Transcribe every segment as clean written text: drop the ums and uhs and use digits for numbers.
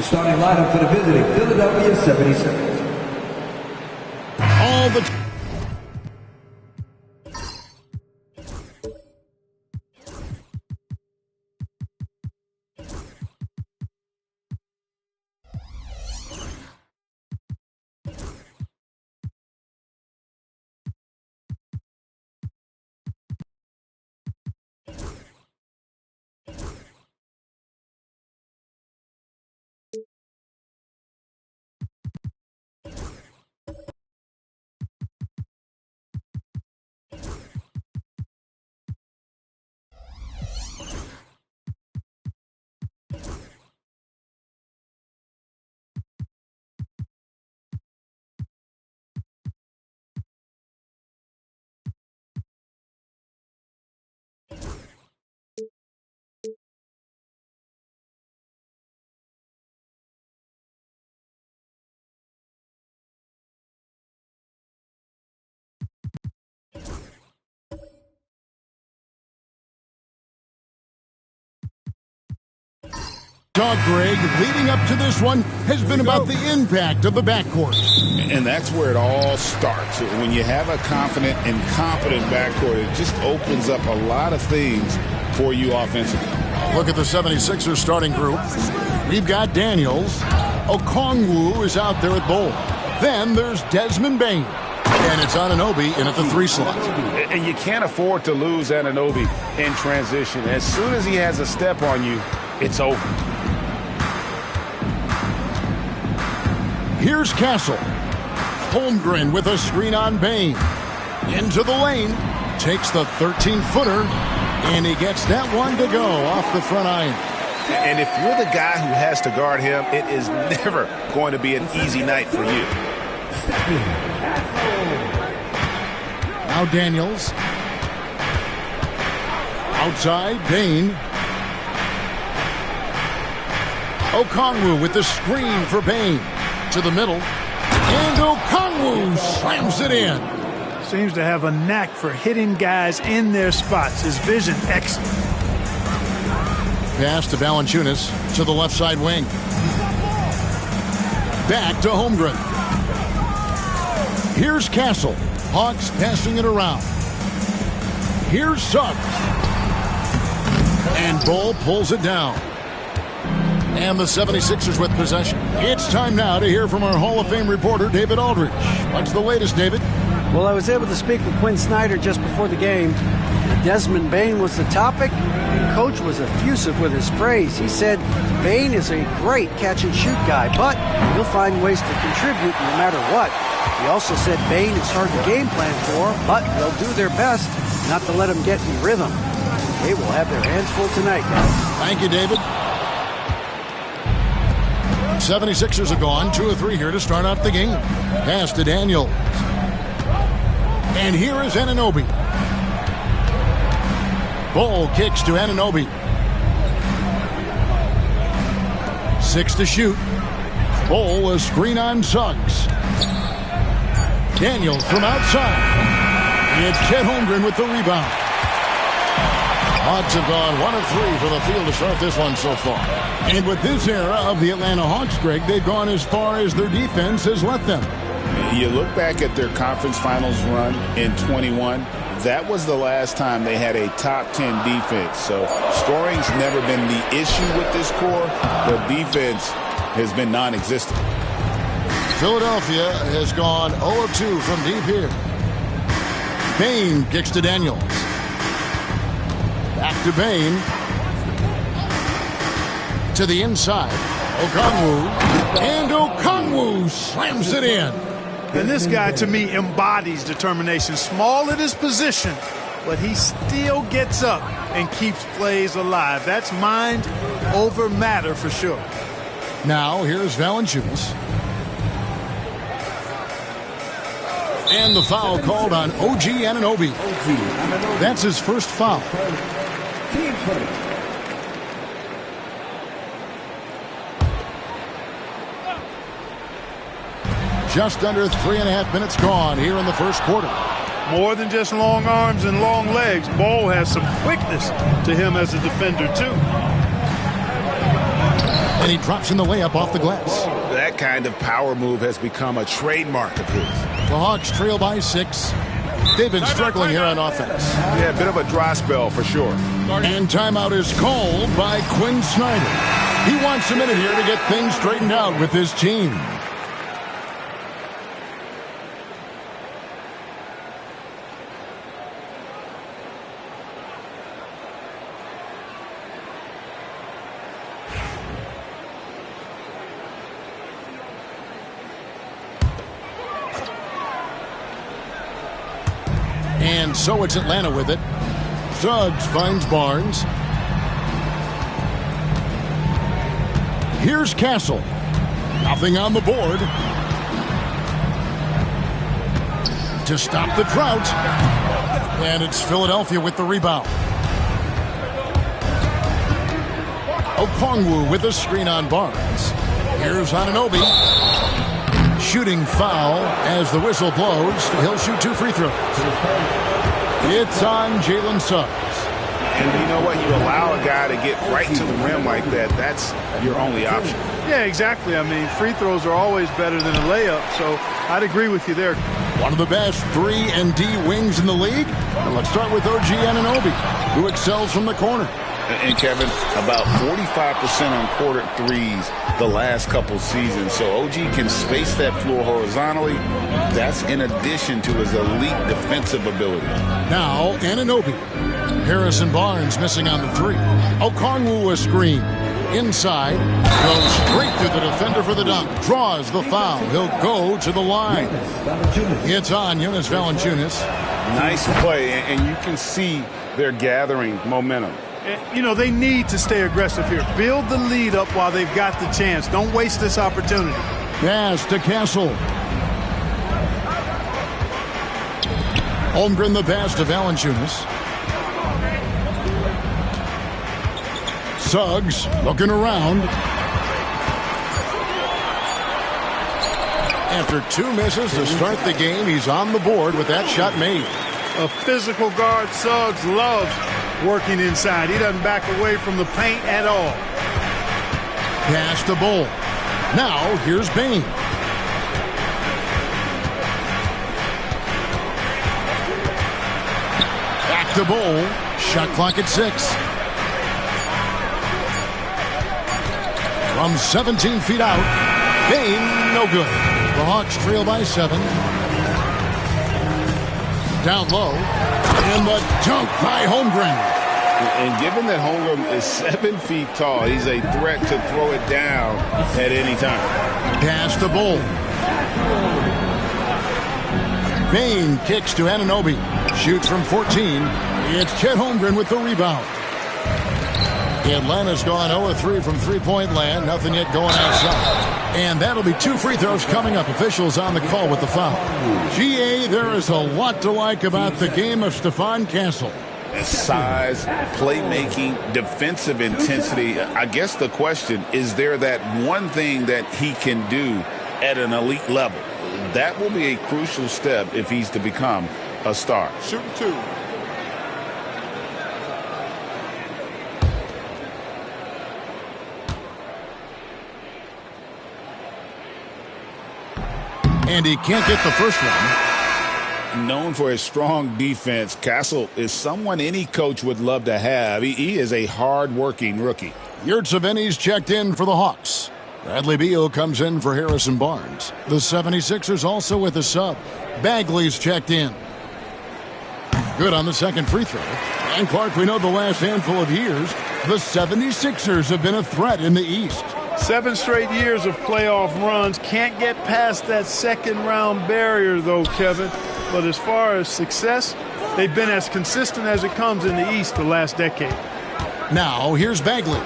The starting lineup for the visiting Philadelphia 76ers. All the talk, Greg, leading up to this one has been about the impact of the backcourt. And that's where it all starts. When you have a confident and competent backcourt, it just opens up a lot of things for you offensively. Look at the 76ers starting group. We've got Daniels. Okongwu is out there at Bowl. Then there's Desmond Bane. And it's Anunoby in at the 3 slot. And you can't afford to lose Anunoby in transition. As soon as he has a step on you, it's over. Here's Castle. Holmgren with a screen on Bane. Into the lane. Takes the 13-footer. And he gets that one to go off the front iron. And if you're the guy who has to guard him, it is never going to be an easy night for you. Now Daniels. Outside, Bane. Okongwu with the screen for Bane. To the middle. And Okongwu slams it in. Seems to have a knack for hitting guys in their spots. His vision excellent. Pass to Valanciunas to the left side wing. Back to Holmgren. Here's Castle. Hawks passing it around. Here's Suggs. And Bull pulls it down. And the 76ers with possession. It's time now to hear from our Hall of Fame reporter, David Aldridge. What's the latest, David? Well, I was able to speak with Quinn Snyder just before the game. Desmond Bane was the topic, and Coach was effusive with his praise. He said Bane is a great catch-and-shoot guy, but he'll find ways to contribute no matter what. He also said Bane is hard to game plan for, but they'll do their best not to let him get in rhythm. They will have their hands full tonight, guys. Thank you, David. 76ers are gone. 2 of 3 here to start out the game. Pass to Daniels. And here is Anunoby. Bull kicks to Anunoby. 6 to shoot. Bull a screen on Suggs. Daniels from outside. It's Chet Holmgren with the rebound. Hawks have gone 1 of 3 for the field to start this one so far. And with this era of the Atlanta Hawks, Greg, they've gone as far as their defense has let them. You look back at their conference finals run in 21, that was the last time they had a top 10 defense. So scoring's never been the issue with this core, but defense has been non-existent. Philadelphia has gone 0 of 2 from deep here. Bane kicks to Daniels. Back to Bane. To the inside. Okongwu. And Okongwu slams it in. And this guy, to me, embodies determination. Small at his position, but he still gets up and keeps plays alive. That's mind over matter for sure. Now, here's Valanciunas. And the foul called on OG Anunoby. That's his first foul. Just under 3.5 minutes gone here in the first quarter. More than just long arms and long legs. Ball has some quickness to him as a defender, too. And he drops in the layup off the glass. That kind of power move has become a trademark of his. The Hawks trail by 6. They've been struggling here on offense. Yeah, a bit of a dry spell for sure. And timeout is called by Quinn Snyder. He wants a minute here to get things straightened out with his team. And so it's Atlanta with it. Suggs finds Barnes. Here's Castle. Nothing on the board. To stop the drought. And it's Philadelphia with the rebound. Okongwu with a screen on Barnes. Here's Anunoby. Shooting foul as the whistle blows. He'll shoot 2 free throws. It's on Jalen Suggs. And you know what? You allow a guy to get right to the rim like that. That's your only option. Yeah, exactly. I mean, free throws are always better than a layup, so I'd agree with you there. One of the best 3 and D wings in the league. And let's start with OG Anunoby, who excels from the corner. And Kevin, about 45% on quarter threes the last couple seasons. So OG can space that floor horizontally. That's in addition to his elite defensive ability. Now Anunoby. Harrison Barnes missing on the 3. Okongwu a screen. Inside. Goes straight through the defender for the dunk. Draws the foul. He'll go to the line. It's on Jonas Valanciunas. Nice play, and you can see they're gathering momentum. You know, they need to stay aggressive here. Build the lead up while they've got the chance. Don't waste this opportunity. Pass to Castle. Holmgren the pass to Valanciunas. Suggs looking around. After 2 misses to start the game, he's on the board with that shot made. A physical guard Suggs loves working inside. He doesn't back away from the paint at all. Pass to Bull. Now here's Bane. Back to Bull. Shot clock at 6. From 17 feet out. Bane, no good. The Hawks trail by 7. Down low. And the dunk by Holmgren. And given that Holmgren is 7 feet tall, he's a threat to throw it down at any time. Pass to Bull. Bane kicks to Anunoby. Shoots from 14. It's Chet Holmgren with the rebound. Atlanta's gone 0-3 from three-point land. Nothing yet going outside. And that'll be 2 free throws coming up. Officials on the call with the foul. GA, there is a lot to like about the game of Stephon Castle. Size, playmaking, defensive intensity. I guess the question, is there that one thing that he can do at an elite level? That will be a crucial step if he's to become a star. Shooting 2. And he can't get the first one. Known for his strong defense, Castle is someone any coach would love to have. He is a hard-working rookie. Yurtseven's checked in for the Hawks. Bradley Beal comes in for Harrison Barnes. The 76ers also with a sub. Bagley's checked in. Good on the second free throw. And Clark, we know the last handful of years, the 76ers have been a threat in the East. 7 straight years of playoff runs. Can't get past that second-round barrier, though, Kevin. But as far as success, they've been as consistent as it comes in the East the last decade. Now, here's Bagley.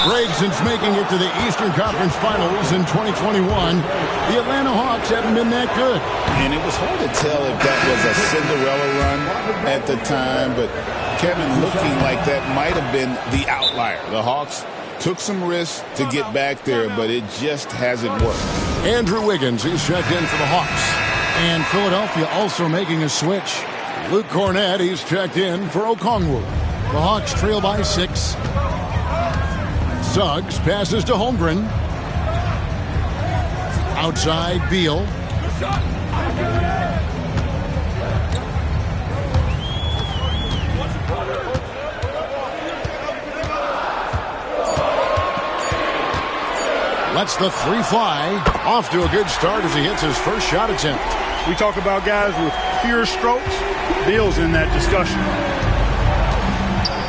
Gregson's making it to the Eastern Conference Finals in 2021. The Atlanta Hawks haven't been that good. And it was hard to tell if that was a Cinderella run at the time, but Kevin, looking like that might have been the outlier. The Hawks took some risks to get back there, but it just hasn't worked. Andrew Wiggins, he's checked in for the Hawks. And Philadelphia also making a switch. Luke Cornett, he's checked in for Okongwu. The Hawks trail by 6. Suggs passes to Holmgren. Outside, Beal. Lets the 3 fly. Off to a good start as he hits his first shot attempt. We talk about guys with pure strokes. Beal's in that discussion.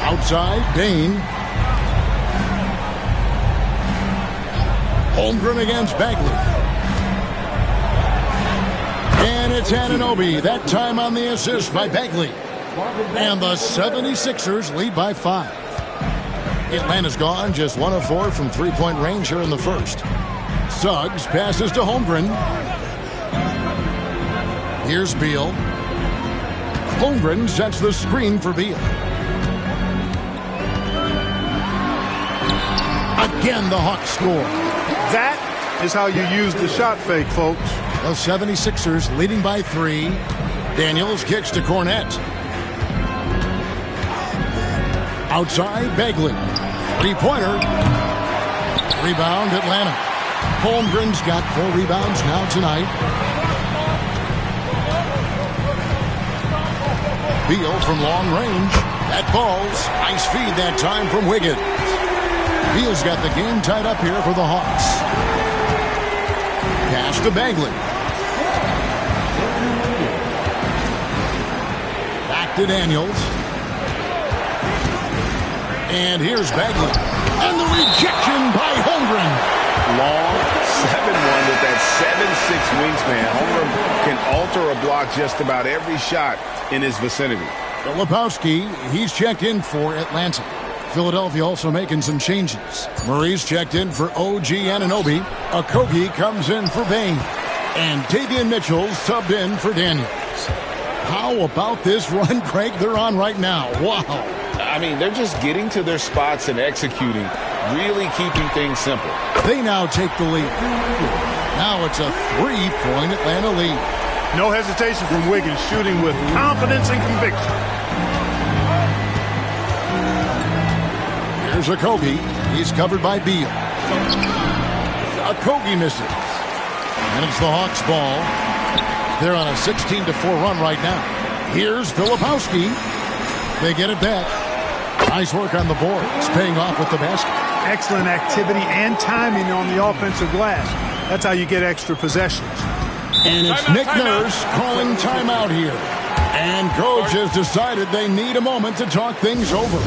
Outside, Bane. Holmgren against Bagley. And it's Anunoby. That time on the assist by Bagley. And the 76ers lead by 5. Atlanta's gone just 1 of 4 from three-point range here in the first. Suggs passes to Holmgren. Here's Beal. Holmgren sets the screen for Beal. Again, the Hawks score. That is how you use the shot fake, folks. The 76ers leading by 3. Daniels kicks to Cornett. Outside, Bagley. Three-pointer. Rebound, Atlanta. Holmgren's got 4 rebounds now tonight. Beal from long range. That falls. Nice feed that time from Wiggins. Beal's got the game tied up here for the Hawks. Pass to Bagley. Back to Daniels. And here's Bagley. And the rejection by Holmgren. Long 7-1 with that 7'6" wingspan. Holmgren can alter a block just about every shot in his vicinity. Filipowski, he's checked in for Atlanta. Philadelphia also making some changes. Murray's checked in for OG Anunoby. Okogie comes in for Bain. And Davion Mitchell's subbed in for Daniels. How about this run, Craig, they're on right now? Wow. I mean, they're just getting to their spots and executing, really keeping things simple. They now take the lead. Now it's a 3-point Atlanta lead. No hesitation from Wiggins, shooting with confidence and conviction. Here's Okogie. He's covered by Beal. Okogie misses. And it's the Hawks' ball. They're on a 16-4 run right now. Here's Filipowski. They get it back. Nice work on the board. It's paying off with the basket. Excellent activity and timing on the offensive glass. That's how you get extra possessions. And it's Nick Nurse calling timeout here. And coach has decided they need a moment to talk things over.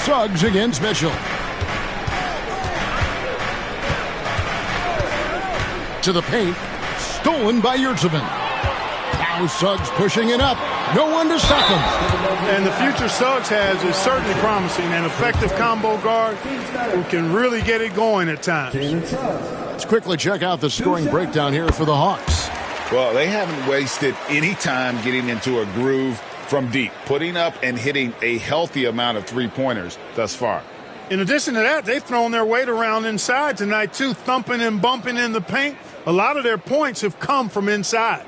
Suggs against Mitchell. To the paint. Stolen by Yurtseven. Now Suggs pushing it up. No one to stop him. And the future Suggs has is certainly promising. An effective combo guard who can really get it going at times. Let's quickly check out the scoring breakdown here for the Hawks. Well, they haven't wasted any time getting into a groove from deep, putting up and hitting a healthy amount of three-pointers thus far. In addition to that, they've thrown their weight around inside tonight, too, thumping and bumping in the paint. A lot of their points have come from inside.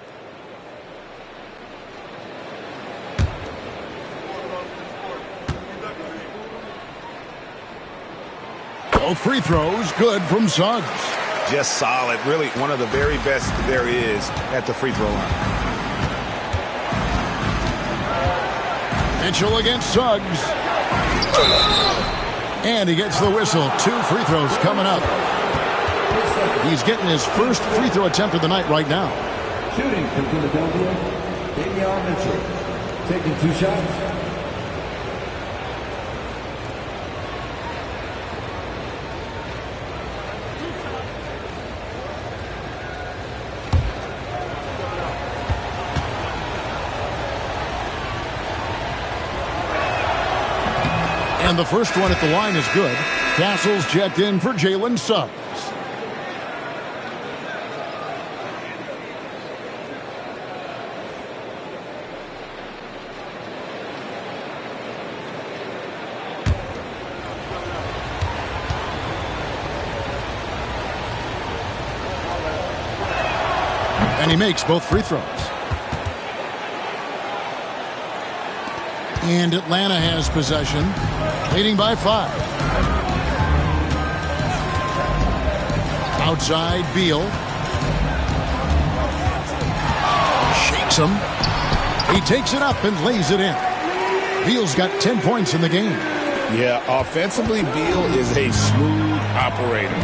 Both free throws good from Suggs. Just solid, really one of the very best there is at the free throw line. Mitchell against Suggs. And he gets the whistle. 2 free throws coming up. He's getting his first free throw attempt of the night right now. Shooting for Philadelphia, Davion Mitchell. Taking 2 shots. And the first one at the line is good. Castle's checked in for Jalen Suggs. And he makes both free throws. And Atlanta has possession, leading by 5. Outside, Beal. Shakes him. He takes it up and lays it in. Beal's got 10 points in the game. Yeah, offensively, Beal is a smooth operator.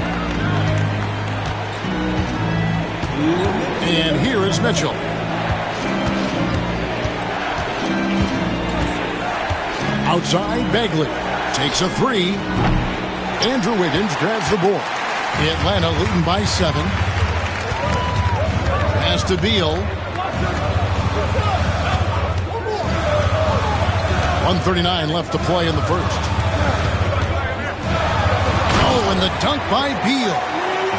And here is Mitchell. Outside, Bagley takes a 3. Andrew Wiggins grabs the board. Atlanta leading by 7. Pass to Beal. 1:39 left to play in the first. Oh, and the dunk by Beal.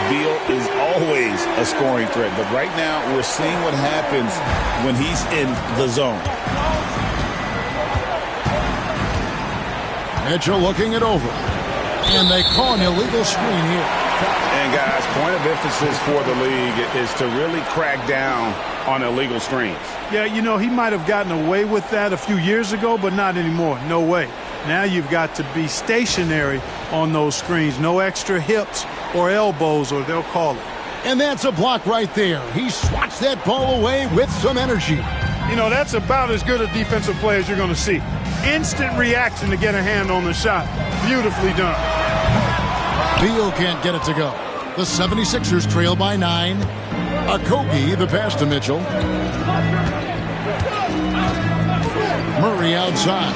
Beal is always a scoring threat, but right now we're seeing what happens when he's in the zone. Mitchell looking it over. And they call an illegal screen here. And, guys, point of emphasis for the league is to really crack down on illegal screens. Yeah, you know, he might have gotten away with that a few years ago, but not anymore. No way. Now you've got to be stationary on those screens. No extra hips or elbows, or they'll call it. And that's a block right there. He swats that ball away with some energy. You know, that's about as good a defensive play as you're going to see. Instant reaction to get a hand on the shot. Beautifully done. Beal can't get it to go. The 76ers trail by 9. Okogie, the pass to Mitchell. Murray outside.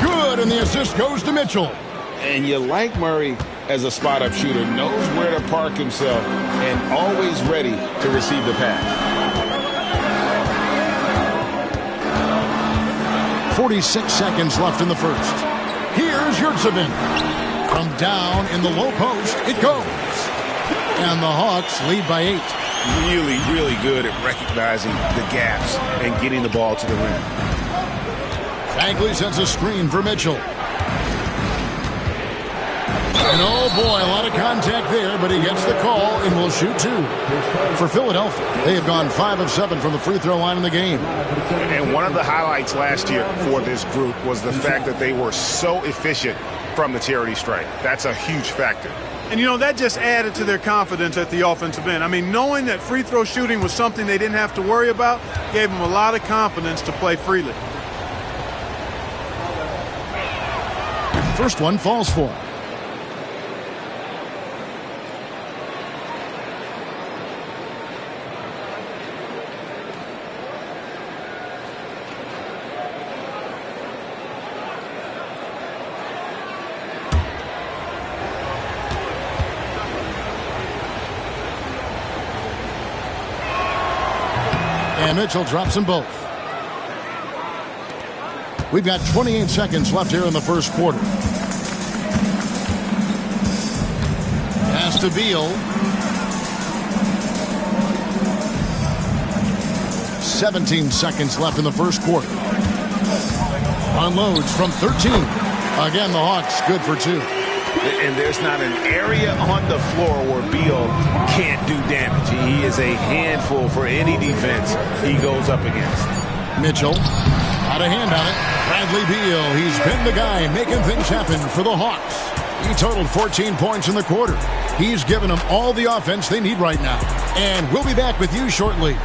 Good, and the assist goes to Mitchell. And you like Murray as a spot-up shooter. Knows where to park himself and always ready to receive the pass. 46 seconds left in the first. Here's Yurtsevin. From down in the low post, it goes. And the Hawks lead by 8. Really, really good at recognizing the gaps and getting the ball to the rim. Bagley sets a screen for Mitchell. And oh boy, a lot of contact there, but he gets the call and will shoot 2. For Philadelphia, they have gone 5 of 7 from the free throw line in the game. And one of the highlights last year for this group was the fact that they were so efficient from the charity stripe. That's a huge factor. And, you know, that just added to their confidence at the offensive end. I mean, knowing that free throw shooting was something they didn't have to worry about gave them a lot of confidence to play freely. First one falls for him. And Mitchell drops them both. We've got 28 seconds left here in the first quarter. Pass to Beal. 17 seconds left in the first quarter. Unloads from 13. Again, the Hawks good for 2. And there's not an area on the floor where Beal can't do damage. He is a handful for any defense he goes up against. Mitchell, out of hand on it. Bradley Beal, he's been the guy making things happen for the Hawks. He totaled 14 points in the quarter. He's given them all the offense they need right now. And we'll be back with you shortly.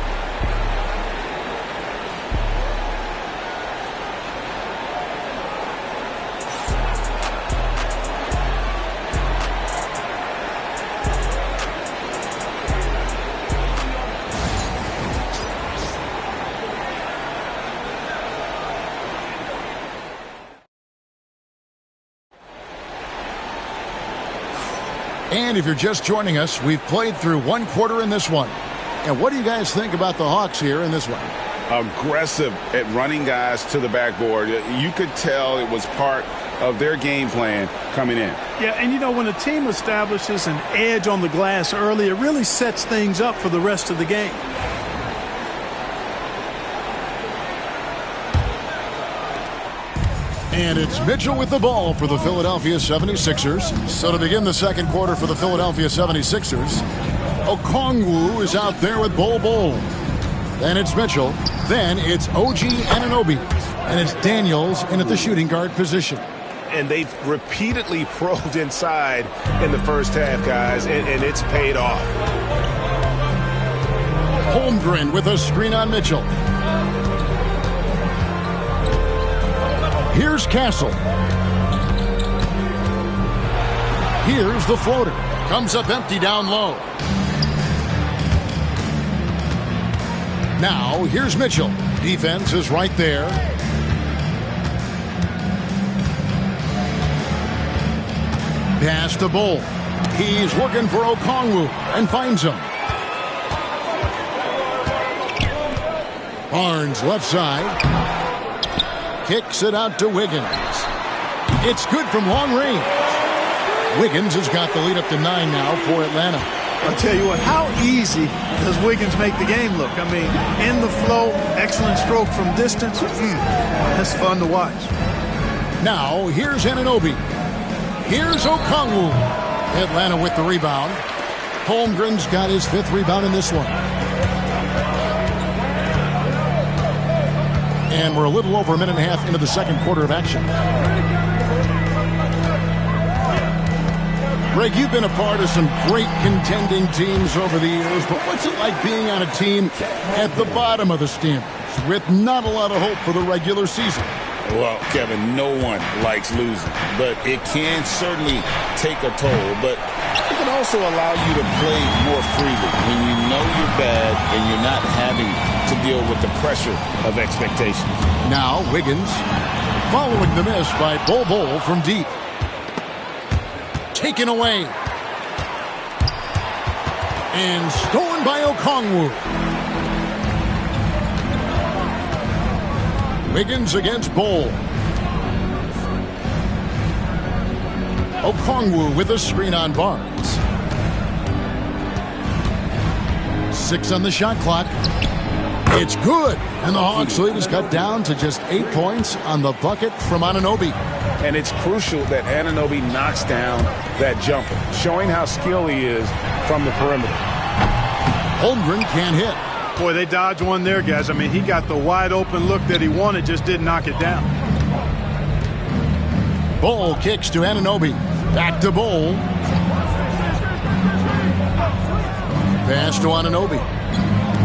And if you're just joining us, we've played through one quarter in this one. And what do you guys think about the Hawks here in this one? Aggressive at running guys to the backboard. You could tell it was part of their game plan coming in. Yeah, and you know, when a team establishes an edge on the glass early, it really sets things up for the rest of the game. And it's Mitchell with the ball for the Philadelphia 76ers. So to begin the second quarter for the Philadelphia 76ers, Okongwu is out there with Bol Bol. Then it's Mitchell. Then it's OG Anunoby. And it's Daniels in at the shooting guard position. And they've repeatedly probed inside in the first half, guys, and it's paid off. Holmgren with a screen on Mitchell. Here's Castle. Here's the floater. Comes up empty down low. Now, here's Mitchell. Defense is right there. Pass to Bol. He's looking for Okongwu and finds him. Barnes left side. Kicks it out to Wiggins. It's good from long range. Wiggins has got the lead up to 9 now for Atlanta. I'll tell you what, how easy does Wiggins make the game look? I mean, in the flow, excellent stroke from distance. That's fun to watch. Now, here's Anunoby. Here's Okongwu. Atlanta with the rebound. Holmgren's got his 5th rebound in this one. And we're a little over a minute and a half into the second quarter of action. Greg, you've been a part of some great contending teams over the years, but what's it like being on a team at the bottom of the standings with not a lot of hope for the regular season? Well, Kevin, no one likes losing, but it can certainly take a toll. But it can also allow you to play more freely when you know you're bad and you're not having to deal with the pressure of expectations. Now, Wiggins following the miss by Bol from deep. Taken away. And stolen by Okongwu. Wiggins against Bol. Okongwu with a screen on Barnes. 6 on the shot clock. It's good. And the Hawks lead is cut down to just 8 points on the bucket from Anunoby. And it's crucial that Anunoby knocks down that jumper, showing how skilled he is from the perimeter. Holmgren can't hit. Boy, they dodged one there, guys. I mean, he got the wide open look that he wanted, just didn't knock it down. Bol kicks to Anunoby. Back to Bol. Pass to Anunoby.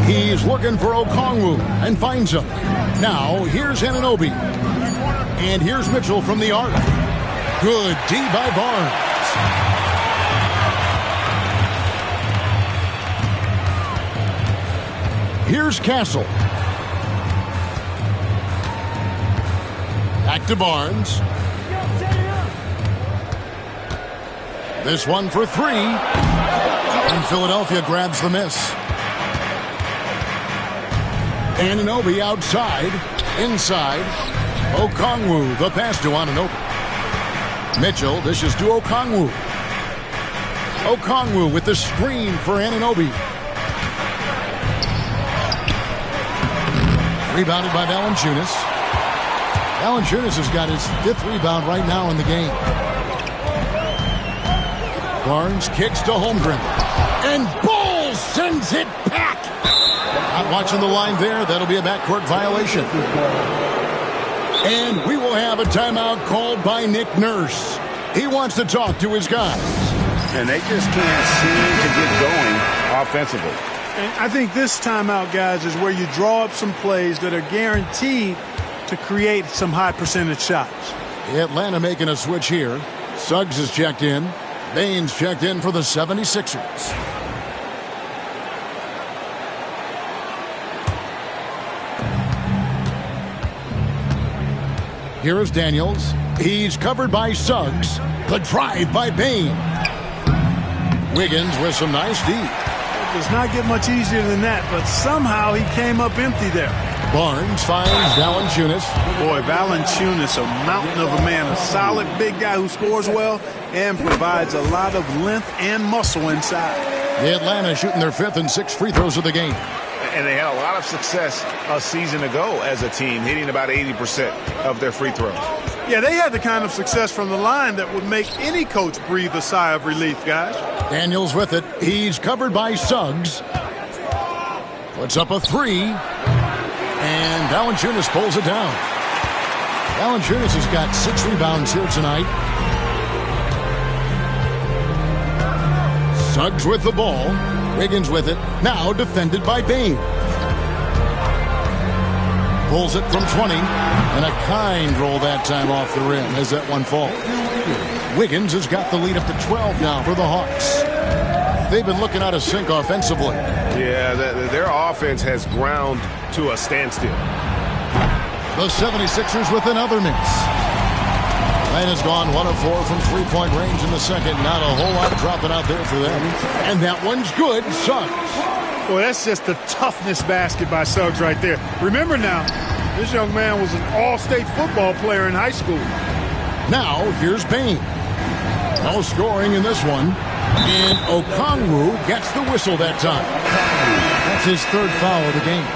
He's looking for Okongwu and finds him. Now, here's Anunoby. And here's Mitchell from the arc. Good D by Barnes. Here's Castle. Back to Barnes. This one for 3. And Philadelphia grabs the miss. Anunoby outside. Inside. Okongwu, the pass to Anunoby. Mitchell, this is to Okongwu. Okongwu with the screen for Anunoby. Rebounded by Valanciunas. Valanciunas has got his 5th rebound right now in the game. Barnes kicks to Holmgren. And Bol sends it back. Not watching the line there. That'll be a backcourt violation. And we will have a timeout called by Nick Nurse. He wants to talk to his guys. And they just can't seem to get going offensively. And I think this timeout, guys, is where you draw up some plays that are guaranteed to create some high percentage shots. Atlanta making a switch here. Suggs is checked in. Baines checked in for the 76ers. Here is Daniels. He's covered by Suggs. The drive by Bain. Wiggins with some nice D. It does not get much easier than that, but somehow he came up empty there. Barnes finds Valanciunas. Boy, Valanciunas, a mountain of a man, a solid big guy who scores well and provides a lot of length and muscle inside. Atlanta shooting their 5th and 6th free throws of the game. And they had a lot of success a season ago as a team, hitting about 80% of their free throws. Yeah, they had the kind of success from the line that would make any coach breathe a sigh of relief, guys. Daniels with it. He's covered by Suggs. Puts up a 3. And Valanciunas pulls it down. Valanciunas has got 6 rebounds here tonight. Suggs with the ball. Wiggins with it. Now defended by Bain. Pulls it from 20. And a kind roll that time off the rim as that one falls. Wiggins has got the lead up to 12 now for the Hawks. They've been looking out of sync offensively. Yeah, their offense has ground to a standstill. The 76ers with another miss. Atlanta's gone 1 of 4 from three-point range in the second. Not a whole lot dropping out there for them. And that one's good. Suggs. Boy, that's just a toughness basket by Suggs right there. Remember now, this young man was an all-state football player in high school. Now, here's Bain. No scoring in this one. And Okongwu gets the whistle that time. That's his 3rd foul of the game.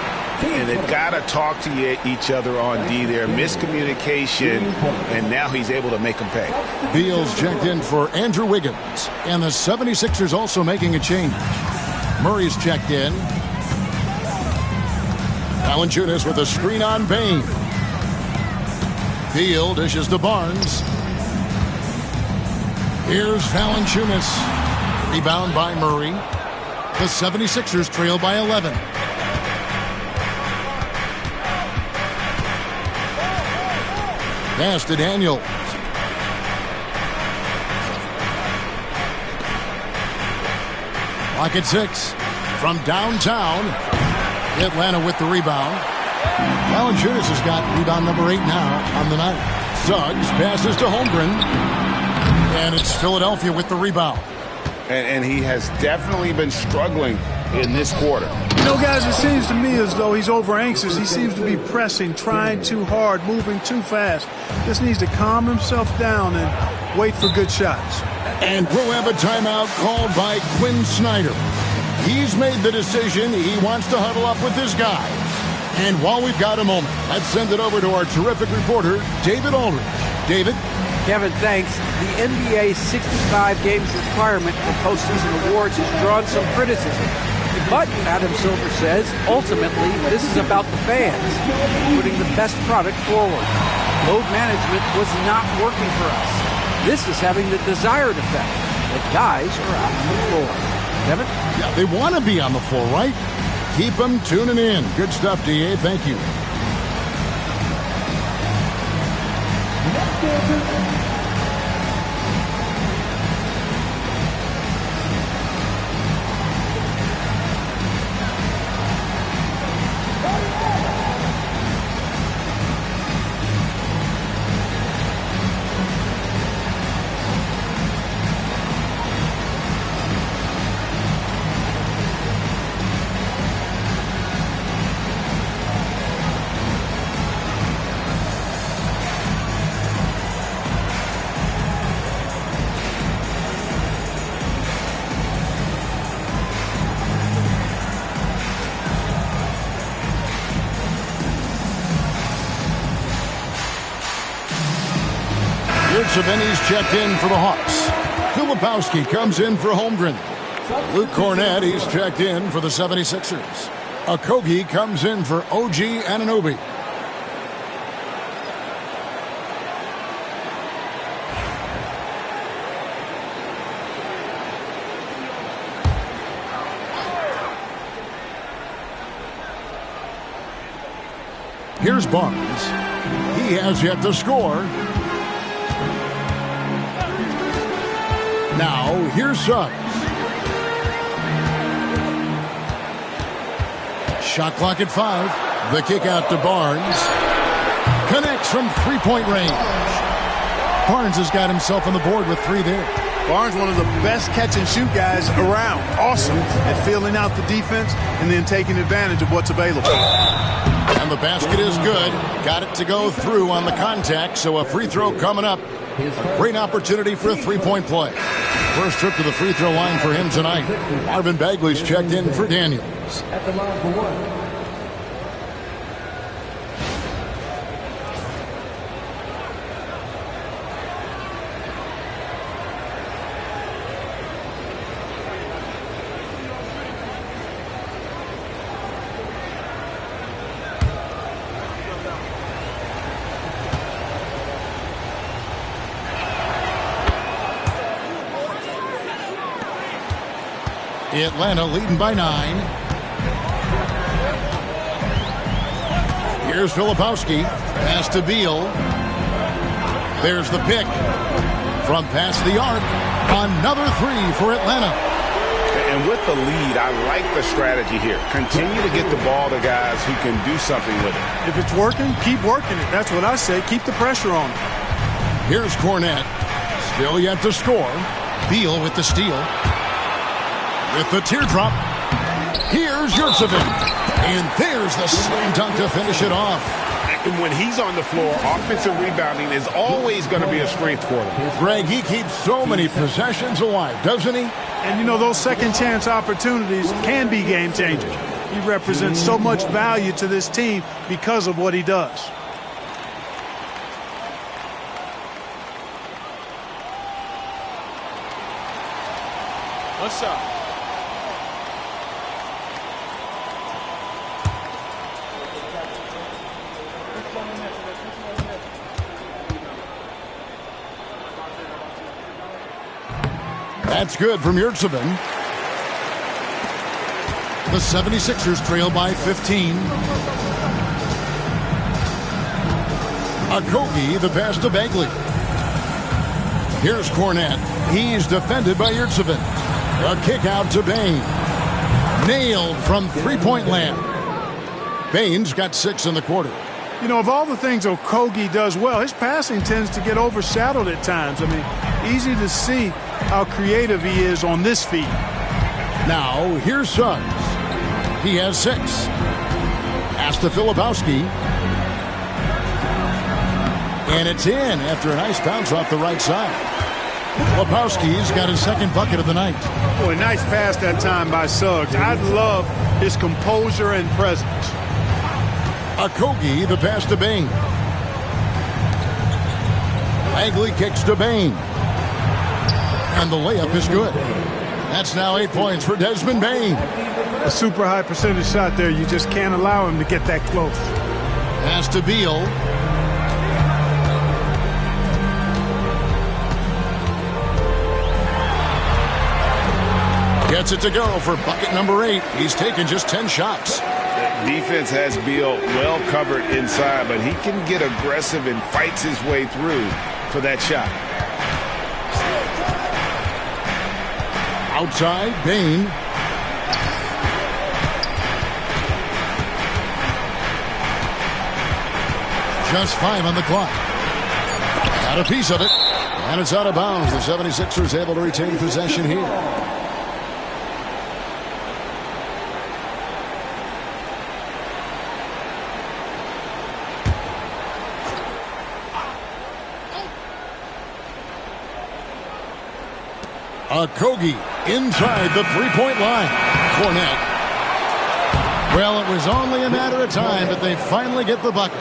And they've got to talk to each other on D there. Miscommunication, and now he's able to make them pay. Beal's checked in for Andrew Wiggins. And the 76ers also making a change. Murray's checked in. Valanciunas with a screen on Bane. Beal dishes to Barnes. Here's Valanciunas. Rebound by Murray. The 76ers trail by 11. Pass to Daniels. Clock at 6. From downtown, Atlanta with the rebound. Valanciunas has got rebound number 8 now on the night. Suggs passes to Holmgren. And it's Philadelphia with the rebound. And he has definitely been struggling in this quarter. You know, guys, it seems to me as though he's over anxious. He seems to be pressing, trying too hard, moving too fast. Just needs to calm himself down and wait for good shots. And we'll have a timeout called by Quinn Snyder. He's made the decision. He wants to huddle up with his guys. And while we've got a moment, let's send it over to our terrific reporter, David Aldridge. David? Kevin, thanks. The NBA's 65 games requirement for postseason awards has drawn some criticism. But, Adam Silver says, ultimately, this is about the fans, putting the best product forward. Load management was not working for us. This is having the desired effect, that guys are out on the floor. Kevin? Yeah, they want to be on the floor, right? Keep them tuning in. Good stuff, DA. Thank you. Savini's checked in for the Hawks. Filipowski comes in for Holmgren. Luke Cornett, he's checked in for the 76ers. Okogie comes in for OG Anunoby. Here's Barnes. He has yet to score. Now, here's Suggs. Shot clock at 5. The kick out to Barnes. Connects from three-point range. Barnes has got himself on the board with 3 there. Barnes, one of the best catch-and-shoot guys around. Awesome at filling out the defense and then taking advantage of what's available. And the basket is good. Got it to go through on the contact, so a free throw coming up. A great opportunity for a three-point play. First trip to the free throw line for him tonight. Marvin Bagley's checked in for Daniels. At the line for 1. Atlanta leading by 9. Here's Filipowski. Pass to Beal. There's the pick. From past the arc. Another 3 for Atlanta. And with the lead, I like the strategy here. Continue to get the ball to guys who can do something with it. If it's working, keep working it. That's what I say. Keep the pressure on. Here's Cornett. Still yet to score. Beal with the steal. With the teardrop, here's Yurtseven. And there's the slam dunk to finish it off. And when he's on the floor, offensive rebounding is always going to be a strength for him. Greg, he keeps so many possessions alive, doesn't he? And, you know, those second chance opportunities can be game changers. He represents so much value to this team because of what he does. What's up? That's good from Yurtsevin. The 76ers trail by 15. Okogie, the pass to Bagley. Here's Cornette. He's defended by Yurtsevin. A kick out to Bain. Nailed from three-point land. Bain's got 6 in the quarter. You know, of all the things Okogie does well, his passing tends to get overshadowed at times. I mean, easy to see how creative he is on this feed. Now, here's Suggs. He has 6. Pass to Filipowski. And it's in after a nice bounce off the right side. Filipowski's got his second bucket of the night. Boy, nice pass that time by Suggs. I love his composure and presence. Okogie, the pass to Bain. Bagley kicks to Bain. And the layup is good. That's now 8 points for Desmond Bain. A super high percentage shot there. You just can't allow him to get that close. Pass to Beal. Gets it to go for bucket number 8. He's taken just 10 shots. Defense has Beal well covered inside, but he can get aggressive and fights his way through for that shot. Outside, Bain. Just 5 on the clock. Got a piece of it. And it's out of bounds. The 76ers able to retain possession here. Okogie inside the three-point line. Cornette. Well, it was only a matter of time, but they finally get the bucket.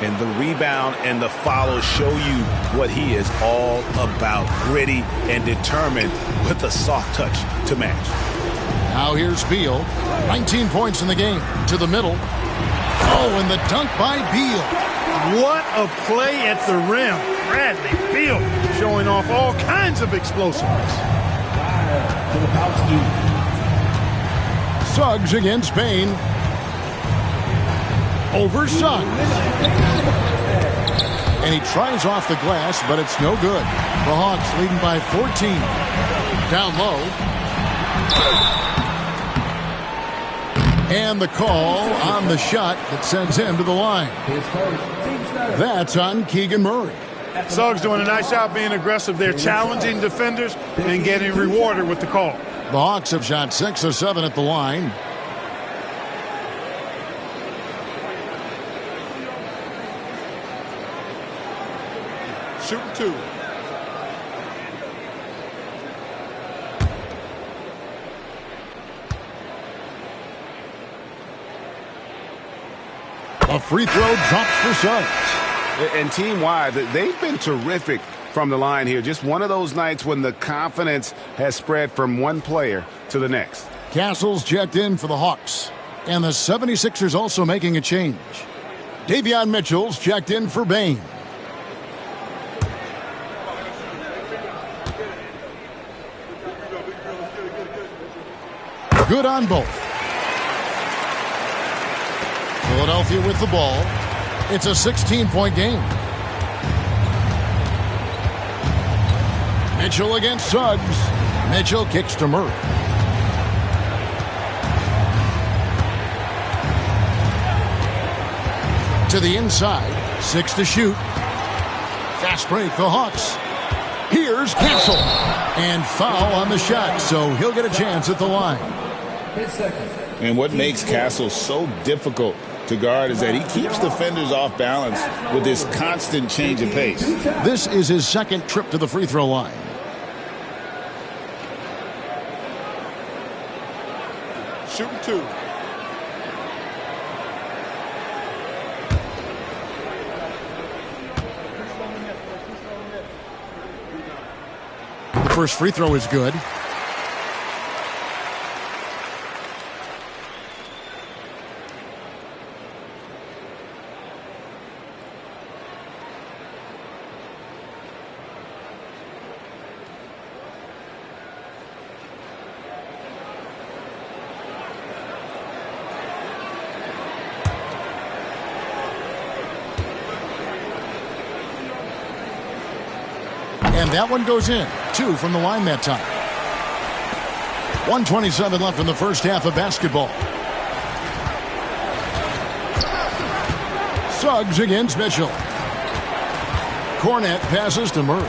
And the rebound and the follow show you what he is all about. Gritty and determined with a soft touch to match. Now here's Beal. 19 points in the game. To the middle. Oh, and the dunk by Beal. What a play at the rim. Bradley Beal showing off all kinds of explosiveness. Suggs against Bain. Over Suggs. And he tries off the glass, but it's no good. The Hawks leading by 14. Down low. And the call on the shot that sends him to the line. That's on Keegan Murray. Suggs doing a nice job being aggressive there, challenging defenders and getting rewarded with the call. The Hawks have shot 6 of 7 at the line. Shooting 2. A free throw drops for Suggs. And team-wide, they've been terrific from the line here. Just one of those nights when the confidence has spread from one player to the next. Castle's checked in for the Hawks. And the 76ers also making a change. Davion Mitchell's checked in for Bain. Good on both. Philadelphia with the ball. It's a 16-point game. Mitchell against Suggs. Mitchell kicks to Murray. To the inside. 6 to shoot. Fast break, the Hawks. Here's Castle. And foul on the shot, so he'll get a chance at the line. And what makes Castle so difficult to guard is that he keeps defenders off balance with this constant change of pace. This is his second trip to the free throw line. Shooting 2. first free throw is good. And that one goes in. 2 from the line that time. 1:27 left in the first half of basketball. Suggs against Mitchell. Cornette passes to Murray.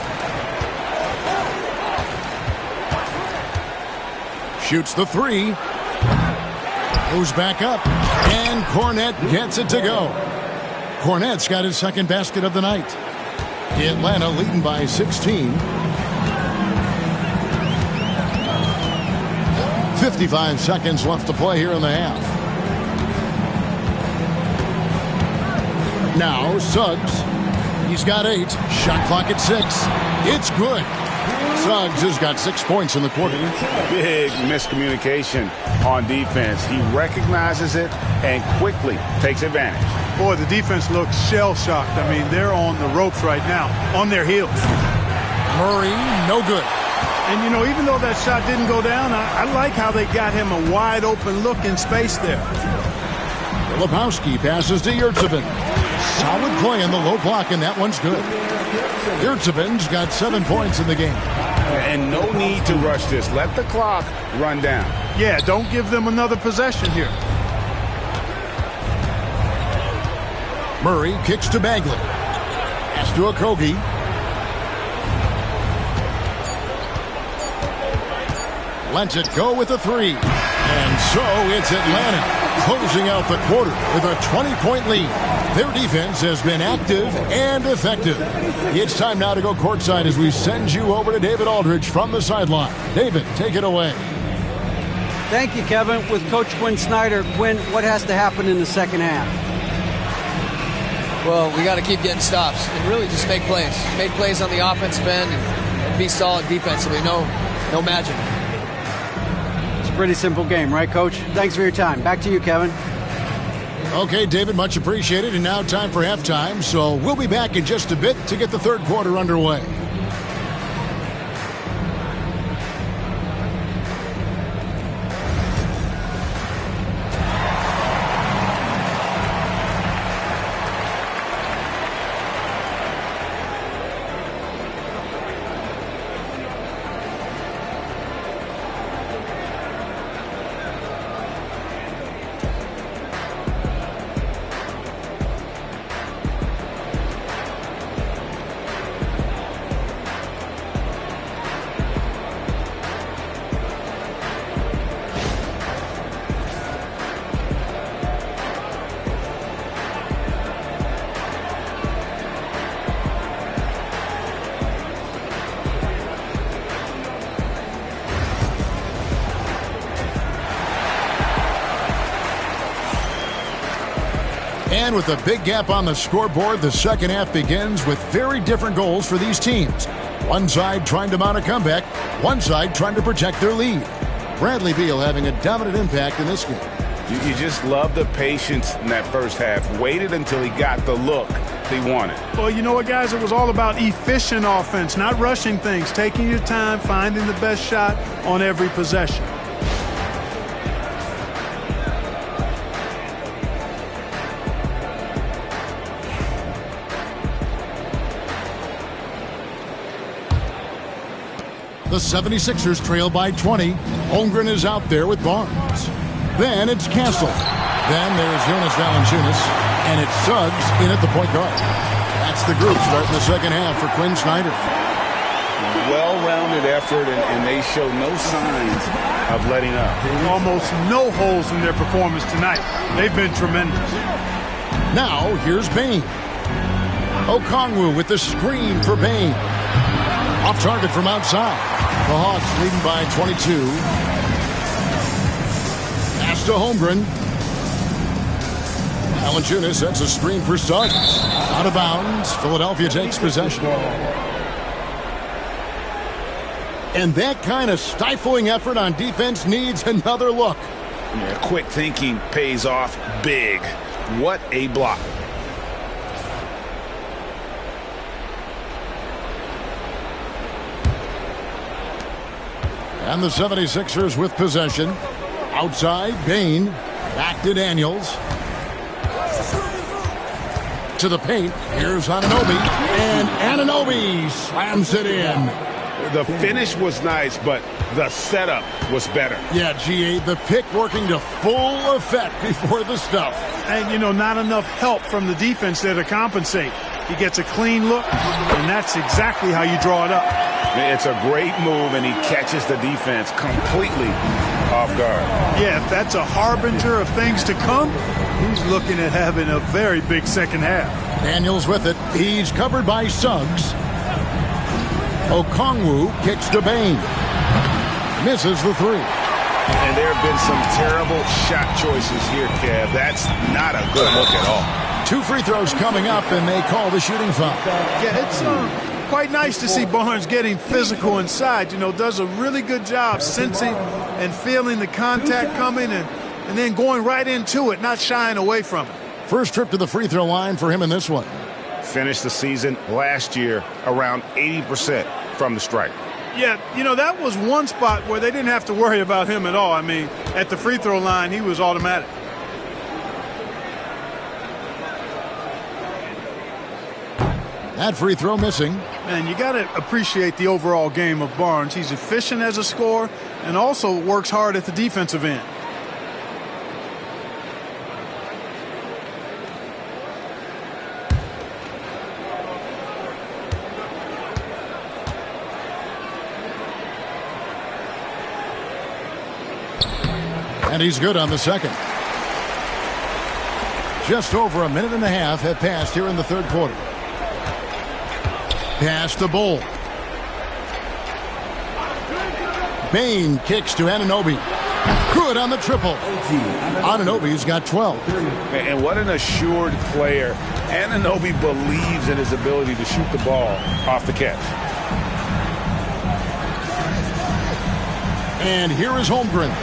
Shoots the 3. Goes back up. And Cornette gets it to go. Cornette's got his second basket of the night. Atlanta leading by 16. 55 seconds left to play here in the half. Now Suggs. He's got 8. Shot clock at 6. It's good. Suggs has got 6 points in the quarter. Big miscommunication on defense. He recognizes it and quickly takes advantage. Boy, the defense looks shell-shocked. I mean, they're on the ropes right now, on their heels. Murray, no good. And, you know, even though that shot didn't go down, I like how they got him a wide-open look in space there. Lebowski passes to Yurtsevin. Solid play in the low block, and that one's good. Yurtsevin's got 7 points in the game. And no need to rush this. Let the clock run down. Yeah, don't give them another possession here. Murray kicks to Bagley. Pass to Okogie. Lets it go with a 3. And so it's Atlanta closing out the quarter with a 20-point lead. Their defense has been active and effective. It's time now to go courtside as we send you over to David Aldridge from the sideline. David, take it away. Thank you, Kevin. With Coach Quinn Snyder, Quinn, what has to happen in the second half? Well, we got to keep getting stops and really just make plays. Make plays on the offensive end and be solid defensively. No magic. It's a pretty simple game, right, Coach? Thanks for your time. Back to you, Kevin. Okay, David, much appreciated. And now time for halftime. So we'll be back in just a bit to get the third quarter underway. And with a big gap on the scoreboard, the second half begins with very different goals for these teams. One side trying to mount a comeback, one side trying to protect their lead. Bradley Beal having a dominant impact in this game. You just love the patience in that first half. Waited until he got the look he wanted. Well, you know what, guys? It was all about efficient offense, not rushing things, taking your time, finding the best shot on every possession. The 76ers trail by 20. Holmgren is out there with Barnes. Then it's Castle. Then there's Jonas Valanciunas. And it's Suggs in at the point guard. That's the group starting the second half for Quinn Snyder. Well-rounded effort, and they show no signs of letting up. Almost no holes in their performance tonight. They've been tremendous. Now, here's Bane. Okongwu with the screen for Bane. Off target from outside. The Hawks leading by 22. Pass to Holmgren. Valanciunas sets a screen for Suggs. Out of bounds. Philadelphia takes possession. And that kind of stifling effort on defense needs another look. Yeah, quick thinking pays off big. What a block. And the 76ers with possession. Outside, Bane. Back to Daniels. To the paint. Here's Anunoby. And Anunoby slams it in. The finish was nice, but the setup was better. Yeah, G8, the pick working to full effect before the stuff. And, you know, not enough help from the defense there to compensate. He gets a clean look, and that's exactly how you draw it up. It's a great move, and he catches the defense completely off guard. Yeah, if that's a harbinger of things to come, he's looking at having a very big second half. Daniels with it. He's covered by Suggs. Okongwu kicks to Bane. Misses the three. And there have been some terrible shot choices here, Kev. That's not a good look at all. 2 free throws coming up, and they call the shooting foul. Yeah, it's quite nice to see Barnes getting physical inside. You know, does a really good job sensing and feeling the contact coming and then going right into it, not shying away from it. First trip to the free throw line for him in this one. Finished the season last year around 80% from the stripe. Yeah, you know, that was one spot where they didn't have to worry about him at all. I mean, at the free throw line, he was automatic. That free throw missing. Man, you got to appreciate the overall game of Barnes. He's efficient as a scorer and also works hard at the defensive end. And he's good on the second. Just over a minute and a half have passed here in the third quarter. Pass to Bull. Bane kicks to Anunoby. Good on the triple. Anunoby's got 12. And what an assured player. Anunoby believes in his ability to shoot the ball off the catch. And here is Holmgren.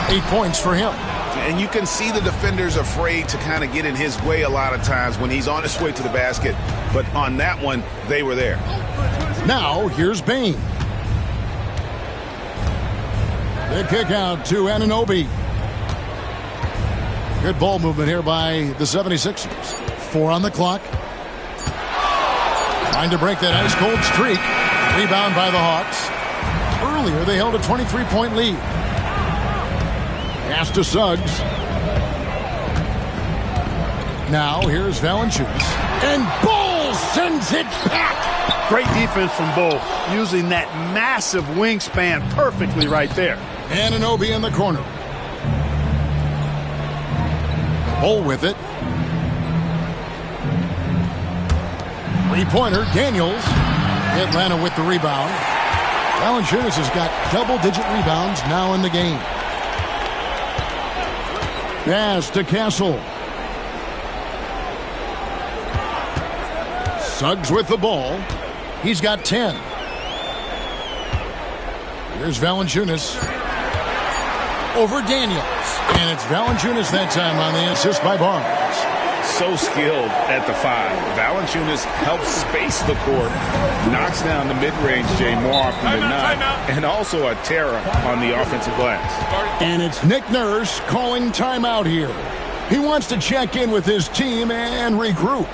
8 points for him. And you can see the defenders afraid to kind of get in his way a lot of times when he's on his way to the basket. But on that one, they were there. Now, here's Bane. The kick out to Anunoby. Good ball movement here by the 76ers. 4 on the clock. Trying to break that ice-cold streak. Rebound by the Hawks. Earlier, they held a 23-point lead. Pass to Suggs. Now, here's Valanciunas. And Bull sends it back. Great defense from Bull, using that massive wingspan perfectly right there. Anunoby in the corner. Bull with it. Three-pointer, Daniels. Atlanta with the rebound. Valanciunas has got double-digit rebounds now in the game. Pass to Castle. Suggs with the ball. He's got 10. Here's Valanciunas. Over Daniels. And it's Valanciunas that time on the assist by Barnes. So skilled at the 5. Valanciunas helps space the court. Knocks down the mid-range, Jay, more often than not. And also a terror on the offensive glass. And it's Nick Nurse calling timeout here. He wants to check in with his team and regroup.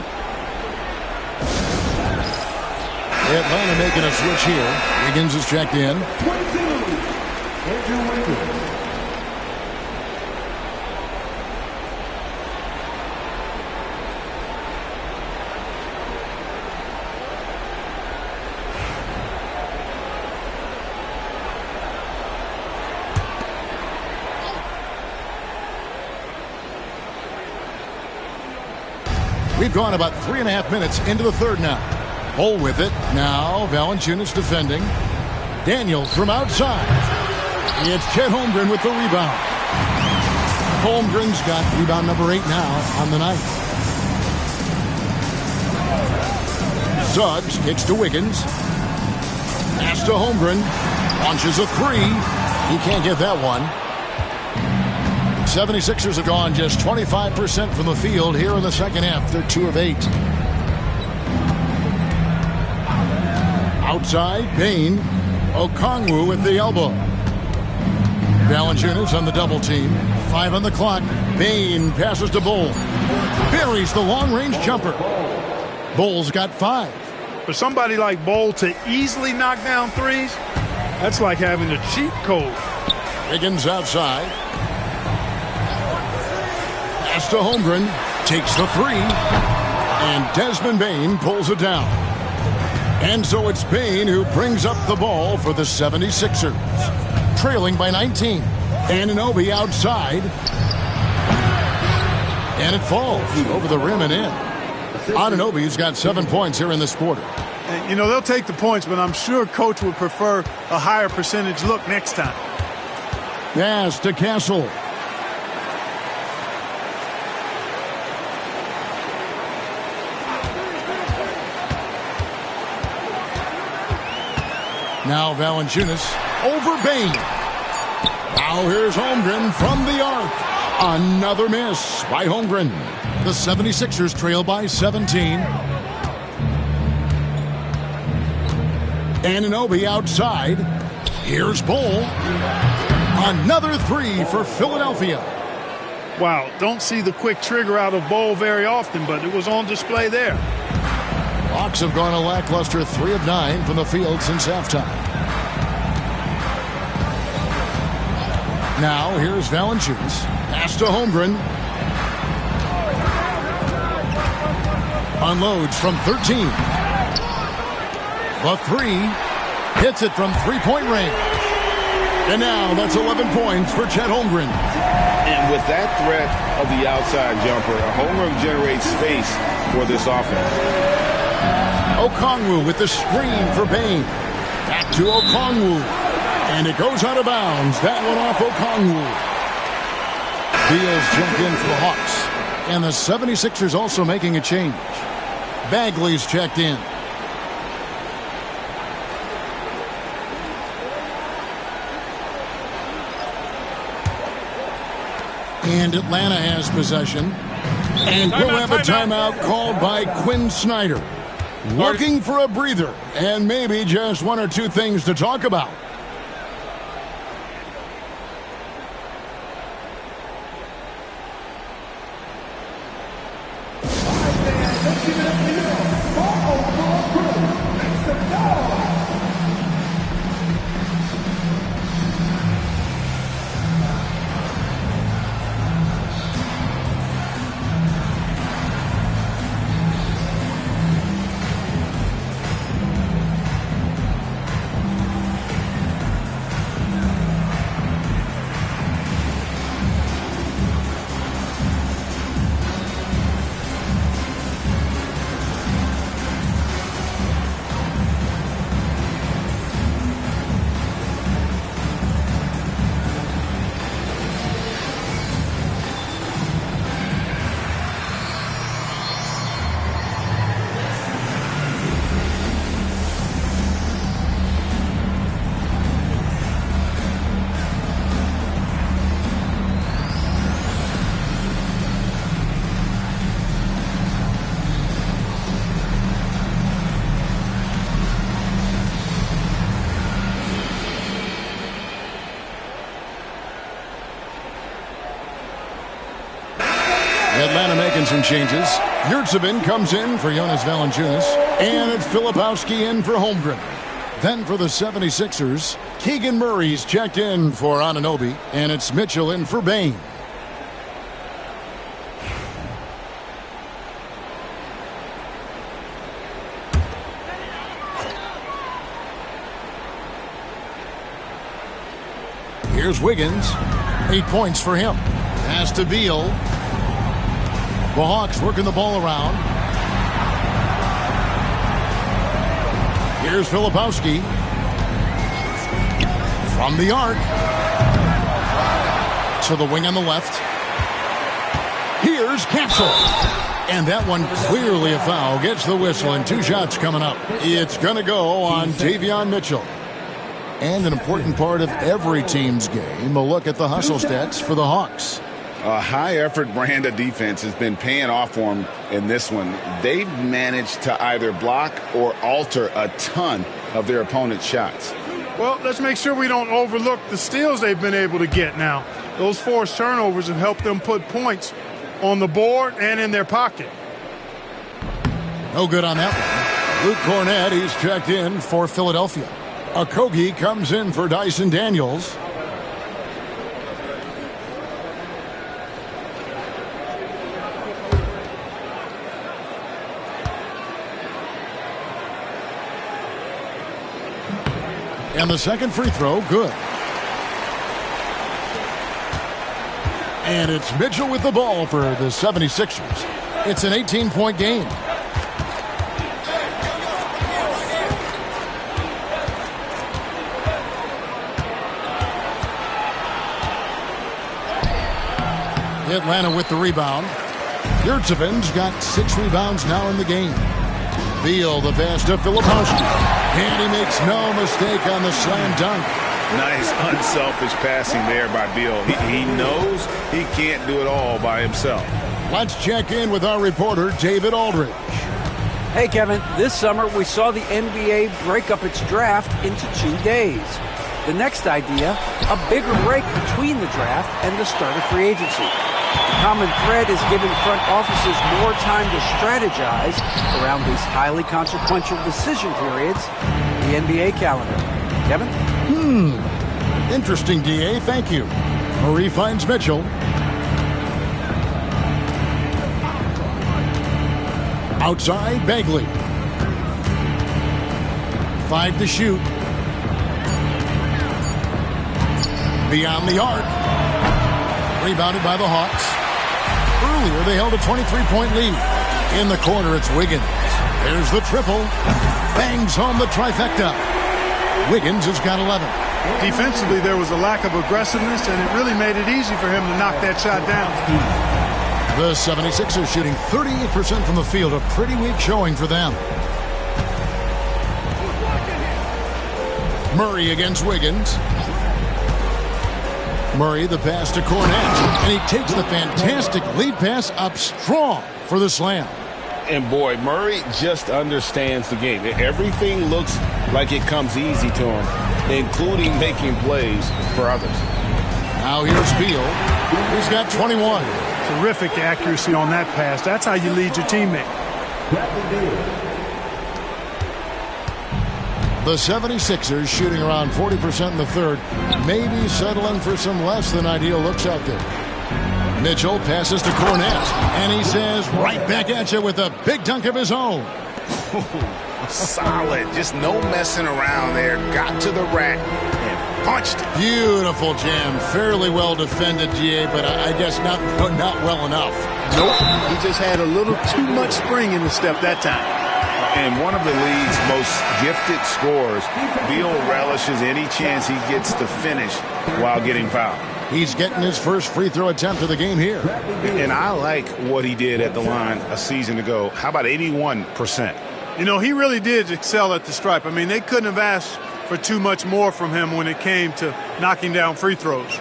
Atlanta making a switch here. Wiggins is checked in. 22, Andrew Wiggins. We've gone about 3.5 minutes into the third now. Bull with it. Now Valanciunas defending. Daniels from outside. It's Chet Holmgren with the rebound. Holmgren's got rebound number 8 now on the night. Suggs kicks to Wiggins. Pass to Holmgren. Launches a three. He can't get that one. 76ers have gone just 25% from the field here in the second half. They're 2 of 8. Outside, Bain. Okongwu with the elbow. Valanciunas on the double team. 5 on the clock. Bain passes to Bull. Buries the long-range jumper. Bull's got 5. For somebody like Bull to easily knock down threes, that's like having a cheat code. Higgins outside. Pass to Holmgren. Takes the 3. And Desmond Bain pulls it down. And so it's Bain who brings up the ball for the 76ers. Trailing by 19. Anunoby outside. And it falls over the rim and in. Anunoby's got 7 points here in this quarter. And, you know, they'll take the points, but I'm sure coach would prefer a higher percentage look next time. Pass to Castle. Now Valanciunas over Bain. Now here's Holmgren from the arc. Another miss by Holmgren. The 76ers trail by 17. Anunoby outside. Here's Bull. Another 3 for Philadelphia. Wow, don't see the quick trigger out of Bull very often, but it was on display there. Hawks have gone a lackluster 3 of 9 from the field since halftime. Now here's Valanciunas. Pass to Holmgren. Unloads from 13. The 3. Hits it from three-point range. And now that's 11 points for Chet Holmgren. And with that threat of the outside jumper, Holmgren generates space for this offense. Okongwu with the screen for Bain. Back to Okongwu. And it goes out of bounds. That one off Okongwu. Beal's jumped in for the Hawks. And the 76ers also making a change. Bagley's checked in. And Atlanta has possession. And we'll have a timeout called by Quinn Snyder. Looking for a breather and maybe just 1 or 2 things to talk about. Atlanta making some changes. Yurtsevin comes in for Jonas Valanciunas. And it's Filipowski in for Holmgren. Then for the 76ers, Keegan Murray's checked in for Anunoby. And it's Mitchell in for Bain. Here's Wiggins. 8 points for him. Pass to Beal. The Hawks working the ball around. Here's Filipowski. From the arc. To the wing on the left. Here's Castle. And that one clearly a foul. Gets the whistle and 2 shots coming up. It's going to go on Davion Mitchell. And an important part of every team's game, a look at the hustle stats for the Hawks. A high-effort brand of defense has been paying off for them in this one. They've managed to either block or alter a ton of their opponent's shots. Well, let's make sure we don't overlook the steals they've been able to get now. Those forced turnovers have helped them put points on the board and in their pocket. No good on that one. Luke Cornett, he's checked in for Philadelphia. Okogie comes in for Dyson Daniels. And the second free throw, good. And it's Mitchell with the ball for the 76ers. It's an 18-point game. Atlanta with the rebound. Yurtseven's got 6 rebounds now in the game. Beal, the pass to Filipowski. And he makes no mistake on the slam dunk. Nice, unselfish passing there by Beal. He knows he can't do it all by himself. Let's check in with our reporter, David Aldridge. Hey, Kevin, this summer we saw the NBA break up its draft into 2 days. The next idea, a bigger break between the draft and the start of free agency. The common thread is giving front offices more time to strategize around these highly consequential decision periods in the NBA calendar. Kevin? Interesting, DA. Thank you. Murray finds Mitchell. Outside, Bagley. 5 to shoot. Beyond the arc. Rebounded by the Hawks. Earlier, they held a 23-point lead. In the corner, it's Wiggins. There's the triple. Bangs home the trifecta. Wiggins has got 11. Defensively, there was a lack of aggressiveness, and it really made it easy for him to knock that shot down. The 76ers shooting 38% from the field. A pretty weak showing for them. Murray against Wiggins. Murray, the pass to Cornett, and he takes the fantastic lead pass up strong for the slam. And boy, Murray just understands the game. Everything looks like it comes easy to him, including making plays for others. Now here's Beal. He's got 21. Terrific accuracy on that pass. That's how you lead your teammate. The 76ers shooting around 40% in the third, maybe settling for some less than ideal looks out there. Mitchell passes to Cornett, and he says, right back at you with a big dunk of his own. Solid, just no messing around there. Got to the rack and punched it. Beautiful jam, fairly well defended, GA, but I guess not well enough. Nope, he just had a little too much spring in his step that time. And one of the league's most gifted scorers, Beal relishes any chance he gets to finish while getting fouled. He's getting his first free throw attempt of the game here. And I like what he did at the line a season ago. How about 81%? You know, he really did excel at the stripe. I mean, they couldn't have asked for too much more from him when it came to knocking down free throws.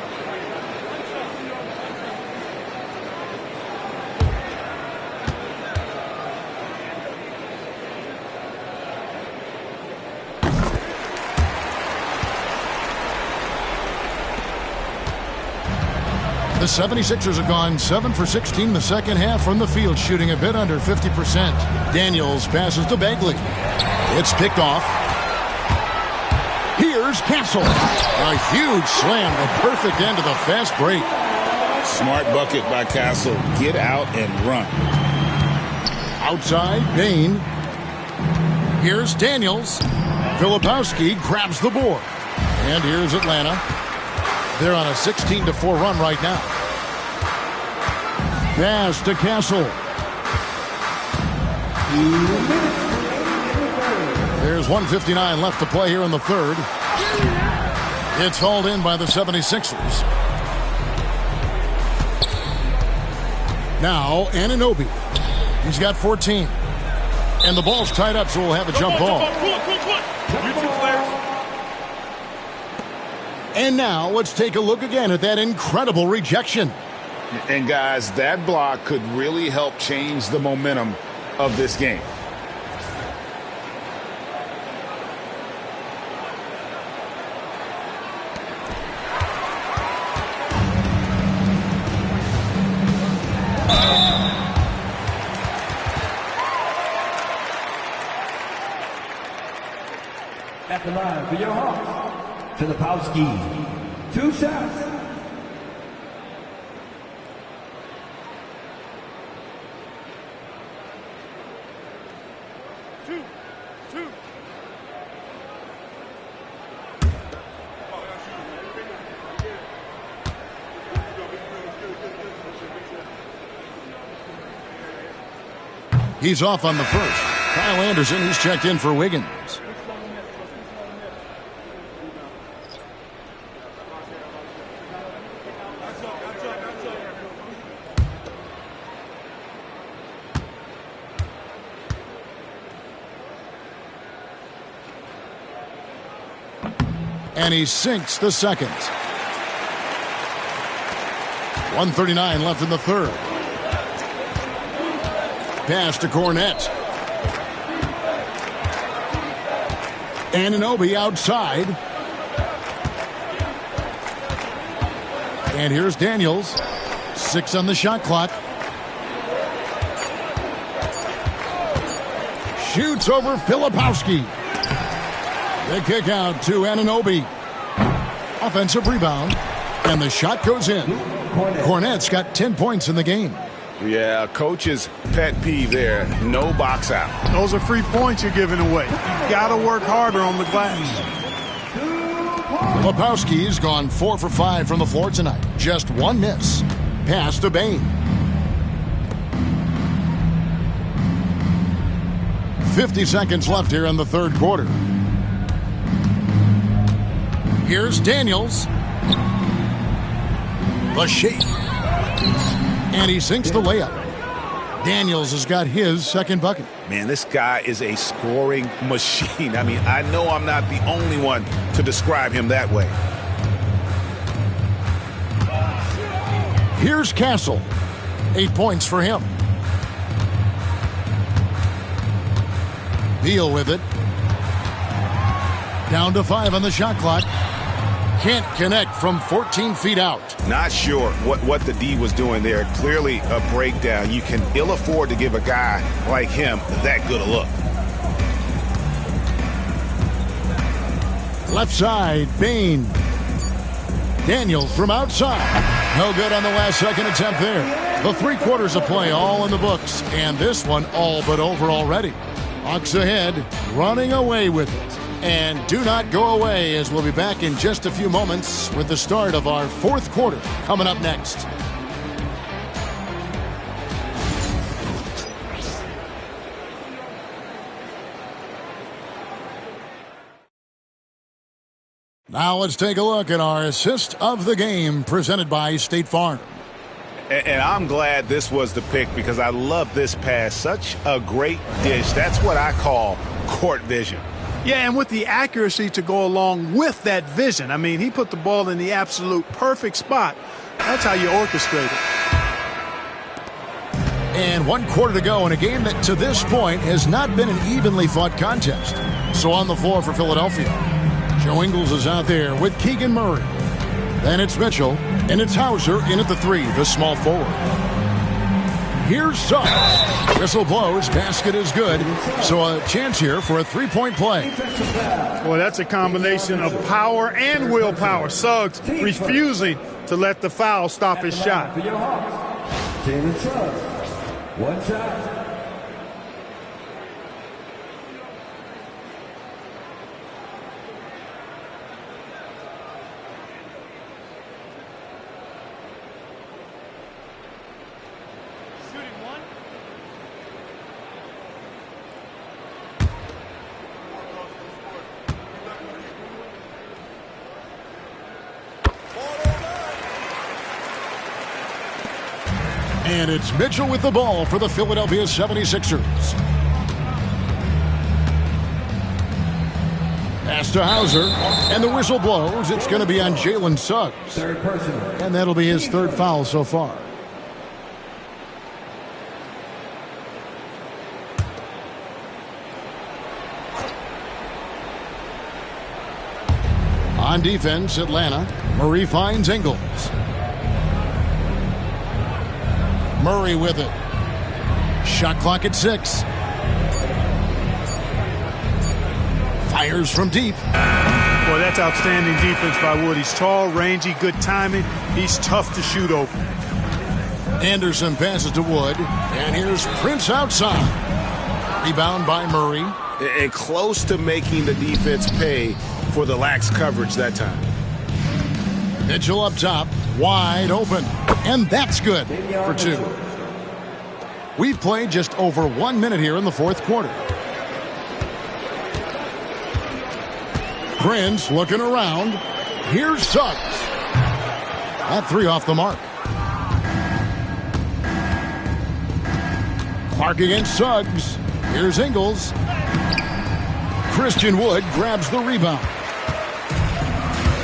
The 76ers have gone 7 for 16 the second half from the field, shooting a bit under 50%. Daniels passes to Bagley. It's picked off. Here's Castle. A huge slam, the perfect end of the fast break. Smart bucket by Castle. Get out and run. Outside, Payne. Here's Daniels. Filipowski grabs the board. And here's Atlanta. They're on a 16-4 run right now. Pass to Castle. There's 1:59 left to play here in the third. It's hauled in by the 76ers. Now, Anunoby. He's got 14. And the ball's tied up, so we'll have a jump ball. And now let's take a look again at that incredible rejection. And guys, that block could really help change the momentum of this game. At the line for your Hawks, Filipowski. 2 shots. He's off on the first. Kyle Anderson, he's checked in for Wiggins. And he sinks the second. 1:39 left in the third. Pass to Cornette. Anunoby outside. And here's Daniels. 6 on the shot clock. Shoots over Filipowski. The kick out to Anunoby. Offensive rebound. And the shot goes in. Cornette's got 10 points in the game. Yeah, coach's pet peeve there. No box out. Those are free points you're giving away. You got to work harder on the glass. Filipowski's gone 4 for 5 from the floor tonight. Just 1 miss. Pass to Bane. 50 seconds left here in the third quarter. Here's Daniels. The shake. And he sinks the layup. Daniels has got his second bucket. Man, this guy is a scoring machine. I mean, I know I'm not the only one to describe him that way. Here's Castle. 8 points for him. Beal with it. Down to 5 on the shot clock. Can't connect from 14 feet out. Not sure what the D was doing there. Clearly a breakdown. You can ill afford to give a guy like him that good a look. Left side, Bane. Daniels from outside. No good on the last second attempt there. The 3 quarters of play all in the books. And this one all but over already. Hawks ahead, running away with it. And do not go away, as we'll be back in just a few moments with the start of our 4th quarter coming up next. Now let's take a look at our assist of the game presented by State Farm. And I'm glad this was the pick because I love this pass. Such a great dish. That's what I call court vision. Yeah, and with the accuracy to go along with that vision. I mean, he put the ball in the absolute perfect spot. That's how you orchestrate it. And 1 quarter to go in a game that to this point has not been an evenly fought contest. So on the floor for Philadelphia, Joe Ingles is out there with Keegan Murray. Then it's Mitchell, and it's Hauser in at the 3, the small forward. Here's Suggs. Whistle blows, basket is good. So a chance here for a 3-point play. Boy, that's a combination of power and willpower. Suggs refusing to let the foul stop his shot. For your Hawks, Jalen Suggs. 1 shot. And it's Mitchell with the ball for the Philadelphia 76ers. Pass to Hauser, and the whistle blows. It's going to be on Jalen Suggs. Third personal. And that'll be his third foul so far. On defense, Atlanta. Murray finds Ingles. Murray with it. Shot clock at 6. Fires from deep. Boy, that's outstanding defense by Wood. He's tall, rangy, good timing. He's tough to shoot open. Anderson passes to Wood. And here's Prince outside. Rebound by Murray. And close to making the defense pay for the lax coverage that time. Mitchell up top, wide open. And that's good for 2. We've played just over 1 minute here in the fourth quarter. Prince looking around. Here's Suggs. That 3 off the mark. Clark against Suggs. Here's Ingles. Christian Wood grabs the rebound.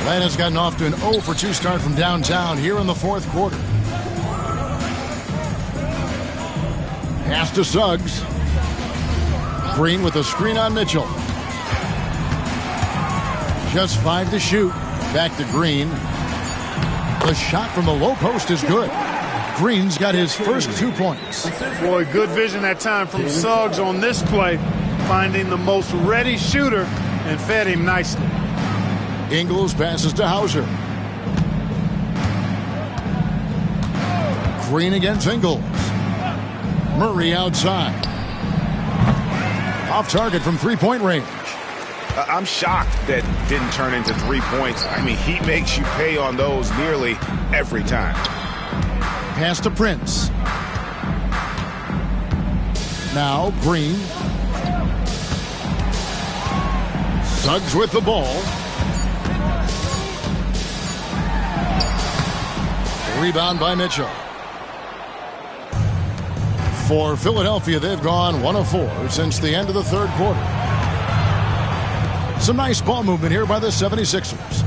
Atlanta's gotten off to an 0 for 2 start from downtown here in the fourth quarter. Pass to Suggs. Green with a screen on Mitchell. Just 5 to shoot. Back to Green. The shot from the low post is good. Green's got his first 2 points. Boy, good vision that time from Suggs on this play, finding the most ready shooter and fed him nicely. Ingles passes to Hauser. Green against Ingles. Murray outside. Off target from 3-point range. I'm shocked that didn't turn into 3 points. I mean, he makes you pay on those nearly every time. Pass to Prince. Now Green. Suggs with the ball. Rebound by Mitchell. For Philadelphia, they've gone 1 of 4 since the end of the third quarter. Some nice ball movement here by the 76ers.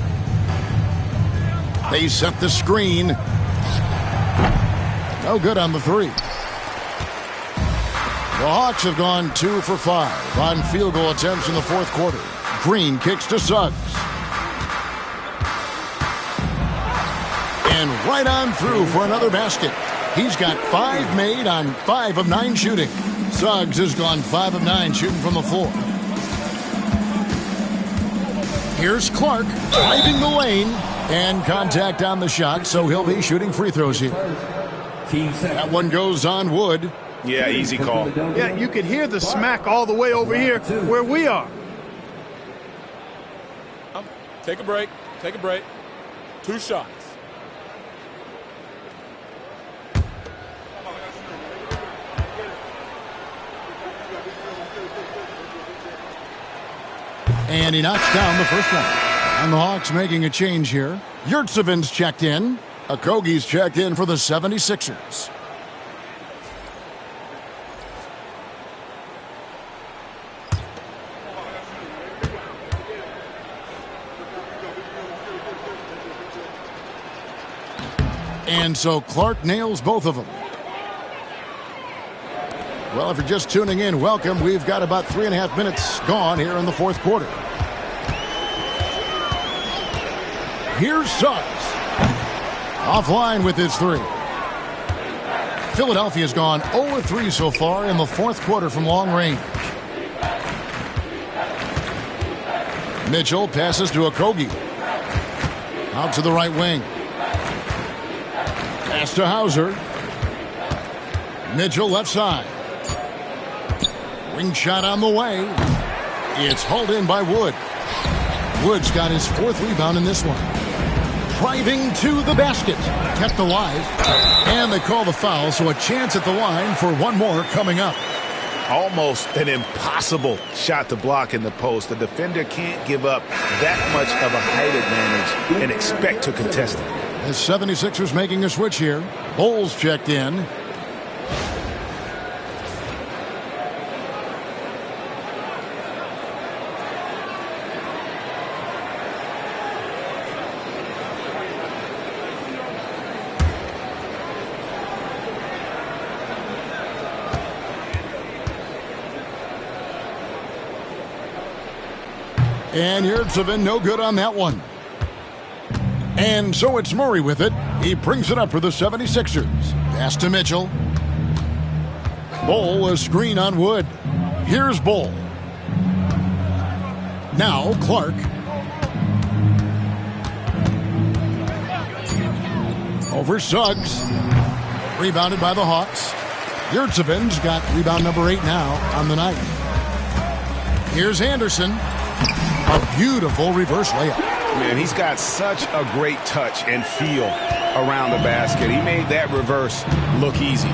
They set the screen. No good on the 3. The Hawks have gone 2 for 5 on field goal attempts in the fourth quarter. Green kicks to Suggs. And right on through for another basket. He's got 5 made on 5 of 9 shooting. Suggs has gone 5 of 9 shooting from the floor. Here's Clark driving the lane and contact on the shot, so he'll be shooting free throws here. That one goes on Wood. Yeah, easy call. Yeah, you could hear the smack all the way over here where we are. Take a break. Take a break. 2 shots. And he knocks down the first one. And the Hawks making a change here. Yurtseven's checked in. Okogie's checked in for the 76ers. And so Clark nails both of them. Well, if you're just tuning in, welcome. We've got about 3.5 minutes gone here in the fourth quarter. Here's Suggs. Offline with his 3. Philadelphia's gone 0-3 so far in the fourth quarter from long range. Mitchell passes to Okogie. Out to the right wing. Pass to Hauser. Mitchell left side. Wing shot on the way. It's hauled in by Wood. Wood's got his 4th rebound in this one. Driving to the basket. Kept alive. And they call the foul, so a chance at the line for one more coming up. Almost an impossible shot to block in the post. The defender can't give up that much of a height advantage and expect to contest it. The 76ers making a switch here. Bowles checked in. And Yurtsevin no good on that one. And so it's Murray with it. He brings it up for the 76ers. Pass to Mitchell. Bull, a screen on Wood. Here's Bull. Now Clark. Over Suggs. Rebounded by the Hawks. Yurtsevin's got rebound number 8 now on the night. Here's Anderson. A beautiful reverse layup. Man, he's got such a great touch and feel around the basket. He made that reverse look easy.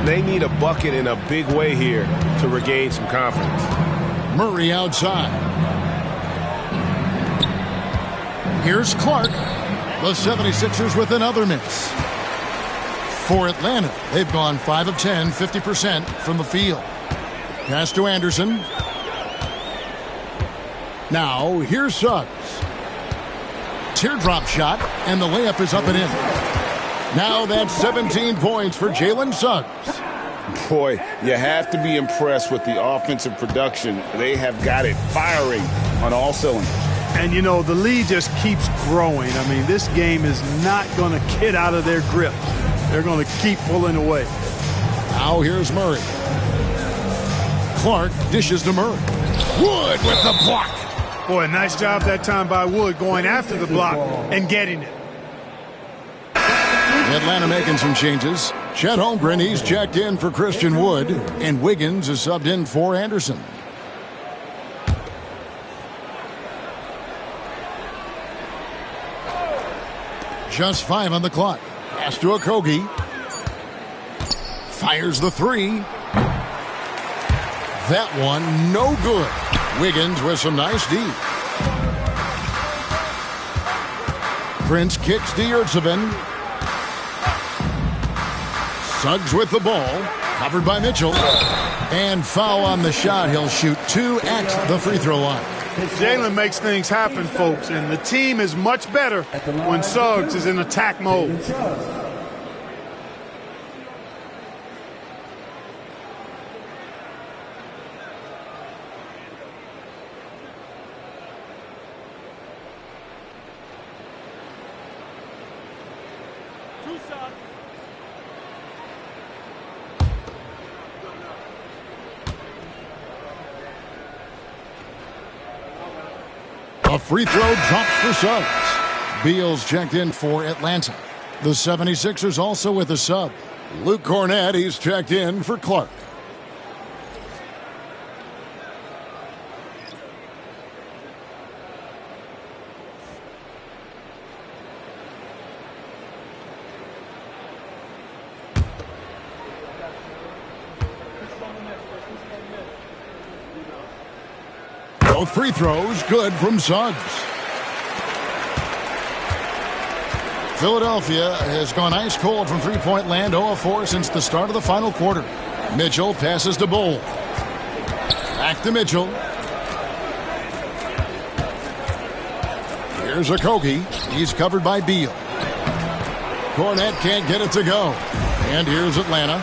They need a bucket in a big way here to regain some confidence. Murray outside. Here's Clark. The 76ers with another miss. For Atlanta, they've gone 5 of 10, 50% from the field. Pass to Anderson. Now, here's Suggs. Teardrop shot, and the layup is up and in. Now that's 17 points for Jalen Suggs. Boy, you have to be impressed with the offensive production. They have got it firing on all cylinders. And, you know, the lead just keeps growing. I mean, this game is not going to get out of their grip. They're going to keep pulling away. Now here's Murray. Clark dishes to Murray. Wood with the block. Boy, nice job that time by Wood going after the block and getting it. Atlanta making some changes. Chet Holmgren, he's checked in for Christian Wood, and Wiggins is subbed in for Anderson. Just 5 on the clock. Pass to Okogie. Fires the 3. That one, no good. Wiggins with some nice D. Prince kicks to Yurtsevin. Suggs with the ball. Covered by Mitchell. And foul on the shot. He'll shoot 2 at the free throw line. Jalen makes things happen, folks, and the team is much better when Suggs is in attack mode. A free throw drops for Suggs. Beal's checked in for Atlanta. The 76ers also with a sub. Luke Cornett, he's checked in for Clark. Both free throws good from Suggs. Philadelphia has gone ice cold from three-point land, 0 of 4 since the start of the final quarter. Mitchell passes to Bull. Back to Mitchell. Here's Okogie. He's covered by Beal. Cornett can't get it to go. And here's Atlanta.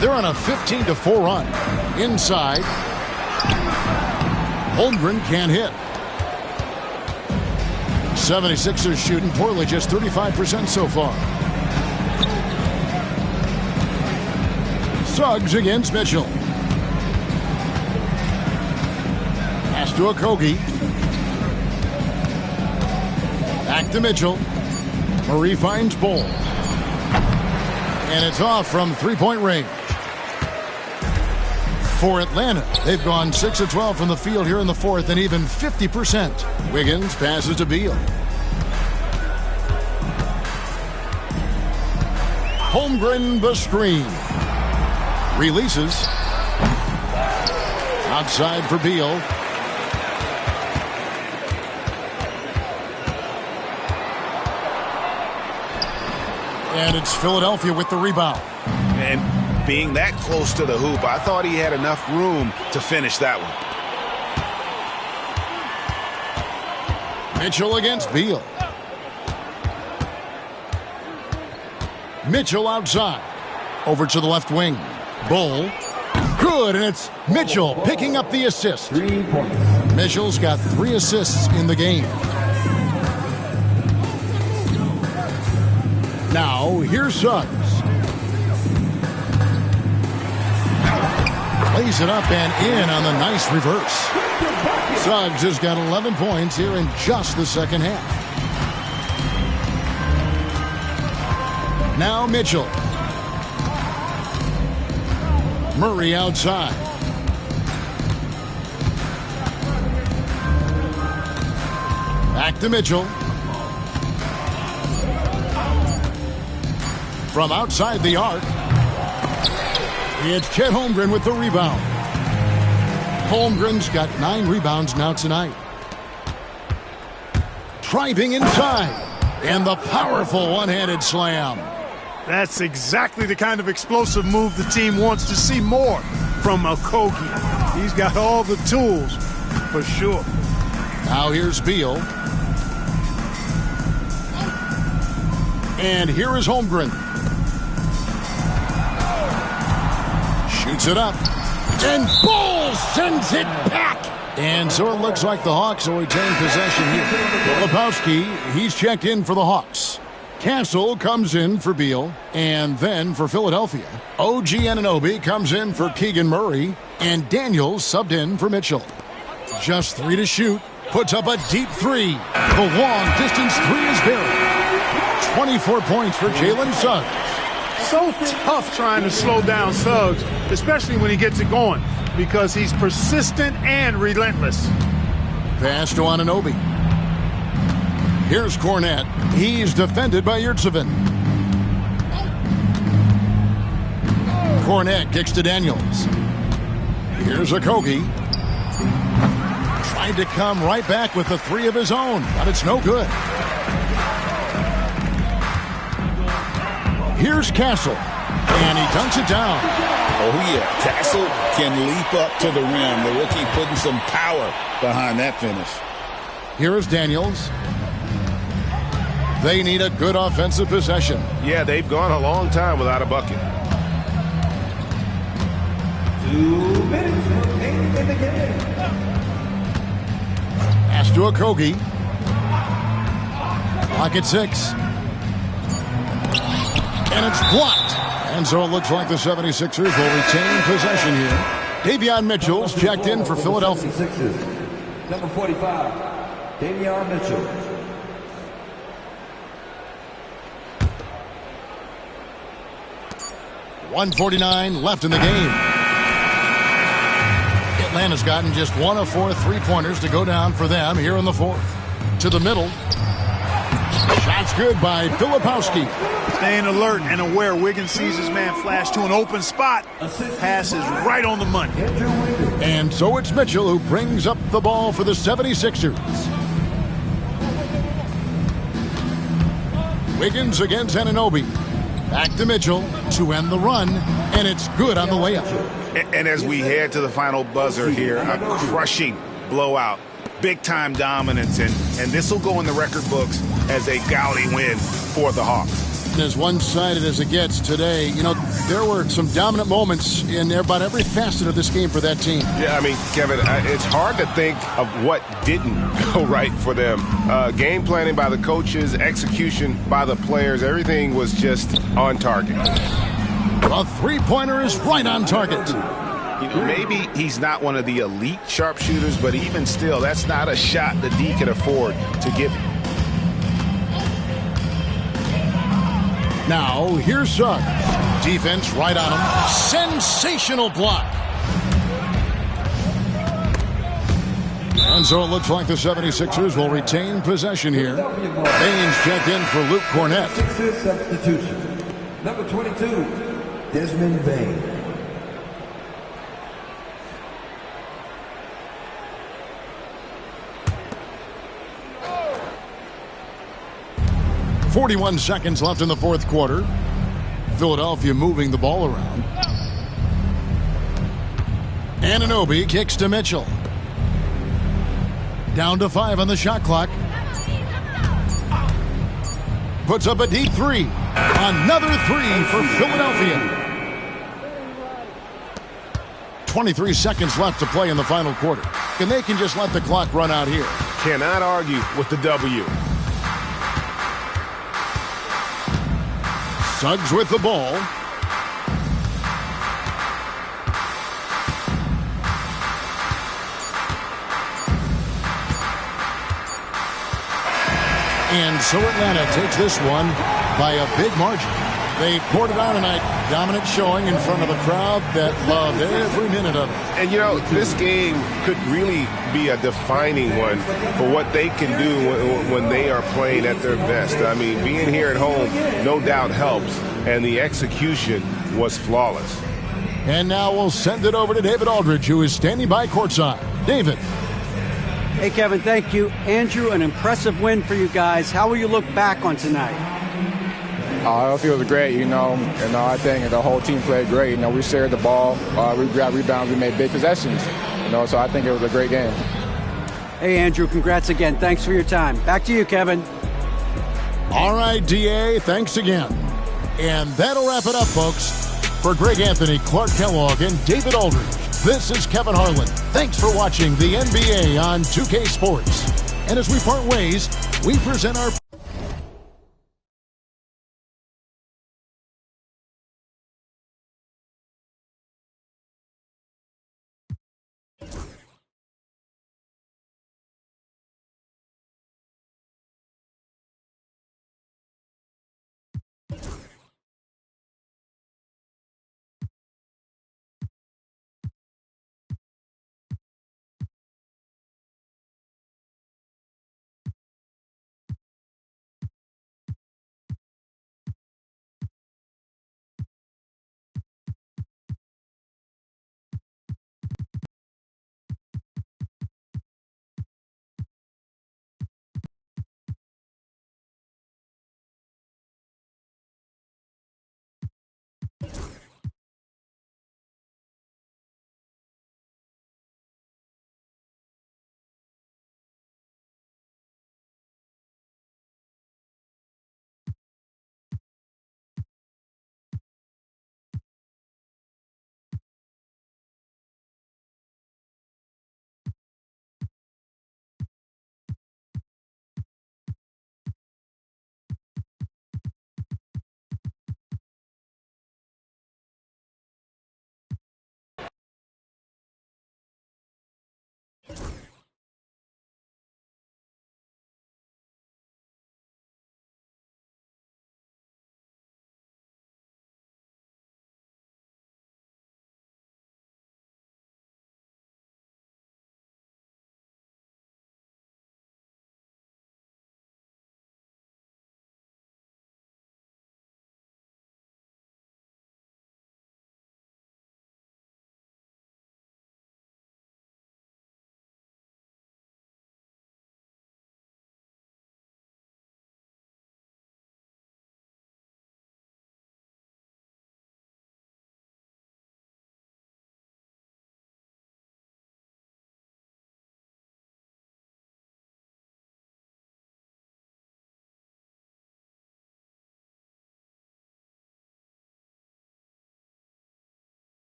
They're on a 15-4 run. Inside. Holmgren can't hit. 76ers shooting poorly, just 35% so far. Suggs against Mitchell. Pass to Okogie. Back to Mitchell. Murray finds Bull. And it's off from three-point range. For Atlanta, they've gone 6 of 12 from the field here in the fourth and even 50%. Wiggins passes to Beal. Holmgren the screen. Releases. Outside for Beal. And it's Philadelphia with the rebound. And being that close to the hoop, I thought he had enough room to finish that one. Mitchell against Beal. Mitchell outside. Over to the left wing. Bull. Good, and it's Mitchell picking up the assist. 3 points. Mitchell's got 3 assists in the game. Now, here's Suggs. Plays it up and in on the nice reverse. Suggs has got 11 points here in just the second half. Now Mitchell. Murray outside. Back to Mitchell. From outside the arc, it's Chet Holmgren with the rebound. Holmgren's got 9 rebounds now tonight. Driving inside, and the powerful one-handed slam. That's exactly the kind of explosive move the team wants to see more from Okogie. He's got all the tools, for sure. Now here's Beal. And here is Holmgren. Shoots it up. And Bull sends it back. And so it looks like the Hawks will retain possession here. Filipowski, he's checked in for the Hawks. Castle comes in for Beal, and then for Philadelphia. OG Anunoby comes in for Keegan Murray, and Daniels subbed in for Mitchell. Just 3 to shoot. Puts up a deep 3. The long-distance 3 is buried. 24 points for Jalen Suggs. So tough trying to slow down Suggs, especially when he gets it going, because he's persistent and relentless. Pass to Anunoby. Here's Cornette. He's defended by Yurtsevin. Cornette kicks to Daniels. Here's Okogie. Tried to come right back with the 3 of his own, but it's no good. Here's Castle, and he dunks it down. Oh, yeah. Castle can leap up to the rim. The rookie putting some power behind that finish. Here is Daniels. They need a good offensive possession. Yeah, they've gone a long time without a bucket. 2 minutes remaining in the game. Pass to Okogie. Clock at 6. And it's blocked. And so it looks like the 76ers will retain possession here. Davion Mitchell's checked in for Philadelphia. Number 45, Davion Mitchell. .149 left in the game. Atlanta's gotten just 1 of 4 3-pointers to go down for them here in the 4th. To the middle. Shot's good by Filipowski. Staying alert and aware. Wiggins sees his man flash to an open spot. Pass is right on the money. And so it's Mitchell who brings up the ball for the 76ers. Wiggins against Anunoby. Back to Mitchell to end the run, and it's good on the layup. And as we head to the final buzzer here, a crushing blowout. Big-time dominance, and this will go in the record books as a gaudy win for the Hawks. As one-sided as it gets today, you know, there were some dominant moments in about every facet of this game for that team. Yeah, I mean, Kevin, it's hard to think of what didn't go right for them. Game planning by the coaches, execution by the players, everything was just on target. A 3-pointer is right on target. You know, maybe he's not one of the elite sharpshooters, but even still, that's not a shot the D can afford to give him. Now, here's Suggs. Defense right on him. Sensational block. And so it looks like the 76ers will retain possession here. Baines checked in for Luke Cornette. Sixers substitution. Number 22, Desmond Bain. .41 seconds left in the 4th quarter. Philadelphia moving the ball around. Anunoby kicks to Mitchell. Down to 5 on the shot clock. Puts up a deep 3. Another 3 for Philadelphia. 23 seconds left to play in the final quarter. And they can just let the clock run out here. Cannot argue with the W. Suggs with the ball. And so Atlanta takes this one by a big margin. They poured it on tonight. Dominant showing in front of a crowd that loved every minute of it. And, you know, this game could really be a defining one for what they can do when they are playing at their best. I mean, being here at home no doubt helps, and the execution was flawless. And now we'll send it over to David Aldridge, who is standing by courtside. David. Hey, Kevin, thank you. Andrew, an impressive win for you guys. How will you look back on tonight? I feel it was great, I think the whole team played great. We shared the ball, we grabbed rebounds, we made big possessions, so I think it was a great game. Hey, Andrew, congrats again. Thanks for your time. Back to you, Kevin. All right, DA, thanks again. And that'll wrap it up, folks. For Greg Anthony, Clark Kellogg, and David Aldridge, this is Kevin Harlan. Thanks for watching the NBA on 2K Sports. And as we part ways, we present our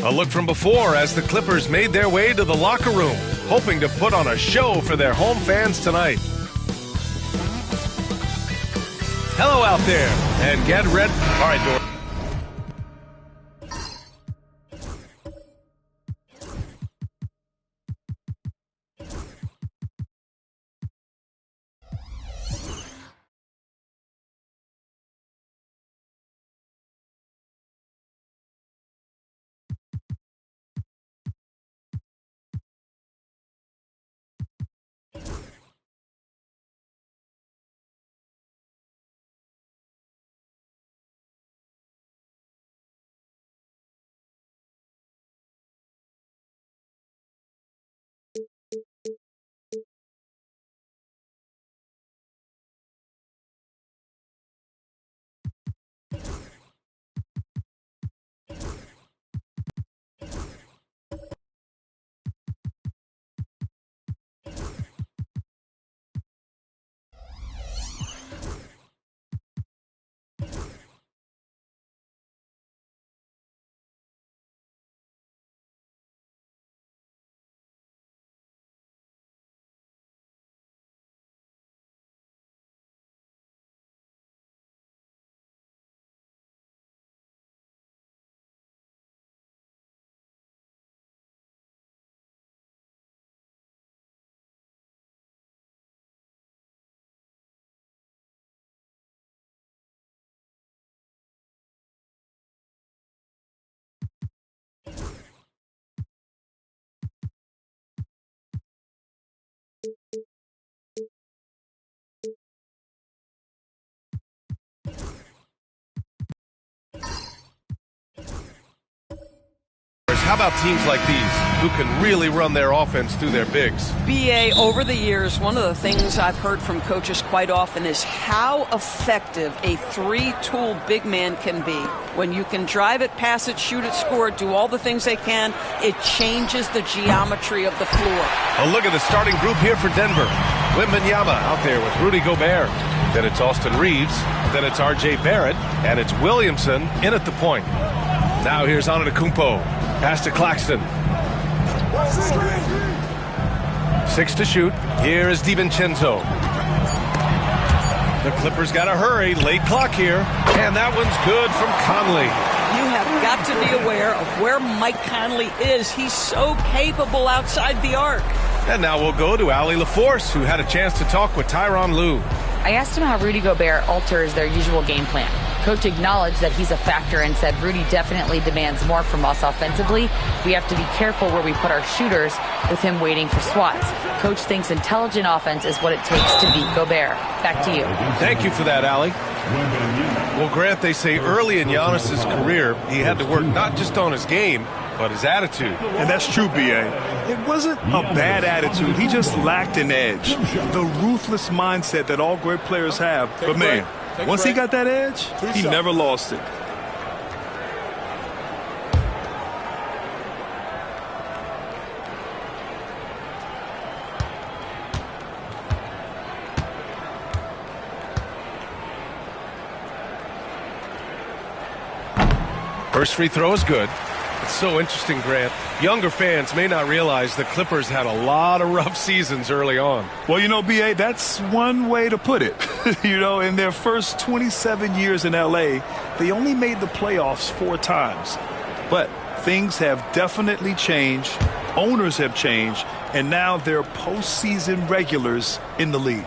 A look from before as the Clippers made their way to the locker room, hoping to put on a show for their home fans tonight. Hello out there, and get ready. All right, Dor. How about teams like these who can really run their offense through their bigs? BA, over the years, one of the things I've heard from coaches quite often is how effective a three-tool big man can be. When you can drive it, pass it, shoot it, score it, do all the things they can, it changes the geometry of the floor. A look at the starting group here for Denver. Wembanyama out there with Rudy Gobert. Then it's Austin Reeves. Then it's R.J. Barrett. And it's Williamson in at the point. Now here's Antetokounmpo. Pass to Claxton. 6 to shoot. Here is DiVincenzo. The Clippers got to hurry. Late clock here. And that one's good from Conley. You have got to be aware of where Mike Conley is. He's so capable outside the arc. And now we'll go to Allie LaForce, who had a chance to talk with Tyronn Lue. I asked him how Rudy Gobert alters their usual game plan. Coach acknowledged that he's a factor and said Rudy definitely demands more from us offensively. We have to be careful where we put our shooters with him waiting for swats. Coach thinks intelligent offense is what it takes to beat Gobert. Back to you. Thank you for that, Allie. Well, Grant, they say early in Giannis's career, he had to work not just on his game, but his attitude. And that's true, B.A. It wasn't a bad attitude. He just lacked an edge. The ruthless mindset that all great players have. But, man, once he got that edge, he never lost it. First free throw is good. It's so interesting, Grant. Younger fans may not realize the Clippers had a lot of rough seasons early on. Well, you know, B.A., that's one way to put it. You know, in their first 27 years in L.A., they only made the playoffs 4 times. But things have definitely changed. Owners have changed. And now they're postseason regulars in the league.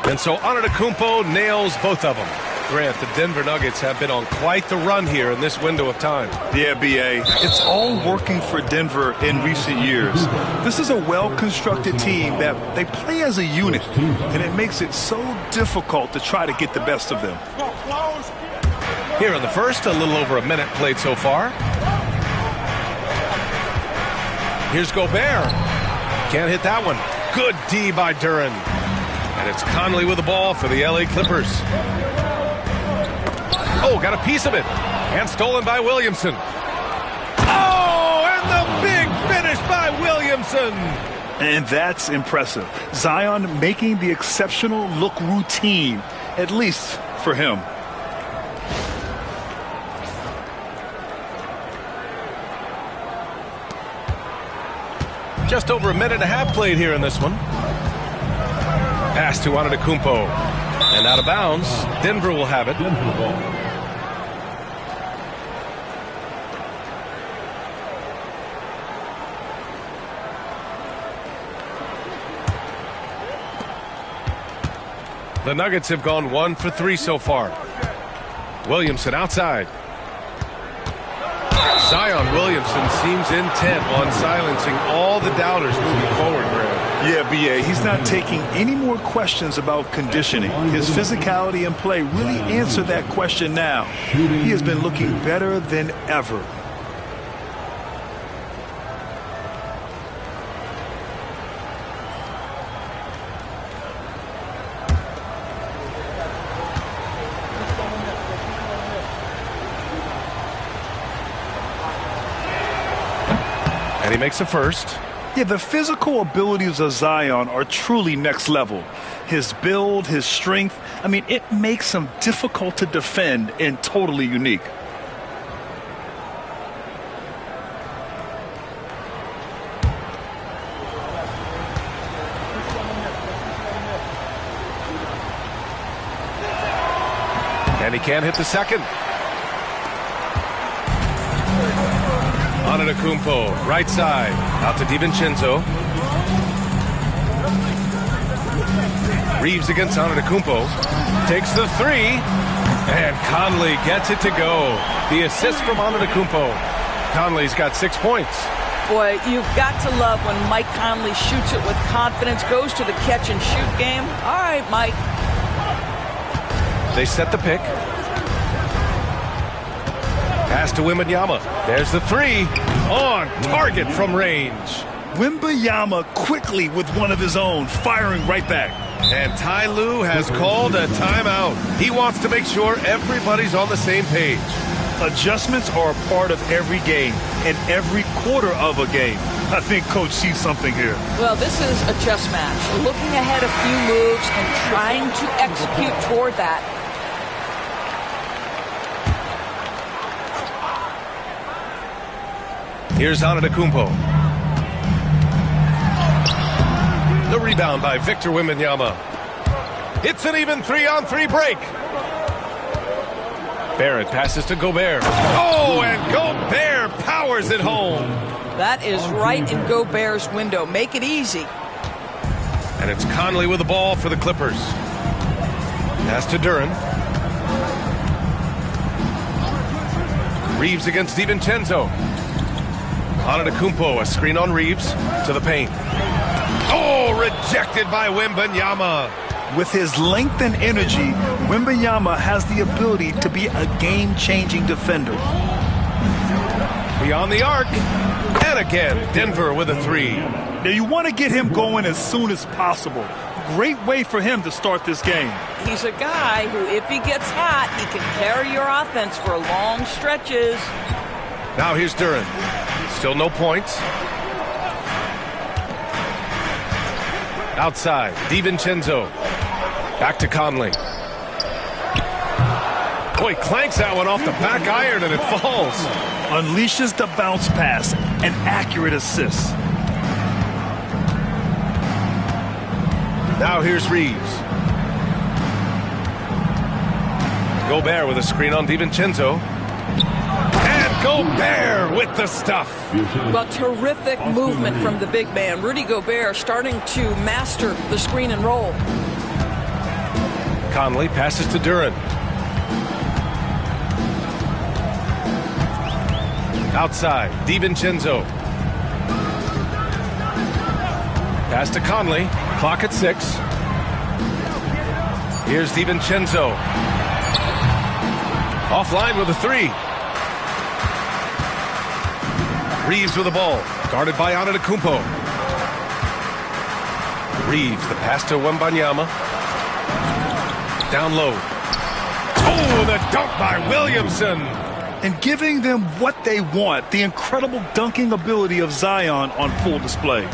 And so Antetokounmpo nails both of them. Grant, the Denver Nuggets have been on quite the run here in this window of time. Yeah, B.A. It's all working for Denver in recent years. This is a well-constructed team that they play as a unit, and it makes it so difficult to try to get the best of them. Here in the first, a little over a minute played so far. Here's Gobert. Can't hit that one. Good D by Duren. And it's Conley with the ball for the LA Clippers. Oh, got a piece of it. And stolen by Williamson. Oh, and the big finish by Williamson. And that's impressive. Zion making the exceptional look routine, at least for him. Just over a minute and a half played here in this one. Pass to Antetokounmpo. And out of bounds. Denver will have it. The Nuggets have gone 1 for 3 so far. Williamson outside. Zion Williamson seems intent on silencing all the doubters moving forward, Greg. Yeah, B.A., he's not taking any more questions about conditioning. His physicality and play really answer that question now. He has been looking better than ever. And he makes a first. Yeah, the physical abilities of Zion are truly next level. His build, his strength, I mean, it makes him difficult to defend and totally unique. And he can't hit the second. Antetokounmpo, right side, out to DiVincenzo. Reeves against Antetokounmpo, takes the three, and Conley gets it to go. The assist from Antetokounmpo. Conley's got 6 points. Boy, you've got to love when Mike Conley shoots it with confidence, goes to the catch and shoot game. All right, Mike. They set the pick. Pass to Wembanyama. There's the three. On target from range. Wembanyama quickly with one of his own, firing right back. And Ty Lue has called a timeout. He wants to make sure everybody's on the same page. Adjustments are a part of every game and every quarter of a game. I think Coach sees something here. Well, this is a chess match. Looking ahead a few moves and trying to execute toward that. Here's Antetokounmpo. The rebound by Victor Wembanyama. It's an even 3-on-3 break. Barrett passes to Gobert. Oh, and Gobert powers it home. That is right in Gobert's window. Make it easy. And it's Conley with the ball for the Clippers. Pass to Duren. Reeves against DiVincenzo. Antetokounmpo, a screen on Reeves to the paint. Oh, rejected by Wembanyama. With his length and energy, Wembanyama has the ability to be a game-changing defender. Beyond the arc. And again, Denver with a three. Now you want to get him going as soon as possible. Great way for him to start this game. He's a guy who, if he gets hot, he can carry your offense for long stretches. Now here's Duren. Still no points. Outside, DiVincenzo. Back to Conley. Boy, clanks that one off the back iron and it falls. Unleashes the bounce pass. An accurate assist. Now here's Reeves. Gobert with a screen on DiVincenzo. And Gobert with the stuff. Well, terrific movement from the big man. Rudy Gobert starting to master the screen and roll. Conley passes to Duren. Outside, DiVincenzo. Pass to Conley. Clock at 6. Here's DiVincenzo. Offline with a three. Reeves with the ball. Guarded by Antetokounmpo. Reeves, the pass to Wembanyama. Down low. Oh, the dunk by Williamson. And giving them what they want. The incredible dunking ability of Zion on full display.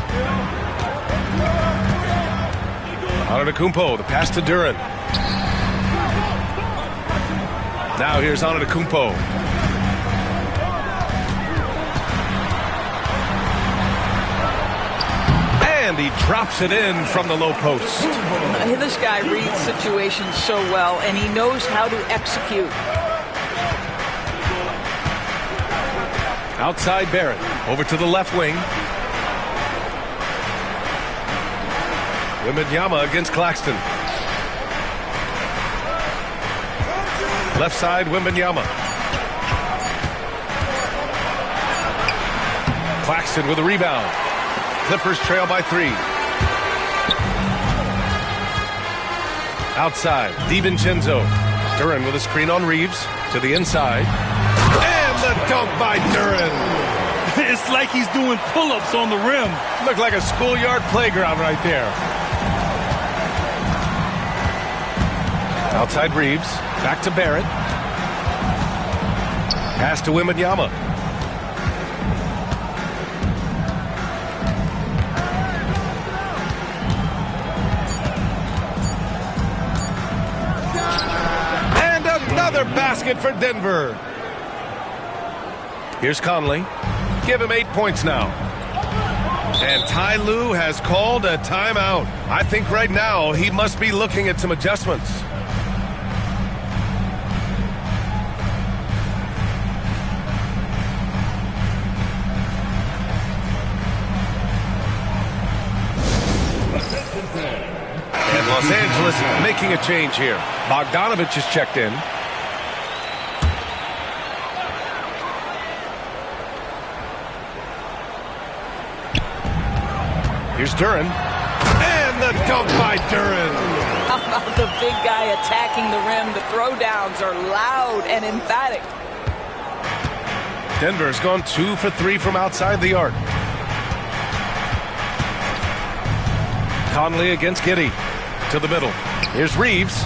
Antetokounmpo, the pass to Duren. Now here's Antetokounmpo. And he drops it in from the low post. This guy reads situations so well, and he knows how to execute. Outside Barrett, over to the left wing. Wembanyama against Claxton. Left side, Wembanyama. Claxton with a rebound. Clippers trail by 3. Outside, DiVincenzo. Duren with a screen on Reeves to the inside. And the dunk by Duren. It's like he's doing pull-ups on the rim. Looked like a schoolyard playground right there. Outside Reeves. Back to Barrett. Pass to Wembanyama. And another basket for Denver. Here's Conley. Give him 8 points now. And Ty Lue has called a timeout. I think right now he must be looking at some adjustments. And Los Angeles making a change here. Bogdanovich is checked in. Here's Duren. And the dunk by Duren. How about the big guy attacking the rim? The throwdowns are loud and emphatic. Denver's gone 2 for 3 from outside the arc. Conley against Giddey. To the middle. Here's Reeves.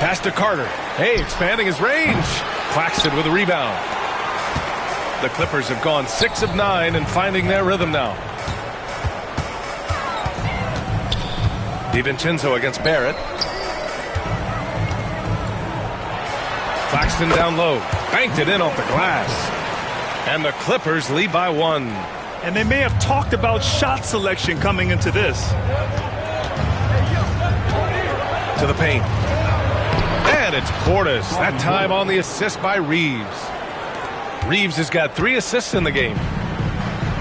Pass to Carter. Hey, expanding his range. Claxton with a rebound. The Clippers have gone 6 of 9 and finding their rhythm now. DiVincenzo against Barrett. Claxton down low. Banked it in off the glass. And the Clippers lead by 1. And they may have talked about shot selection coming into this. To the paint. And it's Portis. That time on the assist by Reeves. Reeves has got 3 assists in the game.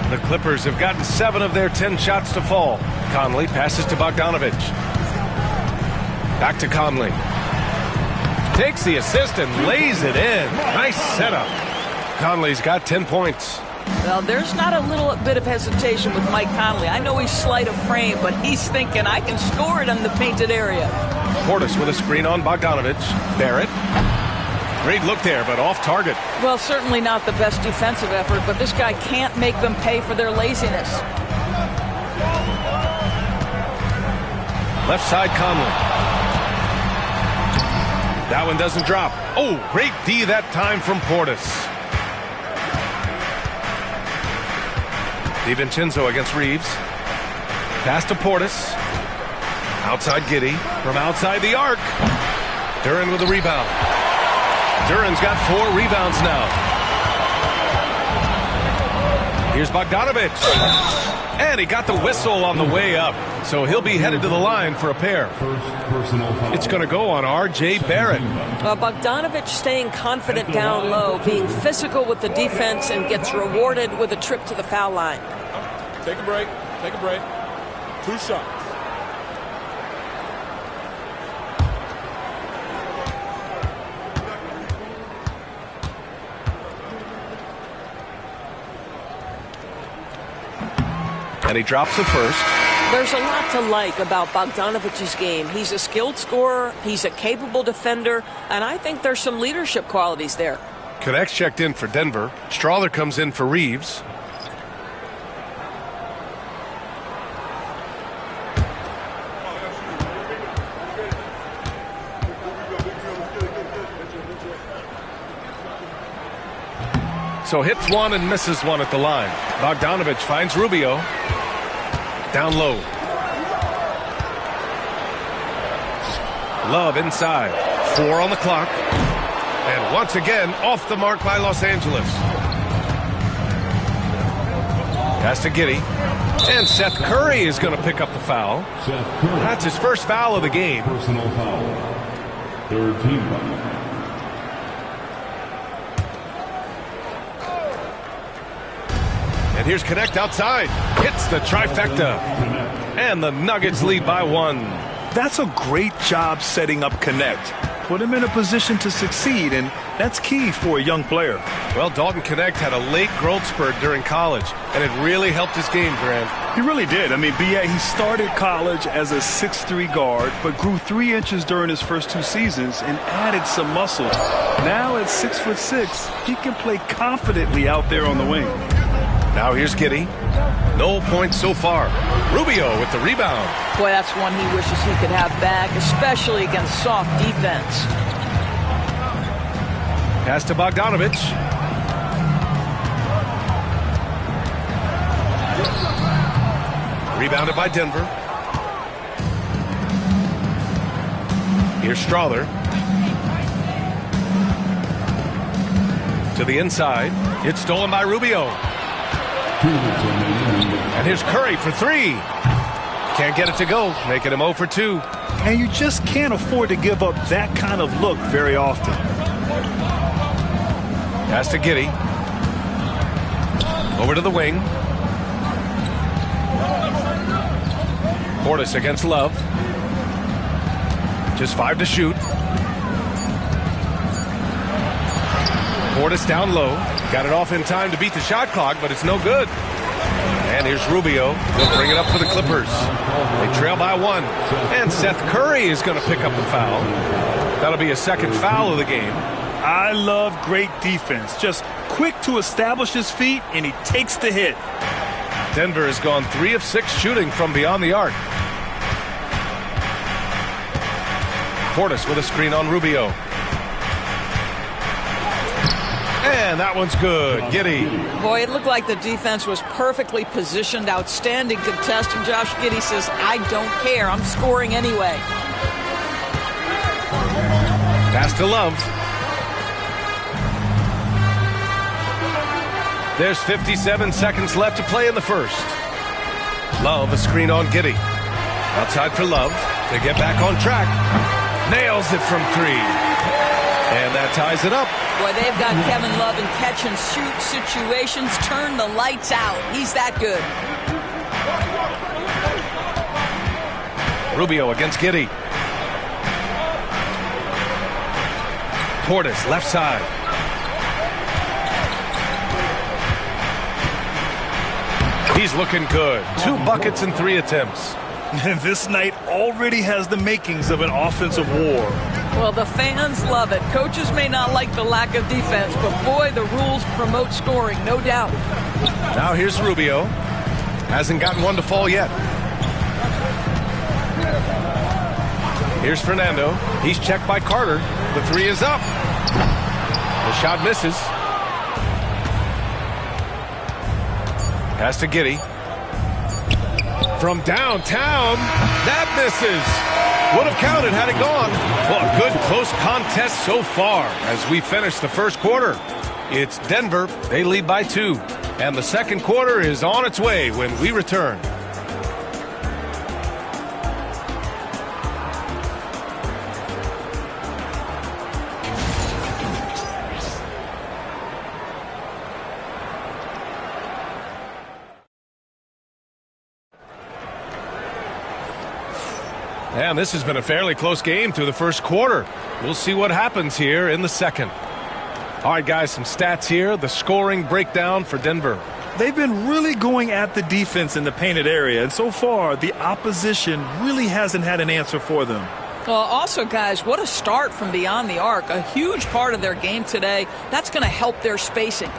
The Clippers have gotten 7 of their 10 shots to fall. Conley passes to Bogdanovich. Back to Conley. Takes the assist and lays it in. Nice setup. Conley's got 10 points. Well, there's not a little bit of hesitation with Mike Conley. I know he's slight of frame, but he's thinking, I can score it in the painted area. Portis with a screen on Bogdanovich. Barrett. Great look there, but off target. Well, certainly not the best defensive effort, but this guy can't make them pay for their laziness. Left side, Conley. That one doesn't drop. Oh, great D that time from Portis. DiVincenzo against Reeves. Pass to Portis. Outside Giddey. From outside the arc. Duren with a rebound. Duren's got 4 rebounds now. Here's Bogdanovich. And he got the whistle on the way up. So he'll be headed to the line for a pair. It's going to go on R.J. Barrett. Well, Bogdanovich staying confident down low, being physical with the defense, and gets rewarded with a trip to the foul line. Take a break. Take a break. 2 shots. And he drops the first. There's a lot to like about Bogdanovich's game. He's a skilled scorer, he's a capable defender, and I think there's some leadership qualities there. Connects checked in for Denver. Strawler comes in for Reeves. So hits one and misses one at the line. Bogdanovich finds Rubio. Down low. Love inside. 4 on the clock. And once again, off the mark by Los Angeles. Pass to Giddey. And Seth Curry is going to pick up the foul. That's his first foul of the game. Personal foul. Third team foul. And here's Connect outside. Hits the trifecta. And the Nuggets lead by 1. That's a great job setting up Connect. Put him in a position to succeed, and that's key for a young player. Well, Dalton Connect had a late growth spurt during college, and it really helped his game, Grant. He really did. I mean, he started college as a 6'3" guard, but grew 3 inches during his first 2 seasons and added some muscle. Now at 6'6", he can play confidently out there on the wing. Now here's Giddey. No points so far. Rubio with the rebound. Boy, that's one he wishes he could have back, especially against soft defense. Pass to Bogdanovich. Rebounded by Denver. Here's Strawther. To the inside. It's stolen by Rubio. And here's Curry for 3. Can't get it to go, making him 0 for 2. And you just can't afford to give up that kind of look very often. Pass to Giddey. Over to the wing. Portis against Love. Just 5 to shoot. Portis down low. Got it off in time to beat the shot clock, but it's no good. And here's Rubio. He'll bring it up for the Clippers. They trail by 1. And Seth Curry is going to pick up the foul. That'll be a second foul of the game. I love great defense. Just quick to establish his feet, and he takes the hit. Denver has gone 3 of 6 shooting from beyond the arc. Portis with a screen on Rubio. And that one's good. Giddey. Boy, it looked like the defense was perfectly positioned. Outstanding contest. And Josh Giddey says, I don't care. I'm scoring anyway. Pass to Love. There's 57 seconds left to play in the first. Love, a screen on Giddey. Outside for Love to get back on track. Nails it from 3. And that ties it up. Boy, they've got Kevin Love in catch-and-shoot situations. Turn the lights out. He's that good. Rubio against Giddey. Portis, left side. He's looking good. 2 buckets and 3 attempts. This night already has the makings of an offensive war. Well, the fans love it. Coaches may not like the lack of defense, but boy, the rules promote scoring, no doubt. Now here's Rubio. Hasn't gotten one to fall yet. Here's Fernando. He's checked by Carter. The 3 is up. The shot misses. Pass to Giddey. From downtown, that misses. Would have counted had it gone. Well, a good close contest so far as we finish the first quarter. It's Denver. They lead by 2. And the second quarter is on its way when we return. And this has been a fairly close game through the first quarter. We'll see what happens here in the second. All right, guys, some stats here. The scoring breakdown for Denver. They've been really going at the defense in the painted area, and so far the opposition really hasn't had an answer for them. Well, also, guys, what a start from beyond the arc. A huge part of their game today. That's going to help their spacing.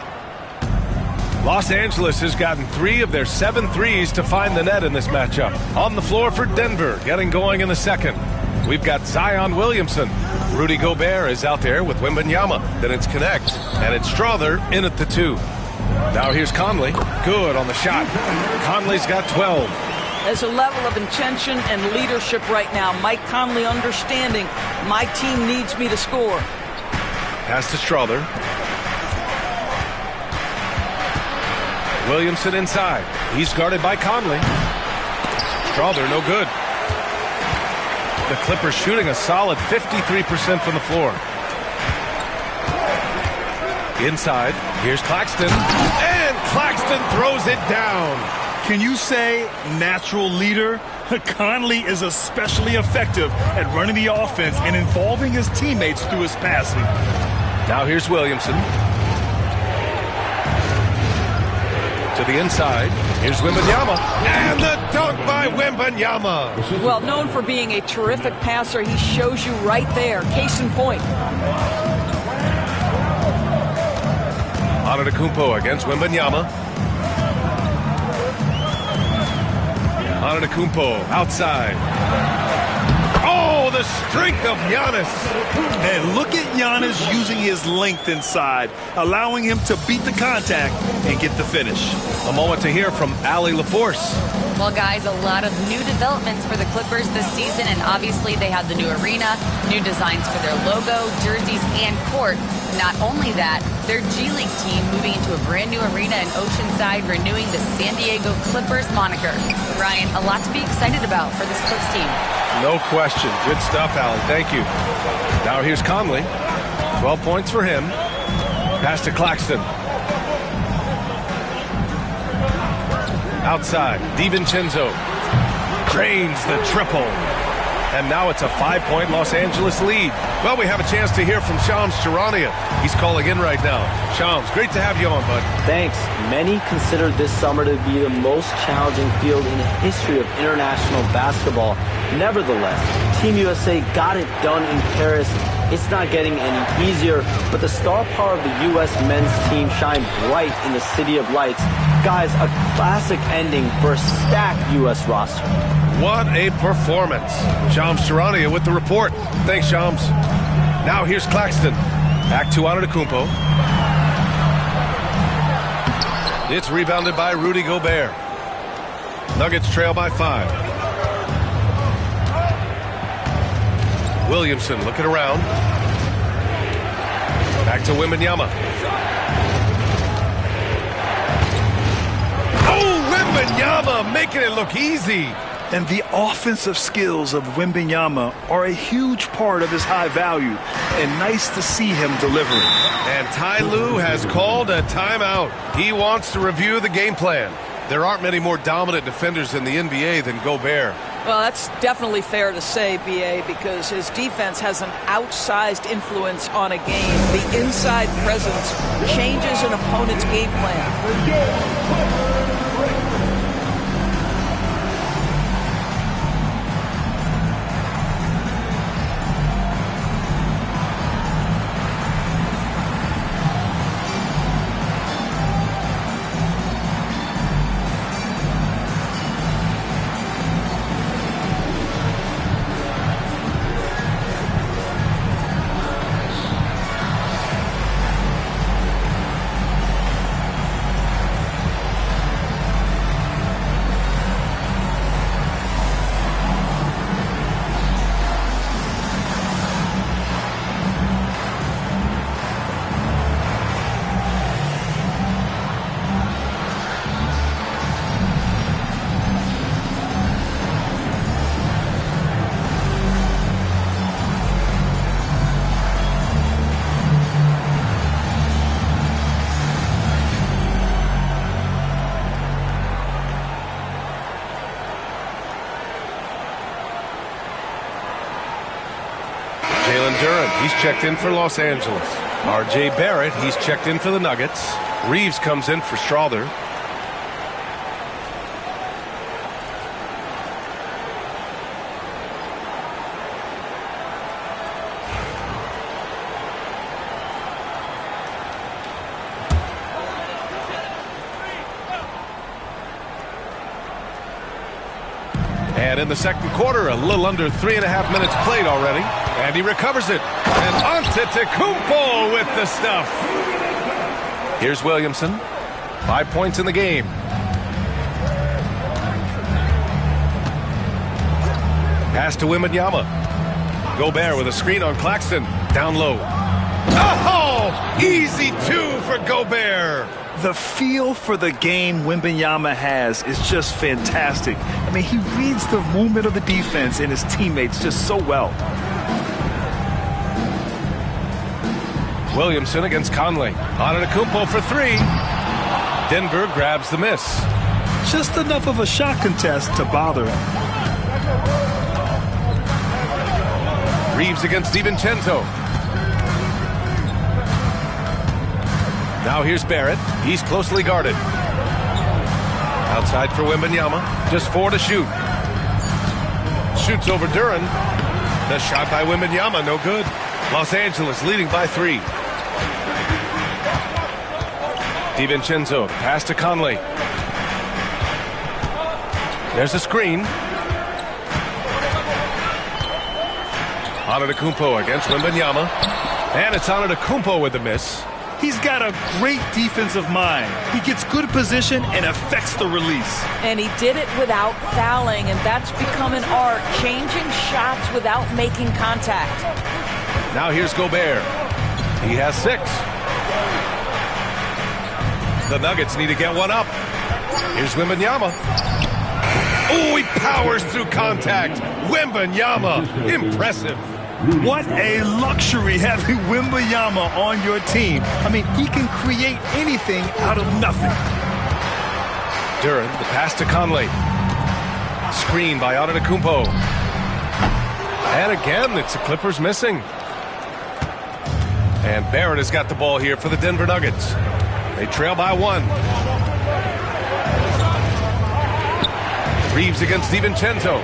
Los Angeles has gotten 3 of their 7 threes to find the net in this matchup. On the floor for Denver, getting going in the second. We've got Zion Williamson. Rudy Gobert is out there with Wembanyama. Then it's Connect, and it's Strawther in at the 2. Now here's Conley. Good on the shot. Conley's got 12. There's a level of intention and leadership right now. Mike Conley understanding my team needs me to score. Pass to Strother. Williamson inside. He's guarded by Conley. Strother, no good. The Clippers shooting a solid 53% from the floor. Inside, here's Claxton. And Claxton throws it down. Can you say natural leader? Conley is especially effective at running the offense and involving his teammates through his passing. Now here's Williamson. To the inside. Here's Wembanyama. And the dunk by Wembanyama. Well, known for being a terrific passer, he shows you right there. Case in point. Antetokounmpo against Wembanyama. Antetokounmpo outside. Oh, the strength of Giannis. And look at Giannis using his length inside, allowing him to beat the contact and get the finish. A moment to hear from Allie LaForce. Well, guys, a lot of new developments for the Clippers this season, and obviously they have the new arena, new designs for their logo, jerseys, and court. Not only that, their G League team moving into a brand new arena in Oceanside, renewing the San Diego Clippers moniker. Ryan, a lot to be excited about for this Clips team. No question. Good stuff, Allie. Thank you. Now here's Conley. 12 points for him. Pass to Claxton. Outside, DiVincenzo drains the triple. And now it's a 5-point Los Angeles lead. Well, we have a chance to hear from Shams Charania. He's calling in right now. Shams, great to have you on, bud. Thanks. Many consider this summer to be the most challenging field in the history of international basketball. Nevertheless, Team USA got it done in Paris. It's not getting any easier, but the star power of the U.S. men's team shined bright in the City of Lights. Guys, a classic ending for a stacked U.S. roster. What a performance. Shams Charania with the report. Thanks, Shams. Now here's Claxton. Back to Antetokounmpo. It's rebounded by Rudy Gobert. Nuggets trail by 5. Williamson looking around. Back to Wembanyama. Oh, Wembanyama making it look easy. And the offensive skills of Wembanyama are a huge part of his high value. And nice to see him delivering. And Ty Lue has called a timeout. He wants to review the game plan. There aren't many more dominant defenders in the NBA than Gobert. Well, that's definitely fair to say, B.A., because his defense has an outsized influence on a game. The inside presence changes an opponent's game plan. He's checked in for Los Angeles. R.J. Barrett, he's checked in for the Nuggets. Reeves comes in for Strother. And in the second quarter, a little under 3.5 minutes played already. And he recovers it. And Antetokounmpo with the stuff. Here's Williamson. 5 points in the game. Pass to Wembanyama. Gobert with a screen on Claxton. Down low. Oh! Easy two for Gobert. The feel for the game Wembanyama has is just fantastic. I mean, he reads the movement of the defense and his teammates just so well. Williamson against Conley. Antetokounmpo for three. Denver grabs the miss. Just enough of a shot contest to bother him. Reeves against DiVincenzo. Now here's Barrett. He's closely guarded. Outside for Wembanyama. Just 4 to shoot. Shoots over Duren. The shot by Wembanyama, no good. Los Angeles leading by 3. DiVincenzo, pass to Conley. There's a screen. Antetokounmpo against Wembanyama. And it's Antetokounmpo with the miss. He's got a great defensive mind. He gets good position and affects the release. And he did it without fouling, and that's become an art, changing shots without making contact. Now here's Gobert. He has 6. The Nuggets need to get one up. Here's Wembanyama. Oh, he powers through contact. Wembanyama, impressive. What a luxury having Wembanyama on your team. I mean, he can create anything out of nothing. Duren, the pass to Conley. Screen by Antetokounmpo. And again, it's the Clippers missing. And Barrett has got the ball here for the Denver Nuggets. They trail by 1. Reeves against DiVincenzo.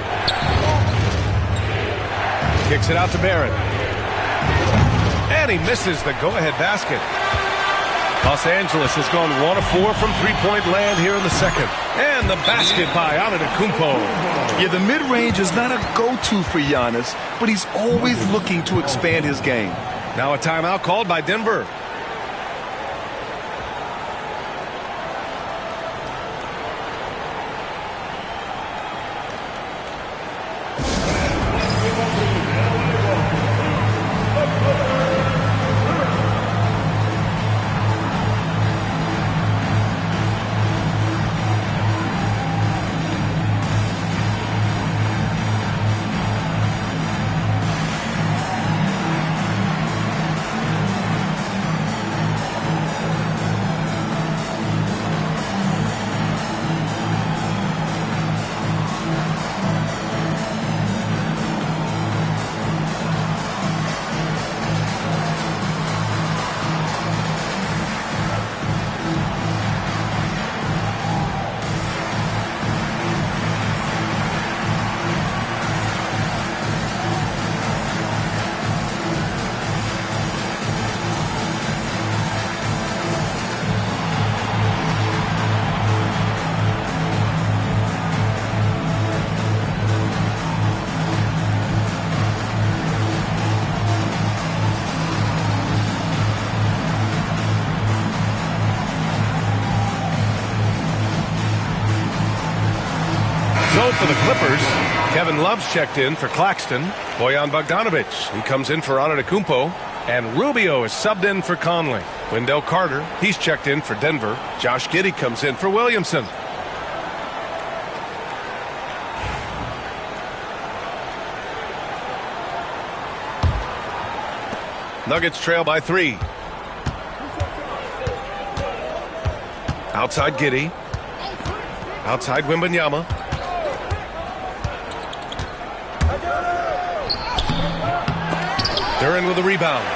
Kicks it out to Barrett. And he misses the go-ahead basket. Los Angeles has gone 1 of 4 from three-point land here in the second. And the basket by Antetokounmpo. Yeah, the mid-range is not a go-to for Giannis, but he's always looking to expand his game. Now a timeout called by Denver. So for the Clippers, Kevin Love's checked in for Claxton. Bojan Bogdanović, he comes in for Antetokounmpo. And Rubio is subbed in for Conley. Wendell Carter, he's checked in for Denver. Josh Giddey comes in for Williamson. Nuggets trail by 3. Outside Giddey. Outside Wembanyama. Duren with a rebound.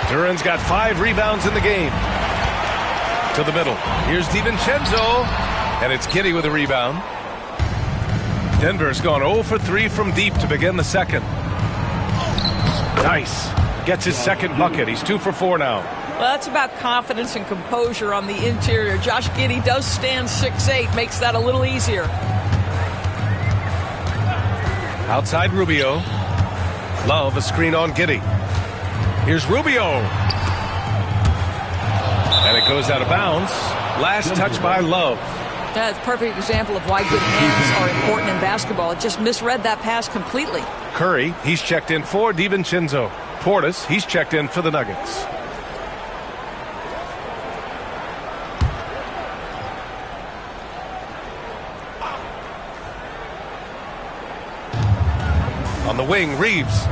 Duren's got 5 rebounds in the game. To the middle. Here's DiVincenzo. And it's Giddey with a rebound. Denver's gone 0 for 3 from deep to begin the second. Nice. Gets his second bucket. He's 2 for 4 now. Well, that's about confidence and composure on the interior. Josh Giddey does stand 6'8", makes that a little easier. Outside Rubio. Love a screen on Giddey. Here's Rubio. And it goes out of bounds. Last touch by Love. That's a perfect example of why good hands are important in basketball. It just misread that pass completely. Curry, he's checked in for DiVincenzo. Portis, he's checked in for the Nuggets. On the wing, Reeves.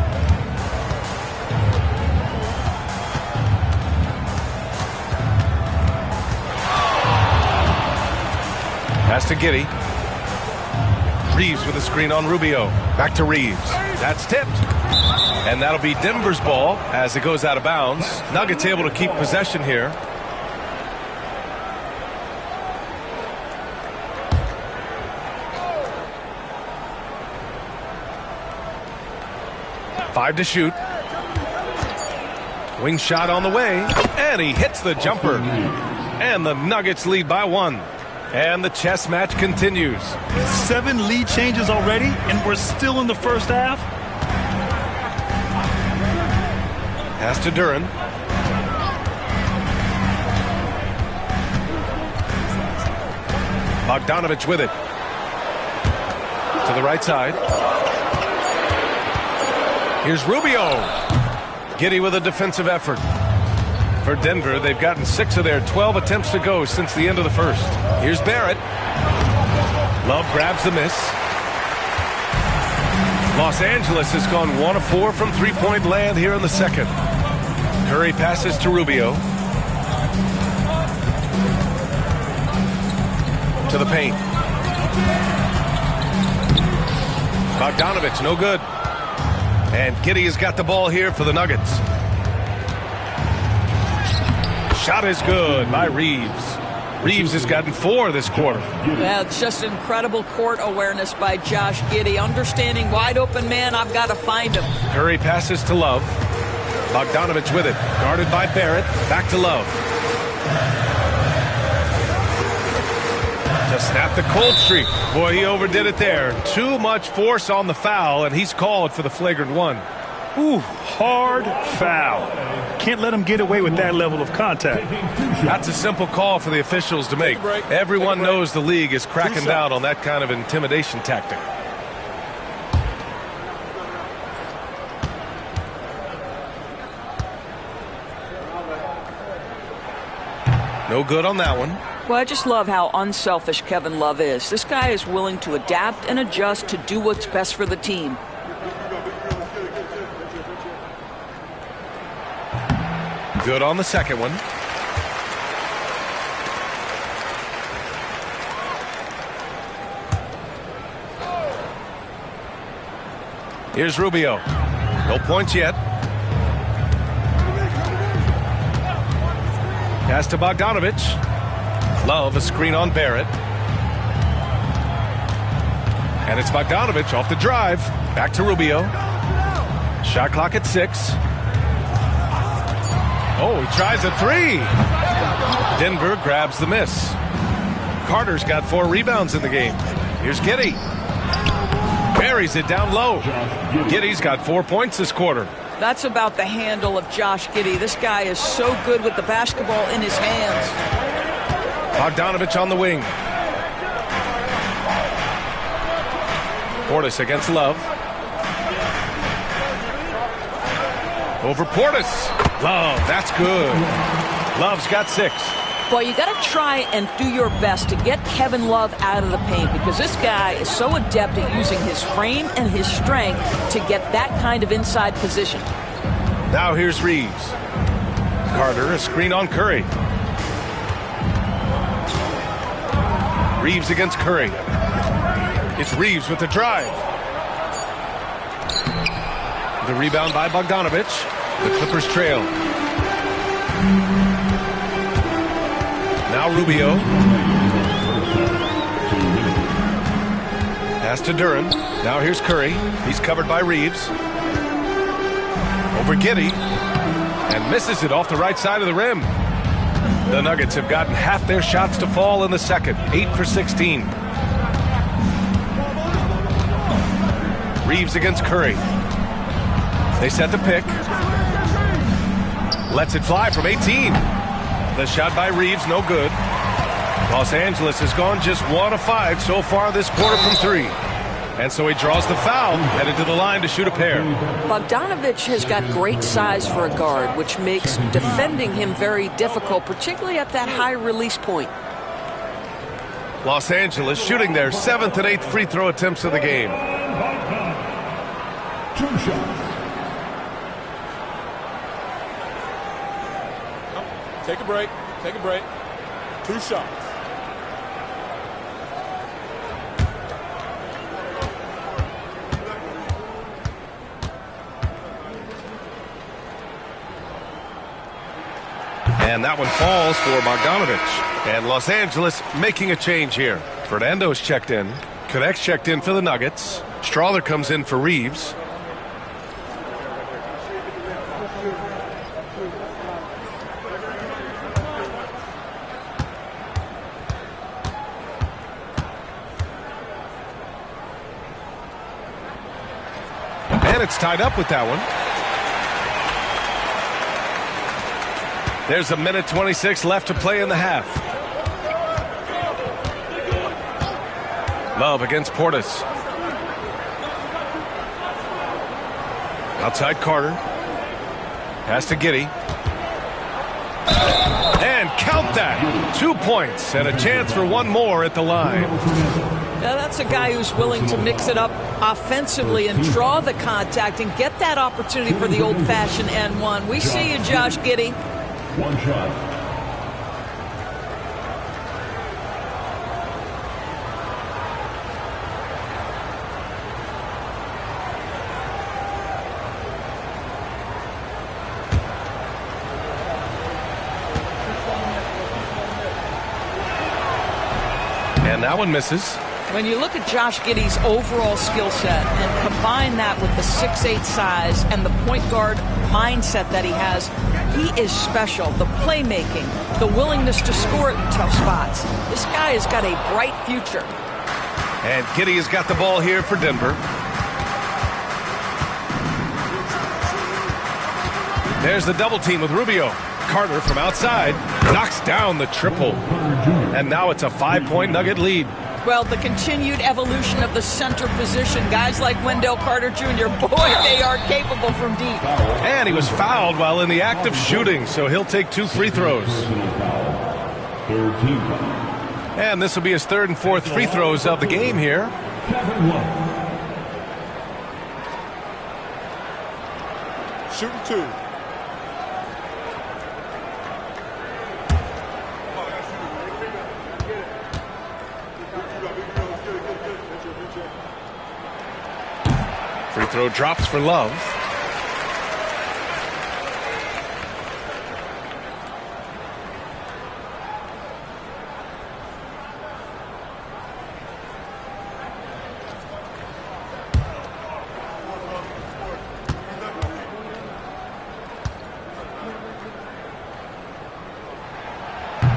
Pass to Giddey. Reeves with a screen on Rubio. Back to Reeves. That's tipped. And that'll be Denver's ball as it goes out of bounds. Nuggets able to keep possession here. Five to shoot. Wing shot on the way. And he hits the jumper. And the Nuggets lead by 1. And the chess match continues. 7 lead changes already, and we're still in the first half. Pass to Duren. Bogdanovich with it. To the right side. Here's Rubio. Giddey with a defensive effort. For Denver, they've gotten 6 of their 12 attempts to go since the end of the first. Here's Barrett. Love grabs the miss. Los Angeles has gone 1 of 4 from three-point land here in the second. Curry passes to Rubio. To the paint. Bogdanovich, no good. And Giddey has got the ball here for the Nuggets. Shot is good by Reeves. Reeves has gotten 4 this quarter. Yeah, it's just incredible court awareness by Josh Giddey. Understanding wide open man, I've got to find him. Curry passes to Love. Bogdanovich with it. Guarded by Barrett. Back to Love. To snap the cold streak. Boy, he overdid it there. Too much force on the foul, and he's called for the flagrant 1. Ooh, hard foul. Can't let him get away with that level of contact. That's a simple call for the officials to make. Everyone knows the league is cracking down on that kind of intimidation tactic. No good on that one. Well, I just love how unselfish Kevin Love is. This guy is willing to adapt and adjust to do what's best for the team. Good on the second one. Here's Rubio. No points yet. Pass to Bogdanovich. Love, a screen on Barrett. And it's Bogdanovich off the drive. Back to Rubio. Shot clock at 6. Oh, he tries a 3. Denver grabs the miss. Carter's got 4 rebounds in the game. Here's Giddey. Buries it down low. Giddey's got 4 points this quarter. That's about the handle of Josh Giddey. This guy is so good with the basketball in his hands. Bogdanovich on the wing. Portis against Love. Over Portis. Love, that's good. Love's got 6. Boy, you got to try and do your best to get Kevin Love out of the paint because this guy is so adept at using his frame and his strength to get that kind of inside position. Now here's Reeves. Carter, a screen on Curry. Reeves against Curry. It's Reeves with the drive. The rebound by Bogdanovich. The Clippers trail. Now Rubio. Pass to Duren. Now here's Curry. He's covered by Reeves. Over Giddey. And misses it off the right side of the rim. The Nuggets have gotten half their shots to fall in the second. 8 for 16. Reeves against Curry. They set the pick. Lets it fly from 18. The shot by Reeves, no good. Los Angeles has gone just 1 of 5 so far this quarter from 3. And so he draws the foul, headed to the line to shoot a pair. Bogdanovich has got great size for a guard, which makes defending him very difficult, particularly at that high release point. Los Angeles shooting their 7th and 8th free throw attempts of the game. 2 shots. Take a break. Take a break. 2 shots. And that one falls for Bogdanovich. And Los Angeles making a change here. Fernando's checked in. Connect's checked in for the Nuggets. Strawther comes in for Reeves. And it's tied up with that one. There's a minute 26 left to play in the half. Love against Portis. Outside Carter. Pass to Giddey. And count that. 2 points and a chance for one more at the line. Now that's a guy who's willing to mix it up offensively and draw the contact and get that opportunity for the old-fashioned N1. We see you, Josh Giddey. 1 shot. And that one misses. When you look at Josh Giddey's overall skill set and combine that with the 6'8" size and the point guard mindset that he has, he is special. The playmaking, the willingness to score it in tough spots. This guy has got a bright future. And Giddey has got the ball here for Denver. There's the double team with Rubio. Carter from outside knocks down the triple. And now it's a 5-point Nugget lead. Well, the continued evolution of the center position. Guys like Wendell Carter Jr., boy, they are capable from deep. And he was fouled while in the act of shooting, so he'll take 2 free throws. And this will be his 3rd and 4th free throws of the game here. Shooting 2. Free throw drops for Love.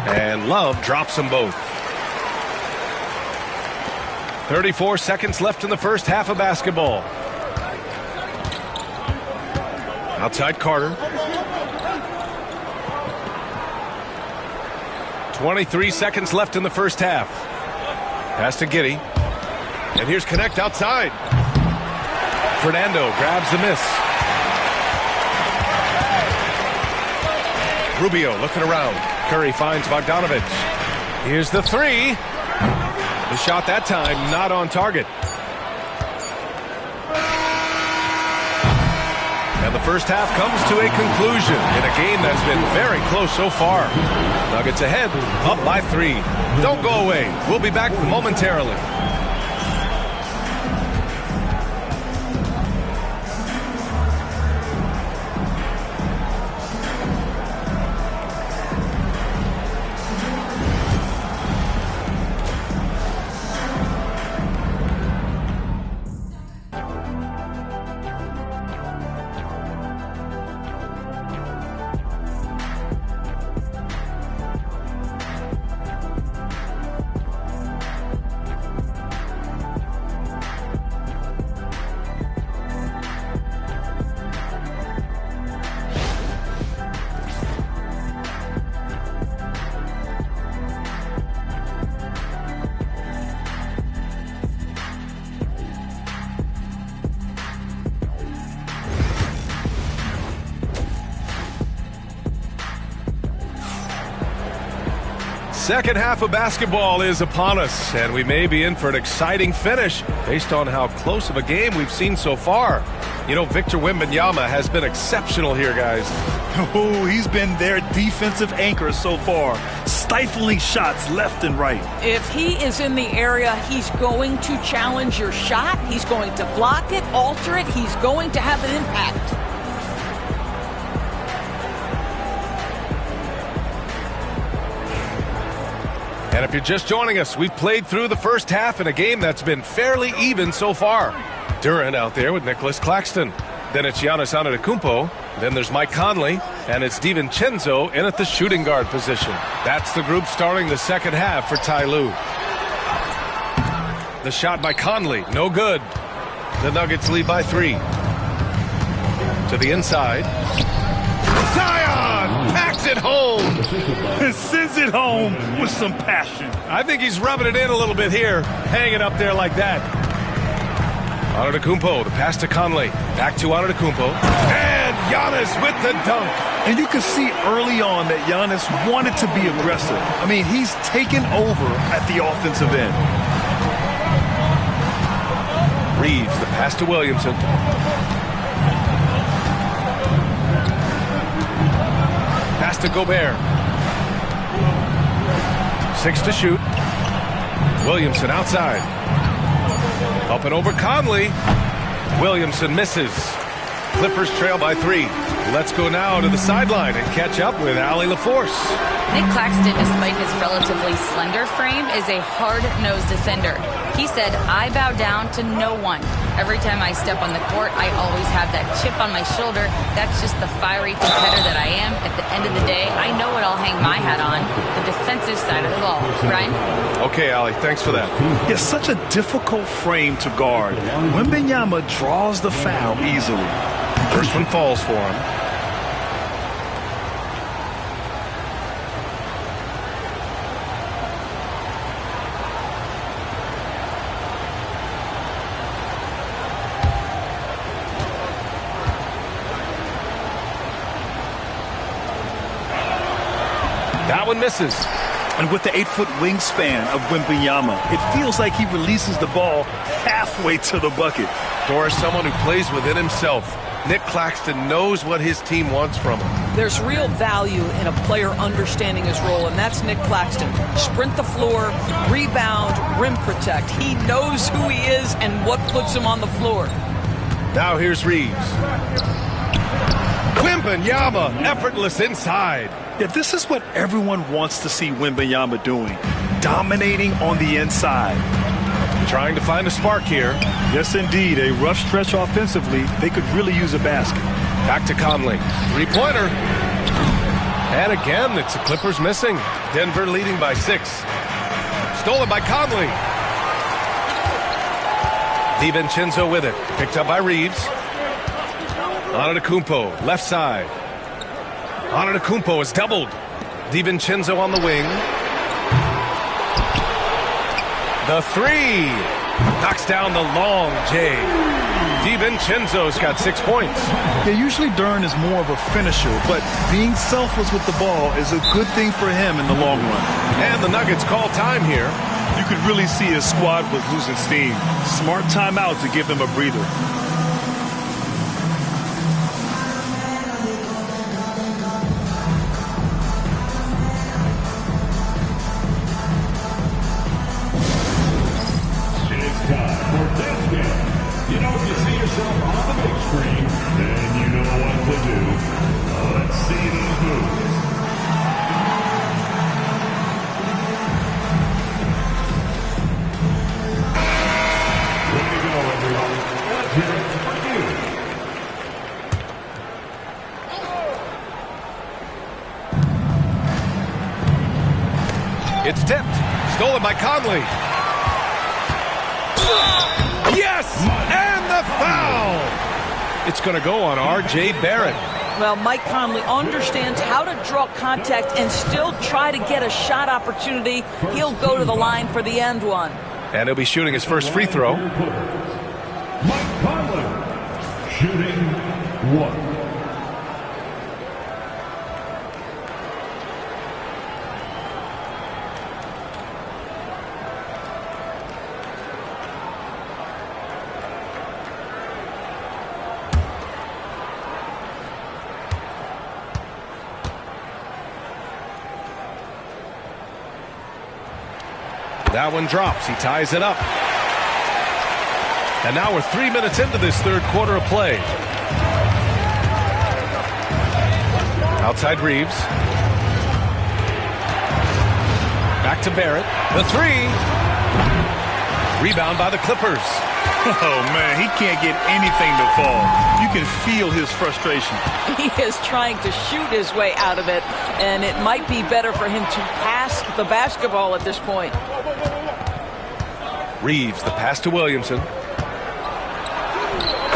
And Love drops them both. 34 seconds left in the first half of basketball. Outside Carter. 23 seconds left in the first half. Pass to Giddey. And here's Connect outside. Fernando grabs the miss. Rubio looking around. Curry finds Bogdanovich. Here's the 3. The shot that time not on target. And the first half comes to a conclusion in a game that's been very close so far. Nuggets ahead, up by 3. Don't go away. We'll be back momentarily. Second half of basketball is upon us, and we may be in for an exciting finish based on how close of a game we've seen so far. You know, Victor Wembanyama has been exceptional here, guys. Oh, he's been their defensive anchor so far, stifling shots left and right. If he is in the area, he's going to challenge your shot. He's going to block it, alter it. He's going to have an impact. And if you're just joining us, we've played through the first half in a game that's been fairly even so far. Durant out there with Nicholas Claxton. Then it's Giannis Antetokounmpo. Then there's Mike Conley. And it's DiVincenzo in at the shooting guard position. That's the group starting the second half for Ty Lue. The shot by Conley, no good. The Nuggets lead by 3. To the inside. Zion packs it home. And sends it home with some passion. I think he's rubbing it in a little bit here. Hanging up there like that. Antetokounmpo, the pass to Conley. Back to Antetokounmpo. And Giannis with the dunk. And you can see early on that Giannis wanted to be aggressive. I mean, he's taken over at the offensive end. Reeves, the pass to Williamson. Pass to Gobert. 6 to shoot. Williamson outside. Up and over Conley. Williamson misses. Clippers trail by 3. Let's go now to the sideline and catch up with Allie LaForce. Nick Claxton, despite his relatively slender frame, is a hard-nosed defender. He said, "I bow down to no one. Every time I step on the court, I always have that chip on my shoulder. That's just the fiery competitor that I am. At the end of the day, I know what I'll hang my hat on, the defensive side of the ball." Brian? Okay, Allie, thanks for that. It's such a difficult frame to guard. Wembanyama draws the foul easily. First one falls for him. That one misses. And with the 8-foot wingspan of Wembanyama, it feels like he releases the ball halfway to the bucket. For someone who plays within himself, Nick Claxton knows what his team wants from him. There's real value in a player understanding his role, and that's Nick Claxton. Sprint the floor, rebound, rim protect. He knows who he is and what puts him on the floor. Now here's Reeves. Wembanyama, effortless inside. Yeah, this is what everyone wants to see Wembanyama doing. Dominating on the inside. Trying to find a spark here. Yes, indeed. A rough stretch offensively. They could really use a basket. Back to Conley. Three-pointer. And again, it's the Clippers missing. Denver leading by 6. Stolen by Conley. DiVincenzo with it. Picked up by Reeves. Antetokounmpo, left side. Antetokounmpo is doubled. DiVincenzo on the wing. The 3. Knocks down the long J. DiVincenzo's got 6 points. Yeah, usually Dern is more of a finisher, but being selfless with the ball is a good thing for him in the long run. And the Nuggets call time here. You could really see his squad was losing steam. Smart timeout to give them a breather. It's tipped. Stolen by Conley. Yes! And the foul! It's going to go on R.J. Barrett. Well, Mike Conley understands how to draw contact and still try to get a shot opportunity. He'll go to the line for the end one. And he'll be shooting his first free throw. Mike Conley, shooting 1. That one drops. He ties it up. And now we're 3 minutes into this third quarter of play. Outside Reeves. Back to Barrett. The three. Rebound by the Clippers. Oh, man, he can't get anything to fall. You can feel his frustration. He is trying to shoot his way out of it, and it might be better for him to pass the basketball at this point. Reeves, the pass to Williamson.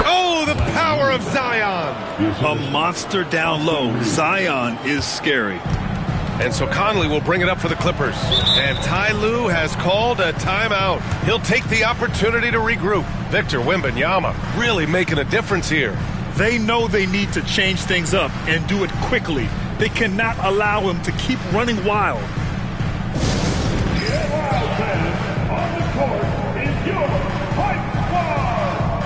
Oh, the power of Zion. A monster down low. Zion is scary. And so Conley will bring it up for the Clippers. And Ty Lue has called a timeout. He'll take the opportunity to regroup. Victor Wembanyama really making a difference here. They know they need to change things up and do it quickly. They cannot allow him to keep running wild. On the court is your Hype Squad.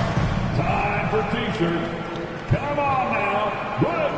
Time for t-shirts. Come on now. Run.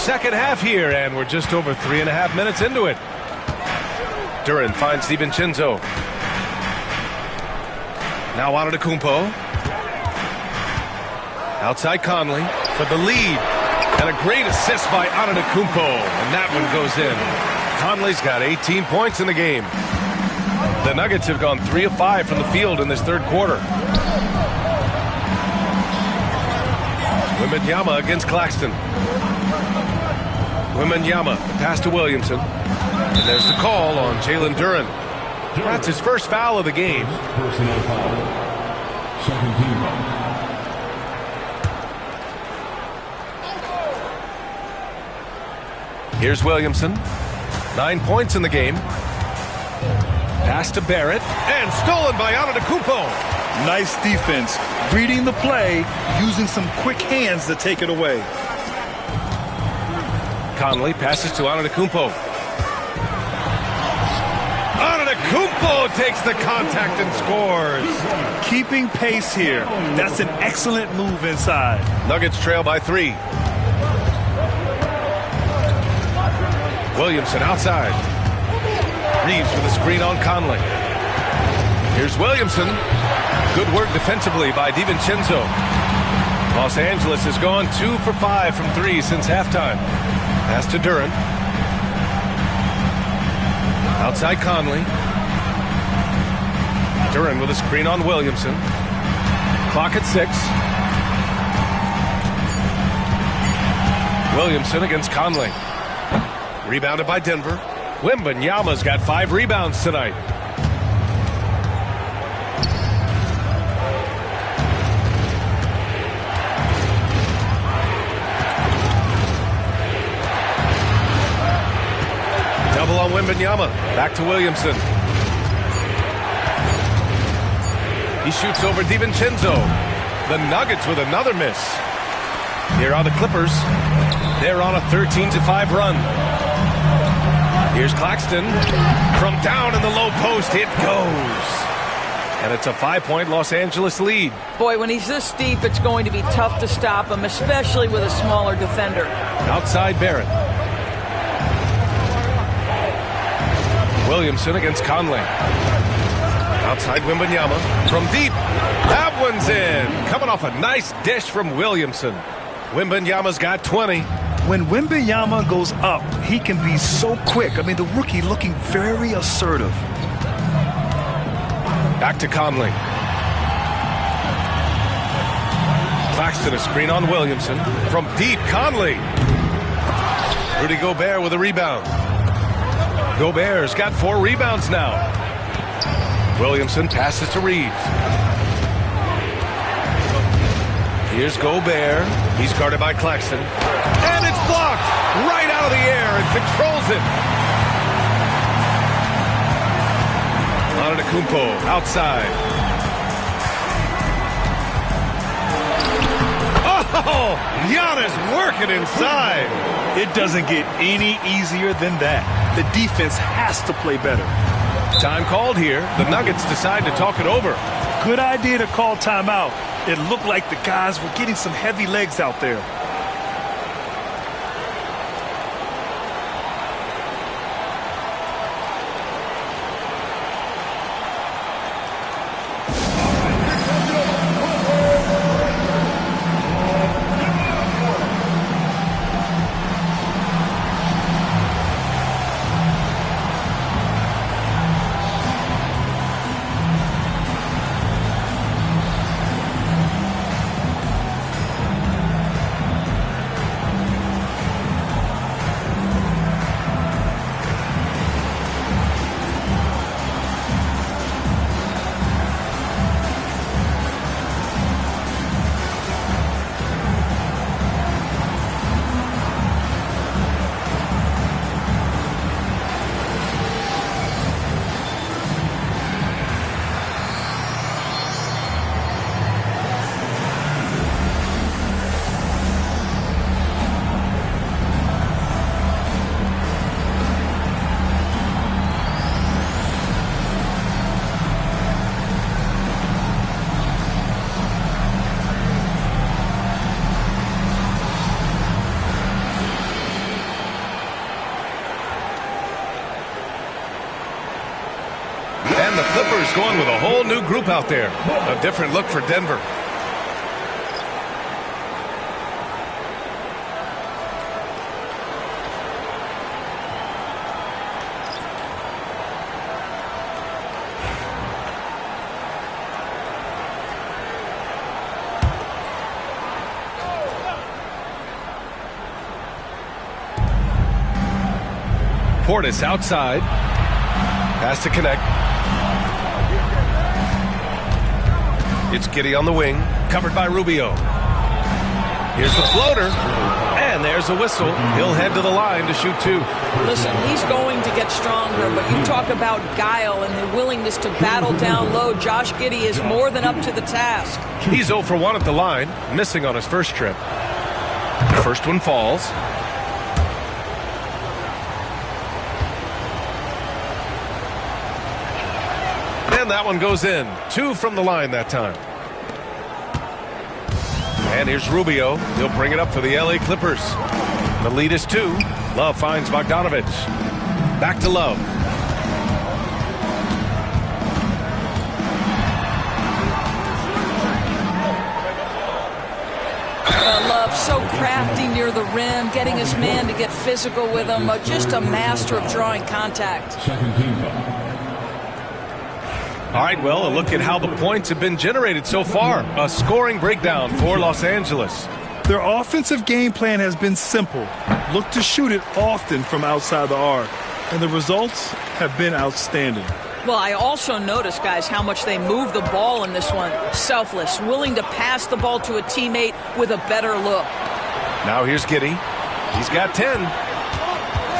Second half here, and we're just over 3.5 minutes into it. Duren finds DiVincenzo. Now Antetokounmpo. Outside Conley for the lead. And a great assist by Antetokounmpo. And that one goes in. Conley's got 18 points in the game. The Nuggets have gone 3 of 5 from the field in this third quarter. Wembanyama against Claxton. Wembanyama, pass to Williamson. And there's the call on Jalen Duren. That's his first foul of the game. Personal foul. Second team foul. Here's Williamson. 9 points in the game. Pass to Barrett. And stolen by Antetokounmpo. Nice defense. Reading the play, using some quick hands to take it away. Conley passes to Antetokounmpo. Antetokounmpo takes the contact and scores. Keeping pace here. That's an excellent move inside. Nuggets trail by 3. Williamson outside. Reeves with a screen on Conley. Here's Williamson. Good work defensively by DiVincenzo. Los Angeles has gone 2 for 5 from 3 since halftime. Pass to Duren. Outside Conley. Duren with a screen on Williamson. Clock at 6. Williamson against Conley. Rebounded by Denver. Wembanyama's got 5 rebounds tonight. Double on Wembanyama. Back to Williamson. He shoots over DiVincenzo. The Nuggets with another miss. Here are the Clippers. They're on a 13-5 run. Here's Claxton. From down in the low post, it goes. And it's a 5-point Los Angeles lead. Boy, when he's this deep, it's going to be tough to stop him, especially with a smaller defender. Outside Barrett. Williamson against Conley. Outside Wembanyama. From deep. That one's in. Coming off a nice dish from Williamson. Wembanyama's got 20. When Wembanyama goes up, he can be so quick. I mean, the rookie looking very assertive. Back to Conley. Claxton a screen on Williamson. From deep, Conley. Rudy Gobert with a rebound. Gobert's got 4 rebounds now. Williamson passes to Reeves. Here's Gobert. He's guarded by Claxton. And it's blocked right out of the air and controls it. Antetokounmpo outside. Oh, Giannis working inside. It doesn't get any easier than that. The defense has to play better. Time called here. The Nuggets decide to talk it over. Good idea to call timeout. It looked like the guys were getting some heavy legs out there. And the Clippers going with a whole new group out there. A different look for Denver. Portis outside. Pass to connect. It's Giddey on the wing, covered by Rubio. Here's the floater, and there's a whistle. He'll head to the line to shoot two. Listen, he's going to get stronger, but you talk about guile and the willingness to battle down low. Josh Giddey is more than up to the task. He's 0 for 1 at the line, missing on his first trip. The first one falls. And that one goes in. 2 from the line that time. And here's Rubio. He'll bring it up for the LA Clippers. The lead is 2. Love finds Bogdanovich. Back to Love. Love so crafty near the rim, getting his man to get physical with him. Just a master of drawing contact. All right, well, a look at how the points have been generated so far. A scoring breakdown for Los Angeles. Their offensive game plan has been simple. Look to shoot it often from outside the arc. And the results have been outstanding. Well, I also noticed, guys, how much they move the ball in this one. Selfless, willing to pass the ball to a teammate with a better look. Now here's Giddey. He's got 10.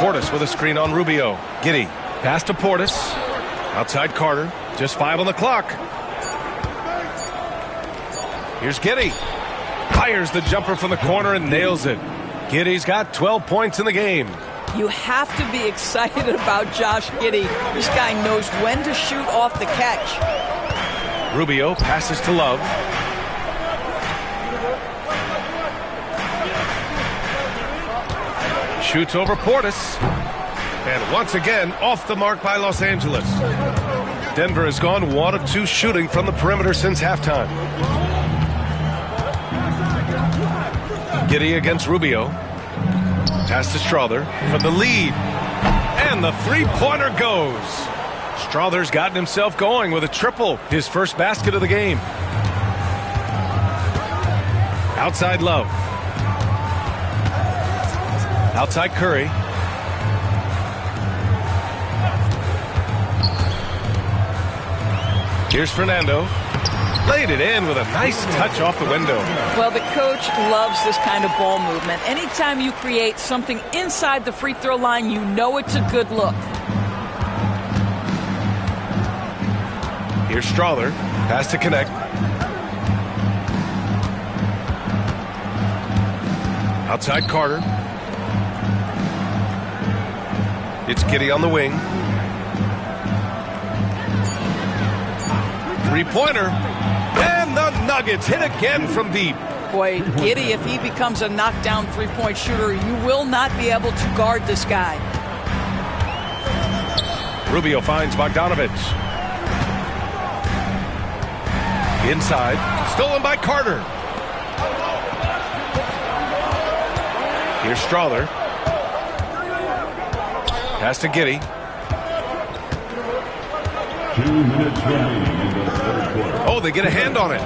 Portis with a screen on Rubio. Giddey, pass to Portis. Outside Carter. Just 5 on the clock. Here's Giddey. Fires the jumper from the corner and nails it. Giddey's got 12 points in the game. You have to be excited about Josh Giddey. This guy knows when to shoot off the catch. Rubio passes to Love. Shoots over Portis. And once again, off the mark by Los Angeles. Denver has gone 1 of 2 shooting from the perimeter since halftime. Giddey against Rubio. Pass to Strother for the lead. And the three-pointer goes. Strother's gotten himself going with a triple. His first basket of the game. Outside Love. Outside Curry. Here's Fernando. Laid it in with a nice touch off the window. Well, the coach loves this kind of ball movement. Anytime you create something inside the free throw line, you know it's a good look. Here's Strother. Pass to connect. Outside Carter. It's Giddey on the wing. Three-pointer. And the Nuggets hit again from deep. Boy, Giddey, if he becomes a knockdown three-point shooter, you will not be able to guard this guy. Rubio finds Bogdanovich. Inside. Stolen by Carter. Here's Strawther. Pass to Giddey. 2 minutes remaining in the third quarter. Oh, they get a hand on it.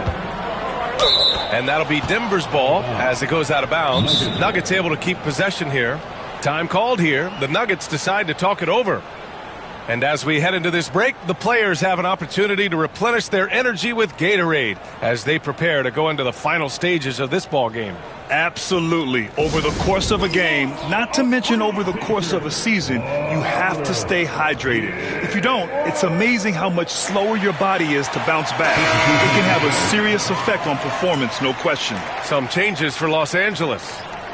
And that'll be Denver's ball as it goes out of bounds. Nuggets able to keep possession here. Time called here. The Nuggets decide to talk it over. And as we head into this break, the players have an opportunity to replenish their energy with Gatorade as they prepare to go into the final stages of this ball game. Absolutely. Over the course of a game, not to mention over the course of a season, you have to stay hydrated. If you don't, it's amazing how much slower your body is to bounce back. It can have a serious effect on performance, no question. Some changes for Los Angeles.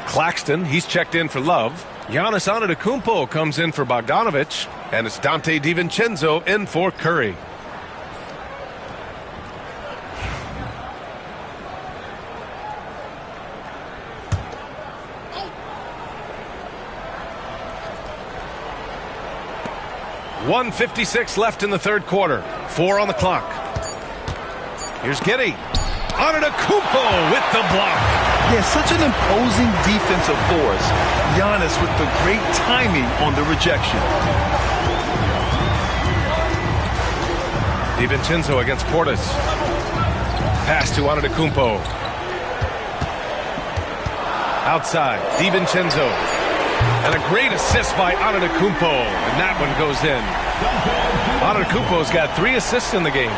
Claxton, he's checked in for Love. Giannis Antetokounmpo comes in for Bogdanovich. And it's Dante DiVincenzo in for Curry. .156 left in the third quarter. 4 on the clock. Here's Giddey. Antetokounmpo with the block. Yeah, such an imposing defensive force. Giannis with the great timing on the rejection. DiVincenzo against Portis. Pass to Antetokounmpo. Outside, DiVincenzo. And a great assist by Antetokounmpo. And that one goes in. Antetokounmpo's got 3 assists in the game.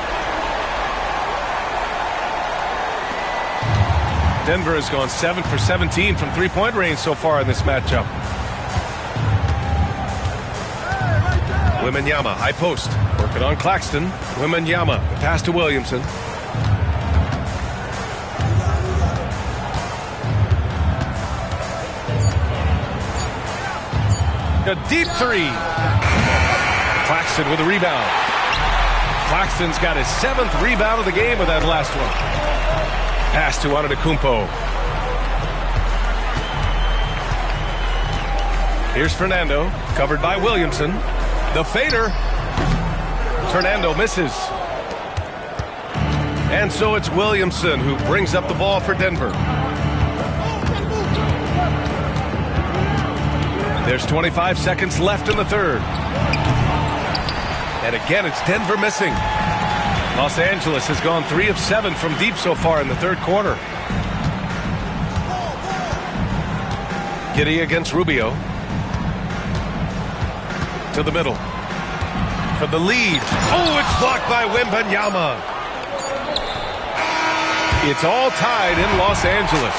Denver has gone 7 for 17 from three-point range so far in this matchup. Wembanyama, high post. Working on Claxton. Wembanyama, the pass to Williamson. A deep three. Claxton with a rebound. Claxton's got his 7th rebound of the game with that last one. Pass to Antetokounmpo. Here's Fernando, covered by Williamson. The fader. Fernando misses. And so it's Williamson who brings up the ball for Denver. There's 25 seconds left in the third. And again, it's Denver missing. Los Angeles has gone 3 of 7 from deep so far in the third quarter. Giddey against Rubio. To the middle. For the lead. Oh, it's blocked by Wembanyama. It's all tied in Los Angeles.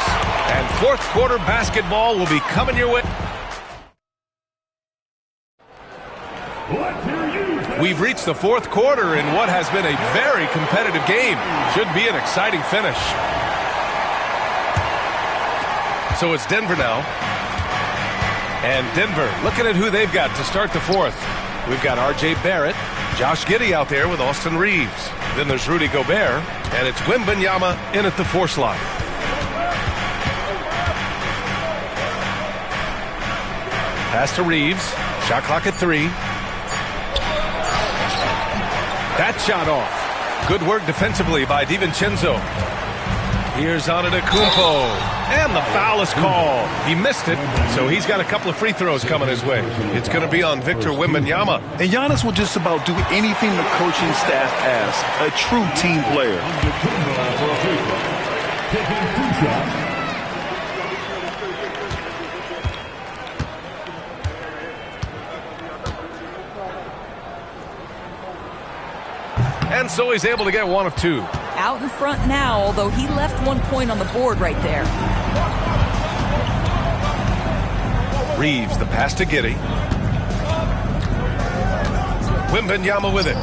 And fourth quarter basketball will be coming your way. We've reached the fourth quarter in what has been a very competitive game. Should be an exciting finish. So it's Denver now. And Denver looking at who they've got to start the fourth. We've got R.J. Barrett, Josh Giddey out there with Austin Reeves. Then there's Rudy Gobert, and it's Wembanyama in at the 4 slot. Pass to Reeves. Shot clock at 3. That shot off. Good work defensively by DiVincenzo. Here's Antetokounmpo. And the foul is called. He missed it, so he's got a couple of free throws coming his way. It's going to be on Victor Wembanyama. And Giannis will just about do anything the coaching staff asks. A true team player. And so he's able to get 1 of 2. Out in front now, although he left 1 point on the board right there. Reeves, the pass to Giddey. Wembanyama with it.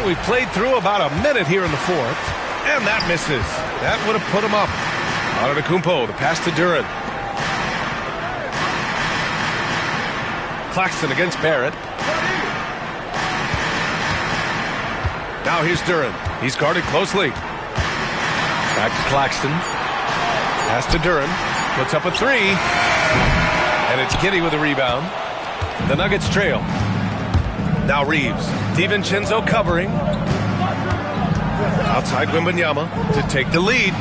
we played through about a minute here in the fourth. And that misses. That would have put him up. Antetokounmpo, the pass to Duren. Claxton against Barrett. Now here's Duren. He's guarded closely. Back to Claxton. Pass to Duren. Puts up a three. And it's Giddey with a rebound. The Nuggets trail. Now Reeves. DiVincenzo covering. Outside Wembanyama to take the lead.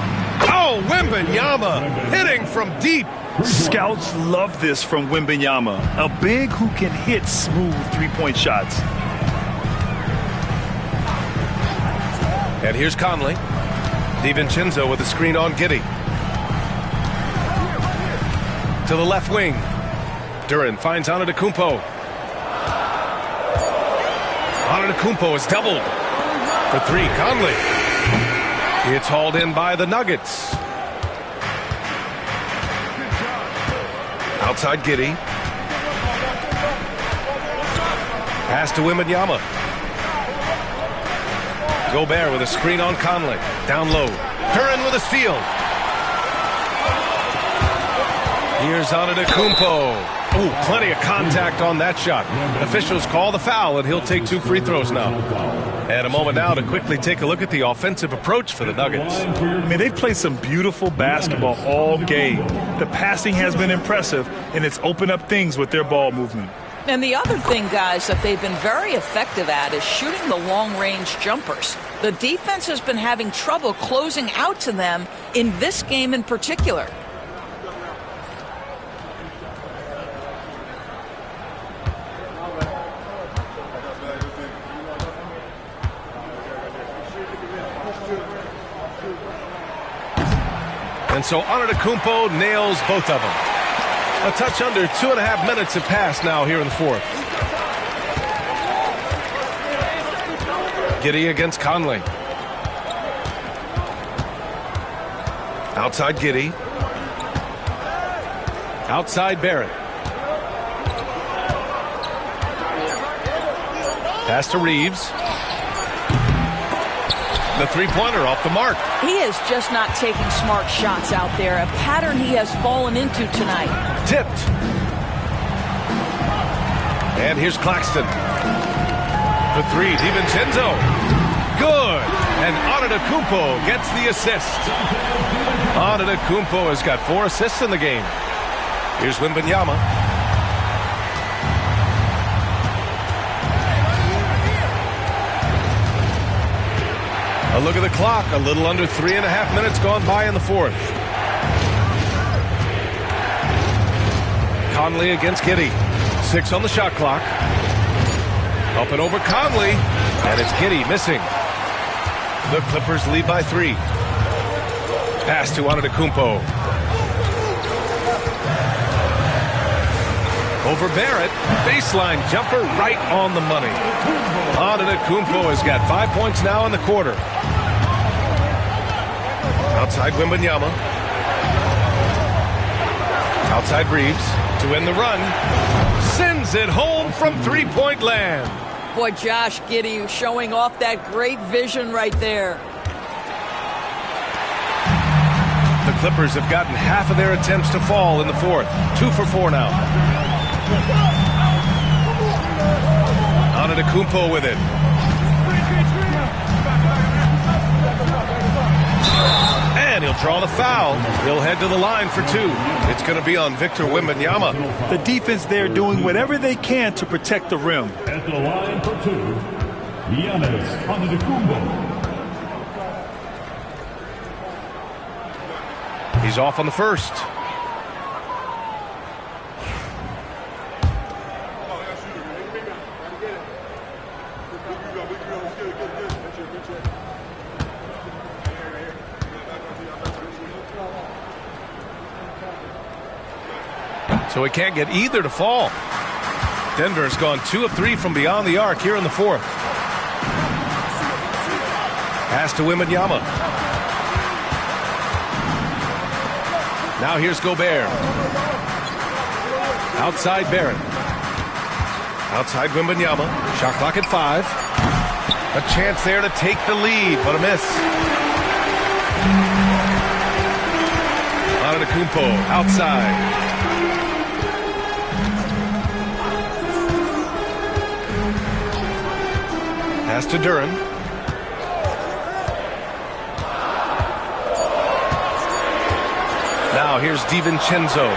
Oh, Wembanyama hitting from deep. Scouts love this from Wembanyama. A big who can hit smooth three-point shots. And here's Conley. DiVincenzo with a screen on Giddey. To the left wing. Duren finds Antetokounmpo. Antetokounmpo is doubled. For three, Conley. It's hauled in by the Nuggets. Outside Giddey. Pass to Wembanyama. Gobert with a screen on Conley. Down low. Duren with a steal. Here's Antetokounmpo. Ooh, plenty of contact on that shot. Officials call the foul, and he'll take 2 free throws now. And a moment now to quickly take a look at the offensive approach for the Nuggets. I mean, they've played some beautiful basketball all game. The passing has been impressive, and it's opened up things with their ball movement. And the other thing, guys, that they've been very effective at is shooting the long-range jumpers. The defense has been having trouble closing out to them in this game in particular. And so Antetokounmpo nails both of them. A touch under 2.5 minutes have passed now here in the fourth. Giddey against Conley. Outside Giddey. Outside Barrett. Pass to Reeves. The three-pointer off the mark. He is just not taking smart shots out there, a pattern he has fallen into tonight. Tipped. And here's Claxton. The three, DiVincenzo. Good. And Antetokounmpo gets the assist. Antetokounmpo has got 4 assists in the game. Here's Wembanyama. A look at the clock. A little under 3.5 minutes gone by in the fourth. Conley against Giddey. 6 on the shot clock. Up and over Conley. And it's Giddey missing. The Clippers lead by 3. Pass to Antetokounmpo. Over Barrett. Baseline jumper right on the money. Antetokounmpo has got 5 points now in the quarter. Outside Wembanyama. Outside Reeves to end the run. Sends it home from three-point land. Boy, Josh Giddey showing off that great vision right there. The Clippers have gotten half of their attempts to fall in the fourth. 2 for 4 now. Antetokounmpo with it. And he'll draw the foul. He'll head to the line for 2. It's going to be on Victor Wembanyama. The defense there doing whatever they can to protect the rim. At the line for 2, Giannis Antetokounmpo. He's off on the first. So he can't get either to fall. Denver's gone 2 of 3 from beyond the arc here in the fourth. Pass to Wembanyama. Now here's Gobert. Outside Barrett. Outside Wembanyama. Shot clock at 5. A chance there to take the lead, but a miss. Antetokounmpo outside. Pass to Duren. Now here's DiVincenzo.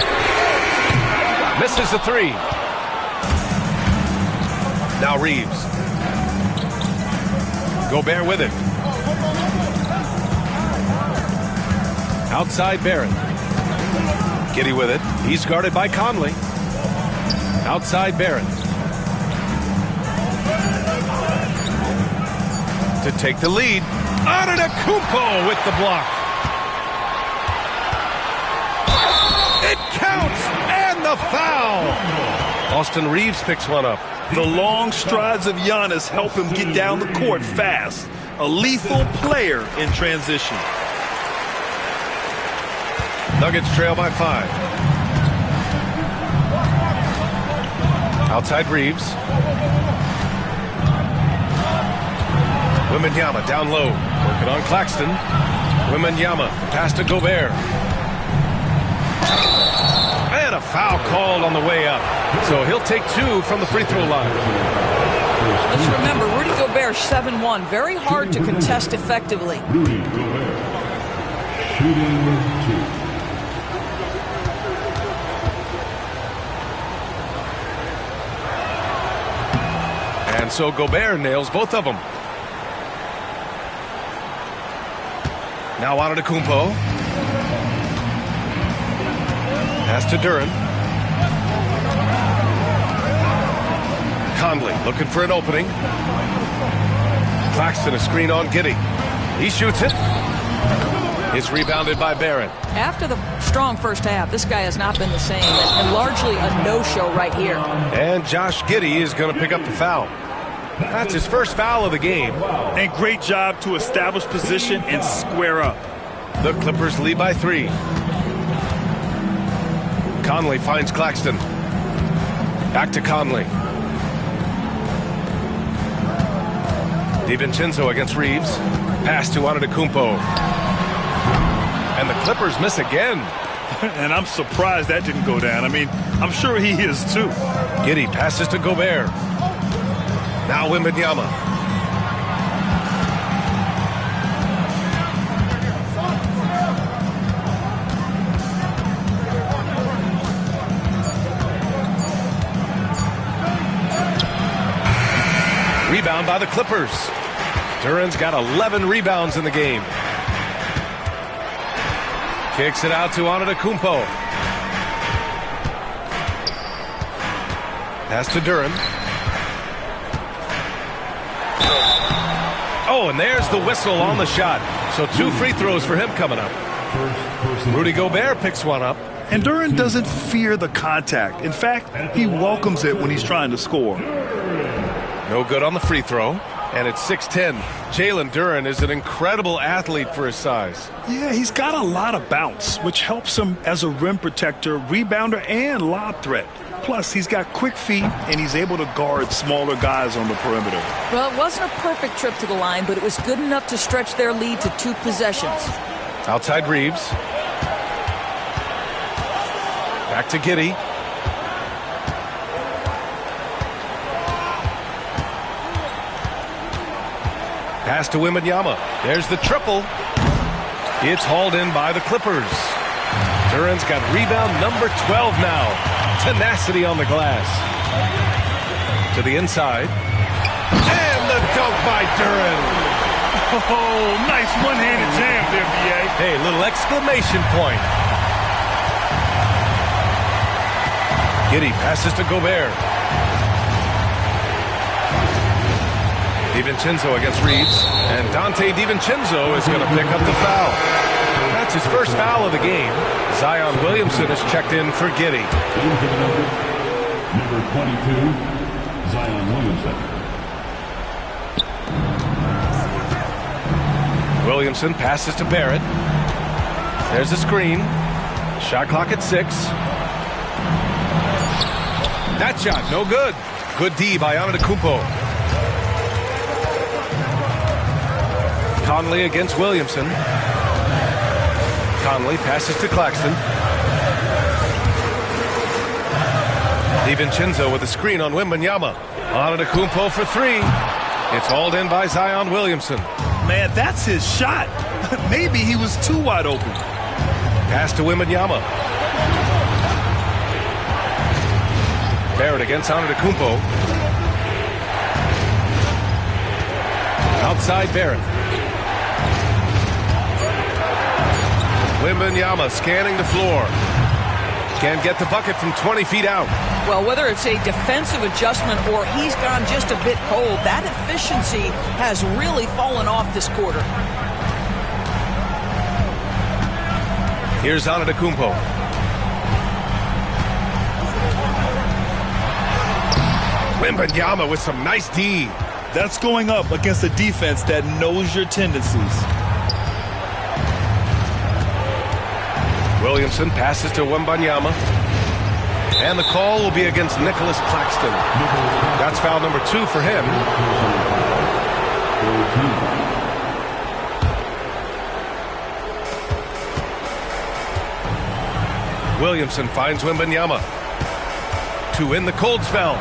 Misses the three. Now Reeves. Gobert with it. Outside Barrett. Giddey with it. He's guarded by Conley. Outside Barrett. To take the lead. Antetokounmpo with the block. It counts, and the foul. Austin Reeves picks one up. The long strides of Giannis help him get down the court fast. A lethal player in transition. Nuggets trail by 5. Outside Reeves. Wembanyama down low. Working on Claxton. Wembanyama pass to Gobert. And a foul called on the way up. So he'll take 2 from the free throw line. Let's remember, Rudy Gobert, 7-1. Very hard to contest effectively. Rudy Gobert, shooting 2. And so Gobert nails both of them. Now Antetokounmpo. Pass to Duren. Conley looking for an opening. Claxton a screen on Giddey. He shoots it. It's rebounded by Barrett. After the strong first half, this guy has not been the same, and largely a no-show right here. And Josh Giddey is going to pick up the foul. That's his first foul of the game. And great job to establish position and square up. The Clippers lead by 3. Conley finds Claxton. Back to Conley. DiVincenzo against Reeves. Pass to Antetokounmpo. And the Clippers miss again. And I'm surprised that didn't go down. I mean, I'm sure he is too. Giddey passes to Gobert. Now Wembanyama. Rebound by the Clippers. Duren's got 11 rebounds in the game. Kicks it out to Antetokounmpo. Pass to Duren. Oh, and there's the whistle on the shot. So 2 free throws for him coming up. Rudy Gobert picks one up. And Duren doesn't fear the contact. In fact, he welcomes it when he's trying to score. No good on the free throw. And it's 6-10. Jalen Duren is an incredible athlete for his size. Yeah, he's got a lot of bounce, which helps him as a rim protector, rebounder, and lob threat. Plus, he's got quick feet, and he's able to guard smaller guys on the perimeter. Well, it wasn't a perfect trip to the line, but it was good enough to stretch their lead to 2 possessions. Outside Reeves. Back to Giddey. Pass to Wembanyama. There's the triple. It's hauled in by the Clippers. Duren's got rebound number 12 now. Tenacity on the glass. To the inside. And the dunk by Duren. Oh, nice one-handed jam there, B.A. Hey, little exclamation point. Giddey passes to Gobert. DiVincenzo against Reeves. And Dante DiVincenzo is going to pick up the foul. That's his first foul of the game. Zion Williamson is checked in for Giddey. Number 22, Zion Williamson. Williamson passes to Barrett. There's the screen. Shot clock at 6. That shot, no good. Good D by Antetokounmpo. Conley against Williamson. Conley passes to Claxton. DiVincenzo with a screen on Wembanyama. Antetokounmpo for three. It's hauled in by Zion Williamson. Man, that's his shot. Maybe he was too wide open. Pass to Wembanyama. Barrett against Antetokounmpo. Outside Barrett. Wembanyama scanning the floor. Can't get the bucket from 20 feet out. Well, whether it's a defensive adjustment or he's gone just a bit cold, that efficiency has really fallen off this quarter. Here's Antetokounmpo. Wembanyama with some nice D. That's going up against a defense that knows your tendencies. Williamson passes to Wembanyama. And the call will be against Nicholas Claxton. That's foul number 2 for him. Williamson finds Wembanyama. To win the cold spell.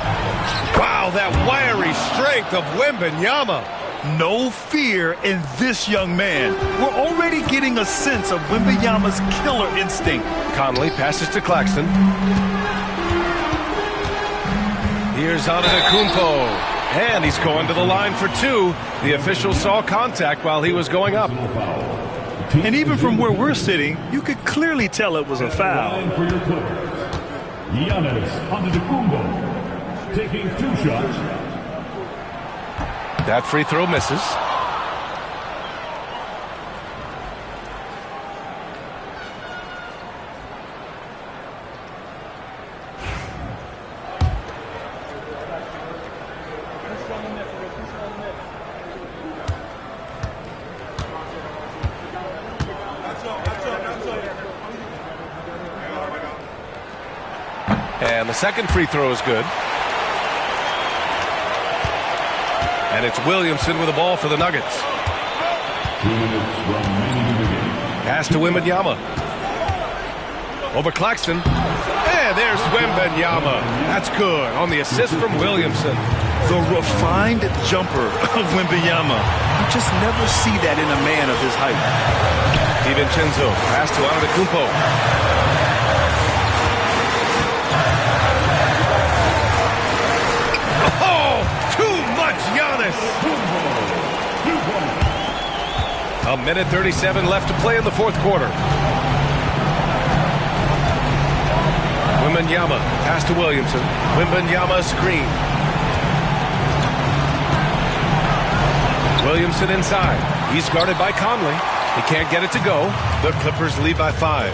Wow, that wiry strength of Wembanyama. No fear in this young man. We're already getting a sense of Wembanyama's killer instinct. Conley passes to Claxton. Here's Antetokounmpo. And he's going to the line for 2. The official saw contact while he was going up. And even from where we're sitting, you could clearly tell it was a foul. Giannis Antetokounmpo taking 2 shots. That free throw misses. And the second free throw is good. And it's Williamson with the ball for the Nuggets. 2 minutes remaining in the game. Pass to Wembanyama. Over Claxton. And there's Wembanyama. That's good on the assist from Williamson. The refined jumper of Wembanyama. You just never see that in a man of his height. DiVincenzo. Pass to Antetokounmpo. Giannis. A minute 37 left to play in the fourth quarter. Wembanyama, pass to Williamson. Wembanyama screen. Williamson inside. He's guarded by Conley. He can't get it to go. The Clippers lead by 5.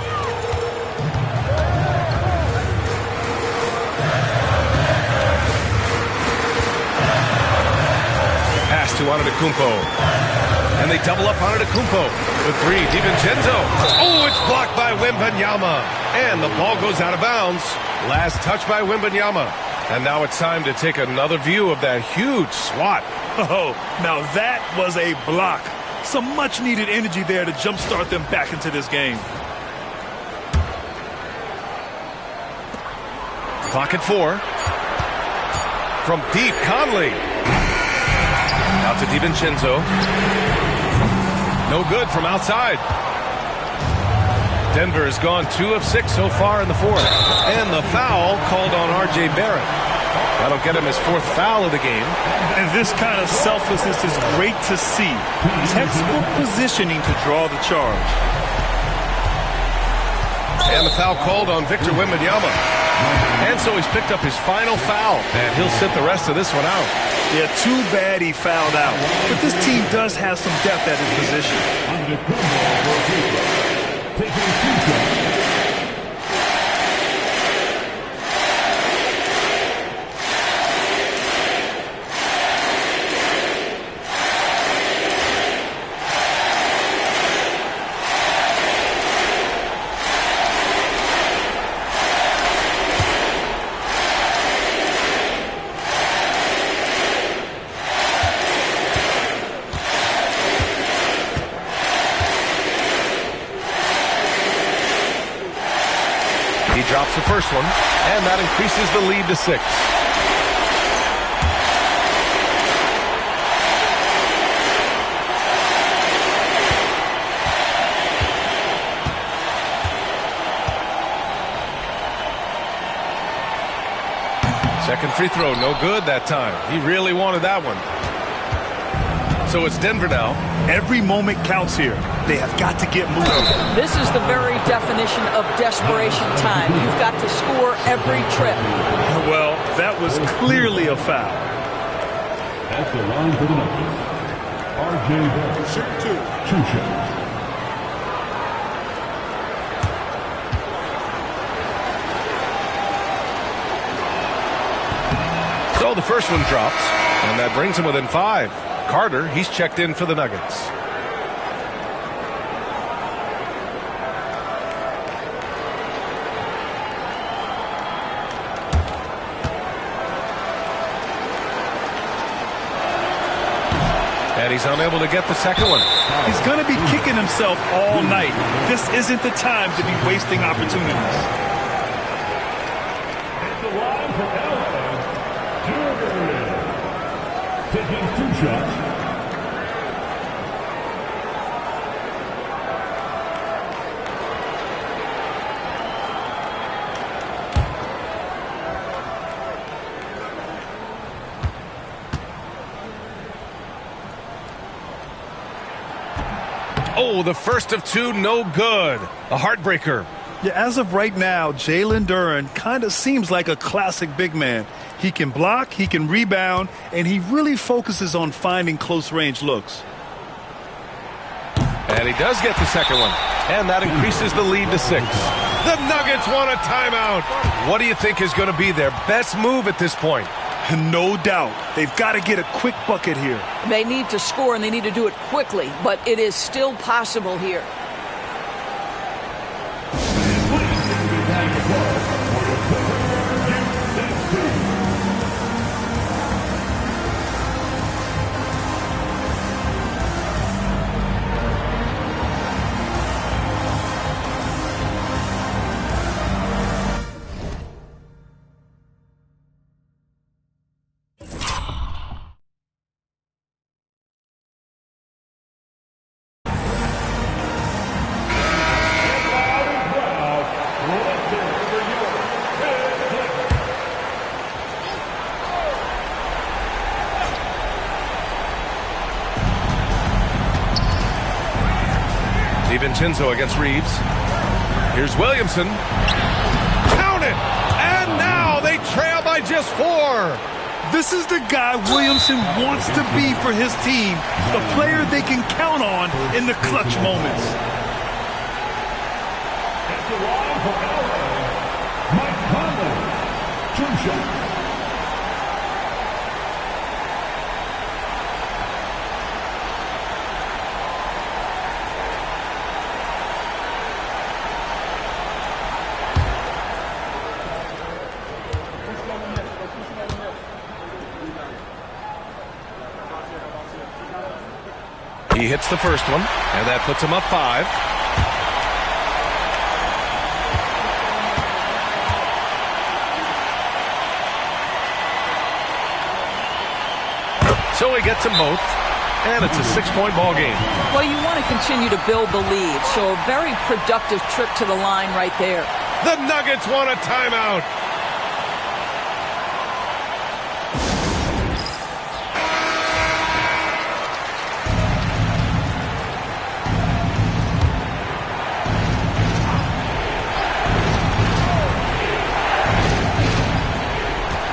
To Antetokounmpo. And they double up Antetokounmpo. The 3, DiVincenzo. Oh, it's blocked by Wembanyama. And the ball goes out of bounds. Last touch by Wembanyama. And now it's time to take another view of that huge swat. Oh, now that was a block. Some much-needed energy there to jumpstart them back into this game. Clock at 4. From deep, Conley. Out to DiVincenzo. No good from outside. Denver has gone 2 of 6 so far in the fourth. And the foul called on R.J. Barrett. That'll get him his 4th foul of the game. And this kind of selflessness is great to see. Textbook positioning to draw the charge. And the foul called on Victor Wembanyama. And so he's picked up his final foul. And he'll sit the rest of this one out. Yeah, too bad he fouled out. But this team does have some depth at his position. Taking 2 shots. drops the first one, and that increases the lead to 6. Second free throw, no good that time. He really wanted that one. So it's Denver now. Every moment counts here. They have got to get moving. This is the very definition of desperation time. You've got to score every trip. Well, that was clearly a foul. At the line for the Nuggets, R.J. Barrett. Shoot 2 shots. So the first one drops, and that brings him within 5. Carter, he's checked in for the Nuggets. And he's unable to get the second one. He's going to be kicking himself all night. This isn't the time to be wasting opportunities. At the line for LA, taking 2 shots. Oh, the first of 2, no good. A heartbreaker. Yeah, as of right now, Jalen Duren kind of seems like a classic big man. He can block, he can rebound, and he really focuses on finding close-range looks. And he does get the second one. And that increases the lead to 6. The Nuggets want a timeout. What do you think is going to be their best move at this point? No doubt. They've got to get a quick bucket here. They need to score, and they need to do it quickly, but it is still possible here. DiVincenzo against Reeves. Here's Williamson. Count it! And now they trail by just 4. This is the guy Williamson wants to be for his team, the player they can count on in the clutch moments. At the line for LA, Mike Conley. 2 shots. He hits the first one, and that puts him up 5. So he gets them both, and it's a 6-point ball game. Well, you want to continue to build the lead, so a very productive trip to the line right there. The Nuggets want a timeout.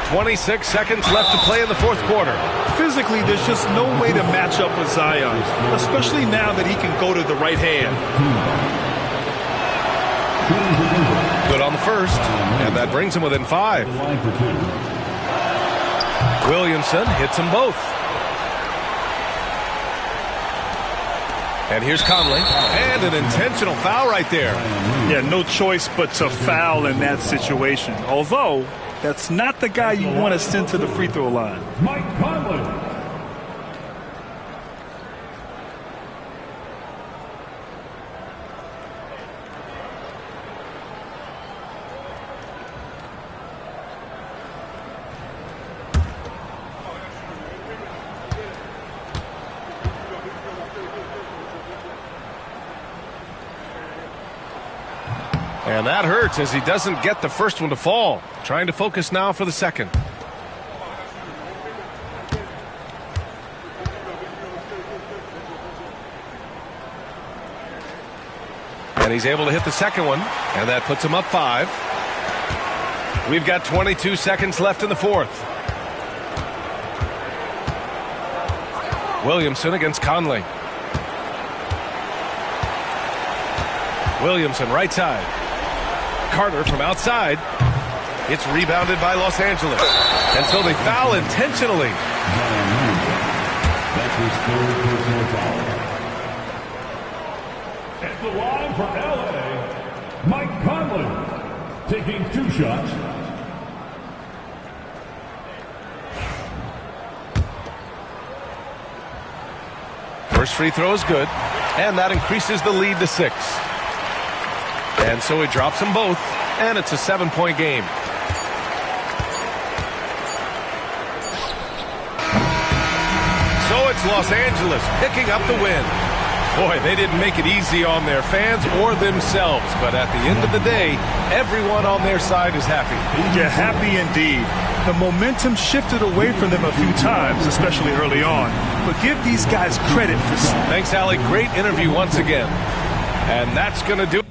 "26 seconds left to play in the 4th quarter. Physically, there's just no way to match up with Zion, especially now that he can go to the right hand. Good on the first, and that brings him within 5. Williamson hits them both. And here's Conley, and an intentional foul right there. Yeah, no choice but to foul in that situation. Although, that's not the guy you want to send to the free throw line. Mike Conley. And that hurts as he doesn't get the first one to fall. Trying to focus now for the second. And he's able to hit the second one, and that puts him up 5. We've got 22 seconds left in the fourth. Williamson against Conley. Williamson right side. Carter from outside. It's rebounded by Los Angeles. And so they foul intentionally. That's his third personal foul. At the line for LA, Mike Conley taking 2 shots. First free throw is good, and that increases the lead to 6. And so he drops them both, and it's a 7-point game. So it's Los Angeles picking up the win. Boy, they didn't make it easy on their fans or themselves, but at the end of the day, everyone on their side is happy. Yeah, happy indeed. The momentum shifted away from them a few times, especially early on. But give these guys credit for... Thanks, Allie. Great interview once again. And that's going to do it.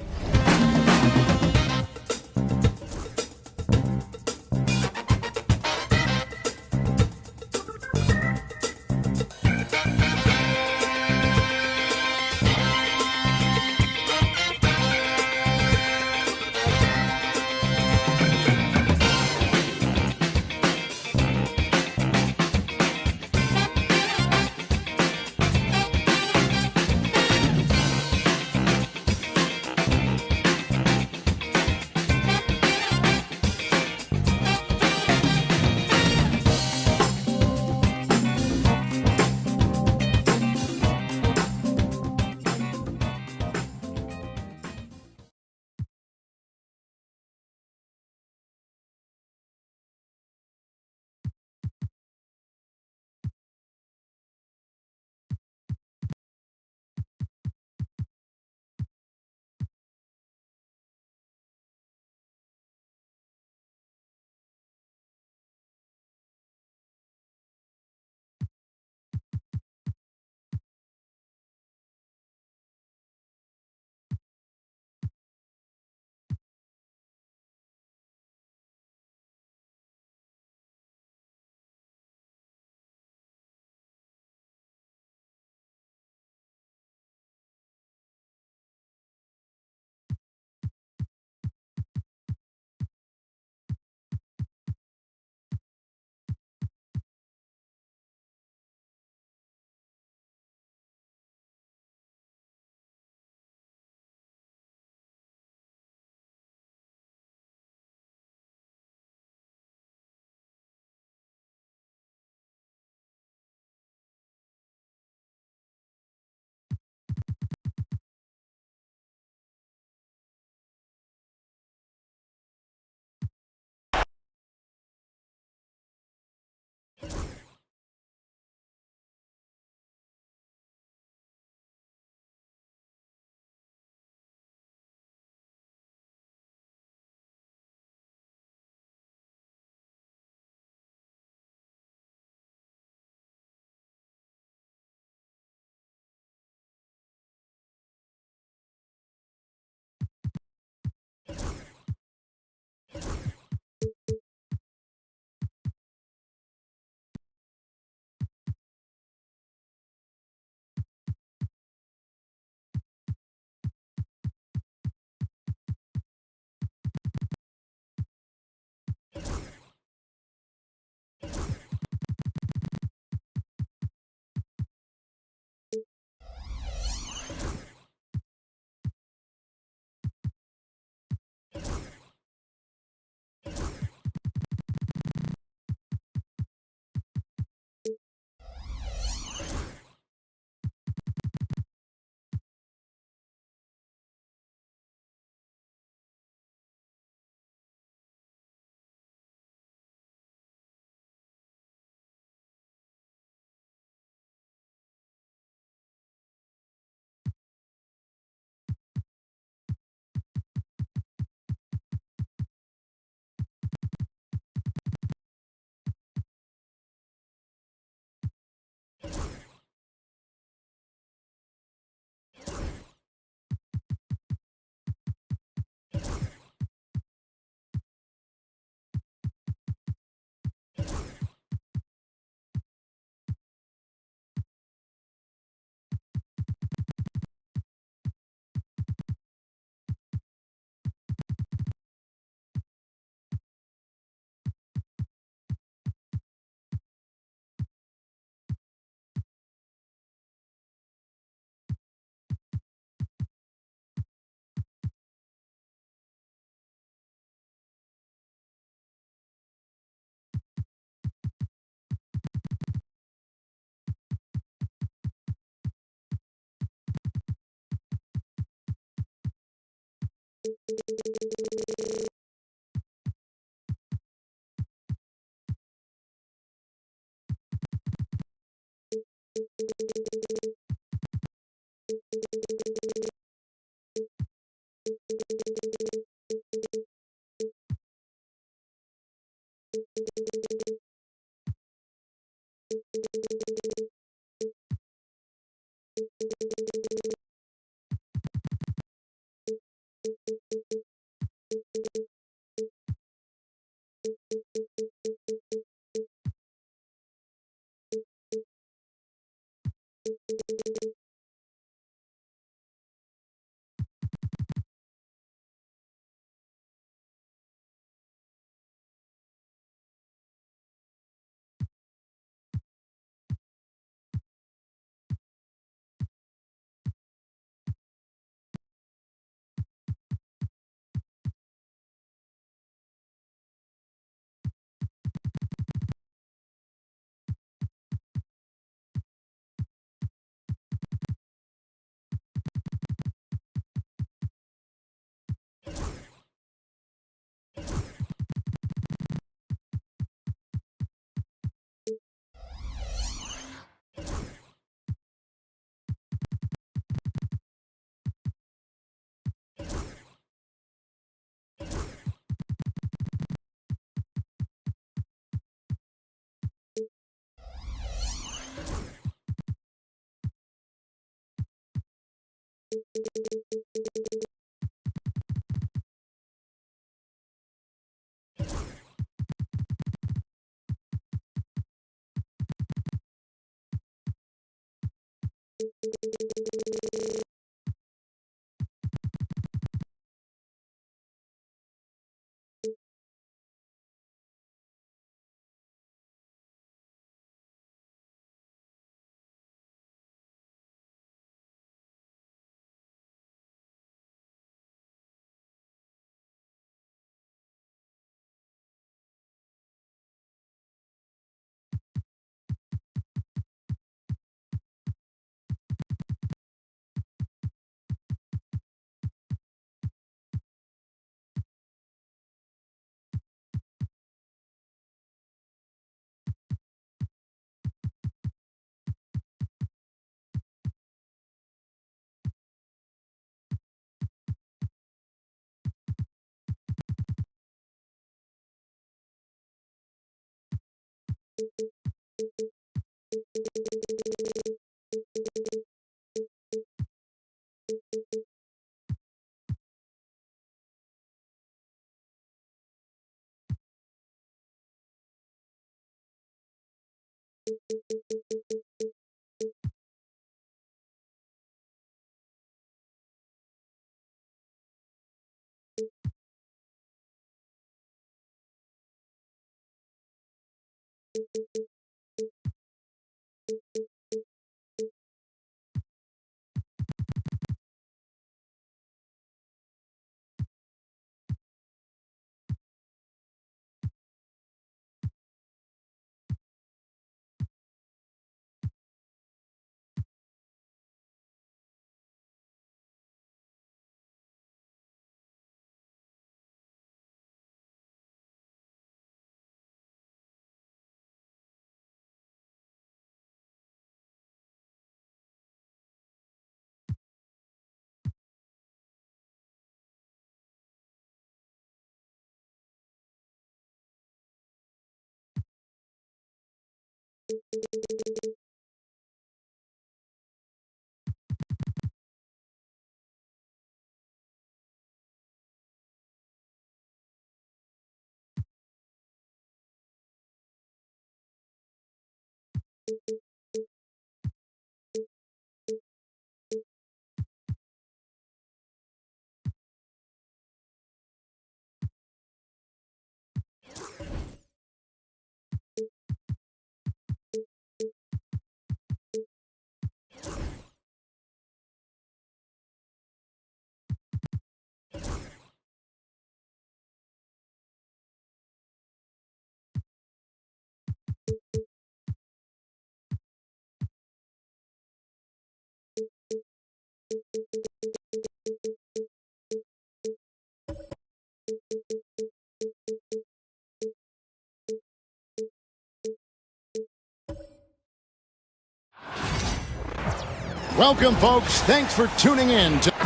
Welcome, folks. Thanks for tuning in to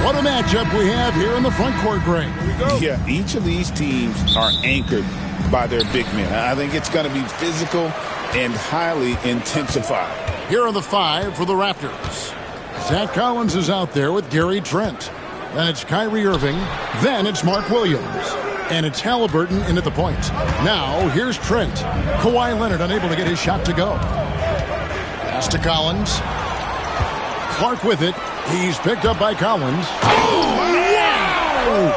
what a matchup we have here in the front court, Greg. Yeah, each of these teams are anchored by their big men. I think it's going to be physical and highly intensified. Here are the five for the Raptors. Zach Collins is out there with Gary Trent. Then it's Kyrie Irving. Then it's Mark Williams. And it's Halliburton in at the point. Now, here's Trent. Kawhi Leonard unable to get his shot to go. Pass to Collins. Clark with it. He's picked up by Collins. Oh, wow!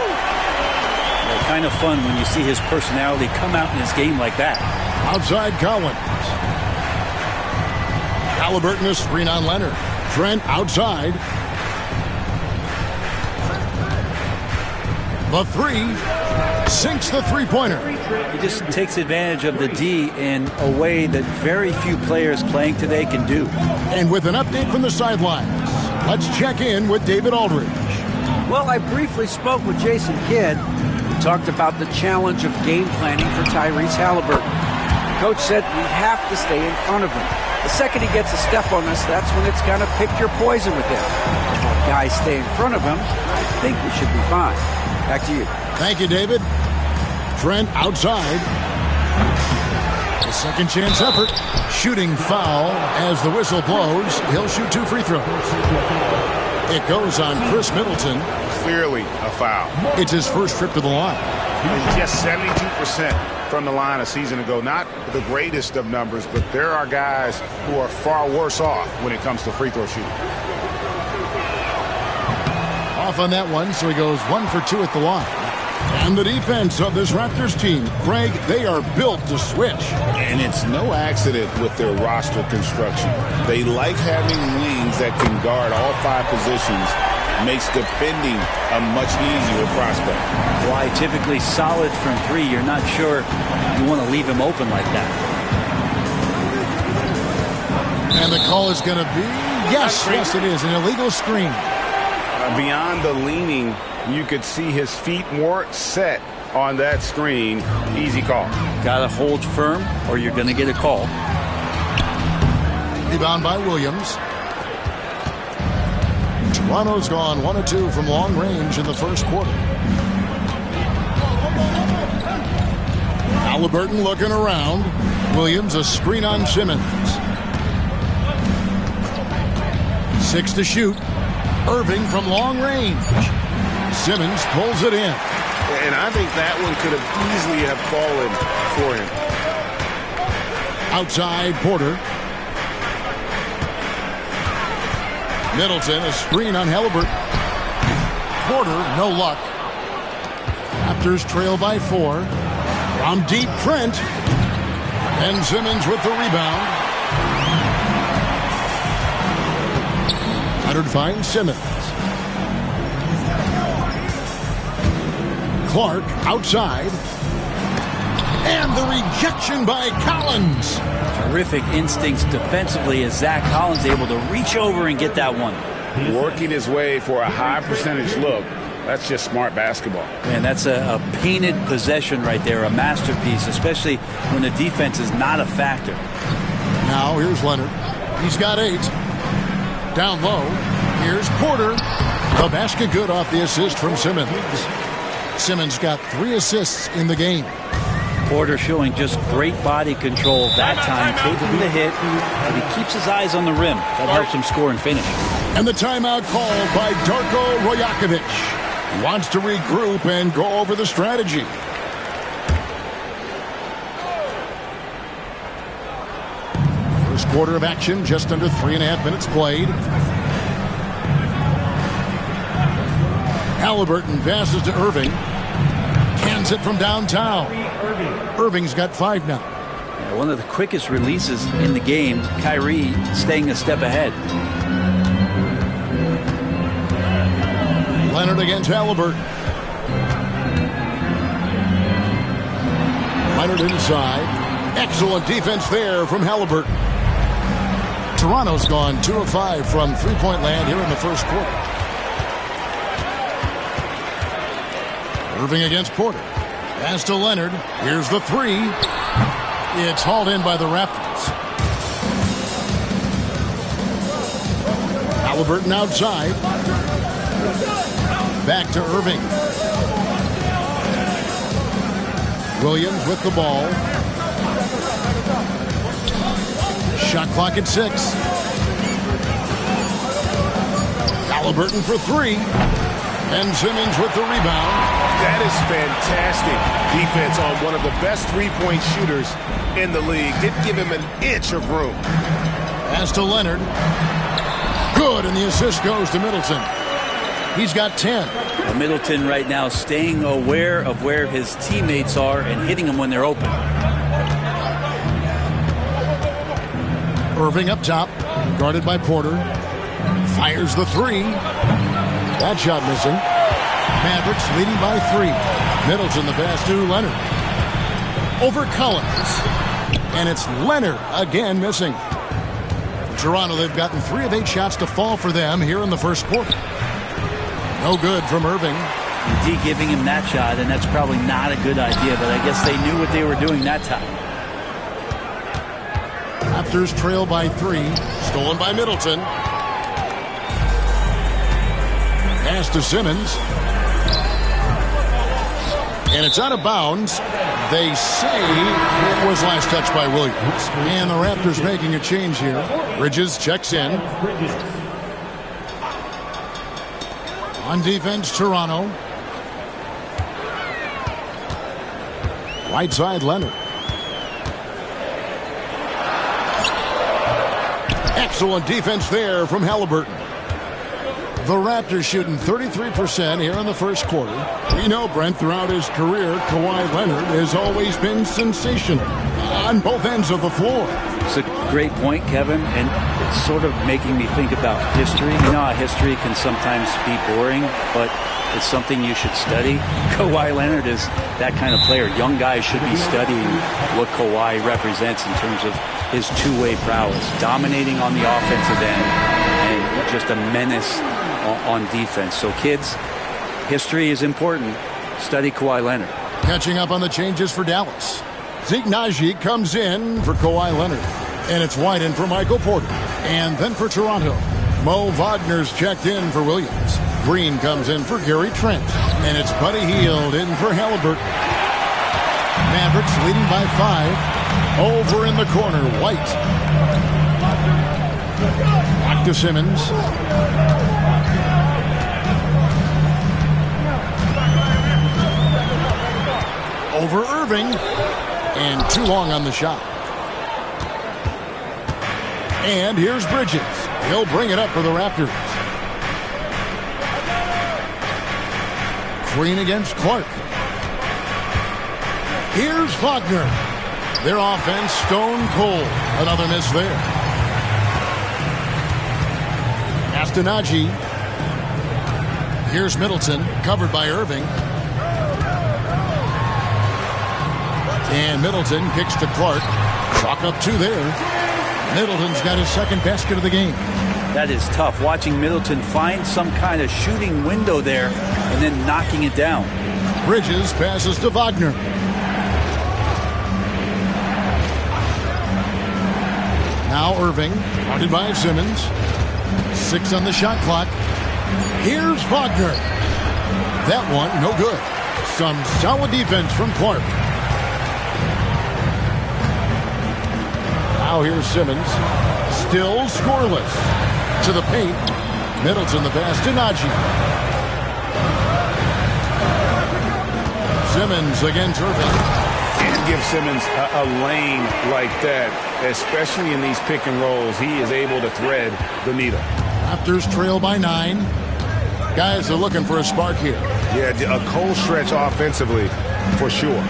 Yeah, kind of fun when you see his personality come out in his game like that. Outside Collins. Halliburton is screen on Leonard. Trent outside. The three. Sinks the three-pointer. He just takes advantage of the D in a way that very few players playing today can do. And with an update from the sidelines, let's check in with David Aldridge. Well, I briefly spoke with Jason Kidd. We talked about the challenge of game planning for Tyrese Halliburton. Coach said we have to stay in front of him. The second he gets a step on us, that's when it's kind of pick your poison with him. If our guys stay in front of him, I think we should be fine. Back to you. Thank you, David. Trent outside. A second chance effort. Shooting foul as the whistle blows. He'll shoot 2 free throws. It goes on Chris Middleton. Clearly a foul. It's his first trip to the line. He's just 72% from the line a season ago. Not the greatest of numbers, but there are guys who are far worse off when it comes to free throw shooting. Off on that one, so he goes 1 for 2 at the line. And the defense of this Raptors team, Greg, they are built to switch. And it's no accident with their roster construction. They like having wings that can guard all 5 positions. Makes defending a much easier prospect. Why typically solid from 3, you're not sure you want to leave him open like that. And the call is going to be, yes, it is, an illegal screen. Beyond the leaning, you could see his feet weren't set on that screen. Easy call. Got to hold firm or you're going to get a call. Rebound by Williams. Toronto's gone 1 of 2 from long range in the first quarter. Halliburton looking around. Williams a screen on Simmons. 6 to shoot. Irving from long range. Simmons pulls it in. And I think that one could have easily have fallen for him. Outside Porter. Middleton, a screen on Halliburton. Porter, no luck. Raptors trail by 4. From deep, Trent. And Simmons with the rebound. Leonard finds Simmons. Clark outside. And the rejection by Collins. Terrific instincts defensively as Zach Collins able to reach over and get that one. Working his way for a high percentage look. That's just smart basketball. Man, that's a painted possession right there, a masterpiece, especially when the defense is not a factor. Now here's Leonard. He's got 8. Down low. Here's Porter. The basket good off the assist from Simmons. Simmons got 3 assists in the game. Porter showing just great body control that time, taking the hit, but he keeps his eyes on the rim. That helps him score and finish. And the timeout called by Darko Rojakovic. He wants to regroup and go over the strategy. First quarter of action, just under 3.5 minutes played. Halliburton passes to Irving. Cans it from downtown. Irving's got 5 now. Yeah, one of the quickest releases in the game. Kyrie staying a step ahead. Leonard against Halliburton. Leonard inside. Excellent defense there from Halliburton. Toronto's gone 2 of 5 from three-point land here in the first quarter. Irving against Porter. Pass to Leonard. Here's the 3. It's hauled in by the Raptors. Halliburton outside. Back to Irving. Williams with the ball. Shot clock at 6. Halliburton for 3. And Simmons with the rebound. That is fantastic defense on one of the best three-point shooters in the league. Didn't give him an inch of room. Pass to Leonard. Good, and the assist goes to Middleton. He's got 10. Well, Middleton right now staying aware of where his teammates are and hitting them when they're open. Irving up top, guarded by Porter. Fires the 3. That shot missing. Mavericks leading by 3. Middleton the pass to Leonard. Over Collins. And it's Leonard again missing. For Toronto, they've gotten 3 of 8 shots to fall for them here in the first quarter. No good from Irving. D giving him that shot, and that's probably not a good idea, but I guess they knew what they were doing that time. Raptors trail by 3. Stolen by Middleton. Pass to Simmons. And it's out of bounds. They say it was last touched by Williams. And the Raptors making a change here. Bridges checks in. On defense, Toronto. Right side, Leonard. Excellent defense there from Halliburton. The Raptors shooting 33% here in the first quarter. We know, Brent, throughout his career, Kawhi Leonard has always been sensational on both ends of the floor. It's a great point, Kevin, and it's sort of making me think about history. You know how history can sometimes be boring, but it's something you should study. Kawhi Leonard is that kind of player. Young guys should be studying what Kawhi represents in terms of his two-way prowess, dominating on the offensive end, and just a menace on defense. So kids, history is important. Study Kawhi Leonard. Catching up on the changes for Dallas. Zeke Naji comes in for Kawhi Leonard. And it's White in for Michael Porter. And then for Toronto, Mo Wagner's checked in for Williams. Green comes in for Gary Trent. And it's Buddy Hield in for Halliburton. Mavericks leading by 5. Over in the corner, White. Back to Simmons. Over Irving. And too long on the shot. And here's Bridges. He'll bring it up for the Raptors. Green against Clark. Here's Wagner. Their offense stone cold. Another miss there. Naji. Here's Middleton, covered by Irving. And Middleton kicks to Clark. Chalk up 2 there. Middleton's got his second basket of the game. That is tough. Watching Middleton find some kind of shooting window there and then knocking it down. Bridges passes to Wagner. Now Irving, guarded by Simmons. 6 on the shot clock. Here's Wagner. That one, no good. Some solid defense from Clark. Now here's Simmons. Still scoreless. To the paint. Middleton the pass to Naji. Simmons against Irving. Can't give Simmons a lane like that, especially in these pick and rolls. He is able to thread the needle. Raptors trail by 9. Guys are looking for a spark here. Yeah, a cold stretch offensively, for sure.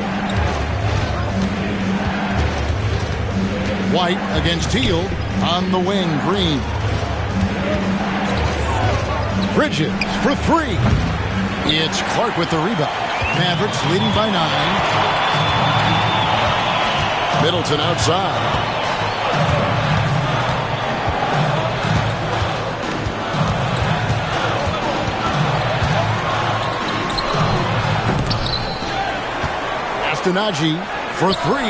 White against Hield on the wing. Green. Bridges for 3. It's Clark with the rebound. Mavericks leading by 9. Middleton outside. Naji for 3.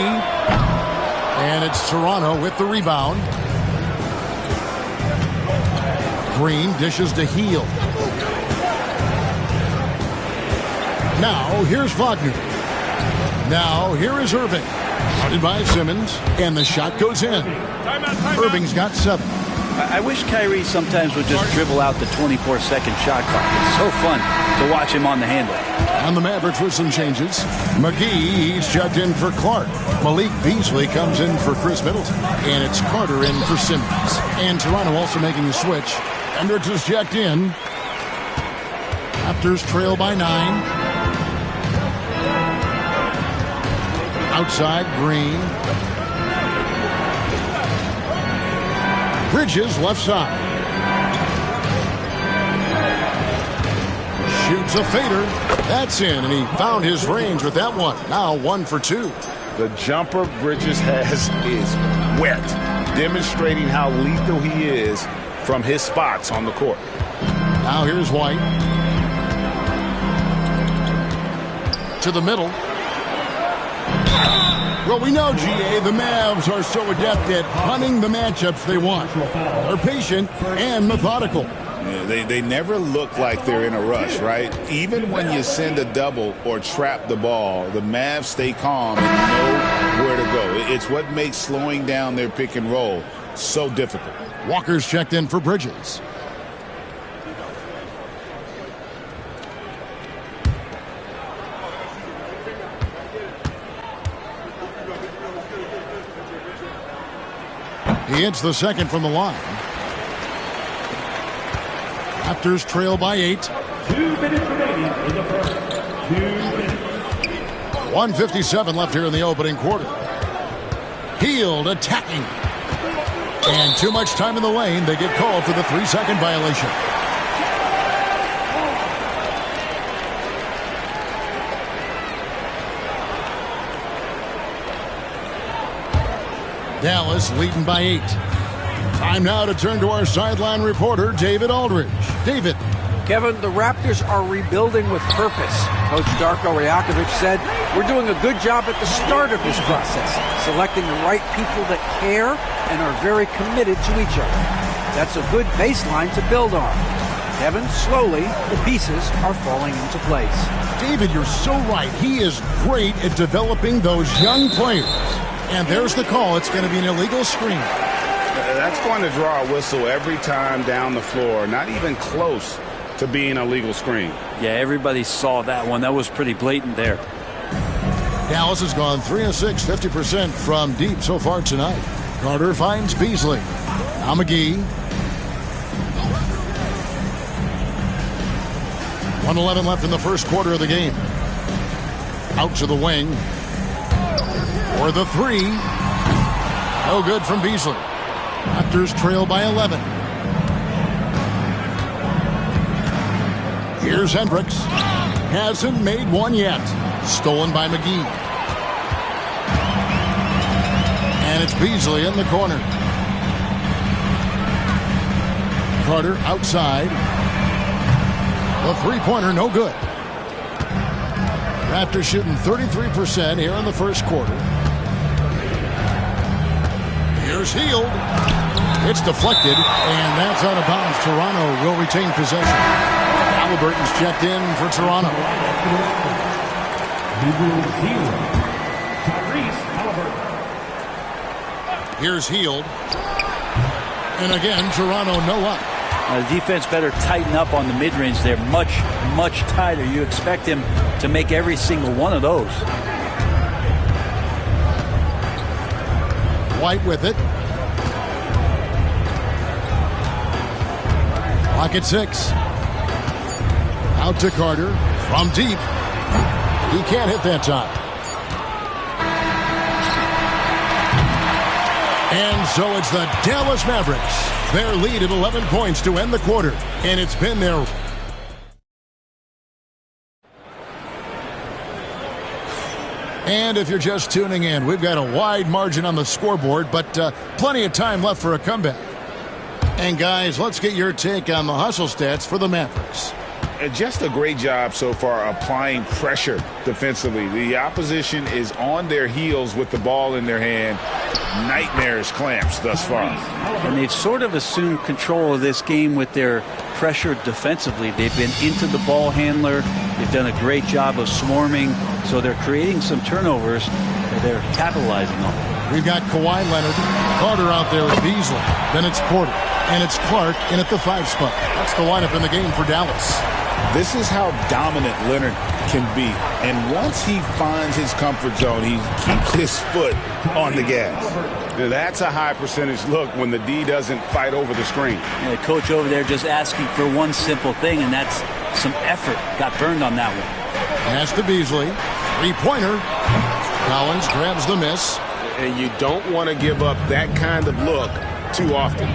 And it's Toronto with the rebound. Green dishes to Hield. Now here's Wagner. Now here is Irving. Guarded by Simmons. And the shot goes in. Irving's got 7. I wish Kyrie sometimes would just dribble out the 24-second shot clock. It's so fun to watch him on the handle. On the Mavericks with some changes. McGee, he's checked in for Clark. Malik Beasley comes in for Chris Middleton. And it's Carter in for Simmons. And Toronto also making a switch. Hendricks is checked in. Raptors trail by 9. Outside, Green. Bridges left side. Shoots a fader. That's in, and he found his range with that one. Now 1 for 2. The jumper Bridges has is wet, demonstrating how lethal he is from his spots on the court. Now here's White. To the middle. Well, we know, GA, the Mavs are so adept at hunting the matchups they want. They're patient and methodical. Yeah, they never look like they're in a rush, right? Even when you send a double or trap the ball, the Mavs stay calm and know where to go. It's what makes slowing down their pick and roll so difficult. Walker's checked in for Bridges. He hits the second from the line. Raptors trail by 8. 2 minutes remaining in the first. 2 minutes. 1:57 left here in the opening quarter. Hield attacking. And too much time in the lane. They get called for the 3-second violation. Dallas leading by 8. Time now to turn to our sideline reporter, David Aldridge. David. Kevin, the Raptors are rebuilding with purpose. Coach Darko Rajakovic said, "We're doing a good job at the start of this process, selecting the right people that care and are very committed to each other. That's a good baseline to build on." Kevin, slowly, the pieces are falling into place. David, you're so right. He is great at developing those young players. And there's the call. It's going to be an illegal screen. That's going to draw a whistle every time down the floor. Not even close to being a legal screen. Yeah, everybody saw that one. That was pretty blatant there. Dallas has gone 3 of 6, 50% from deep so far tonight. Carter finds Beasley. Now McGee. 1:11 left in the first quarter of the game. Out to the wing. For the 3. No good from Beasley. Raptors trail by 11. Here's Hendricks. Hasn't made one yet. Stolen by McGee. And it's Beasley in the corner. Carter outside. The three-pointer no good. Raptors shooting 33% here in the first quarter. Here's Hield. It's deflected, and that's out of bounds. Toronto will retain possession. Halliburton's checked in for Toronto. Here's Hield. And again, Toronto no up. The defense better tighten up on the mid-range. They're much, much tighter. You expect him to make every single one of those. White with it. Clock at 6. Out to Carter from deep. He can't hit that time. And so it's the Dallas Mavericks. Their lead at 11 points to end the quarter. And it's been their... And if you're just tuning in, we've got a wide margin on the scoreboard, but plenty of time left for a comeback. And guys, let's get your take on the hustle stats for the Mavericks. Just a great job so far applying pressure defensively. The opposition is on their heels with the ball in their hand. Nightmares clamps thus far. And they've sort of assumed control of this game with their pressure defensively. They've been into the ball handler. They've done a great job of swarming. So they're creating some turnovers that they're capitalizing on. We've got Kawhi Leonard, Carter out there with Beasley. Then it's Porter. And it's Clark in at the 5 spot. That's the lineup in the game for Dallas. This is how dominant Leonard can be. And once he finds his comfort zone, he keeps his foot on the gas. That's a high percentage look when the D doesn't fight over the screen. And the coach over there just asking for one simple thing, and that's some effort. Got burned on that one. Pass to Beasley. Three-pointer. Collins grabs the miss. And you don't want to give up that kind of look too often.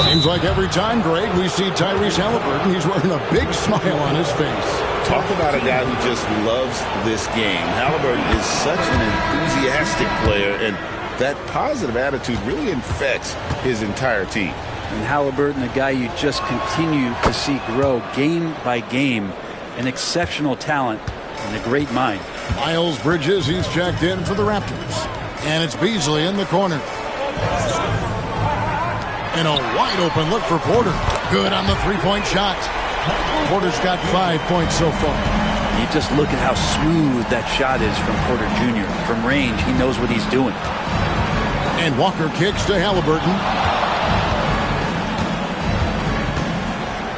Seems like every time, Greg, we see Tyrese Halliburton, he's wearing a big smile on his face. Talk about a guy who just loves this game. Halliburton is such an enthusiastic player, and that positive attitude really infects his entire team. And Halliburton, a guy you just continue to see grow game by game, an exceptional talent and a great mind. Miles Bridges, he's checked in for the Raptors. And it's Beasley in the corner. And a wide open look for Porter. Good on the three-point shot. Porter's got 5 points so far. You just look at how smooth that shot is from Porter Jr. From range, he knows what he's doing. And Walker kicks to Halliburton.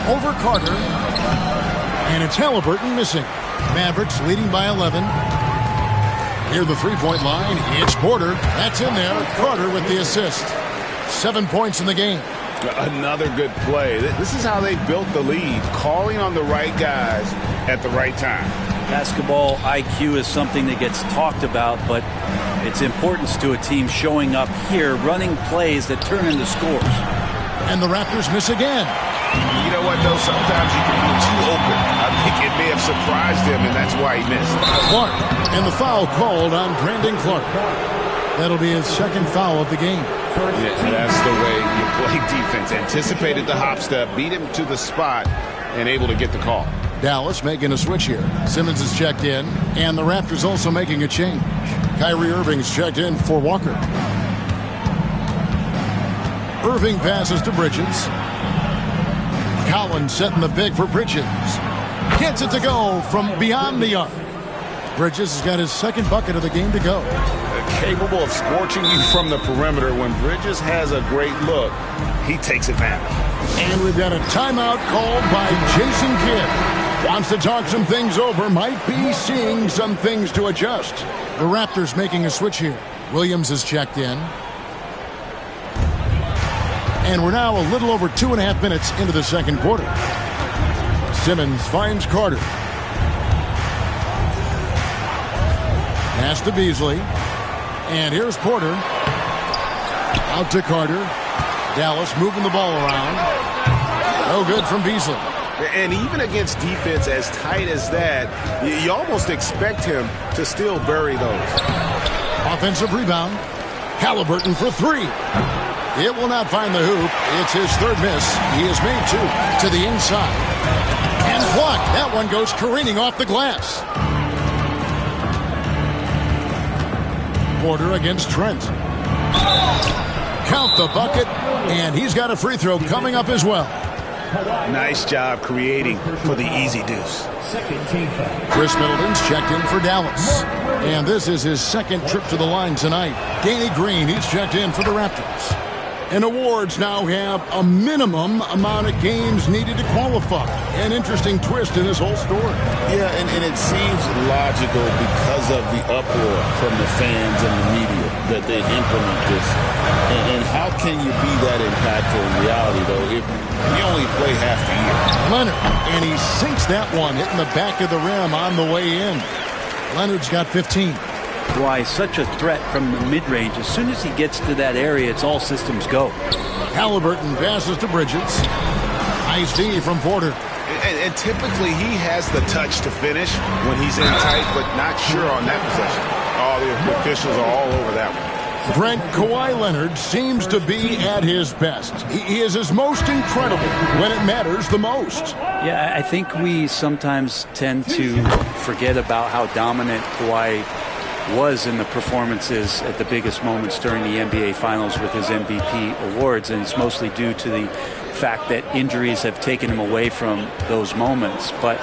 Over Carter. And it's Halliburton missing. Mavericks leading by 11. Near the three-point line, it's Porter. That's in there. Carter with the assist. 7 points in the game. Another good play. This is how they built the lead, calling on the right guys at the right time. Basketball IQ is something that gets talked about, but its importance to a team showing up here, running plays that turn into scores. And the Raptors miss again. You know what, though? Sometimes you can be too open. I think it may have surprised him, and that's why he missed. Clark, and the foul called on Brandon Clark. That'll be his second foul of the game. Yeah, that's the way you play defense. Anticipated the hop step, beat him to the spot, and able to get the call. Dallas making a switch here. Simmons is checked in, and the Raptors also making a change. Kyrie Irving's checked in for Walker. Irving passes to Bridges. Collins setting the pick for Bridges. Gets it to go from beyond the arc. Bridges has got his second bucket of the game to go. Capable of scorching you from the perimeter. When Bridges has a great look, he takes advantage. And we've got a timeout called by Jason Kidd. Wants to talk some things over. Might be seeing some things to adjust. The Raptors making a switch here. Williams is checked in. And we're now a little over 2.5 minutes into the second quarter. Simmons finds Carter. Pass to Beasley. And here's Porter. Out to Carter. Dallas moving the ball around. No good from Beasley. And even against defense as tight as that, you almost expect him to still bury those. Offensive rebound. Halliburton for three. It will not find the hoop. It's his third miss. He has made two to the inside. And blocked. That one goes careening off the glass. Porter against Trent. Count the bucket, and he's got a free throw coming up as well. Nice job creating for the easy deuce. Chris Middleton's checked in for Dallas. And this is his second trip to the line tonight. Danny Green, he's checked in for the Raptors. And awards now have a minimum amount of games needed to qualify. An interesting twist in this whole story. Yeah, and it seems logical because of the uproar from the fans and the media that they implement this. And how can you be that impactful in reality, though, if you only play half the year? Leonard, and he sinks that one, hitting the back of the rim on the way in. Leonard's got 15. Why, such a threat from the mid-range. As soon as he gets to that area, it's all systems go. Halliburton passes to Bridges. Nice D from Porter. And typically he has the touch to finish when he's in tight, but not sure on that possession. Oh, the officials are all over that one. Brent, Kawhi Leonard seems to be at his best. He is his most incredible when it matters the most. Yeah, I think we sometimes tend to forget about how dominant Kawhi was in the performances at the biggest moments during the NBA Finals with his MVP awards, and it's mostly due to the fact that injuries have taken him away from those moments, but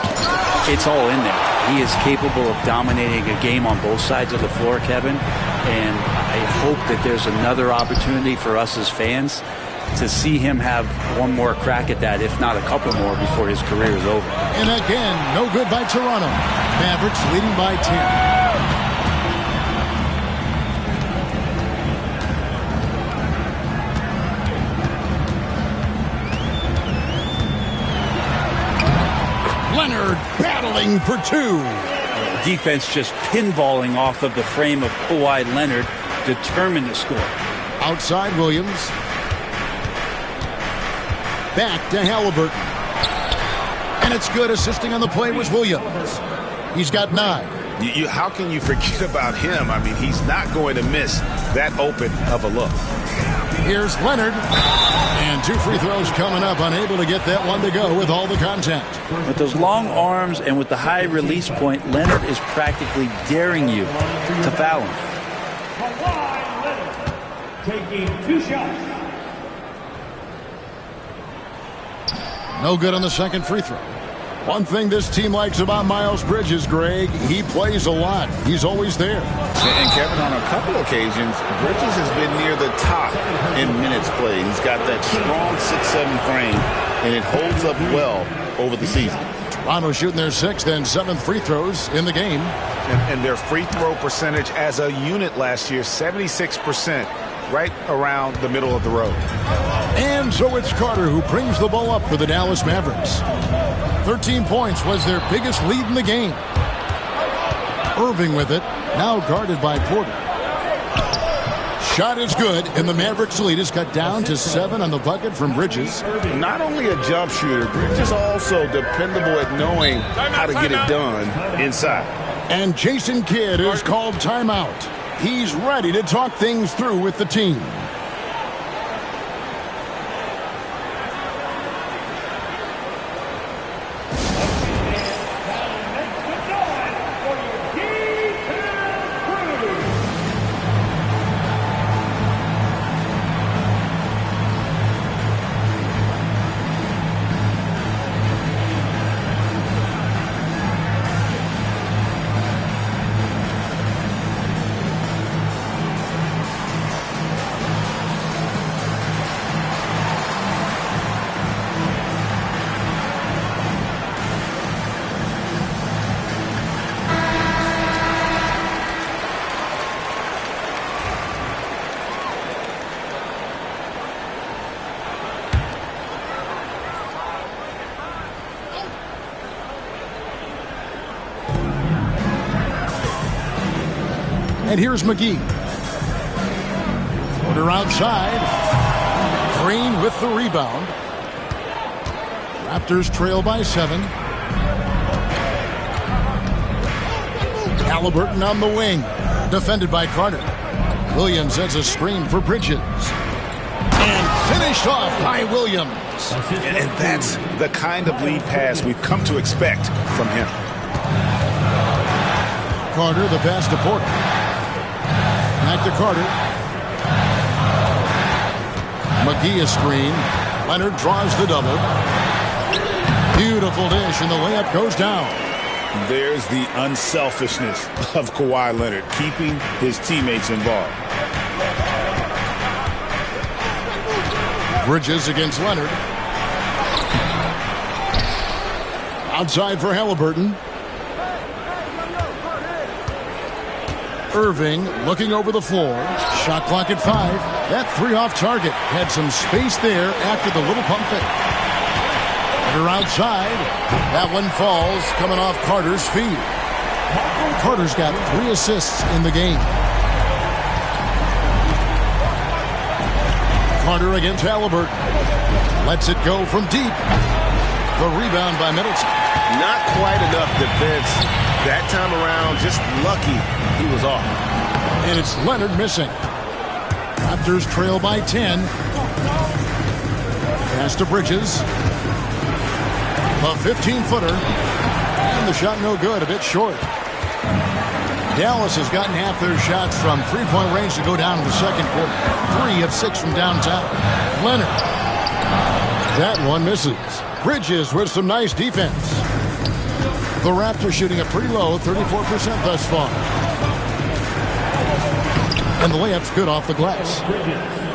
it's all in there. He is capable of dominating a game on both sides of the floor, Kevin, and I hope that there's another opportunity for us as fans to see him have one more crack at that, if not a couple more, before his career is over. And again, no good by Toronto. Mavericks leading by 10. Leonard battling for two. Defense just pinballing off of the frame of Kawhi Leonard, determined to score. Outside Williams. Back to Halliburton. And it's good. Assisting on the play was Williams. He's got 9. How can you forget about him? I mean, he's not going to miss that open of a look. Here's Leonard. And 2 free throws coming up. Unable to get that one to go with all the contact. With those long arms and with the high release point, Leonard is practically daring you to foul him. Taking 2 shots. No good on the second free throw. One thing this team likes about Miles Bridges, Greg, he plays a lot. He's always there. And Kevin, on a couple occasions, Bridges has been near the top in minutes played. He's got that strong 6'7" frame, and it holds up well over the season. Toronto shooting their 6th and 7th free throws in the game. And their free throw percentage as a unit last year, 76%, right around the middle of the road. And so it's Carter who brings the ball up for the Dallas Mavericks. 13 points was their biggest lead in the game. Irving with it, now guarded by Porter. Shot is good, and the Mavericks lead is cut down to 7 on the bucket from Bridges. Not only a jump shooter, Bridges also dependable at knowing how to get it done inside. And Jason Kidd is called timeout. He's ready to talk things through with the team. And here's McGee. Porter outside. Green with the rebound. Raptors trail by 7. Halliburton on the wing. Defended by Carter. Williams sets a screen for Bridges. And finished off by Williams. And that's the kind of lead pass we've come to expect from him. Carter, the pass to Porter. Back to Carter. McGee a screen. Leonard draws the double. Beautiful dish, and the layup goes down. There's the unselfishness of Kawhi Leonard, keeping his teammates involved. Bridges against Leonard. Outside for Halliburton. Irving looking over the floor. Shot clock at 5. That 3 off target. Had some space there after the little pump fake. Carter outside. That one falls coming off Carter's feet. Carter's got 3 assists in the game. Carter against Halliburton. Lets it go from deep. The rebound by Middleton. Not quite enough defense that time around. Just lucky he was off. And it's Leonard missing. Raptors trail by 10. Pass to Bridges. A 15-footer. And the shot no good, a bit short. Dallas has gotten half their shots from three-point range to go down in the second quarter. 3 of 6 from downtown. Leonard. That one misses. Bridges with some nice defense. The Raptors shooting a pretty low 34% thus far. And the layup's good off the glass.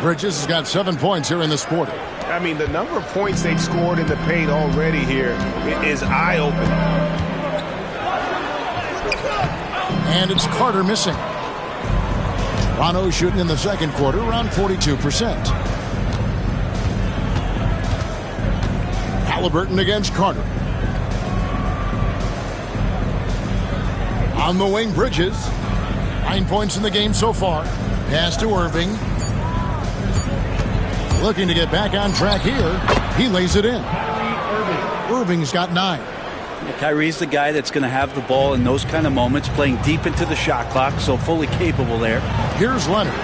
Bridges has got 7 points here in this quarter. I mean, the number of points they've scored in the paint already here is eye-opening. And it's Carter missing. Toronto shooting in the second quarter around 42%. Halliburton against Carter. On the wing, Bridges. 9 points in the game so far. Pass to Irving. Looking to get back on track here. He lays it in. Irving's got 9. Kyrie's the guy that's going to have the ball in those kind of moments, playing deep into the shot clock, so fully capable there. Here's Leonard.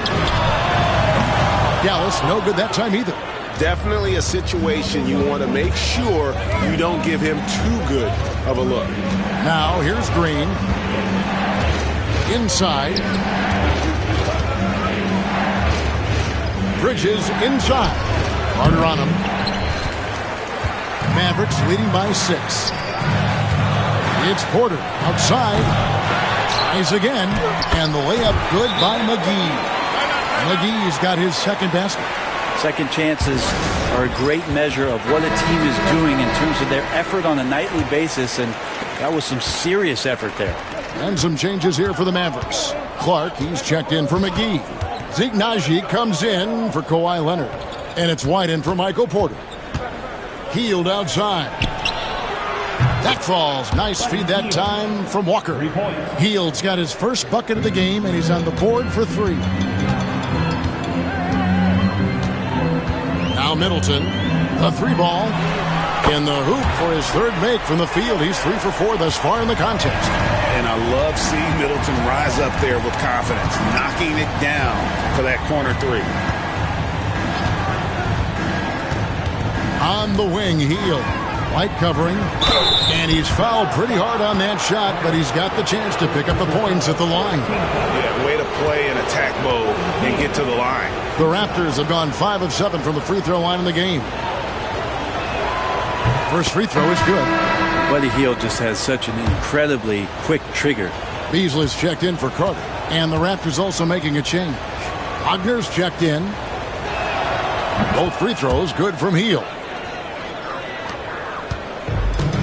Dallas, no good that time either. Definitely a situation you want to make sure you don't give him too good of a look. Now, here's Green. Inside. Bridges inside. Carter on him. Mavericks leading by 6. It's Porter outside. Tries again. And the layup good by McGee. McGee's got his second basket. Second chances are a great measure of what a team is doing in terms of their effort on a nightly basis, and that was some serious effort there. And some changes here for the Mavericks. Clark, he's checked in for McGee. Zignaji comes in for Kawhi Leonard. And it's White in for Michael Porter. Healed outside. That falls. Nice feed that time from Walker. Heald's got his first bucket of the game, and he's on the board for 3. Now Middleton, the 3-ball. In the hoop for his third make from the field. He's 3 for 4 thus far in the contest. And I love seeing Middleton rise up there with confidence, knocking it down for that corner 3. On the wing, Hield. White covering. And he's fouled pretty hard on that shot, but he's got the chance to pick up the points at the line. Yeah, way to play in attack mode and get to the line. The Raptors have gone 5 of 7 from the free throw line in the game. First free throw is good. Buddy Hield just has such an incredibly quick trigger. Beasley's checked in for Carter. And the Raptors also making a change. Wagner's checked in. Both free throws good from Hield.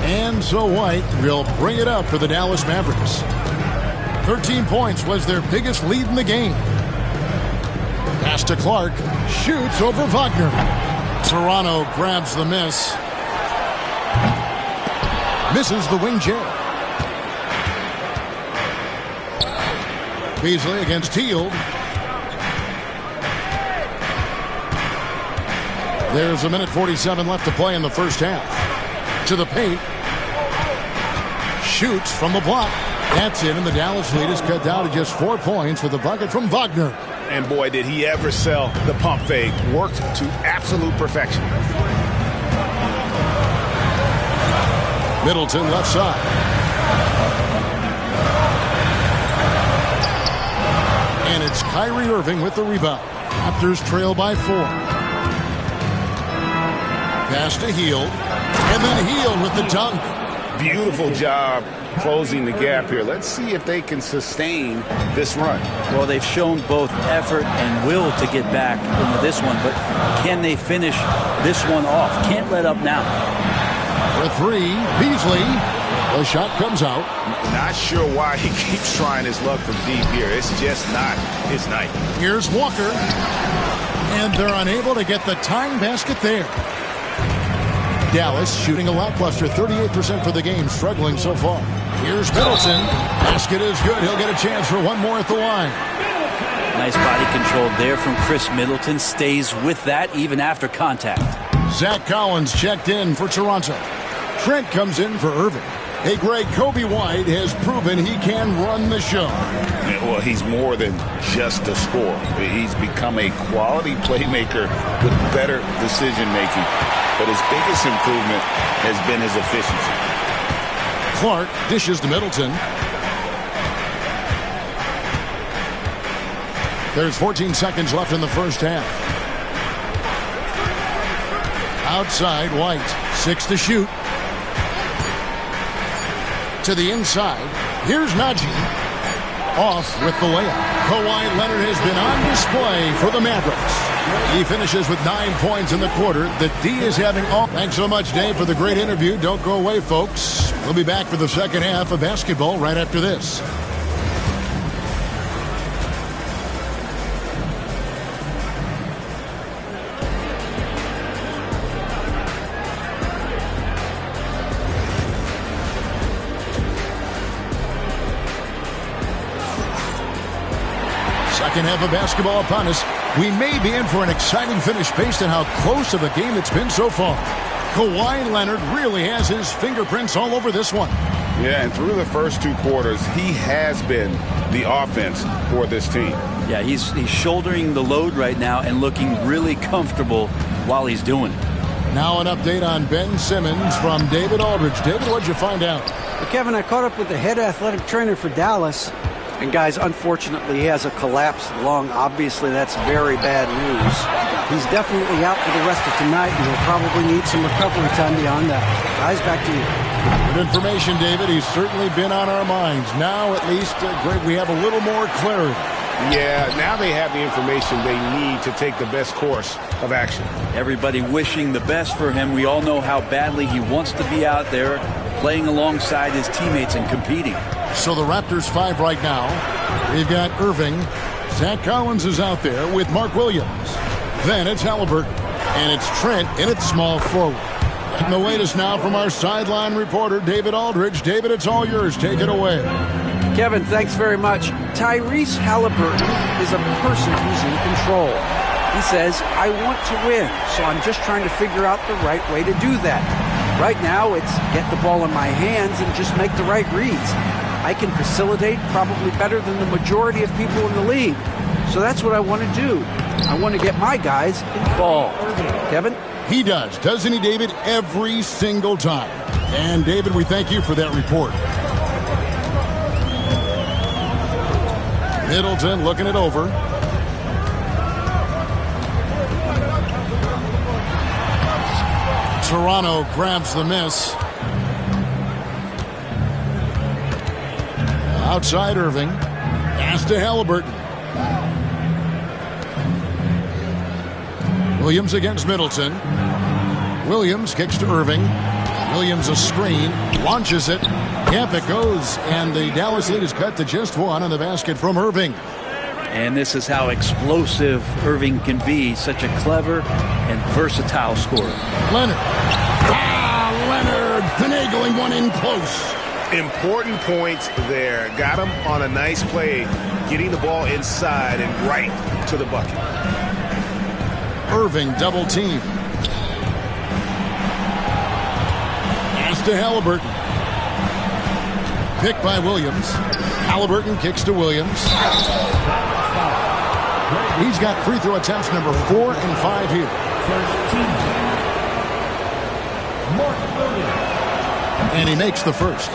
And so White will bring it up for the Dallas Mavericks. 13 points was their biggest lead in the game. Pass to Clark. Shoots over Wagner. Toronto grabs the miss. Misses the wing chair. Beasley against Hield. There's 1:47 left to play in the first half. To the paint. Shoots from the block. That's it, and the Dallas lead is cut down to just 4 points with a bucket from Wagner. And boy, did he ever sell the pump fake. Worked to absolute perfection. Middleton left side. And it's Kyrie Irving with the rebound. Raptors trail by 4. Pass to Hield. And then Hield with the dunk. Beautiful job closing the gap here. Let's see if they can sustain this run. Well, they've shown both effort and will to get back into this one, but can they finish this one off? Can't let up now. For 3, Beasley. The shot comes out. Not sure why he keeps trying his luck from deep here. It's just not his night. Here's Walker. And they're unable to get the tying basket there. Dallas shooting a lackluster 38% for the game, struggling so far. Here's Middleton. Basket is good. He'll get a chance for one more at the line. Nice body control there from Chris Middleton. Stays with that even after contact. Zach Collins checked in for Toronto. Trent comes in for Irving. Hey, Greg, Kobe White has proven he can run the show. Yeah, well, he's more than just a scorer. He's become a quality playmaker with better decision-making. But his biggest improvement has been his efficiency. Clark dishes to Middleton. There's 14 seconds left in the first half. Outside, White. 6 to shoot. To the inside. Here's Najee. Off with the layup. Kawhi Leonard has been on display for the Mavericks. He finishes with 9 points in the quarter. The D is having all. Thanks so much, Dave, for the great interview. Don't go away, folks. We'll be back for the second half of basketball right after this. Second half of basketball upon us. We may be in for an exciting finish based on how close of a game it's been so far. Kawhi Leonard really has his fingerprints all over this one. Yeah, and through the first 2 quarters, he has been the offense for this team. Yeah, he's shouldering the load right now and looking really comfortable while he's doing it. Now an update on Ben Simmons from David Aldridge. David, what'd you find out? Well, Kevin, I caught up with the head athletic trainer for Dallas. And guys, unfortunately, he has a collapsed lung. Obviously, that's very bad news. He's definitely out for the rest of tonight, and he'll probably need some recovery time beyond that. Guys, back to you. Good information, David. He's certainly been on our minds. Now, at least, Greg, we have a little more clarity. Yeah, now they have the information they need to take the best course of action. Everybody wishing the best for him. We all know how badly he wants to be out there playing alongside his teammates and competing. So the Raptors 5 right now. We've got Irving. Zach Collins is out there with Mark Williams. Then it's Halliburton. And it's Trent in its small forward. And the latest now from our sideline reporter, David Aldridge. David, it's all yours. Take it away. Kevin, thanks very much. Tyrese Halliburton is a person who's in control. He says, I want to win, so I'm just trying to figure out the right way to do that. Right now, it's get the ball in my hands and just make the right reads. I can facilitate probably better than the majority of people in the league. So that's what I want to do. I want to get my guys involved. Kevin? He does, doesn't he, David? Every single time. And, David, we thank you for that report. Middleton looking it over. Toronto grabs the miss. Outside Irving. Pass to Halliburton. Williams against Middleton. Williams kicks to Irving. Williams a screen. Launches it. Camp it goes. And the Dallas lead is cut to just 1 on the basket from Irving. And this is how explosive Irving can be. Such a clever and versatile scorer. Leonard. Leonard finagling one in close. Important points there. Got him on a nice play, getting the ball inside and right to the bucket. Irving double team. Pass to Halliburton. Pick by Williams. Halliburton kicks to Williams. He's got free throw attempts number 4 and 5 here. And he makes the first.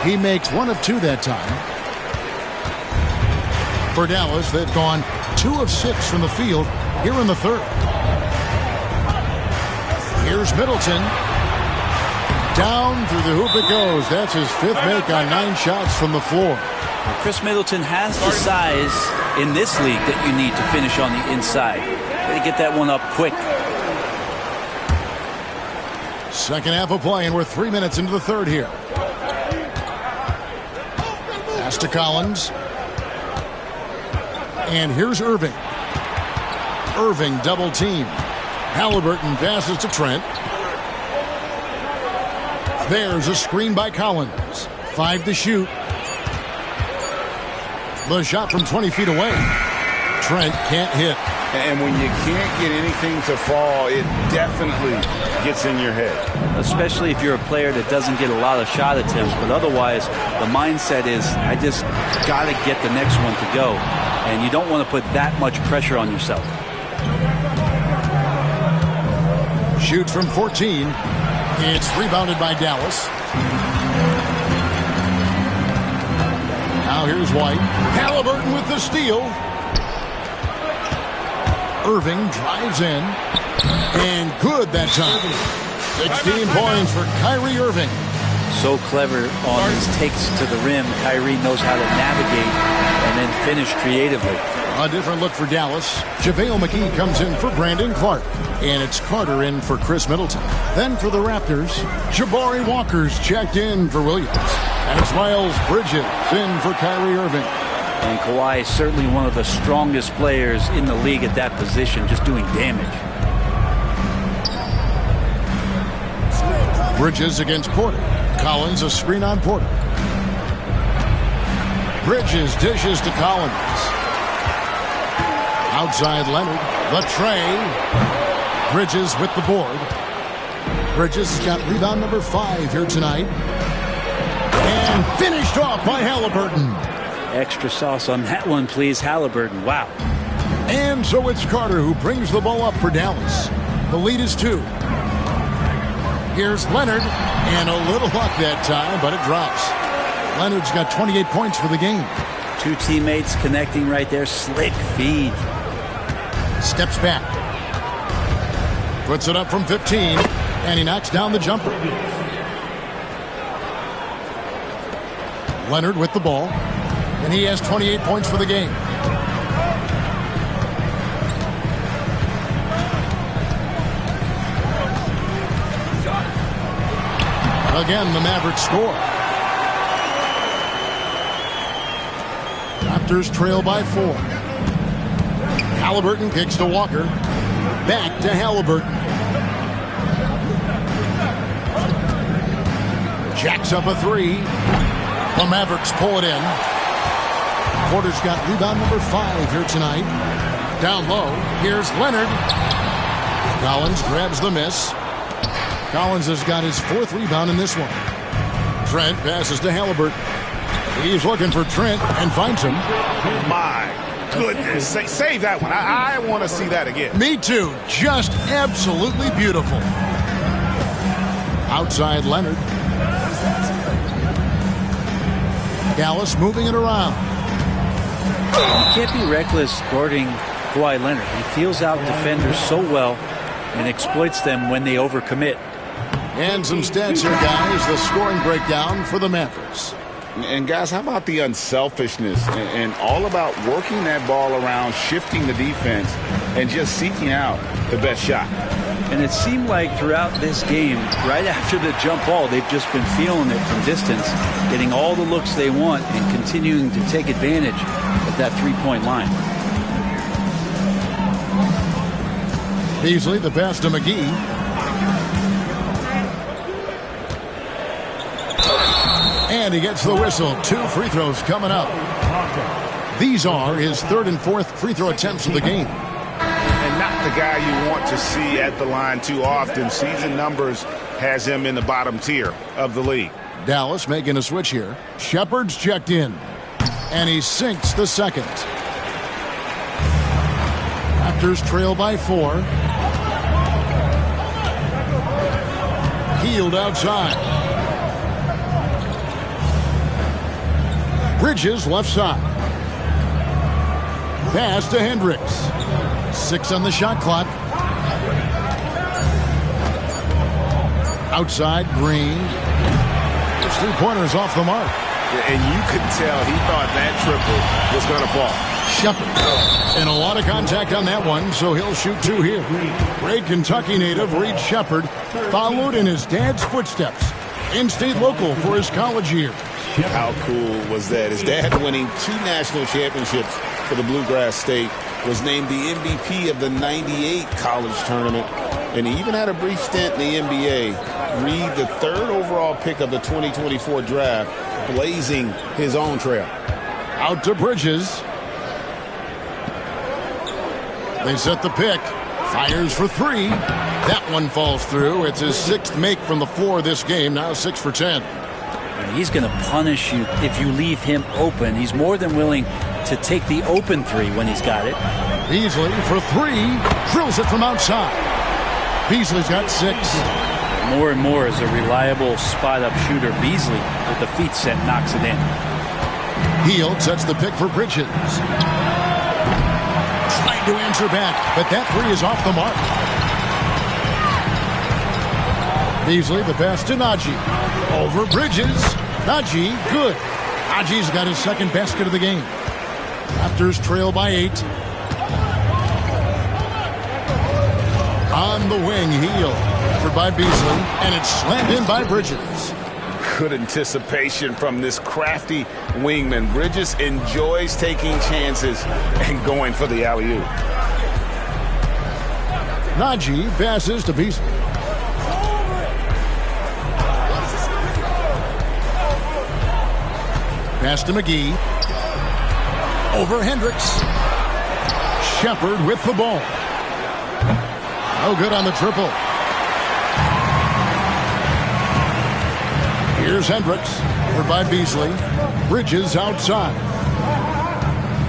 He makes 1 of 2 that time. For Dallas, they've gone 2 of 6 from the field here in the third. Here's Middleton. Down through the hoop it goes. That's his 5th make on 9 shots from the floor. Well, Chris Middleton has the size in this league that you need to finish on the inside. Got to get that one up quick. Second half of play, and we're 3 minutes into the third here. Pass to Collins. And here's Irving. Irving double team. Halliburton passes to Trent. There's a screen by Collins. 5 to shoot. The shot from 20 feet away. Trent can't hit. And when you can't get anything to fall, it definitely gets in your head. Especially if you're a player that doesn't get a lot of shot attempts, but otherwise the mindset is, I just got to get the next one to go. And you don't want to put that much pressure on yourself. Shoots from 14. It's rebounded by Dallas. Now here's White. Halliburton with the steal. Irving drives in. And good that time. 16 points for Kyrie Irving. So clever on his takes to the rim. Kyrie knows how to navigate and then finish creatively. A different look for Dallas. JaVale McGee comes in for Brandon Clark. And it's Carter in for Chris Middleton. Then for the Raptors, Jabari Walker's checked in for Williams. And it's Miles Bridges in for Kyrie Irving. And Kawhi is certainly one of the strongest players in the league at that position, just doing damage. Bridges against Porter. Collins a screen on Porter. Bridges dishes to Collins. Outside Leonard. The tray. Bridges with the board. Bridges has got rebound number 5 here tonight. And finished off by Halliburton. Extra sauce on that one, please, Halliburton. Wow. And so it's Carter who brings the ball up for Dallas. The lead is 2. Here's Leonard, and a little luck that time, but it drops. Leonard's got 28 points for the game. 2 teammates connecting right there. Slick feed. Steps back. Puts it up from 15, and he knocks down the jumper. Leonard with the ball, and he has 28 points for the game. Again, the Mavericks score. Raptors trail by 4. Halliburton kicks to Walker. Back to Halliburton. Jacks up a 3. The Mavericks pull it in. Porter's got rebound number 5 here tonight. Down low, here's Leonard. Collins grabs the miss. Collins has got his 4th rebound in this one. Trent passes to Halliburton. He's looking for Trent and finds him. My goodness. Save that one. I want to see that again. Me too. Just absolutely beautiful. Outside Leonard. Dallas moving it around. You can't be reckless guarding Kawhi Leonard. He feels out defenders so well and exploits them when they overcommit. And some stats here, guys. The scoring breakdown for the Mavericks. And, guys, how about the unselfishness and all about working that ball around, shifting the defense, and just seeking out the best shot? And it seemed like throughout this game, right after the jump ball, they've just been feeling it from distance, getting all the looks they want and continuing to take advantage of that three-point line. Beasley, the pass to McGee. And he gets the whistle. 2 free throws coming up. These are his 3rd and 4th free throw attempts of the game. And not the guy you want to see at the line too often. Season numbers has him in the bottom tier of the league. Dallas making a switch here. Shepard's checked in. And he sinks the second. Raptors trail by 4. Healed outside. Bridges left side. Pass to Hendricks. 6 on the shot clock. Outside, Green. His 3-pointers off the mark. And you could tell he thought that triple was going to fall. Shepard. And a lot of contact on that one, so he'll shoot 2 here. Great Kentucky native Reed Shepard followed in his dad's footsteps. In-state local for his college years. How cool was that? His dad winning 2 national championships for the Bluegrass State, was named the MVP of the '98 college tournament, and he even had a brief stint in the NBA. Reed, the 3rd overall pick of the 2024 draft, blazing his own trail. Out to Bridges. They set the pick. Fires for 3. That one falls through. It's his 6th make from the floor this game, now 6 for 10. And he's going to punish you if you leave him open. He's more than willing to take the open 3 when he's got it. Beasley for 3. Drills it from outside. Beasley's got 6. More and more as a reliable spot-up shooter. Beasley, with the feet set, knocks it in. Hield sets the pick for Bridges. Trying to answer back, but that 3 is off the mark. Beasley, the pass to Najee. Over Bridges. Najee, good. Najee's got his 2nd basket of the game. Raptors trail by 8. On the wing, Hield. For by Beasley, and it's slammed in by Bridges. Good anticipation from this crafty wingman. Bridges enjoys taking chances and going for the alley-oop. Najee passes to Beasley. Pass to McGee. Over Hendricks. Shepard with the ball. No good on the triple. Here's Hendricks. Over by Beasley. Bridges outside.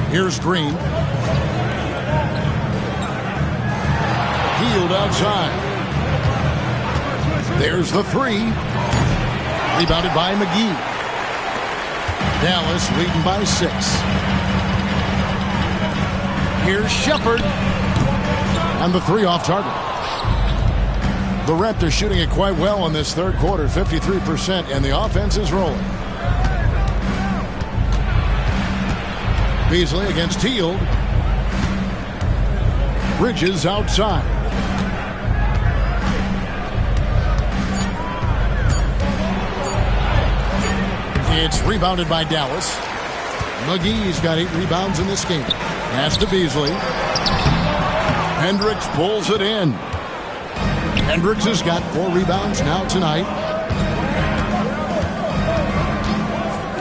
Here's Green. Healed outside. There's the three. Rebounded by McGee. Dallas leading by 6. Here's Shepard. And the three off target. The Raptors shooting it quite well in this third quarter, 53%, and the offense is rolling. Beasley against Hield. Bridges outside. It's rebounded by Dallas. McGee's got 8 rebounds in this game. Pass to Beasley. Hendricks pulls it in. Hendricks has got 4 rebounds now tonight.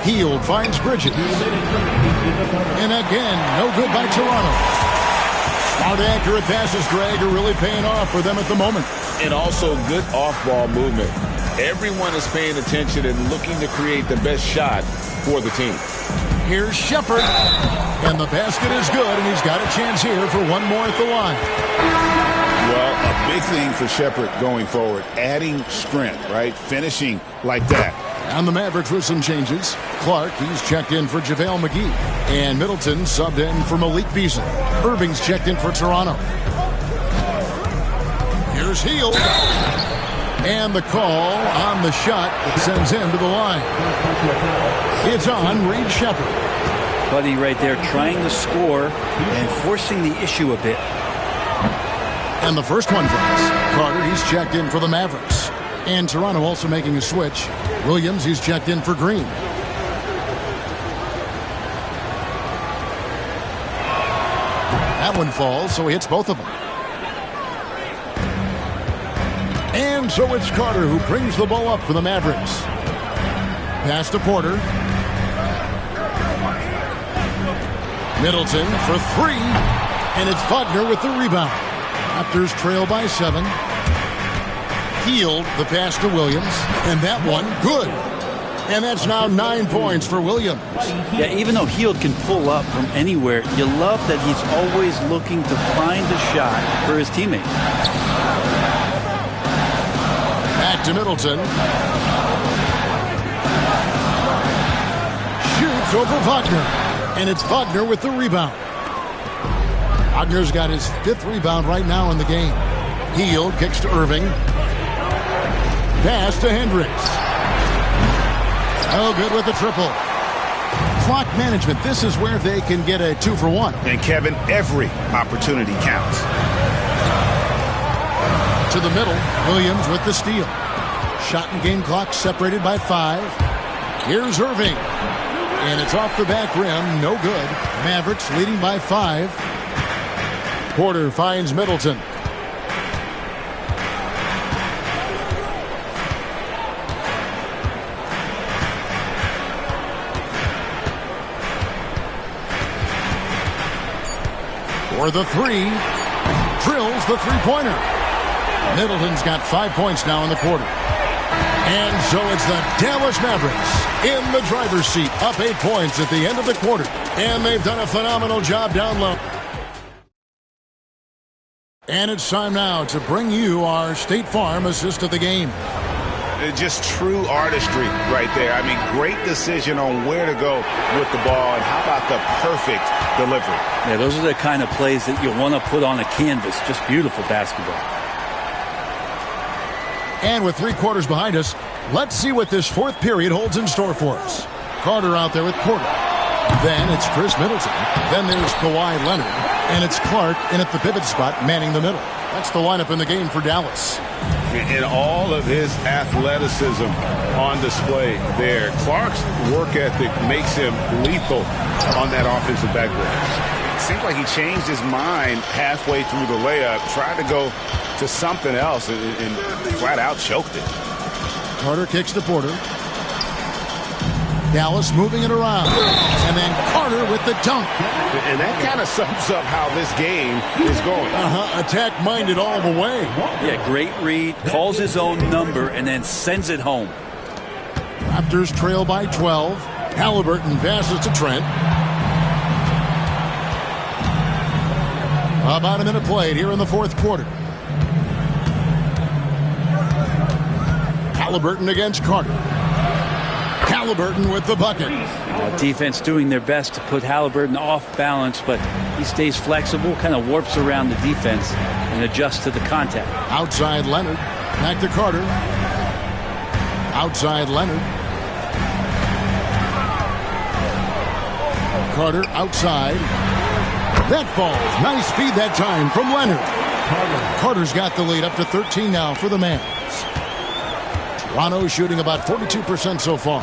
Hield finds Bridges. And again, no good by Toronto. Smart, accurate passes, Greg, are really paying off for them at the moment. And also good off-ball movement. Everyone is paying attention and looking to create the best shot for the team. Here's Shepard. And the basket is good, and he's got a chance here for one more at the line. Well, a big thing for Shepard going forward, adding strength, right? Finishing like that. And the Mavericks with some changes. Clark, he's checked in for JaVale McGee. And Middleton subbed in for Malik Beasley. Irving's checked in for Toronto. Here's Hield. And the call on the shot that sends him to the line. It's on Reed Shepard. Buddy right there trying to score and forcing the issue a bit. And the first one drops. Carter, he's checked in for the Mavericks. And Toronto also making a switch. Williams, he's checked in for Green. That one falls, so he hits both of them. And so it's Carter who brings the ball up for the Mavericks. Pass to Porter. Middleton for 3. And it's Wagner with the rebound. Raptors trail by 7. Hield the pass to Williams. And that one, good. And that's now 9 points for Williams. Yeah, even though Hield can pull up from anywhere, you love that he's always looking to find a shot for his teammate. Back to Middleton. Shoots over Wagner. And it's Wagner with the rebound. Wagner's got his 5th rebound right now in the game. Hield kicks to Irving. Pass to Hendricks. Oh, good with the triple. Clock management. This is where they can get a 2-for-1. And Kevin, every opportunity counts. To the middle. Williams with the steal. Shot and game clock separated by 5. Here's Irving. And it's off the back rim. No good. Mavericks leading by 5. Porter finds Middleton. For the 3. Drills the three-pointer. Middleton's got 5 points now in the quarter. And so it's the Dallas Mavericks in the driver's seat, up 8 points at the end of the quarter. And they've done a phenomenal job down low. And it's time now to bring you our State Farm assist of the game. Just true artistry right there. I mean, great decision on where to go with the ball, and how about the perfect delivery? Yeah, those are the kind of plays that you want to put on a canvas. Just beautiful basketball. And with 3 quarters behind us, let's see what this 4th period holds in store for us. Carter out there with Porter. Then it's Chris Middleton. Then there's Kawhi Leonard. And it's Clark in at the pivot spot, manning the middle. That's the lineup in the game for Dallas. And all of his athleticism on display there. Clark's work ethic makes him lethal on that offensive backboard. It seems like he changed his mind halfway through the layup, tried to go to something else, and flat out choked it. Carter kicks to Porter. Dallas moving it around. And then Carter with the dunk. And that kind of sums up how this game is going. Attack-minded all the way. Yeah, great read. Calls his own number and then sends it home. Raptors trail by 12. Halliburton passes to Trent. About a minute played here in the fourth quarter. Halliburton against Carter. Halliburton with the bucket. Defense doing their best to put Halliburton off balance, but he stays flexible, kind of warps around the defense and adjusts to the contact. Outside Leonard. Back to Carter. Outside Leonard. Carter outside. That falls. Nice feed that time from Leonard. Carter's got the lead up to 13 now for the Mavs. Toronto shooting about 42% so far.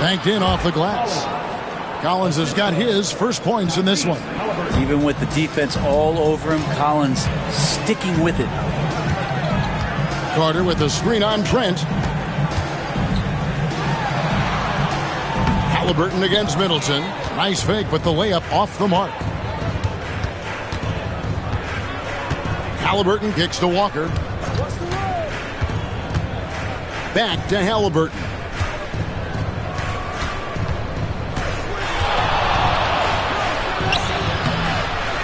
Banked in off the glass. Collins has got his first points in this one. Even with the defense all over him, Collins sticking with it. Carter with the screen on Trent. Halliburton against Middleton. Nice fake, but the layup off the mark. Halliburton kicks to Walker. Back to Halliburton.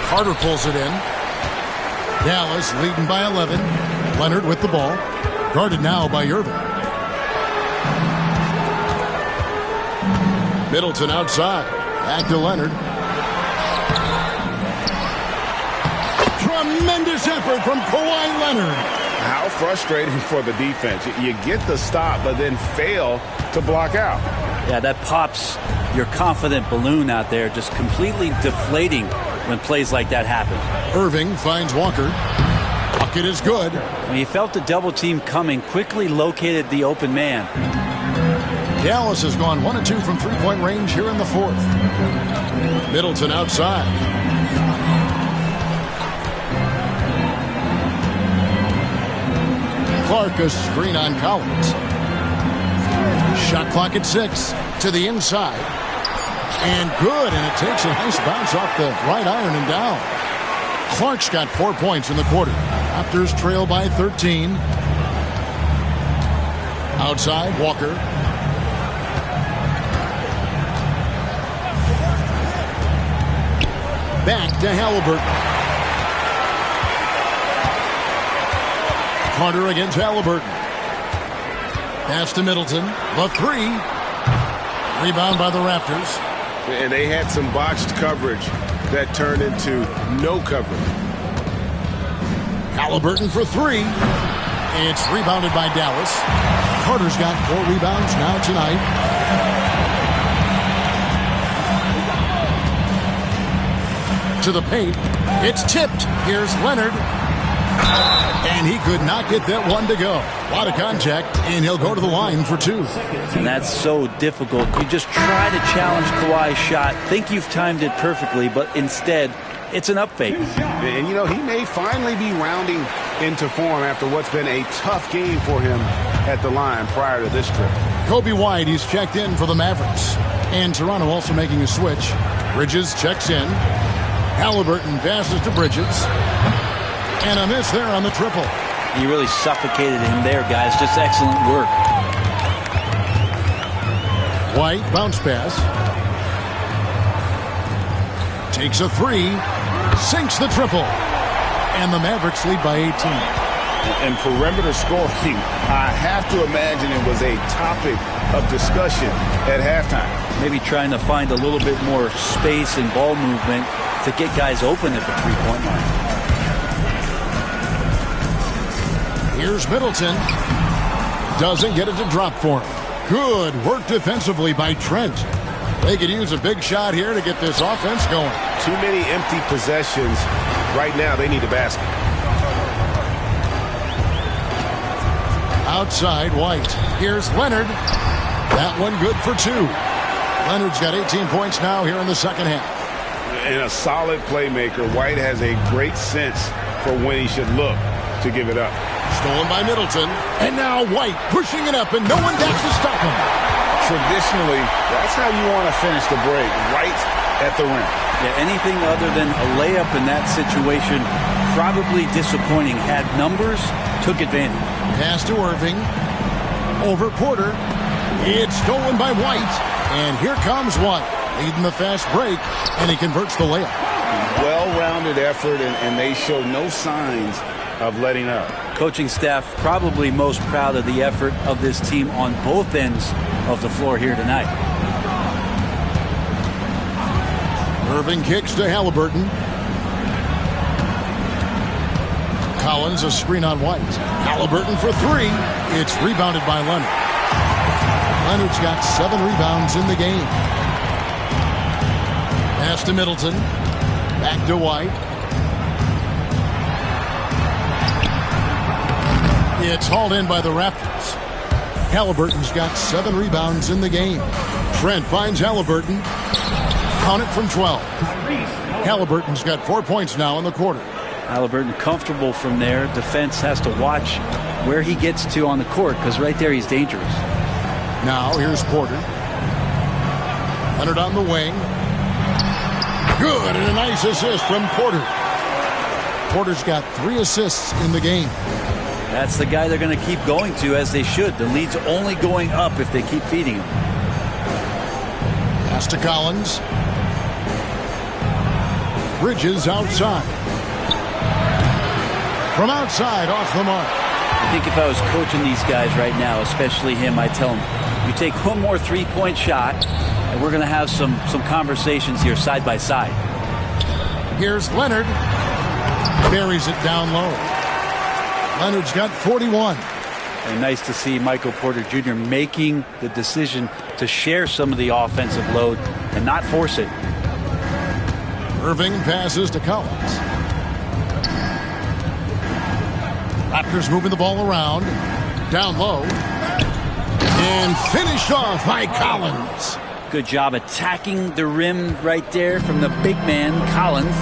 Carter pulls it in. Dallas leading by 11. Leonard with the ball. Guarded now by Irving. Middleton outside. Back to Leonard. Tremendous effort from Kawhi Leonard. How frustrating for the defense. You get the stop, but then fail to block out. Yeah, that pops your confident balloon out there, just completely deflating when plays like that happen. Irving finds Walker. Bucket is good. When he felt the double team coming, quickly located the open man. Dallas has gone 1 of 2 from three-point range here in the fourth. Middleton outside. Clark a screen on Collins. Shot clock at 6. To the inside. And good. And it takes a nice bounce off the right iron and down. Clark's got 4 points in the quarter. Raptors trail by 13. Outside, Walker. Back to Halliburton. Carter against Halliburton. Pass to Middleton. The three. Rebound by the Raptors. And they had some botched coverage that turned into no coverage. Halliburton for three. It's rebounded by Dallas. Carter's got 4 rebounds now tonight. To the paint. It's tipped. Here's Leonard. And he could not get that one to go. A lot of contact, and he'll go to the line for 2. And that's so difficult. You just try to challenge Kawhi's shot, think you've timed it perfectly, but instead, it's an up fake. And, you know, he may finally be rounding into form after what's been a tough game for him at the line prior to this trip. Kobe White, he's checked in for the Mavericks. And Toronto also making a switch. Bridges checks in. Halliburton passes to Bridges. And a miss there on the triple. You really suffocated him there, guys. Just excellent work. White, bounce pass. Takes a 3. Sinks the triple. And the Mavericks lead by 18. And perimeter scoring, I have to imagine it was a topic of discussion at halftime. Maybe trying to find a little bit more space and ball movement to get guys open at the three-point line. Here's Middleton. Doesn't get it to drop for him. Good work defensively by Trent. They could use a big shot here to get this offense going. Too many empty possessions. Right now, they need a basket. Outside, White. Here's Leonard. That one good for 2. Leonard's got 18 points now here in the second half. And a solid playmaker. White has a great sense for when he should look to give it up. Stolen by Middleton. And now White pushing it up, and no one back to stop him. Traditionally, that's how you want to finish the break, right at the rim. Yeah, anything other than a layup in that situation, probably disappointing. Had numbers, took advantage. Pass to Irving. Over Porter. It's stolen by White. And here comes White, leading the fast break, and he converts the layup. Well-rounded effort, and they show no signs of letting up. Coaching staff probably most proud of the effort of this team on both ends of the floor here tonight. Irving kicks to Halliburton. Collins, a screen on White. Halliburton for three. It's rebounded by Leonard. Leonard's got 7 rebounds in the game. Pass to Middleton. Back to White. It's hauled in by the Raptors. Halliburton's got 7 rebounds in the game. Trent finds Halliburton. Count it from 12. Halliburton's got 4 points now in the quarter. Halliburton comfortable from there. Defense has to watch where he gets to on the court, because right there he's dangerous. Now here's Porter. Leonard on the wing. Good, and a nice assist from Porter. Porter's got 3 assists in the game. That's the guy they're going to keep going to, as they should. The lead's only going up if they keep feeding him. Pass to Collins. Bridges outside. From outside, off the mark. I think if I was coaching these guys right now, especially him, I'd tell him, you take one more three-point shot, and we're going to have some conversations here side by side. Here's Leonard. Buries it down low. Leonard's got 41. And nice to see Michael Porter Jr. making the decision to share some of the offensive load and not force it. Irving passes to Collins. Raptors moving the ball around. Down low. And finished off by Collins. Good job attacking the rim right there from the big man, Collins.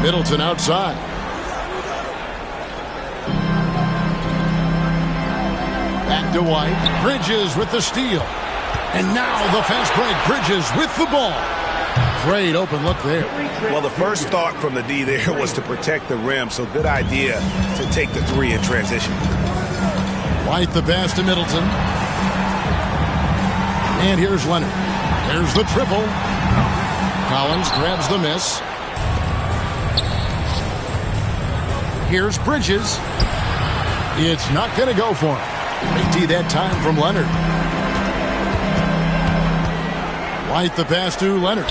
Middleton outside. Back to White. Bridges with the steal. And now the fast break. Bridges with the ball. Great open look there. Well, the first thought from the D there was to protect the rim, so good idea to take the 3 in transition. White the pass to Middleton. And here's Leonard. There's the triple. Collins grabs the miss. Here's Bridges. It's not going to go for him. Big T that time from Leonard. White the pass to Leonard.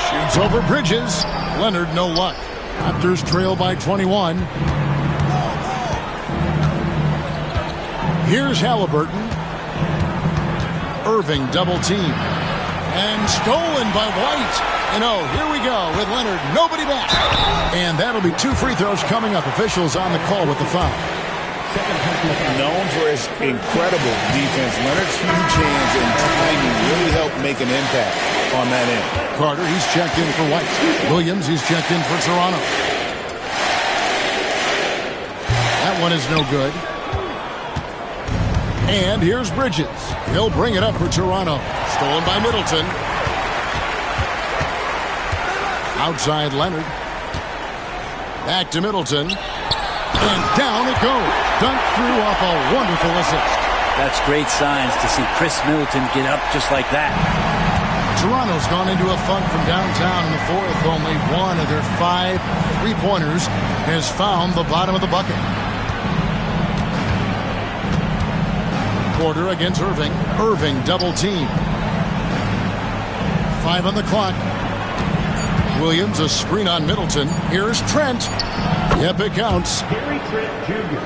Shoots over Bridges. Leonard no luck. Raptors trail by 21. Here's Halliburton. Irving double team. And stolen by White. And oh, here we go with Leonard. Nobody back. And that'll be 2 free throws coming up. Officials on the call with the foul. Known for his incredible defense, Leonard's huge hands and timing really helped make an impact on that end. Carter, he's checked in for White. Williams, he's checked in for Toronto. That one is no good. And here's Bridges. He'll bring it up for Toronto. Stolen by Middleton. Outside Leonard. Back to Middleton. And down it goes. Dunked through off a wonderful assist. That's great signs to see Chris Middleton get up just like that. Toronto's gone into a funk from downtown in the fourth. Only one of their 5 3-pointers has found the bottom of the bucket. Porter against Irving. Irving double team. 5 on the clock. Williams a screen on Middleton. Here's Trent. Yep, it counts. Gary Trent Jr.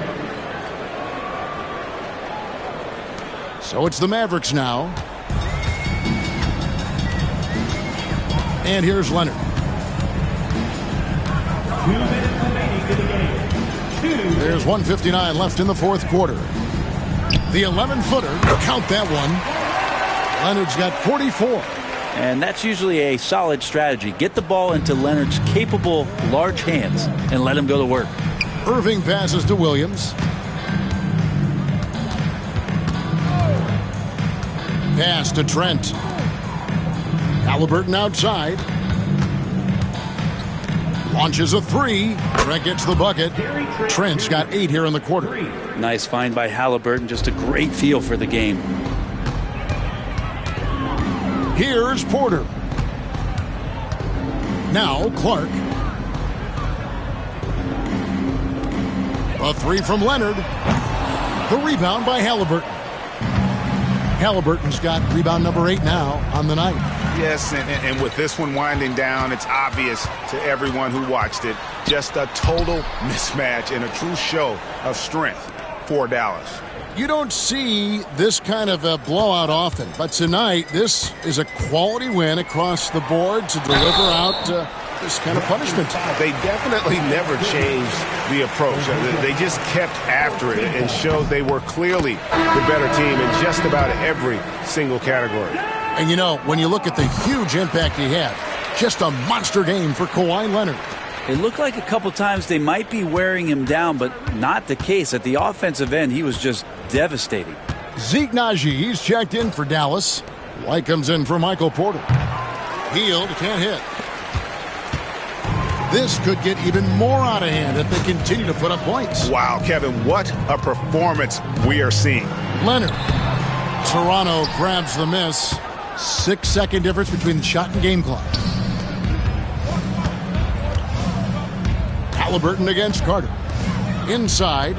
So it's the Mavericks now. And here's Leonard. 2 minutes remaining in the game. There's 1:59 left in the fourth quarter. The 11-footer, count that one. Leonard's got 44. And that's usually a solid strategy. Get the ball into Leonard's capable, large hands and let him go to work. Irving passes to Williams. Pass to Trent. Halliburton outside. Launches a three. Trent gets the bucket. Trent's got 8 here in the quarter. Nice find by Halliburton. Just a great feel for the game. Here's Porter. Now Clark. A three from Leonard. The rebound by Halliburton. Halliburton's got rebound number 8 now on the night. Yes, and with this one winding down, it's obvious to everyone who watched it. Just a total mismatch and a true show of strength for Dallas. You don't see this kind of a blowout often, but tonight this is a quality win across the board to deliver out this kind of punishment. They definitely never changed the approach. They just kept after it and showed they were clearly the better team in just about every single category. And you know, when you look at the huge impact he had, just a monster game for Kawhi Leonard. It looked like a couple times they might be wearing him down, but not the case. At the offensive end, he was just devastating. Zeke Naji, he's checked in for Dallas. White comes in for Michael Porter. Hield can't hit. This could get even more out of hand if they continue to put up points. Wow, Kevin, what a performance we are seeing. Leonard. Toronto grabs the miss. 6-second difference between the shot and game clock. Halliburton against Carter. Inside.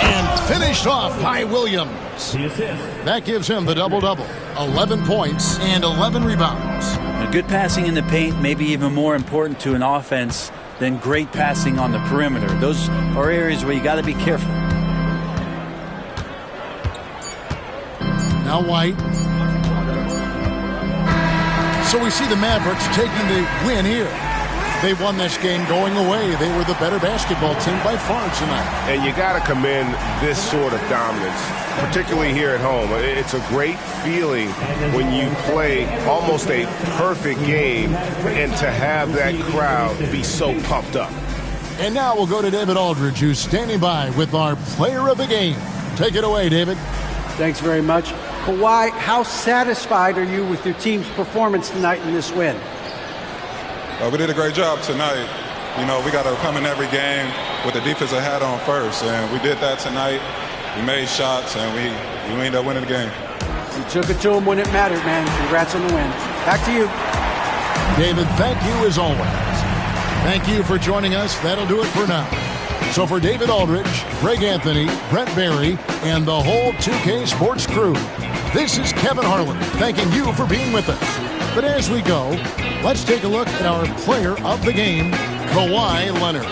And finished off by Williams. That gives him the double-double. 11 points and 11 rebounds. Now, good passing in the paint may be even more important to an offense than great passing on the perimeter. Those are areas where you got to be careful. Now White. So we see the Mavericks taking the win here. They won this game going away. They were the better basketball team by far tonight. And you got to commend this sort of dominance, particularly here at home. It's a great feeling when you play almost a perfect game and to have that crowd be so pumped up. And now we'll go to David Aldridge, who's standing by with our player of the game. Take it away, David. Thanks very much. Kawhi, how satisfied are you with your team's performance tonight in this win? We did a great job tonight. You know, we got to come in every game with the defensive hat on first, and we did that tonight. We made shots, and we ended up winning the game. You took it to them when it mattered, man. Congrats on the win. Back to you. David, thank you as always. Thank you for joining us. That'll do it for now. So for David Aldridge, Greg Anthony, Brett Barry, and the whole 2K Sports crew, this is Kevin Harlan thanking you for being with us. But as we go, let's take a look at our player of the game, Kawhi Leonard.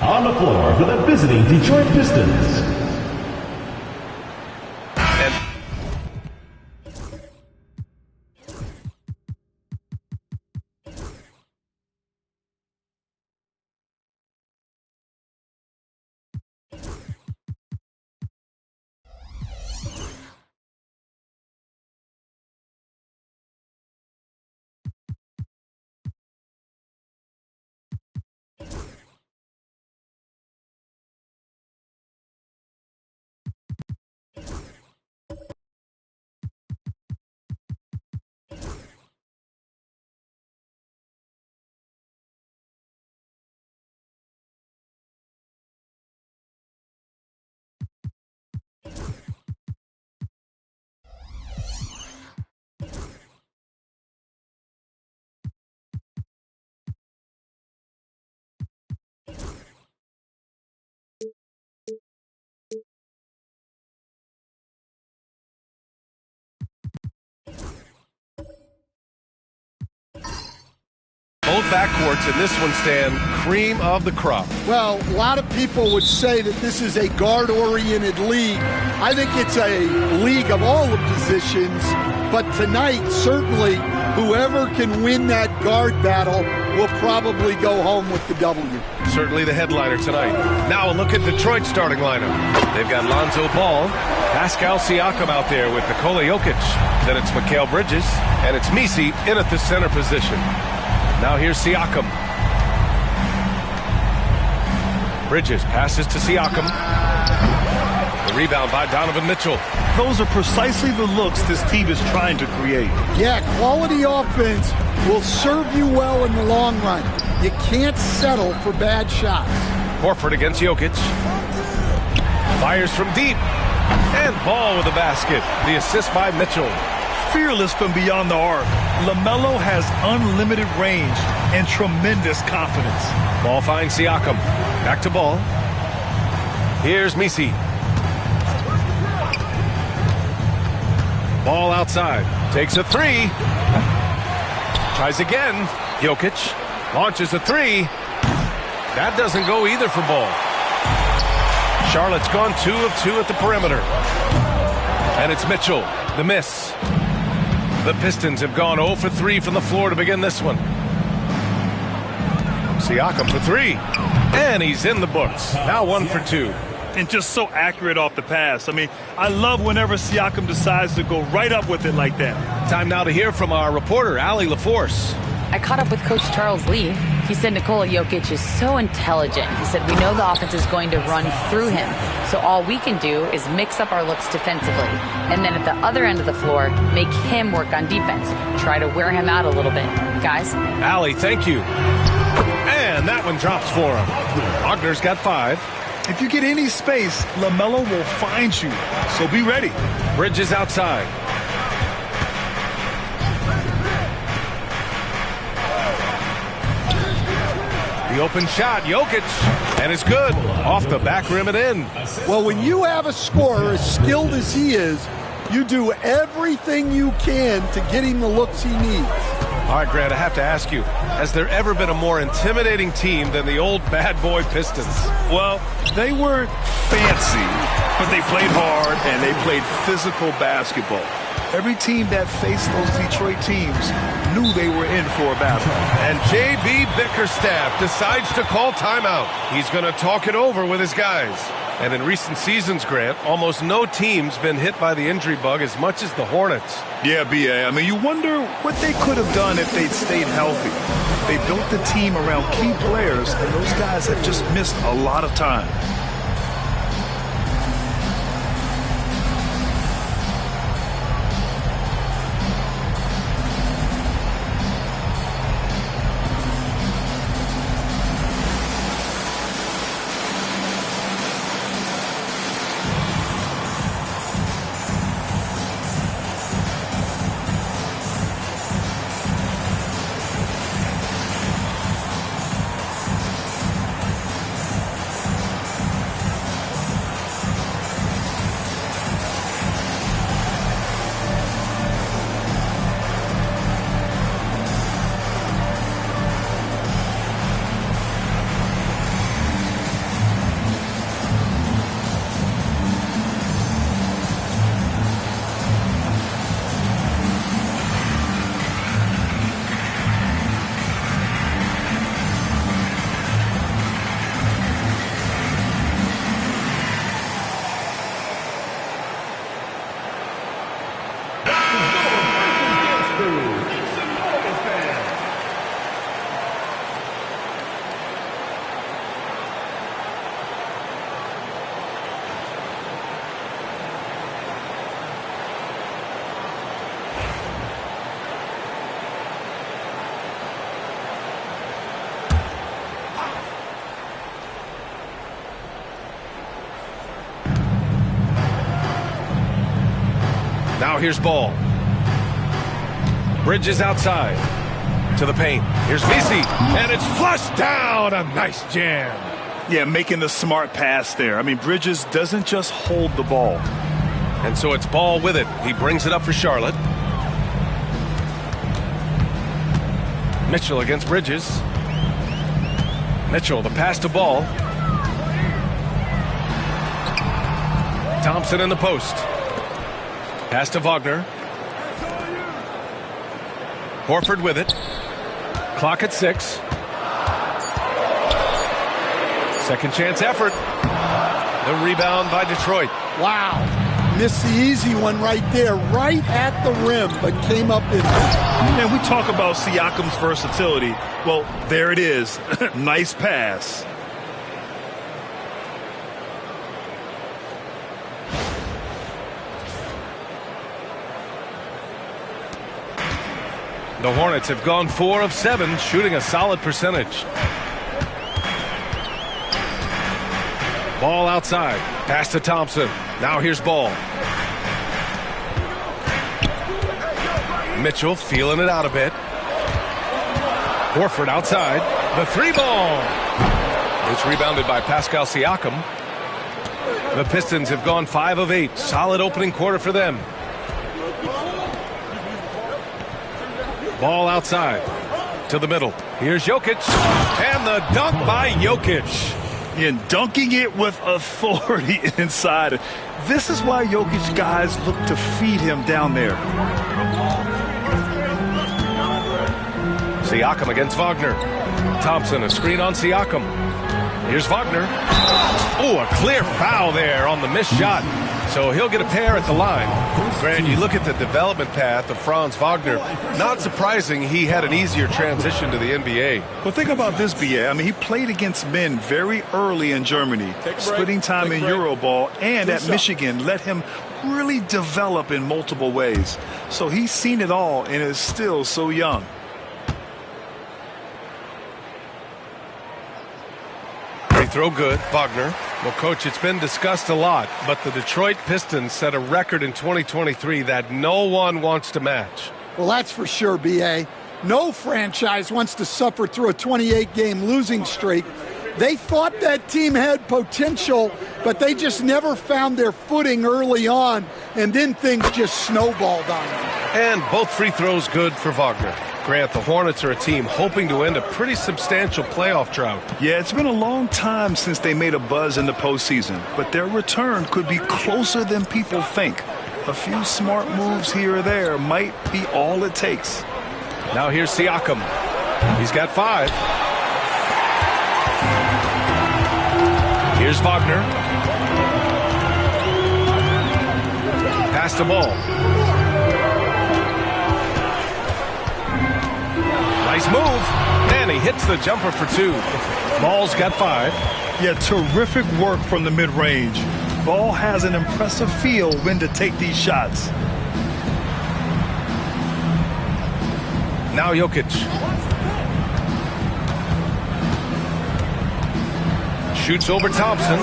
On the floor for the visiting Detroit Pistons, Both backcourts in this one stand cream of the crop. Well, a lot of people would say that this is a guard-oriented league. I think it's a league of all the positions, but tonight, certainly, whoever can win that guard battle will probably go home with the W. Certainly the headliner tonight. Now a look at Detroit's starting lineup. They've got Lonzo Ball, Pascal Siakam out there with Nikola Jokic. Then it's Mikal Bridges, and it's Misi in at the center position. Now here's Siakam. Bridges passes to Siakam. The rebound by Donovan Mitchell. Those are precisely the looks this team is trying to create. Yeah, quality offense will serve you well in the long run. You can't settle for bad shots. Horford against Jokic. Fires from deep. And Ball with a basket. The assist by Mitchell. Fearless from beyond the arc, LaMelo has unlimited range and tremendous confidence. Ball finds Siakam. Back to Ball. Here's Misi. Ball outside. Takes a three. Tries again. Jokic launches a three. That doesn't go either for Ball. Charlotte's gone 2 of 2 at the perimeter. And it's Mitchell. The miss. The Pistons have gone 0 for 3 from the floor to begin this one. Siakam for 3. And he's in the books. Now 1 for 2. And just so accurate off the pass. I mean, I love whenever Siakam decides to go right up with it like that. Time now to hear from our reporter, Allie LaForce. I caught up with Coach Charles Lee. He said Nikola Jokic is so intelligent. He said we know the offense is going to run through him. So all we can do is mix up our looks defensively. And then at the other end of the floor, make him work on defense. Try to wear him out a little bit. Guys? Allie, thank you. And that one drops for him. Wagner's got 5. If you get any space, LaMelo will find you. So be ready. Bridges outside. The open shot, Jokic, and it's good. Off the back rim and in. Well, when you have a scorer as skilled as he is, you do everything you can to get him the looks he needs. All right, Grant, I have to ask you, has there ever been a more intimidating team than the old bad boy Pistons? Well, they weren't fancy, but they played hard and they played physical basketball. Every team that faced those Detroit teams knew they were in for a battle. And J.B. Bickerstaff decides to call timeout. He's going to talk it over with his guys. And in recent seasons, Grant, almost no team's been hit by the injury bug as much as the Hornets. Yeah, B.A. I mean, you wonder what they could have done if they'd stayed healthy. They built the team around key players, and those guys have just missed a lot of time. Now here's Ball. Bridges outside to the paint. Here's Misi, and it's flushed down. A nice jam. Yeah, making the smart pass there. I mean, Bridges doesn't just hold the ball. And so it's Ball with it. He brings it up for Charlotte. Mitchell against Bridges. Mitchell, the pass to Ball. Thompson in the post. Pass to Wagner. Horford with it. Clock at 6. Second chance effort. The rebound by Detroit. Wow. Missed the easy one right there, right at the rim, but came up in. And we talk about Siakam's versatility. Well, there it is. Nice pass. The Hornets have gone 4 of 7, shooting a solid percentage. Ball outside. Pass to Thompson. Now here's Ball. Mitchell feeling it out a bit. Horford outside. The 3-ball. It's rebounded by Pascal Siakam. The Pistons have gone 5 of 8. Solid opening quarter for them. Ball outside to the middle. Here's Jokic. And the dunk by Jokic. And dunking it with authority inside. This is why Jokic guys look to feed him down there. Siakam against Wagner. Thompson, a screen on Siakam. Here's Wagner. Oh, a clear foul there on the missed shot. So he'll get a pair at the line. Grant, you look at the development path of Franz Wagner. Not surprising he had an easier transition to the NBA. Well, think about this, BA. I mean, he played against men very early in Germany, splitting time in Euroball, and at Michigan let him really develop in multiple ways. So he's seen it all and is still so young. Free throw good. Wagner. Well, Coach, it's been discussed a lot, but the Detroit Pistons set a record in 2023 that no one wants to match. Well, that's for sure, B.A. No franchise wants to suffer through a 28-game losing streak. They thought that team had potential, but they just never found their footing early on, and then things just snowballed on them. And both free throws good for Wagner. Grant, the Hornets are a team hoping to end a pretty substantial playoff drought. Yeah, it's been a long time since they made a buzz in the postseason, but their return could be closer than people think. A few smart moves here or there might be all it takes. Now here's Siakam. He's got 5. Here's Wagner. Pass the ball. Nice move. And he hits the jumper for 2. Ball's got 5. Yeah, terrific work from the mid-range. Ball has an impressive feel when to take these shots. Now Jokic. Shoots over Thompson.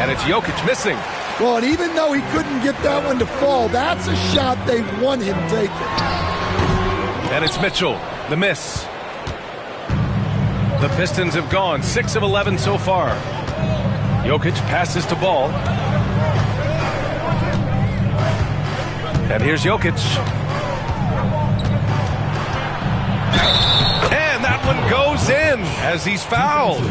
And it's Jokic missing. Well, and even though he couldn't get that one to fall, that's a shot they want him taking. And it's Mitchell. The miss. The Pistons have gone 6 of 11 so far. Jokic passes to Ball. And here's Jokic. And that one goes in as he's fouled.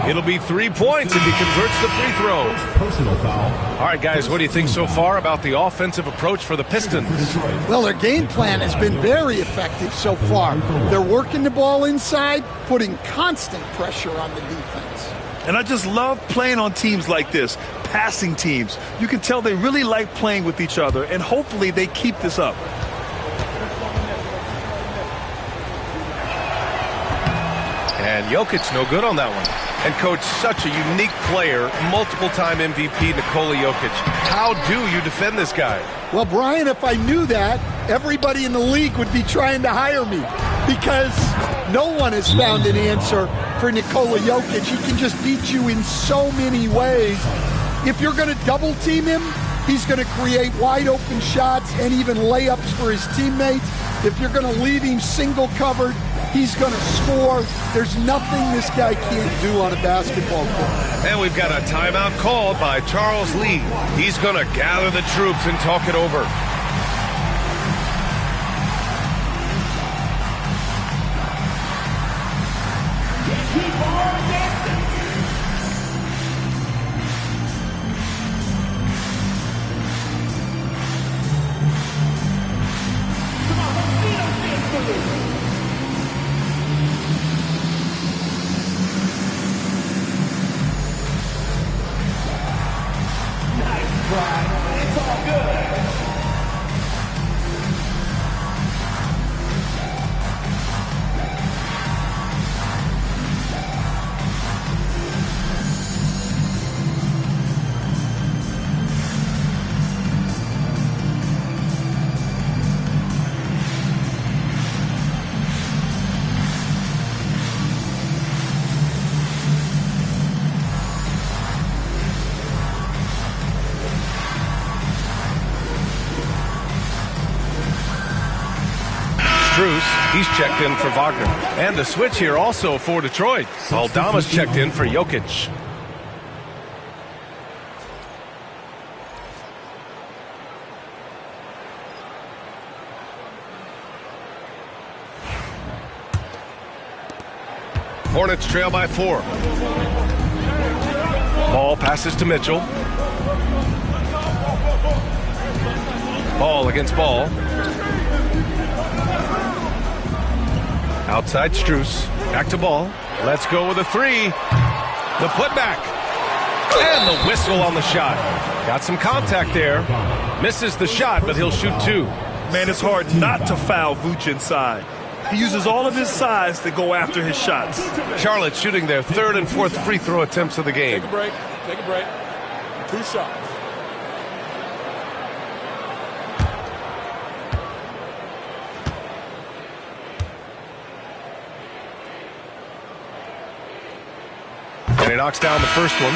It'll be 3 points if he converts the free throw. Personal foul. All right, guys, what do you think so far about the offensive approach for the Pistons? Well, their game plan has been very effective so far. They're working the ball inside, putting constant pressure on the defense. And I just love playing on teams like this, passing teams. You can tell they really like playing with each other, and hopefully they keep this up. And Jokic no good on that one. And, Coach, such a unique player, multiple-time MVP Nikola Jokic. How do you defend this guy? Well, Brian, if I knew that, everybody in the league would be trying to hire me because no one has found an answer for Nikola Jokic. He can just beat you in so many ways. If you're going to double-team him, he's going to create wide-open shots and even layups for his teammates. If you're going to leave him single-covered, he's going to score. There's nothing this guy can't do on a basketball court. And we've got a timeout called by Charles Lee. He's going to gather the troops and talk it over. Strus. He's checked in for Wagner. And the switch here also for Detroit. Aldama's checked in for Jokic. Hornets trail by 4. Ball passes to Mitchell. Ball against ball. Outside Strus. Back to ball. Let's go with a 3. The putback. And the whistle on the shot. Got some contact there. Misses the shot, but he'll shoot 2. Man, it's hard not to foul Vooch inside. He uses all of his size to go after his shots. Charlotte shooting their 3rd and 4th free throw attempts of the game. Take a break. Take a break. 2 shots. And he knocks down the first one.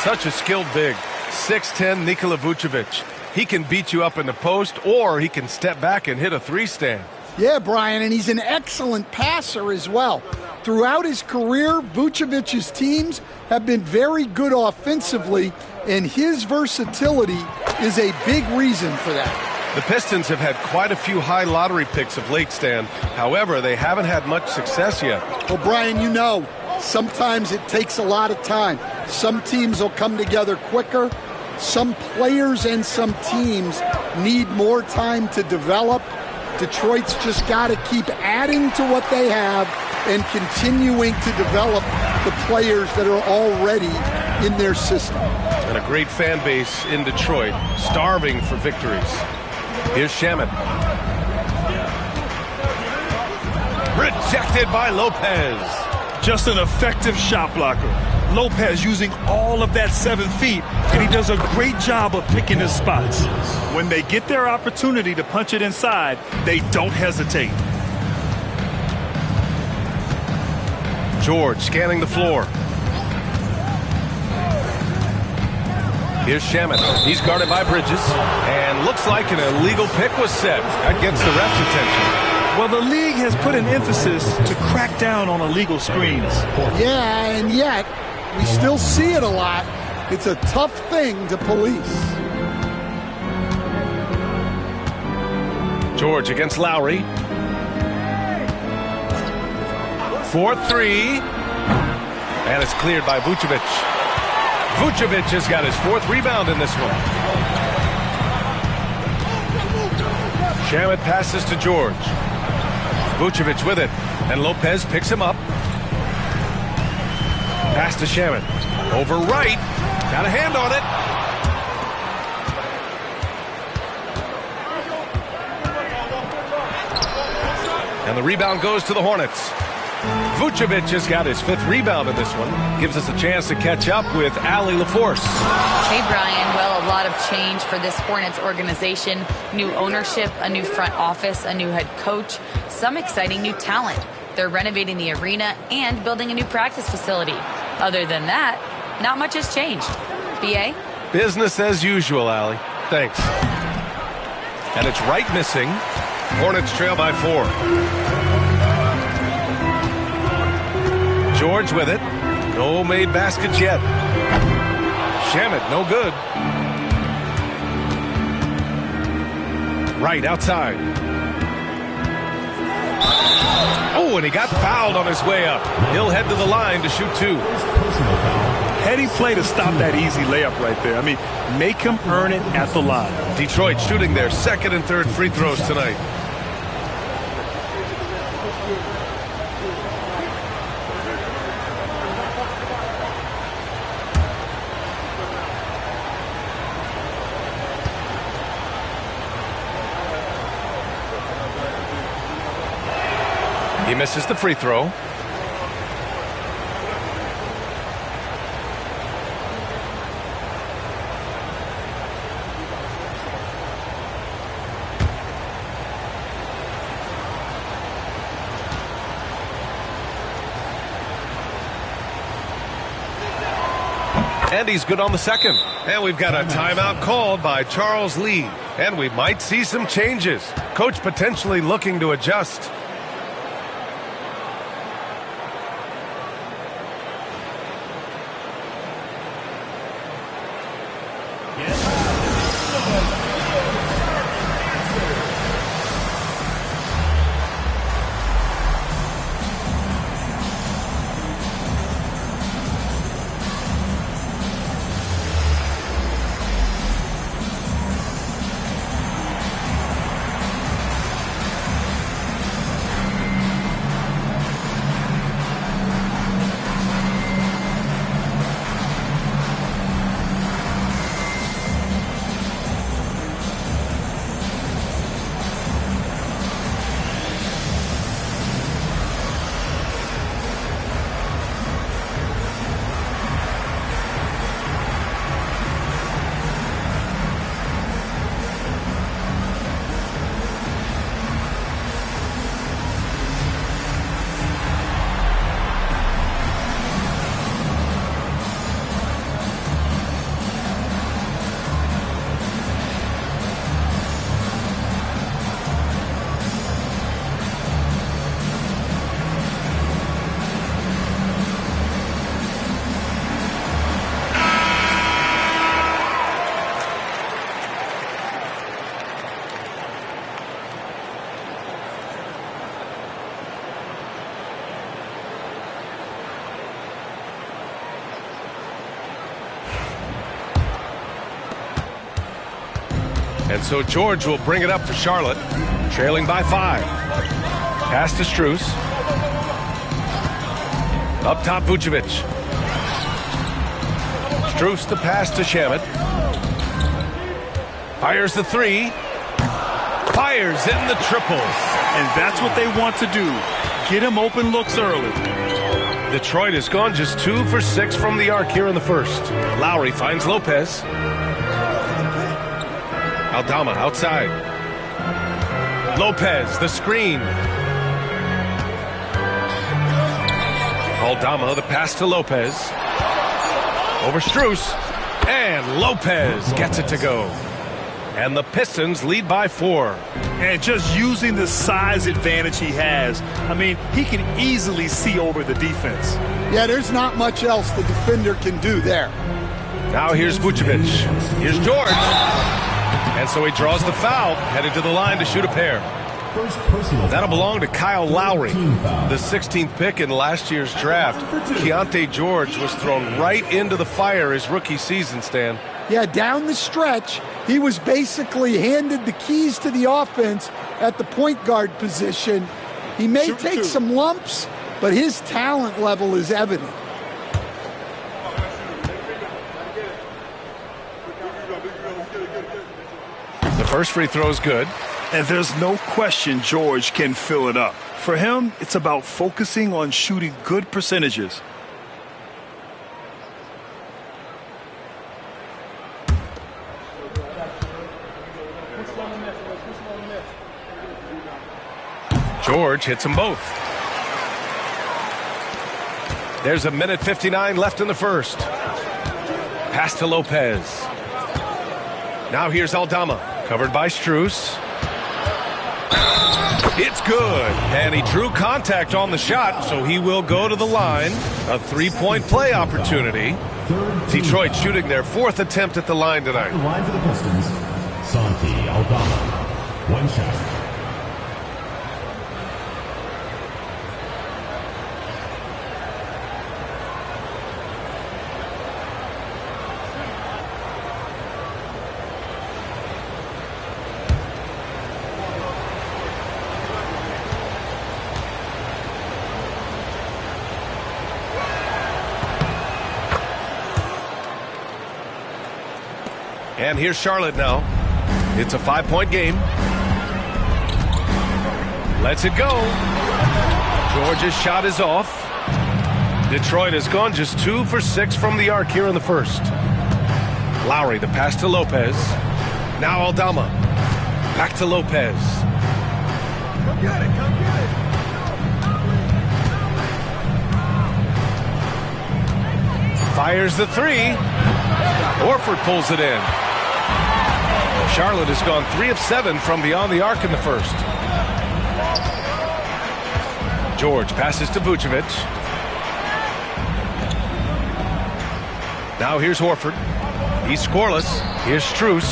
Such a skilled big. 6'10" Nikola Vucevic. He can beat you up in the post, or he can step back and hit a 3-stand. Yeah, Brian, and he's an excellent passer as well. Throughout his career, Vucevic's teams have been very good offensively, and his versatility is a big reason for that. The Pistons have had quite a few high lottery picks of late, Stan. However, they haven't had much success yet. Well, Brian, you know, sometimes it takes a lot of time. Some teams will come together quicker. Some players and some teams need more time to develop. Detroit's just got to keep adding to what they have and continuing to develop the players that are already in their system. And a great fan base in Detroit, starving for victories. Here's Shamet. Rejected by Lopez. Just an effective shot blocker. Lopez using all of that 7 feet, and he does a great job of picking his spots. When they get their opportunity to punch it inside, they don't hesitate. George scanning the floor. Here's Shamet. He's guarded by Bridges, and looks like an illegal pick was set. That gets the ref's attention. Well, the league has put an emphasis to crack down on illegal screens. Yeah, and yet we still see it a lot. It's a tough thing to police. George against Lowry. 4-3. And it's cleared by Vucevic. Vucevic has got his 4th rebound in this one. Shamet passes to George. Vucevic with it. And Lopez picks him up. Pass to Shamet. Over right. Got a hand on it. And the rebound goes to the Hornets. Vucevic has got his 5th rebound in this one. Gives us a chance to catch up with Allie LaForce. Hey, Brian. Well, a lot of change for this Hornets organization. New ownership, a new front office, a new head coach, some exciting new talent. They're renovating the arena and building a new practice facility. Other than that, not much has changed. BA? Business as usual, Allie. Thanks. And it's right missing. Hornets trail by 4. George with it. No made baskets yet. Shamet, no good. Right outside. Oh, and he got fouled on his way up. He'll head to the line to shoot 2. Heady play to stop that easy layup right there. I mean, make him earn it at the line. Detroit shooting their 2nd and 3rd free throws tonight. He misses the free throw. And he's good on the 2nd. And we've got a timeout called by Charles Lee. And we might see some changes. Coach potentially looking to adjust. And so George will bring it up for Charlotte, trailing by 5. Pass to Strus. Up top, Vucevic. Strus the pass to Shamet. Fires the 3. Fires in the triple. And that's what they want to do. Get him open looks early. Detroit has gone just 2 for 6 from the arc here in the first. Lowry finds Lopez. Aldama outside. Lopez, the screen. Aldama, the pass to Lopez. Over Strus. And Lopez gets it to go. And the Pistons lead by 4. And just using the size advantage he has, I mean, he can easily see over the defense. Yeah, there's not much else the defender can do there. Now here's Vucevic. Here's George. And so he draws the foul, headed to the line to shoot a pair. That'll belong to Kyle Lowry, the 16th pick in last year's draft. Keontae George was thrown right into the fire his rookie season, Stan. Yeah, down the stretch, he was basically handed the keys to the offense at the point guard position. He may take some lumps, but his talent level is evident. The first free throw is good. And there's no question George can fill it up. For him, it's about focusing on shooting good percentages. George hits them both. There's 1:59 left in the first. Pass to Lopez. Now here's Aldama, covered by Strus. It's good, and he drew contact on the shot, so he will go to the line. A three-point play opportunity. Detroit shooting their 4th attempt at the line tonight. The line for the Pistons, Santi Aldama. 1 shot. And here's Charlotte now. It's a 5-point game. Lets it go. George's shot is off. Detroit has gone just 2 for 6 from the arc here in the first. Lowry, the pass to Lopez. Now Aldama. Back to Lopez. Come get it, come get it. Fires the 3. Horford pulls it in. Charlotte has gone 3 of 7 from beyond the arc in the first. George passes to Vucevic. Now here's Horford. He's scoreless. Here's Strus.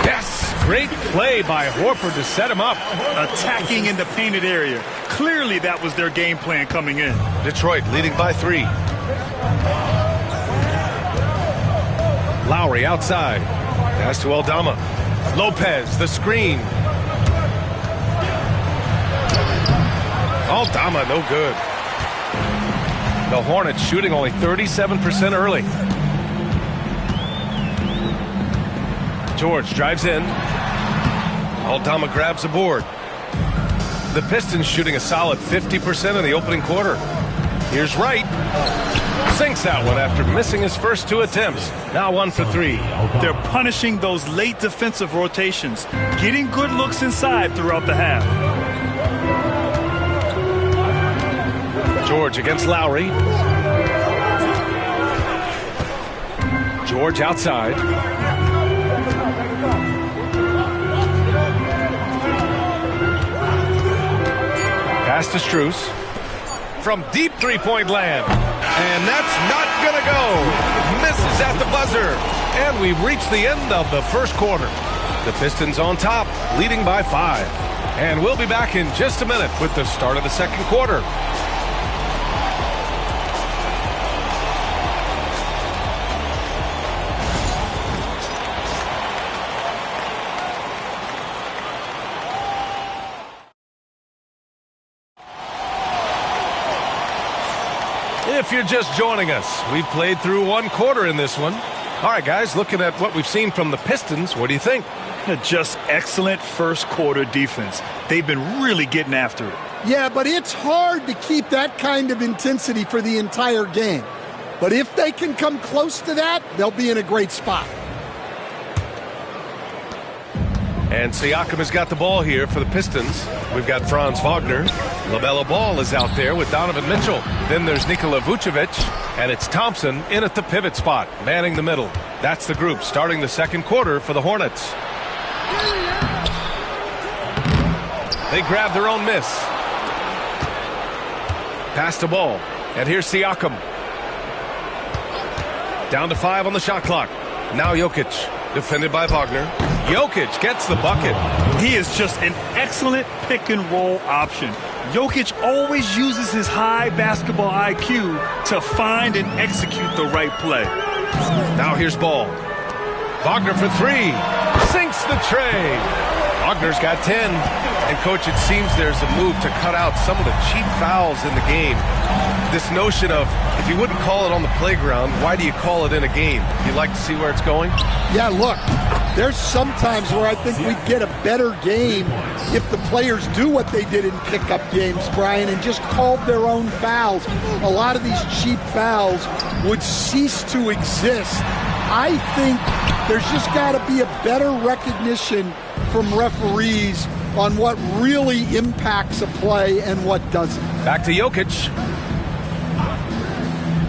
Yes! Great play by Horford to set him up. Attacking in the painted area. Clearly that was their game plan coming in. Detroit leading by 3. Lowry outside. Pass to Aldama. Lopez, the screen. Aldama, no good. The Hornets shooting only 37% early. George drives in. Aldama grabs the board. The Pistons shooting a solid 50% in the opening quarter. Here's Wright. Sinks that one after missing his first 2 attempts. Now 1 for 3. They're punishing those late defensive rotations, getting good looks inside throughout the half. George against Lowry. George outside. Pass to Strus. From deep three-point land. And that's not going to go. Misses at the buzzer. And we've reached the end of the first quarter. The Pistons on top, leading by 5. And we'll be back in just a minute with the start of the second quarter. if you're just joining us, we've played through one quarter in this one. All right, guys, looking at what we've seen from the Pistons, what do you think? Just excellent first quarter defense. They've been really getting after it. Yeah, but it's hard to keep that kind of intensity for the entire game. But if they can come close to that, they'll be in a great spot. And Siakam has got the ball here for the Pistons. We've got Franz Wagner. LaMelo Ball is out there with Donovan Mitchell. Then there's Nikola Vucevic. And it's Thompson in at the pivot spot, manning the middle. That's the group starting the second quarter for the Hornets. They grab their own miss. Pass the ball. And here's Siakam. Down to 5 on the shot clock. Now Jokic, defended by Wagner. Jokic gets the bucket. He is just an excellent pick-and-roll option. Jokic always uses his high basketball IQ to find and execute the right play. Now here's Ball. Wagner for 3. Sinks the tray. Wagner's got 10. And, Coach, it seems there's a move to cut out some of the cheap fouls in the game. This notion of, if you wouldn't call it on the playground, why do you call it in a game? You like to see where it's going? Yeah, look, there's some times where I think we'd get a better game if the players do what they did in pickup games, Brian, and just called their own fouls. A lot of these cheap fouls would cease to exist. I think there's just got to be a better recognition from referees on what really impacts a play and what doesn't. Back to Jokic.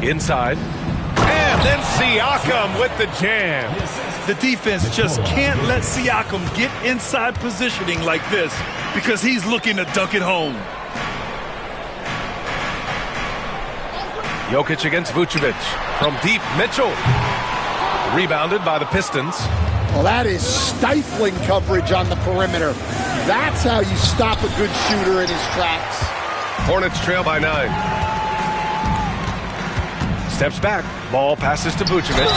Inside. And then Siakam with the jam. The defense just can't let Siakam get inside positioning like this because he's looking to dunk it home. Jokic against Vucevic. From deep, Mitchell. Rebounded by the Pistons. Well, that is stifling coverage on the perimeter. That's how you stop a good shooter in his tracks. Hornets trail by 9. Steps back. Ball passes to Vucevic.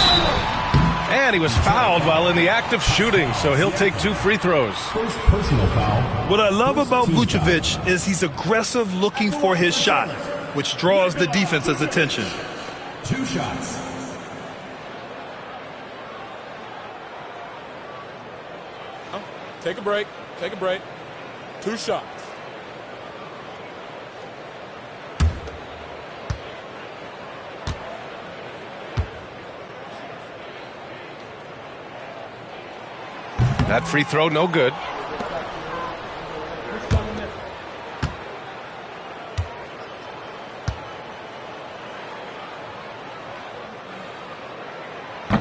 And he was fouled while in the act of shooting, so he'll take 2 free throws. First personal foul. What I love about Vucevic is he's aggressive looking for his shot, which draws the defense's attention. 2 shots. Take a break. Take a break. 2 shots. That free throw, no good.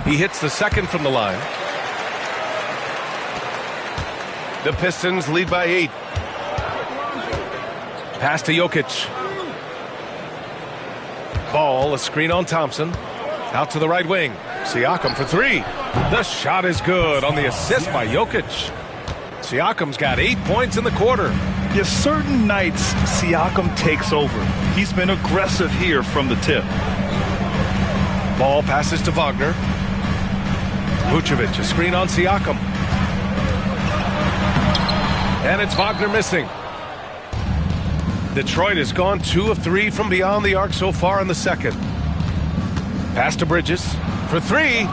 He hits the second from the line. The Pistons lead by 8. Pass to Jokic. Ball, a screen on Thompson. Out to the right wing. Siakam for 3. The shot is good on the assist by Jokic. Siakam's got 8 points in the quarter. Yes, certain nights Siakam takes over. He's been aggressive here from the tip. Ball passes to Wagner. Vucevic, a screen on Siakam. And it's Wagner missing. Detroit has gone 2 of 3 from beyond the arc so far in the second. Pass to Bridges for 3.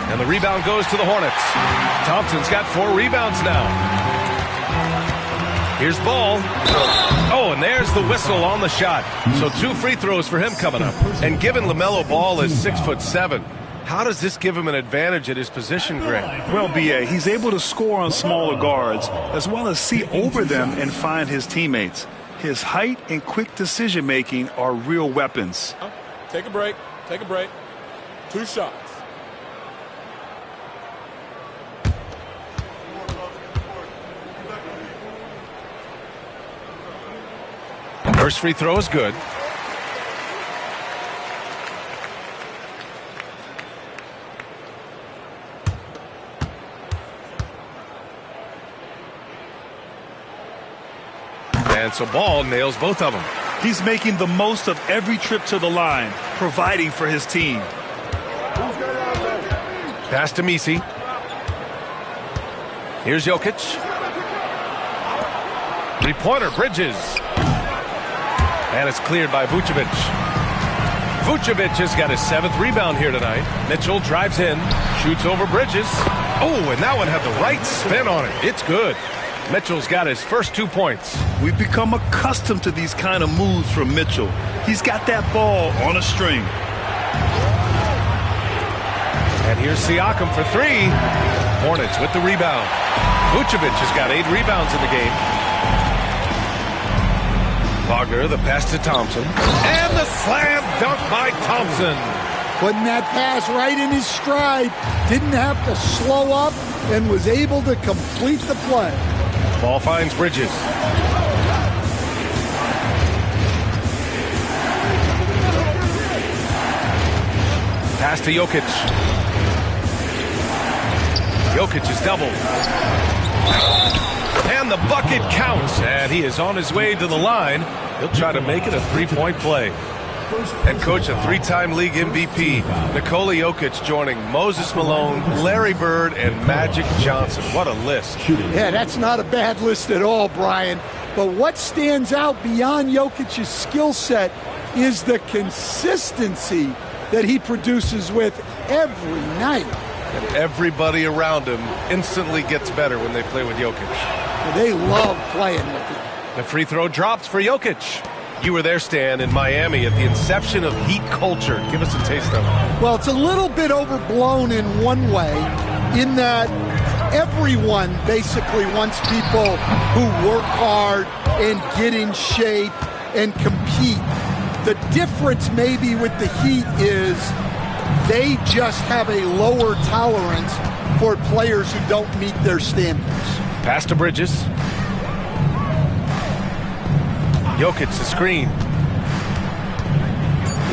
And the rebound goes to the Hornets. Thompson's got 4 rebounds now. Here's Ball. Oh, and there's the whistle on the shot. So 2 free throws for him coming up. And given LaMelo Ball is 6'7", how does this give him an advantage at his position, Greg? Well, B.A., he's able to score on smaller guards as well as see over them and find his teammates. His height and quick decision-making are real weapons. Take a break. Take a break. 2 shots. First free throw is good. And so Ball nails both of them. He's making the most of every trip to the line, providing for his team. Pass to Misi. Here's Jokic. 3-pointer, Bridges. And it's cleared by Vucevic. Vucevic has got his 7th rebound here tonight. Mitchell drives in, shoots over Bridges. Oh, and that one had the right spin on it. It's good. Mitchell's got his first 2 points. We've become accustomed to these kind of moves from Mitchell. He's got that ball on a string. And here's Siakam for 3. Hornets with the rebound. Vucevic has got 8 rebounds in the game. Wagner, the pass to Thompson. And the slam dunk by Thompson. Putting that pass right in his stride. Didn't have to slow up and was able to complete the play. Ball finds Bridges. Pass to Jokic. Jokic is doubled. And the bucket counts. And he is on his way to the line. He'll try to make it a 3-point play. And coach, a 3-time league MVP, Nikola Jokic joining Moses Malone, Larry Bird, and Magic Johnson. What a list. Yeah, that's not a bad list at all, Brian. But what stands out beyond Jokic's skill set is the consistency that he produces with every night. And everybody around him instantly gets better when they play with Jokic. They love playing with him. The free throw drops for Jokic. You were there, Stan, in Miami at the inception of Heat culture. Give us a taste of it. Well, it's a little bit overblown in one way, in that everyone basically wants people who work hard and get in shape and compete. The difference maybe with the Heat is they just have a lower tolerance for players who don't meet their standards. Pass to Bridges. Jokic the screen.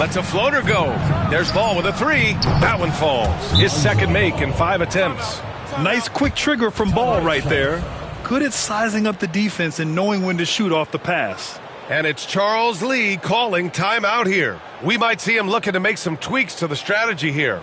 Lets a floater go. There's Ball with a 3. That one falls. His second make in 5 attempts. Nice quick trigger from Ball right there. Good at sizing up the defense and knowing when to shoot off the pass. And it's Charles Lee calling timeout here. We might see him looking to make some tweaks to the strategy here.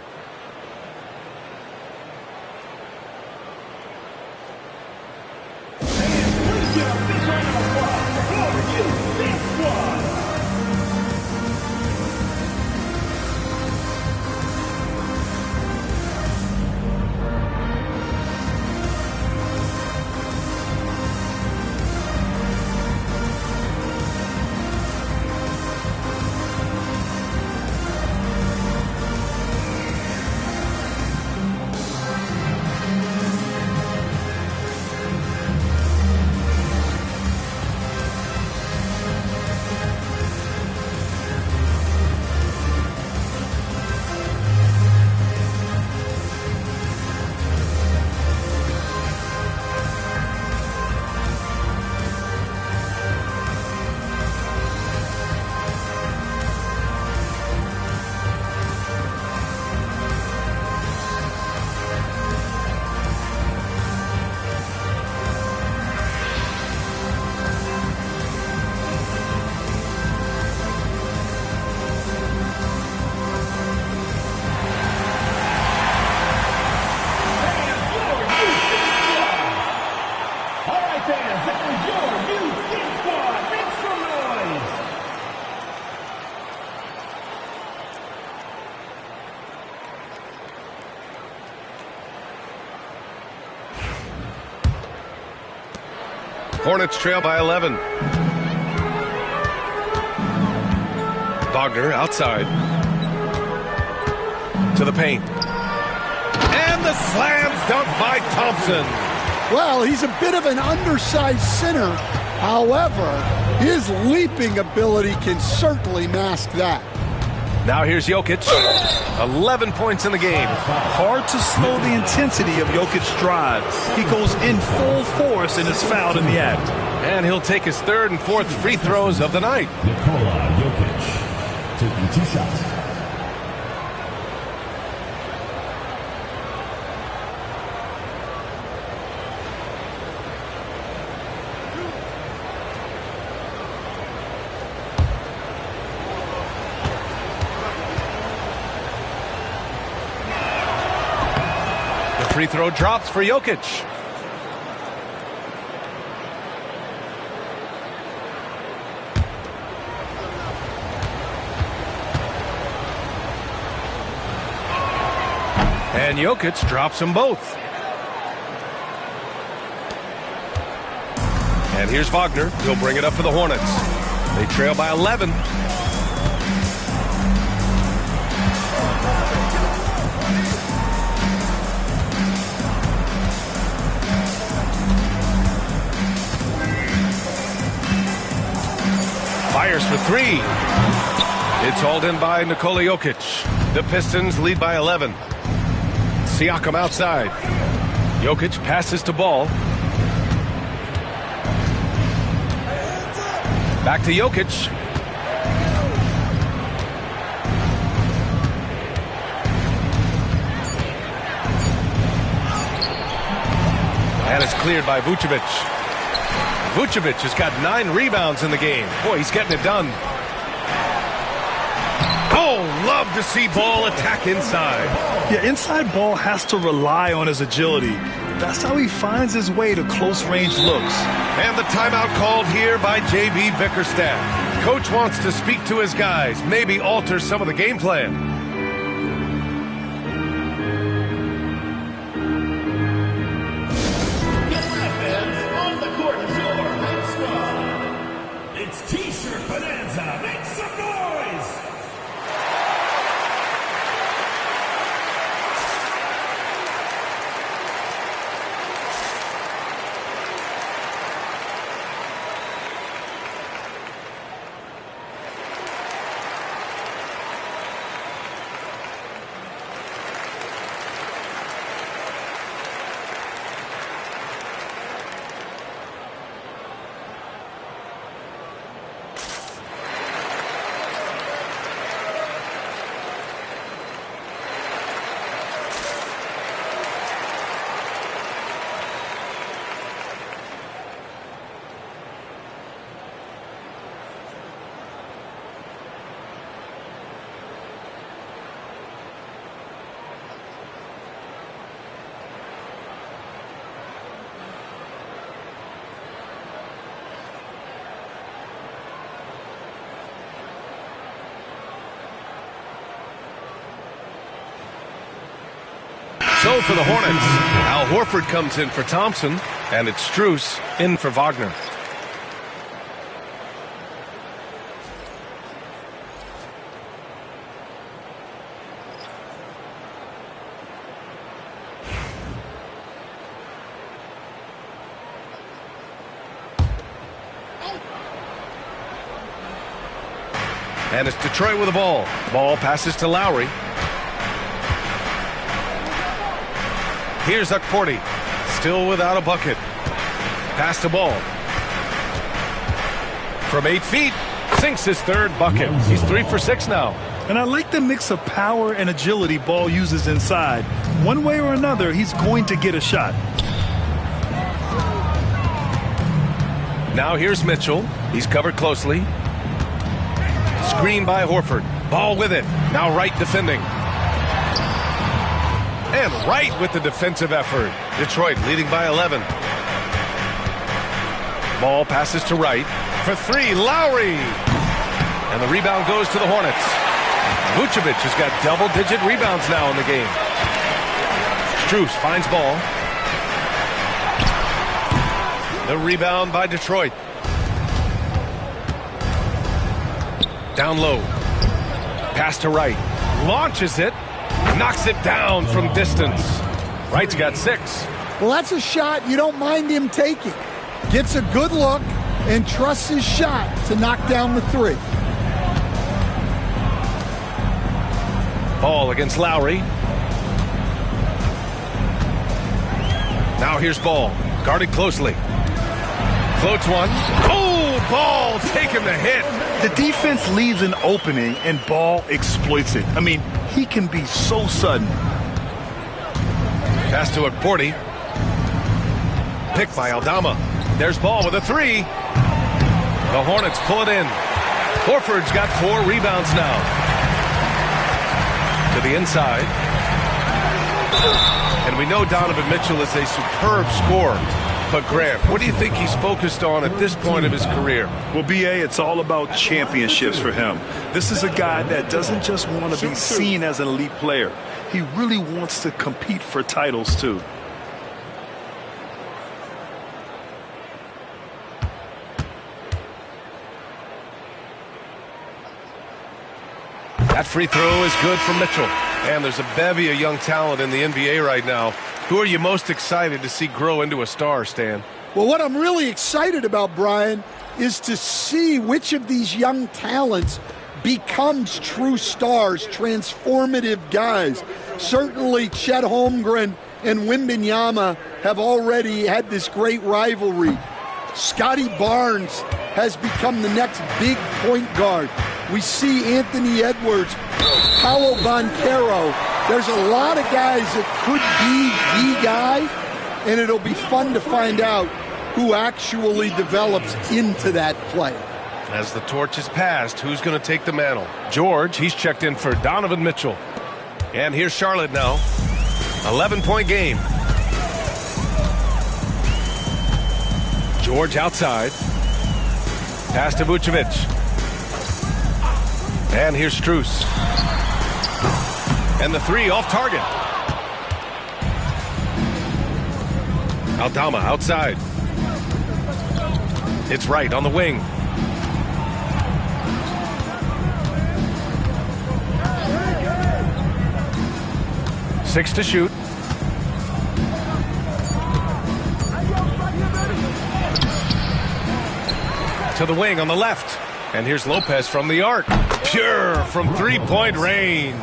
Hornets trail by 11. Wagner outside. To the paint. And the slam dunk by Thompson. Well, he's a bit of an undersized center. However, his leaping ability can certainly mask that. Now here's Jokic. 11 points in the game. Hard to slow the intensity of Jokic's drive. He goes in full force and is fouled in the act. And he'll take his 3rd and 4th free throws of the night. Nikola Jokic taking 2 shots. Free throw drops for Jokic. And Jokic drops them both. And here's Wagner. He'll bring it up for the Hornets. They trail by 11. Fires for three. It's hauled in by Nikola Jokic. The Pistons lead by 11. Siakam outside. Jokic passes to Ball. Back to Jokic. And it's cleared by Vucevic. Vucevic has got 9 rebounds in the game. Boy, he's getting it done. Oh, love to see Ball attack inside. Yeah, inside Ball has to rely on his agility. That's how he finds his way to close-range looks. And the timeout called here by J.B. Bickerstaff. Coach wants to speak to his guys, maybe alter some of the game plan. On the court is your home squad. It's T-shirt Bonanza. Make some noise! So for the Hornets, Al Horford comes in for Thompson, and it's Strus in for Wagner. And it's Detroit with the ball. Ball passes to Lowry. Here's Okporti, still without a bucket. Pass to Ball. From 8 feet, sinks his third bucket. He's 3 for 6 now. And I like the mix of power and agility Ball uses inside. One way or another, he's going to get a shot. Now here's Mitchell. He's covered closely. Screen by Horford. Ball with it. Now Wright defending. And Wright with the defensive effort. Detroit leading by 11. Ball passes to Wright. For 3, Lowry. And the rebound goes to the Hornets. Vucevic has got double-digit rebounds now in the game. Strus finds Ball. The rebound by Detroit. Down low. Pass to Wright. Launches it. Knocks it down from distance. Wright's got 6. Well, that's a shot you don't mind him taking. Gets a good look and trusts his shot to knock down the 3. Ball against Lowry. Now here's Ball. Guarded closely. Floats one. Oh, Ball taking the hit. The defense leaves an opening and Ball exploits it. I mean, he can be so sudden. Pass to Okporti. Picked by Aldama. There's Ball with a 3. The Hornets pull it in. Horford's got 4 rebounds now. To the inside. And we know Donovan Mitchell is a superb scorer. But Grant, what do you think he's focused on at this point of his career? Well, B.A., it's all about championships for him. This is a guy that doesn't just want to be seen as an elite player. he really wants to compete for titles too. That free throw is good from Mitchell. And there's a bevy of young talent in the NBA right now. Who are you most excited to see grow into a star, Stan? Well, what I'm really excited about, Brian, is to see which of these young talents becomes true stars, transformative guys. Certainly Chet Holmgren and Wembanyama have already had this great rivalry. Scotty Barnes has become the next big point guard. We see Anthony Edwards, Paolo Banchero. There's a lot of guys that could be the guy, and it'll be fun to find out who actually develops into that play. As the torch is passed, who's going to take the mantle? George, he's checked in for Donovan Mitchell. And here's Charlotte now. 11-point game. George outside. Pass to Vucevic. And here's Strus. And the three off target. Aldama outside. It's right on the wing. Six to shoot. To the wing on the left. And here's Lopez from the arc. Pure from three-point range.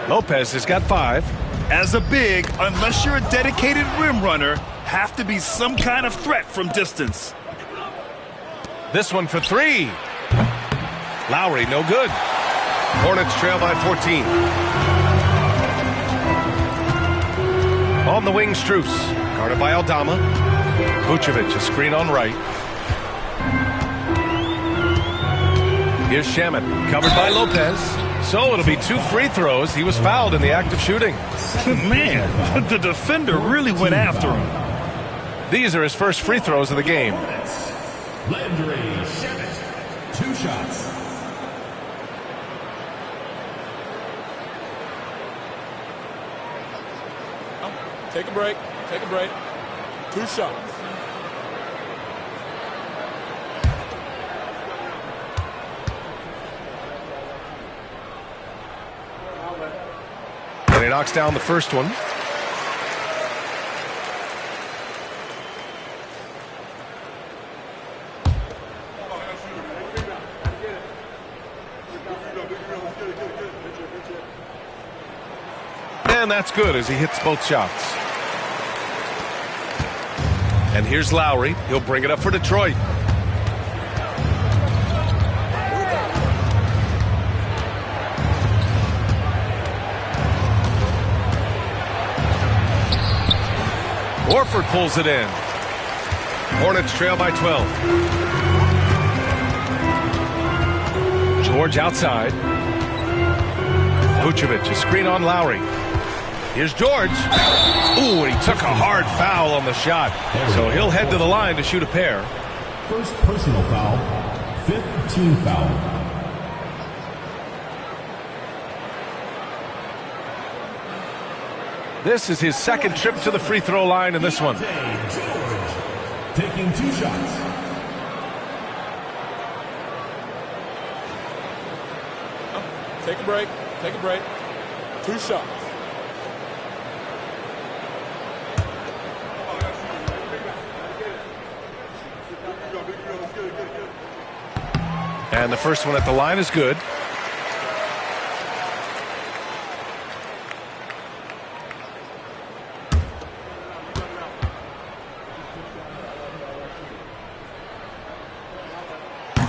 Lopez has got 5. As a big, unless you're a dedicated rim runner, have to be some kind of threat from distance. This one for 3. Lowry, no good. Hornets trail by 14. On the wing, Strus. Guarded by Aldama. Vucevic, a screen on right. Here's Shamet, covered by Lopez. So it'll be 2 free throws. He was fouled in the act of shooting. Man, the defender really went after him. These are his first free throws of the game. Landry Shamet, 2 shots. Take a break. Take a break. 2 shots. And he knocks down the first one. And that's good as he hits both shots. And here's Lowry. He'll bring it up for Detroit. Horford pulls it in. Hornets trail by 12. George outside. Vucevic, a screen on Lowry. Here's George. Ooh, he took a hard foul on the shot. So he'll head to the line to shoot a pair. First personal foul, 5th team foul. This is his second trip to the free throw line in this one. Taking 2 shots. Take a break. Take a break. 2 shots. And the first one at the line is good.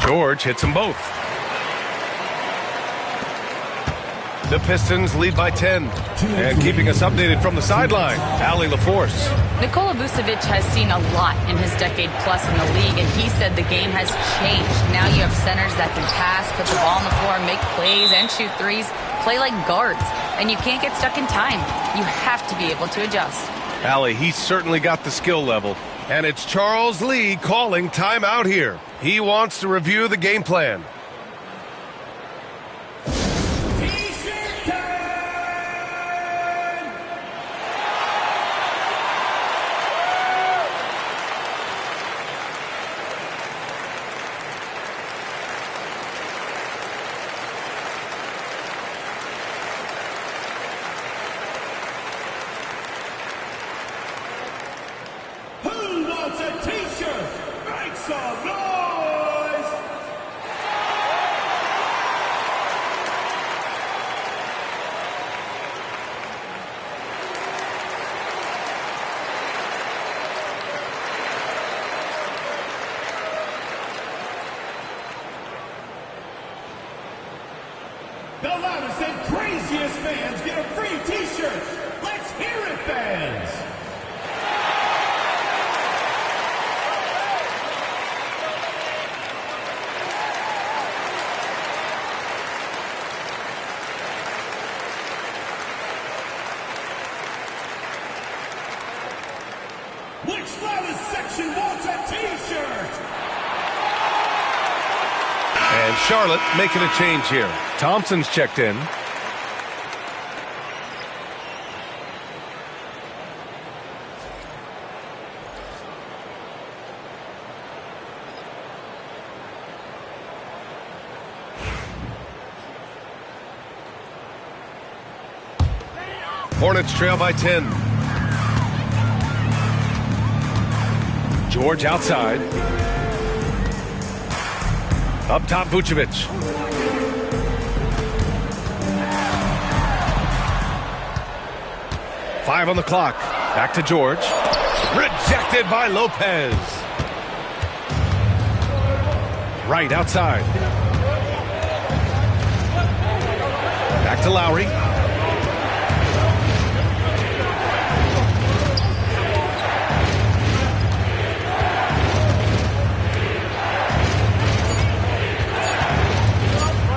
George hits them both. The Pistons lead by 10. And keeping us updated from the sideline, Allie LaForce. Nikola Vucevic has seen a lot in his decade plus in the league, and he said the game has changed. Now you have centers that can pass, put the ball on the floor, make plays, and shoot threes, play like guards. And you can't get stuck in time. You have to be able to adjust. Allie, he's certainly got the skill level. And it's Charles Lee calling timeout here. He wants to review the game plan. some noise! The loudest and craziest fans get a free t-shirt. Let's hear it, fans! Which loudest section wants a t-shirt? And Charlotte making a change here. Thompson's checked in. Hornets trail by 10. George outside. Up top, Vucevic. Five on the clock. Back to George. Rejected by Lopez. Right outside. Back to Lowry.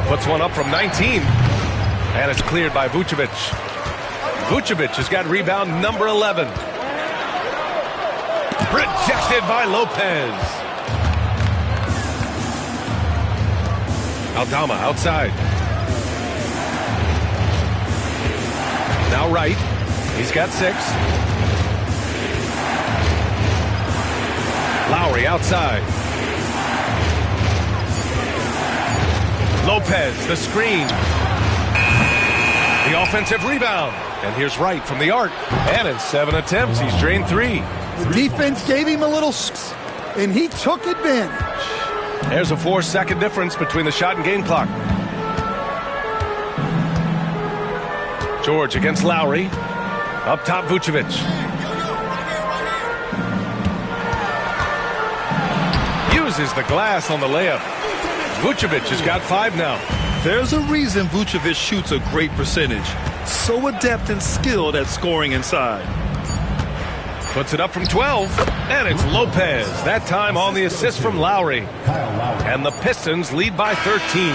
Puts one up from 19. And it's cleared by Vucevic. Vucevic has got rebound number 11. Rejected by Lopez. Aldama outside. Now right. He's got 6. Lowry outside. Lopez, the screen. The offensive rebound. And here's Wright from the arc. And in 7 attempts, he's drained 3. The defense gave him a little and he took advantage. There's a 4-second difference between the shot and game clock. George against Lowry. Up top, Vucevic. Uses the glass on the layup. Vucevic has got 5 now. There's a reason Vucevic shoots a great percentage. So adept and skilled at scoring inside. Puts it up from 12. And it's Lopez. That time on the assist from Lowry. And the Pistons lead by 13.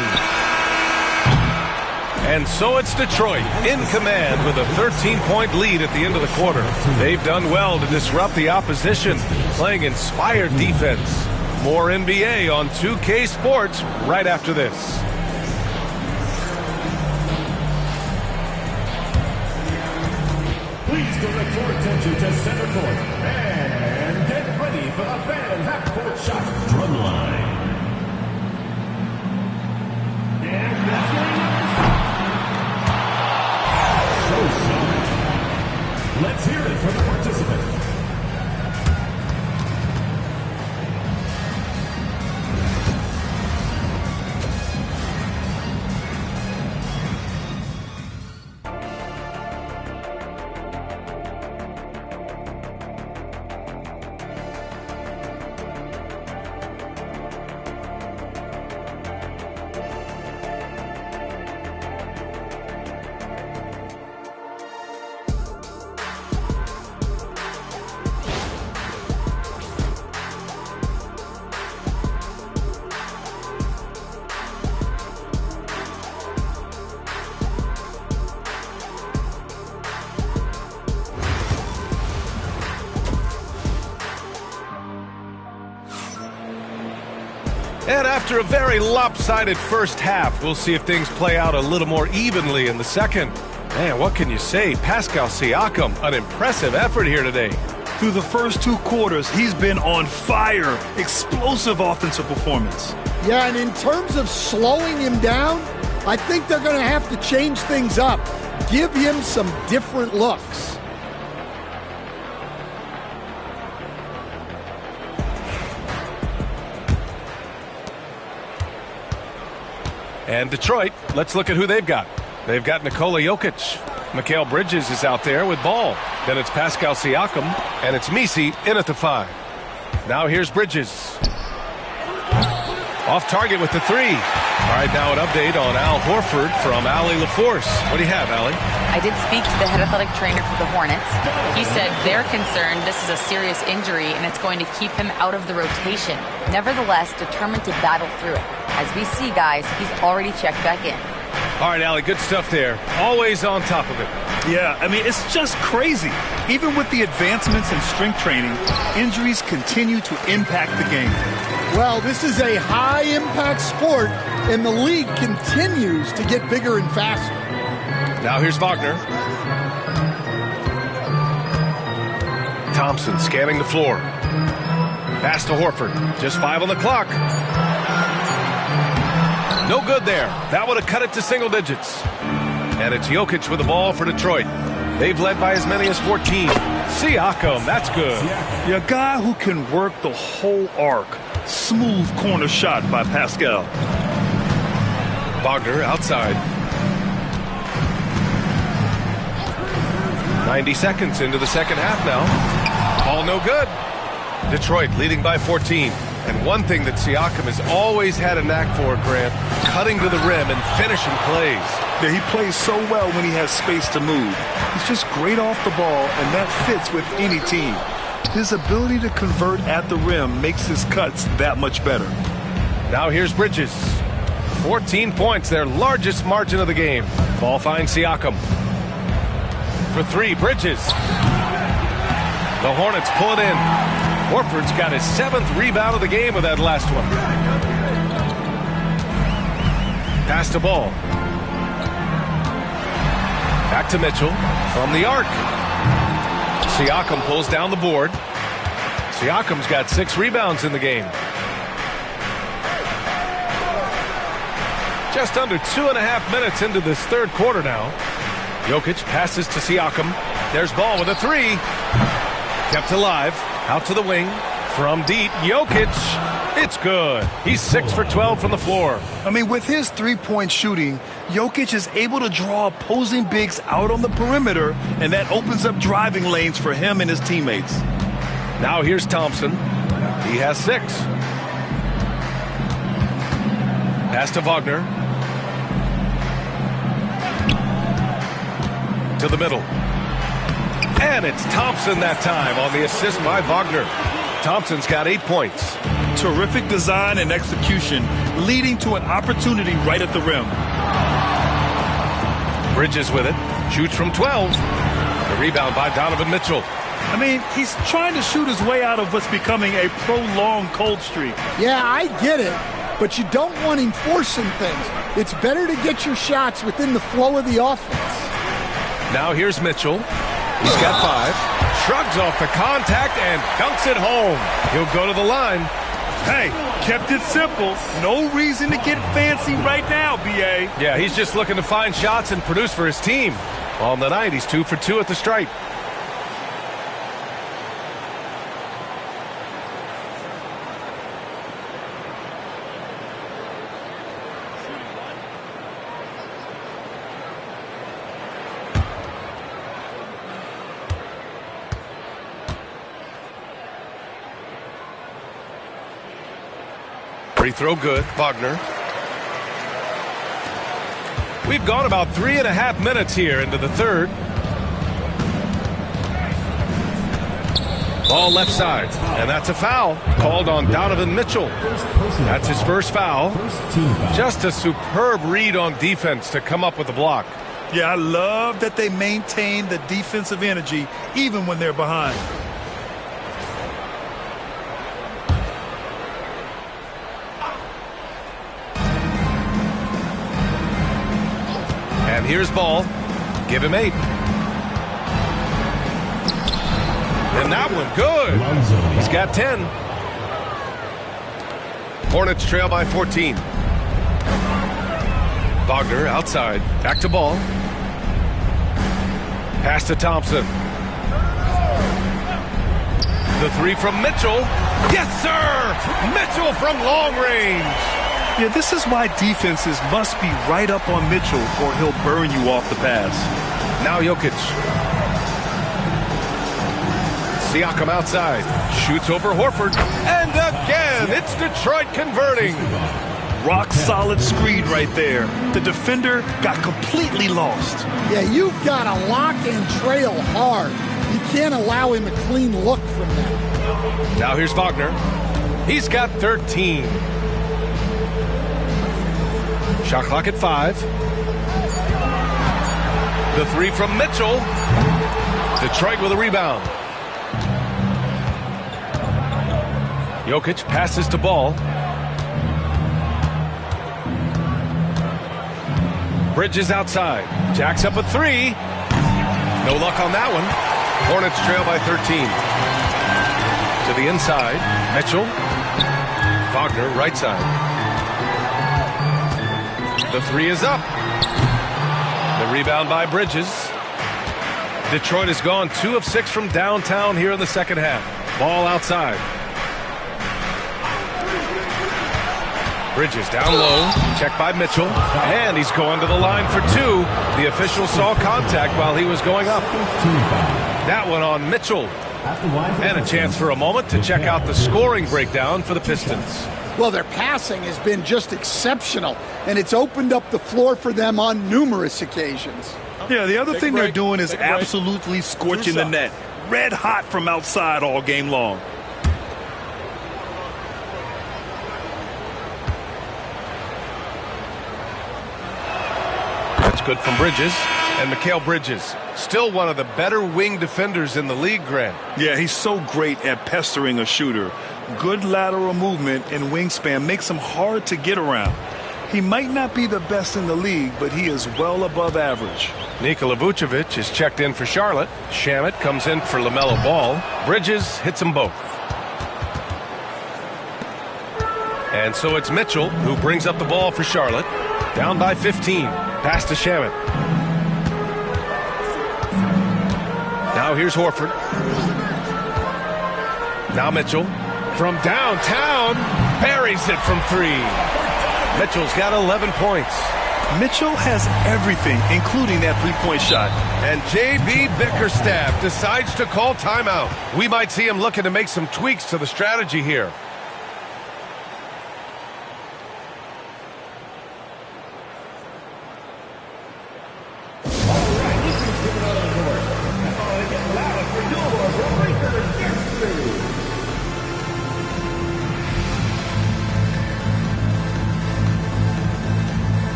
And so it's Detroit in command with a 13-point lead at the end of the quarter. They've done well to disrupt the opposition, playing inspired defense. More NBA on 2K Sports right after this. Please direct your attention to center court and get ready for the fan half-court shot drum line. And that's so solid. Let's hear it for the participants. And after a very lopsided first half, we'll see if things play out a little more evenly in the second. Man, what can you say? Pascal Siakam, an impressive effort here today. Through the first 2 quarters, he's been on fire. Explosive offensive performance. Yeah, and in terms of slowing him down, I think they're going to have to change things up. Give him some different looks. And Detroit, let's look at who they've got. They've got Nikola Jokic. Mikal Bridges is out there with ball. Then it's Pascal Siakam, and it's Messi in at the 5. Now here's Bridges. Off target with the 3. All right, now an update on Al Horford from Allie LaForce. What do you have, Allie? I did speak to the head athletic trainer for the Hornets. He said they're concerned this is a serious injury and it's going to keep him out of the rotation. Nevertheless, determined to battle through it. As we see, guys, he's already checked back in. All right, Allie, good stuff there. Always on top of it. Yeah, I mean, it's just crazy. Even with the advancements in strength training, injuries continue to impact the game. Well, this is a high-impact sport, and the league continues to get bigger and faster. Now here's Wagner. Thompson scanning the floor. Pass to Horford. Just 5 on the clock. No good there. That would have cut it to single digits. And it's Jokic with the ball for Detroit. They've led by as many as 14. Siakam, that's good. Yeah, a guy who can work the whole arc. Smooth corner shot by Pascal. Wagner outside. 90 seconds into the second half now. Ball no good. Detroit leading by 14. And one thing that Siakam has always had a knack for, Grant, cutting to the rim and finishing plays. Yeah, he plays so well when he has space to move. He's just great off the ball, and that fits with any team. His ability to convert at the rim makes his cuts that much better. Now here's Bridges. 14 points, their largest margin of the game. Ball finds Siakam. For 3, Bridges. The Hornets pull it in. Horford's got his 7th rebound of the game with that last one. Pass to ball. Back to Mitchell from the arc. Siakam pulls down the board. Siakam's got 6 rebounds in the game. Just under 2.5 minutes into this third quarter now. Jokic passes to Siakam. There's ball with a 3. Kept alive. Out to the wing. From deep. Jokic. It's good. He's 6 for 12 from the floor. I mean, with his three-point shooting, Jokic is able to draw opposing bigs out on the perimeter, and that opens up driving lanes for him and his teammates. Now here's Thompson. He has 6. Pass to Wagner. To the middle. And it's Thompson that time on the assist by Wagner. Thompson's got 8 points. Terrific design and execution, leading to an opportunity right at the rim. Bridges with it. Shoots from 12. The rebound by Donovan Mitchell. I mean, he's trying to shoot his way out of what's becoming a prolonged cold streak. Yeah, I get it, but you don't want him forcing things. It's better to get your shots within the flow of the offense. Now here's Mitchell. He's got 5. Shrugs off the contact and dunks it home. He'll go to the line. Hey, kept it simple. No reason to get fancy right now, B.A. Yeah, he's just looking to find shots and produce for his team. On the night, he's 2 for 2 at the stripe. Free throw good. Wagner. We've gone about 3.5 minutes here into the third. Ball left side. And that's a foul called on Donovan Mitchell. That's his first foul. Just a superb read on defense to come up with the block. Yeah, I love that they maintain the defensive energy even when they're behind. And here's Ball. Give him 8. And that one, good. He's got 10. Hornets trail by 14. Wagner outside. Back to Ball. Pass to Thompson. The 3 from Mitchell. Yes, sir! Mitchell from long range. Yeah, this is why defenses must be right up on Mitchell or he'll burn you off the pass. Now Jokic. Siakam outside. Shoots over Horford. And again, it's Detroit converting. Rock solid screen right there. The defender got completely lost. Yeah, you've got to lock and trail hard. You can't allow him a clean look from that. Now here's Wagner. He's got 13. Shot clock at 5. The 3 from Mitchell. Detroit with a rebound. Jokic passes to Ball. Bridges outside. Jacks up a 3. No luck on that one. Hornets trail by 13. To the inside. Mitchell. Wagner right side. The 3 is up. The rebound by Bridges. Detroit has gone 2 of 6 from downtown here in the second half. Ball outside. Bridges down low. Check by Mitchell. And he's going to the line for 2. The official saw contact while he was going up. That one on Mitchell. And a chance for a moment to check out the scoring breakdown for the Pistons. Well, their passing has been just exceptional, and it's opened up the floor for them on numerous occasions. Yeah, the other thing they're doing is absolutely scorching the net. Red hot from outside all game long. That's good from Bridges. And Mikal Bridges, still one of the better wing defenders in the league, Grant. Yeah, he's so great at pestering a shooter. Good lateral movement and wingspan makes him hard to get around. He might not be the best in the league, but he is well above average. Nikola Vucevic is checked in for Charlotte. Shamet comes in for LaMelo Ball. Bridges hits them both. And so it's Mitchell who brings up the ball for Charlotte. Down by 15. Pass to Shamet. Now here's Horford. Now Mitchell. From downtown. Buries it from 3. Mitchell's got 11 points. Mitchell has everything, including that three-point shot. And J.B. Bickerstaff decides to call timeout. We might see him looking to make some tweaks to the strategy here.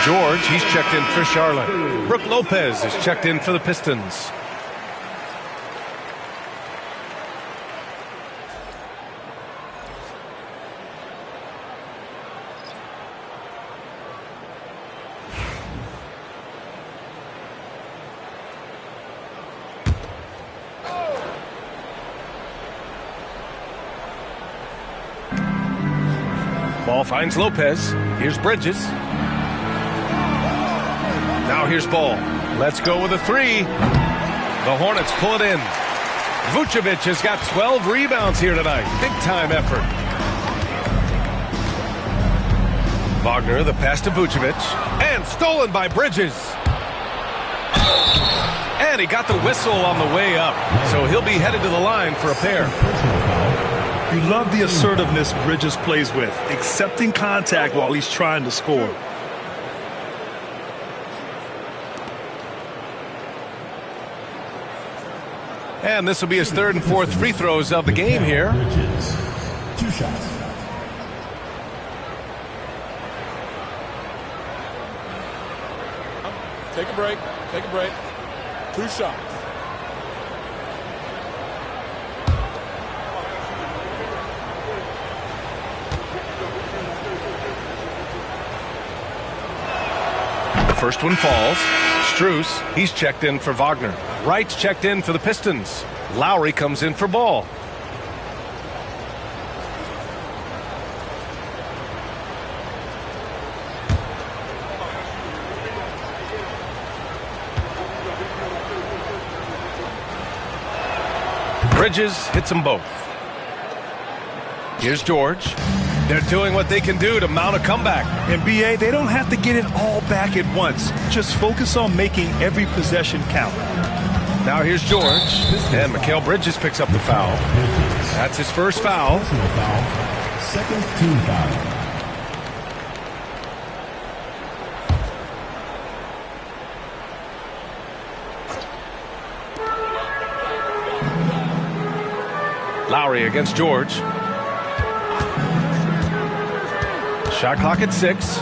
George, he's checked in for Charlotte. Brook Lopez is checked in for the Pistons. Ball finds Lopez. Here's Bridges. Now here's Ball. Let's go with a 3. The Hornets pull it in. Vucevic has got 12 rebounds here tonight. Big time effort. Wagner, the pass to Vucevic. And stolen by Bridges. And he got the whistle on the way up. So he'll be headed to the line for a pair. You love the assertiveness Bridges plays with, accepting contact while he's trying to score. And this will be his third and fourth free throws of the game here. Bridges, 2 shots. Take a break. Take a break. 2 shots. The first one falls. Strus, he's checked in for Wagner. Wright's checked in for the Pistons. Lowry comes in for Ball. Bridges hits them both. Here's George. They're doing what they can do to mount a comeback. And BA, they don't have to get it all back at once. Just focus on making every possession count. Now here's George. And Mikal Bridges picks up the foul. That's his first foul. Second team foul. Lowry against George. Shot clock at 6.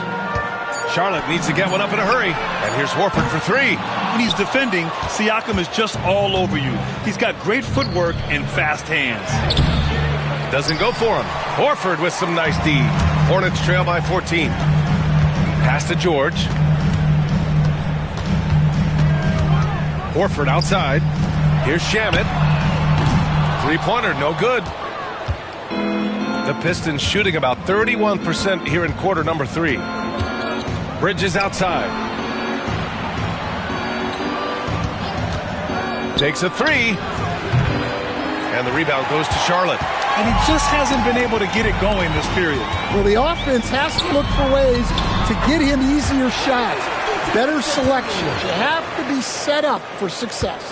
Charlotte needs to get one up in a hurry. And here's Horford for 3. When he's defending, Siakam is just all over you. He's got great footwork and fast hands. Doesn't go for him. Horford with some nice D. Hornets trail by 14. Pass to George. Horford outside. Here's Shamet. Three-pointer, no good. The Pistons shooting about 31% here in quarter number 3. Bridges outside. Takes a 3. And the rebound goes to Charlotte. And he just hasn't been able to get it going this period. Well, the offense has to look for ways to get him easier shots, better selections. You have to be set up for success.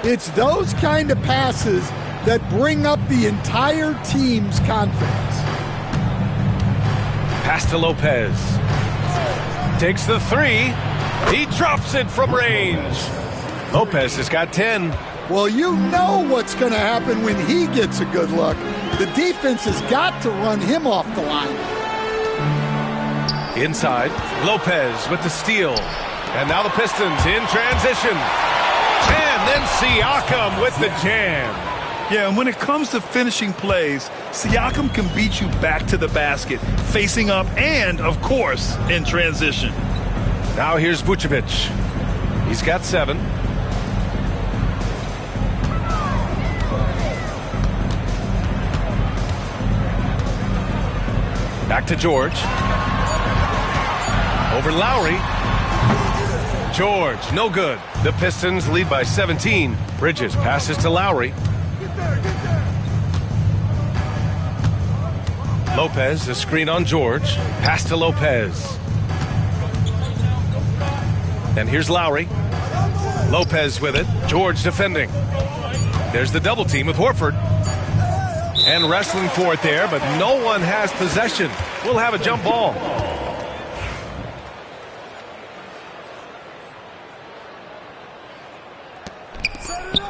It's those kind of passes that bring up the entire team's confidence. Pass to Lopez. Takes the 3. He drops it from range. Lopez has got 10. Well, you know what's going to happen when he gets a good look. The defense has got to run him off the line. Inside, Lopez with the steal. And now the Pistons in transition. And then Siakam with the jam. Yeah, and when it comes to finishing plays, Siakam can beat you back to the basket, facing up and, of course, in transition. Now here's Vucevic. He's got 7. Back to George. Over Lowry. George, no good. The Pistons lead by 17. Bridges passes to Lowry. Lopez, a screen on George. Pass to Lopez. And here's Lowry. Lopez with it. George defending. There's the double team with Horford. And wrestling for it there, but no one has possession. We'll have a jump ball.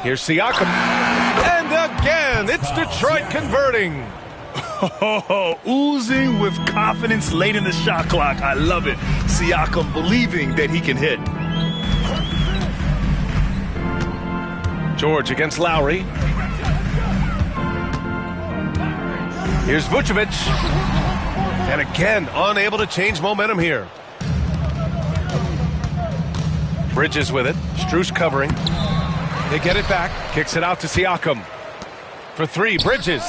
Here's Siakam. And again, it's Detroit converting. Oh, oozing with confidence late in the shot clock. I love it. Siakam believing that he can hit. George against Lowry. Here's Vucevic. And again, unable to change momentum here. Bridges with it. Strus covering. They get it back. Kicks it out to Siakam. For 3, Bridges.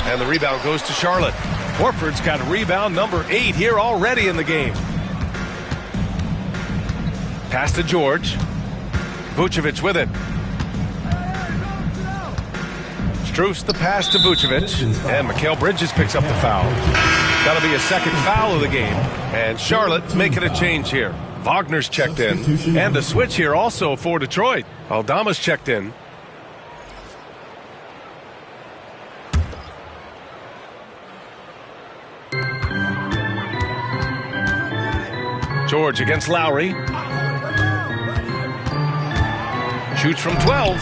And the rebound goes to Charlotte. Horford's got rebound number 8 here already in the game. Pass to George. Vucevic with it. Strus the pass to Vucevic. And Mikal Bridges picks up the foul. That'll be a second foul of the game. And Charlotte making a change here. Wagner's checked in. And a switch here also for Detroit. Aldama's checked in. George against Lowry. Shoots from 12.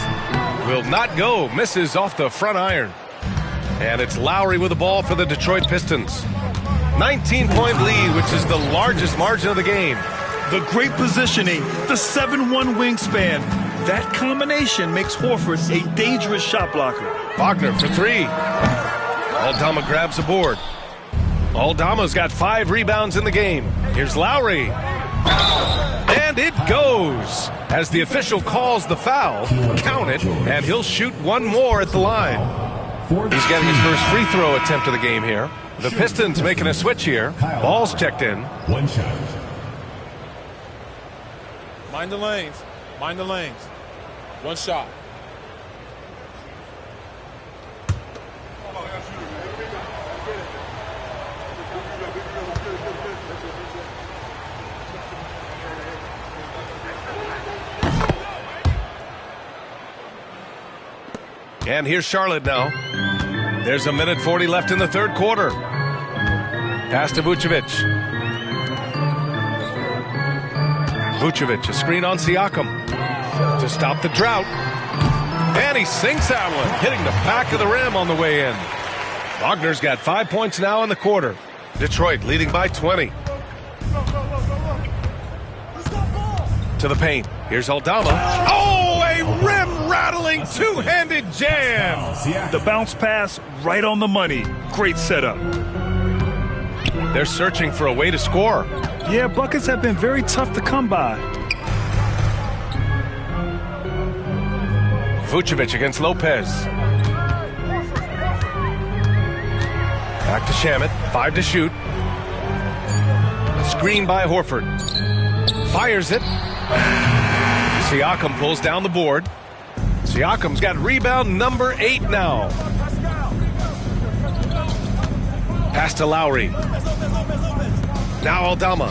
Will not go. Misses off the front iron. And it's Lowry with the ball for the Detroit Pistons. 19-point lead, which is the largest margin of the game. The great positioning, the 7'1" wingspan. That combination makes Horford a dangerous shot blocker. Wagner for three. Aldama grabs the board. Aldama's got 5 rebounds in the game. Here's Lowry. And it goes. As the official calls the foul, count it, and he'll shoot one more at the line. He's getting his first free throw attempt of the game here. The Pistons making a switch here. Ball's checked in. One shot. Mind the lanes. Mind the lanes. One shot. And here's Charlotte now. There's 1:40 left in the third quarter. Pass to Vucevic. Vucevic, a screen on Siakam to stop the drought. And he sinks that one, hitting the back of the rim on the way in. Wagner's got 5 points now in the quarter. Detroit leading by 20. To the paint. Here's Aldama. Oh, a rim-rattling two-handed jam. The bounce pass right on the money. Great setup. They're searching for a way to score. Yeah, buckets have been very tough to come by. Vucevic against Lopez. Back to Shamet. 5 to shoot. Screen by Horford. Fires it. Siakam pulls down the board. Siakam's got rebound number 8 now. Pass to Lowry. Now Aldama.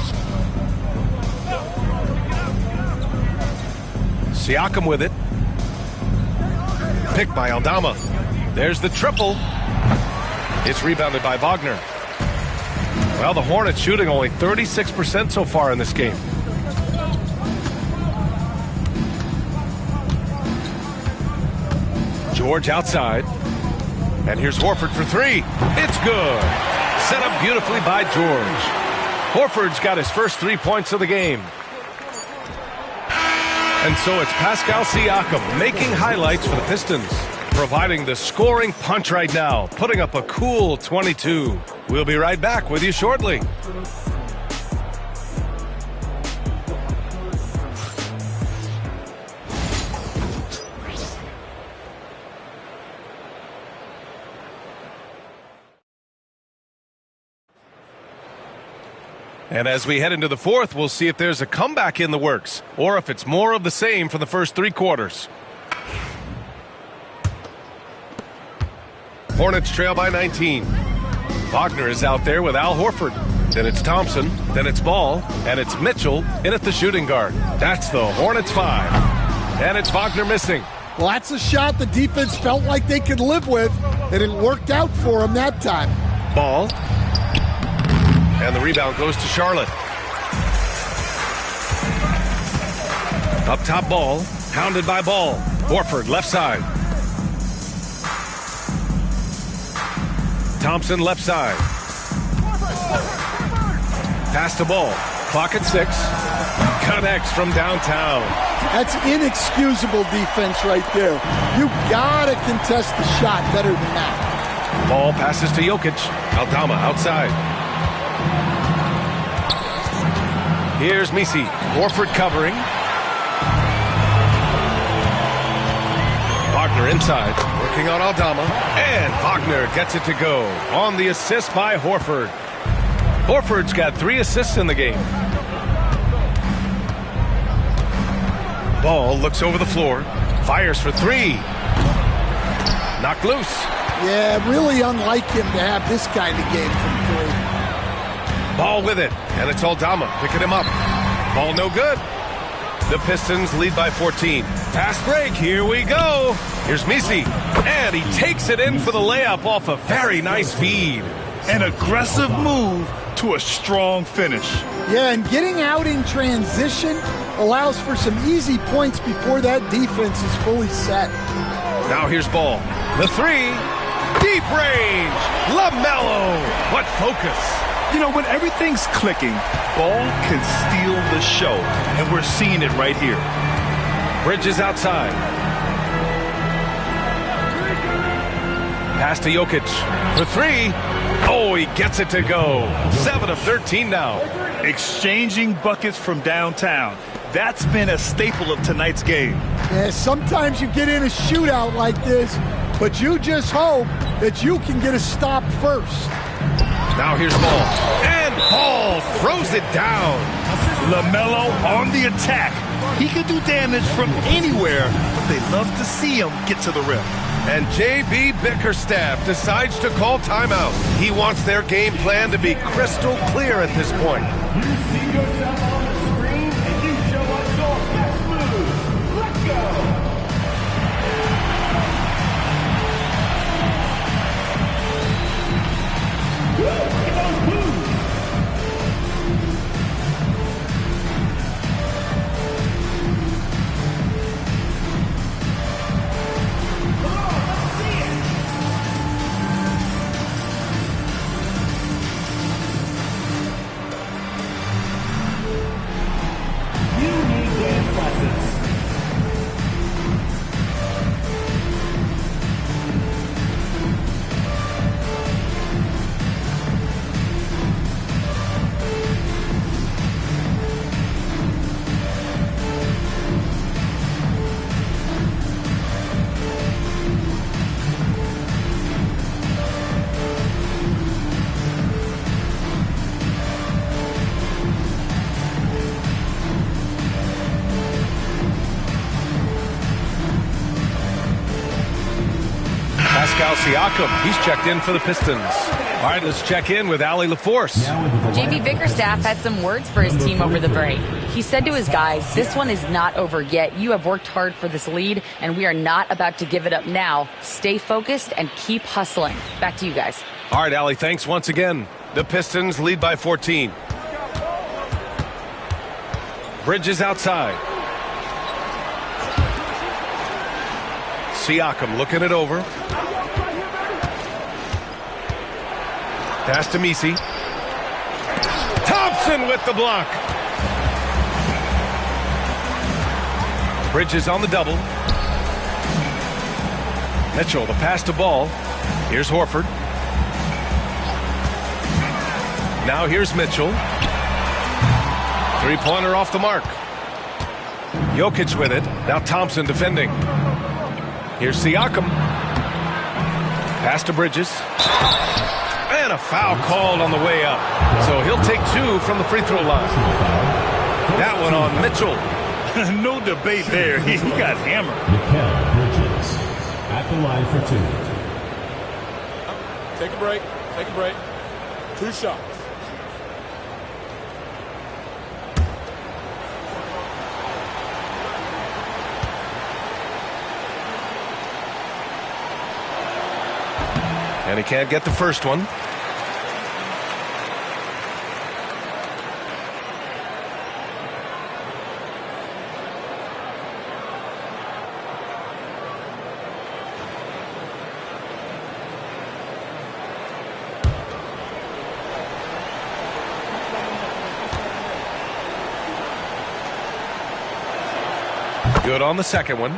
Siakam with it. Picked by Aldama. There's the triple. It's rebounded by Wagner. Well, the Hornets shooting only 36% so far in this game. George outside. And here's Horford for 3. It's good. Set up beautifully by George. Horford's got his first 3 points of the game. And so it's Pascal Siakam making highlights for the Pistons, providing the scoring punch right now, putting up a cool 22. We'll be right back with you shortly. And as we head into the fourth, we'll see if there's a comeback in the works, or if it's more of the same for the first 3 quarters. Hornets trail by 19. Wagner is out there with Al Horford. Then it's Thompson, then it's Ball, and it's Mitchell in at the shooting guard. That's the Hornets 5. And it's Wagner missing. Well, that's a shot the defense felt like they could live with, and it worked out for them that time. Ball. And the rebound goes to Charlotte. Up top Ball. Hounded by Ball. Horford left side. Thompson left side. Pass to Ball. Clock at 6. Connects from downtown. That's inexcusable defense right there. You gotta contest the shot better than that. Ball passes to Jokic. Aldama outside. Here's Misi. Horford covering. Wagner inside. Working on Aldama. And Wagner gets it to go. On the assist by Horford. Horford's got 3 assists in the game. Ball looks over the floor. Fires for 3. Knocked loose. Yeah, really unlike him to have this kind of game from 3. Ball with it, and it's Aldama picking him up. Ball no good. The Pistons lead by 14. Fast break, here we go. Here's Misi, and he takes it in for the layup off a very nice feed. An aggressive move to a strong finish. Yeah, and getting out in transition allows for some easy points before that defense is fully set. Now here's Ball. The three. Deep range. LaMelo. What focus. You know, when everything's clicking, Ball can steal the show. And we're seeing it right here. Bridges outside. Pass to Jokic for three. Oh, he gets it to go. 7 of 13 now. Exchanging buckets from downtown. That's been a staple of tonight's game. Yeah, sometimes you get in a shootout like this, but you just hope that you can get a stop first. Now here's Ball. And Ball throws it down. LaMelo on the attack. He can do damage from anywhere, but they love to see him get to the rim. And J.B. Bickerstaff decides to call timeout. He wants their game plan to be crystal clear at this point. You see yourself on the screen, and you show us your best moves. Let's go. Siakam, he's checked in for the Pistons. All right, let's check in with Allie LaForce. J.B. Bickerstaff had some words for his team over the break. He said to his guys, this one is not over yet. You have worked hard for this lead, and we are not about to give it up now. Stay focused and keep hustling. Back to you guys. All right, Allie, thanks once again. The Pistons lead by 14. Bridges outside. Siakam looking it over. Pass to Messi. Thompson with the block. Bridges on the double. Mitchell, the pass to Ball. Here's Horford. Now here's Mitchell. Three-pointer off the mark. Jokic with it. Now Thompson defending. Here's Siakam. Pass to Bridges. And a foul called on the way up. So he'll take two from the free throw line. That one on Mitchell. No debate there. He got hammered. Bridges at the line for two. Take a break. Take a break. 2 shots. And he can't get the first one. Good on the second one.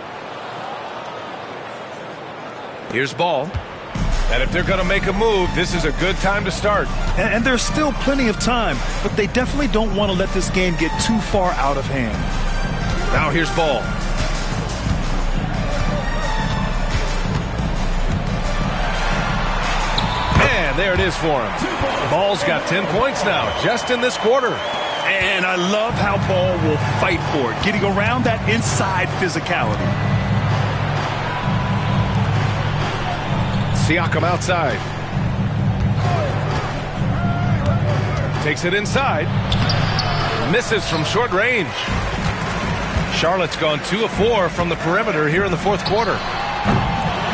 Here's Ball. And if they're going to make a move, this is a good time to start. And there's still plenty of time, but they definitely don't want to let this game get too far out of hand. Now here's Ball. And there it is for him. Ball's got 10 points now, just in this quarter. And I love how Ball will fight for it, getting around that inside physicality. Siakam outside. Takes it inside. Misses from short range. Charlotte's gone 2 of 4 from the perimeter here in the fourth quarter.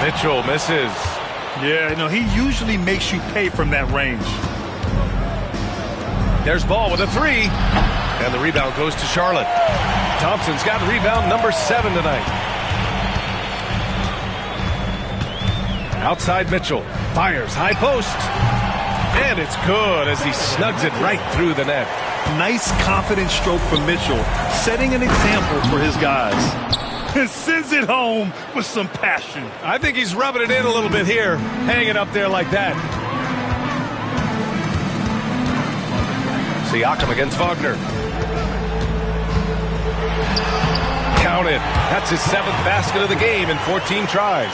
Mitchell misses. Yeah, you know, he usually makes you pay from that range. There's Ball with a three. And the rebound goes to Charlotte. Thompson's got rebound number 7 tonight. Outside Mitchell. Fires high post. And it's good as he snugs it right through the net. Nice confident stroke from Mitchell, setting an example for his guys. And sends it home with some passion. I think he's rubbing it in a little bit here, hanging up there like that. Siakam against Wagner. Count it. That's his 7th basket of the game in 14 tries.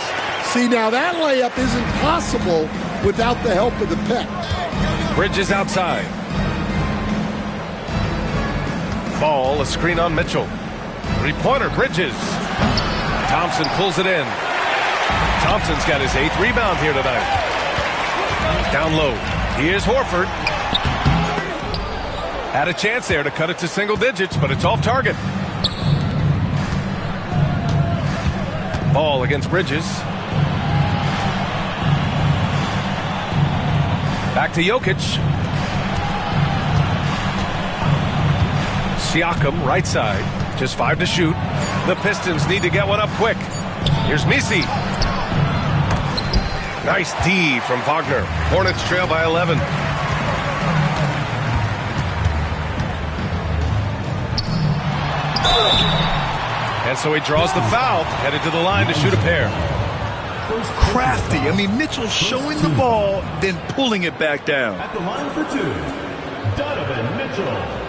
See, now that layup isn't possible without the help of the pick. Bridges outside. Ball, a screen on Mitchell. Three-pointer, Bridges. Thompson pulls it in. Thompson's got his 8th rebound here tonight. Down low. Here's Horford. Had a chance there to cut it to single digits, but it's off target. Ball against Bridges. Back to Jokic. Siakam, right side. Just 5 to shoot. The Pistons need to get one up quick. Here's Misi. Nice D from Wagner. Hornets trail by 11. And so he draws the foul, headed to the line to shoot a pair. Crafty. I mean, Mitchell showing the ball, then pulling it back down. At the line for 2, Donovan Mitchell.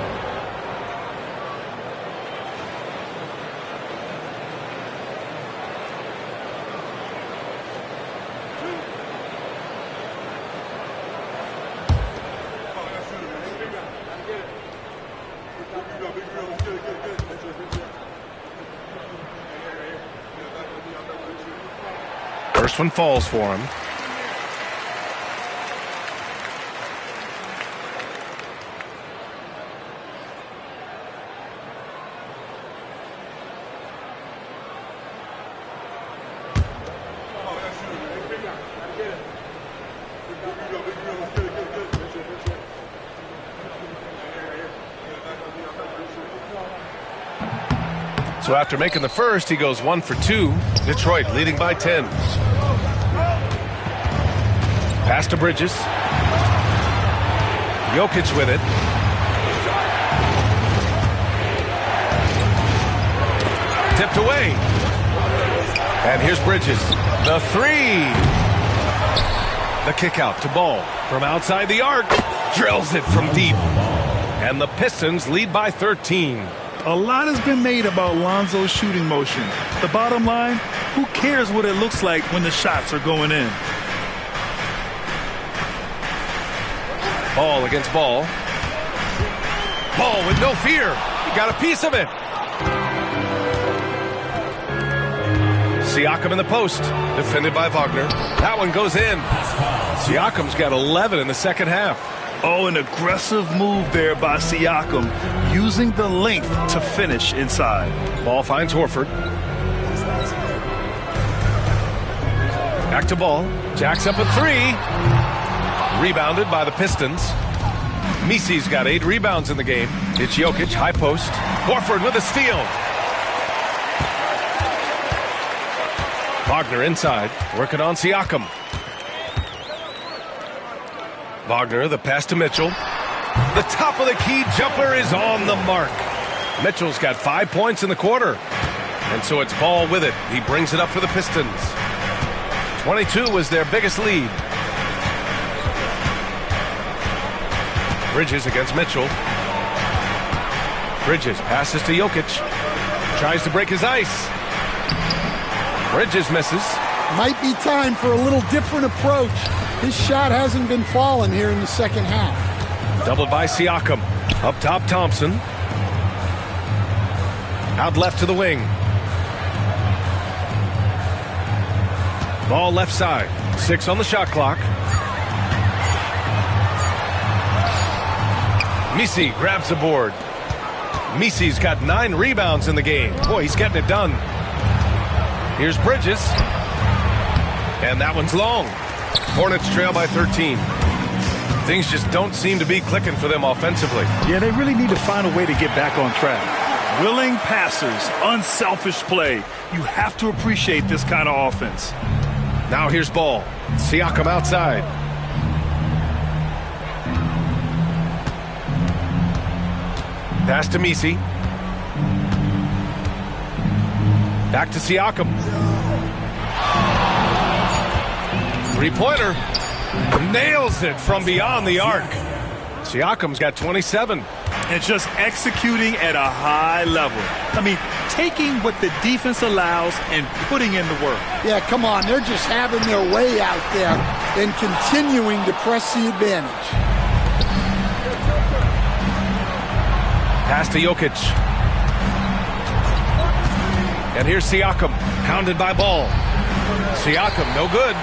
First one falls for him. So after making the first, he goes 1 for 2. Detroit leading by 10. Pass to Bridges. Jokic with it. Tipped away. And here's Bridges. The 3. The kick out to Ball from outside the arc. Drills it from deep. And the Pistons lead by 13. A lot has been made about Lonzo's shooting motion. The bottom line, who cares what it looks like when the shots are going in? Ball against Ball. Ball with no fear. He got a piece of it. Siakam in the post. Defended by Wagner. That one goes in. Siakam's got 11 in the second half. Oh, an aggressive move there by Siakam, using the length to finish inside. Ball finds Horford. Back to Ball. Jacks up a 3. Rebounded by the Pistons. Misi's got 8 rebounds in the game. It's Jokic, high post. Horford with a steal. Wagner inside, working on Siakam. Wagner, the pass to Mitchell. The top of the key jumper is on the mark. Mitchell's got 5 points in the quarter. And so it's Ball with it. He brings it up for the Pistons. 22 was their biggest lead. Bridges against Mitchell. Bridges passes to Jokic. Tries to break his ice. Bridges misses. Might be time for a little different approach. His shot hasn't been falling here in the second half. Doubled by Siakam. Up top, Thompson. Out left to the wing. Ball left side. 6 on the shot clock. Misi grabs the board. Misi's got 9 rebounds in the game. Boy, he's getting it done. Here's Bridges. And that one's long. Hornets trail by 13. Things just don't seem to be clicking for them offensively. Yeah, they really need to find a way to get back on track. Willing passers, unselfish play. You have to appreciate this kind of offense. Now here's ball. Siakam outside. Pass to Misi. Back to Siakam. Three-pointer. Nails it from beyond the arc. Siakam's got 27. And just executing at a high level. I mean, taking what the defense allows and putting in the work. Yeah, come on. They're just having their way out there and continuing to press the advantage. Pass to Jokic. And here's Siakam, hounded by Ball. Siakam, no good.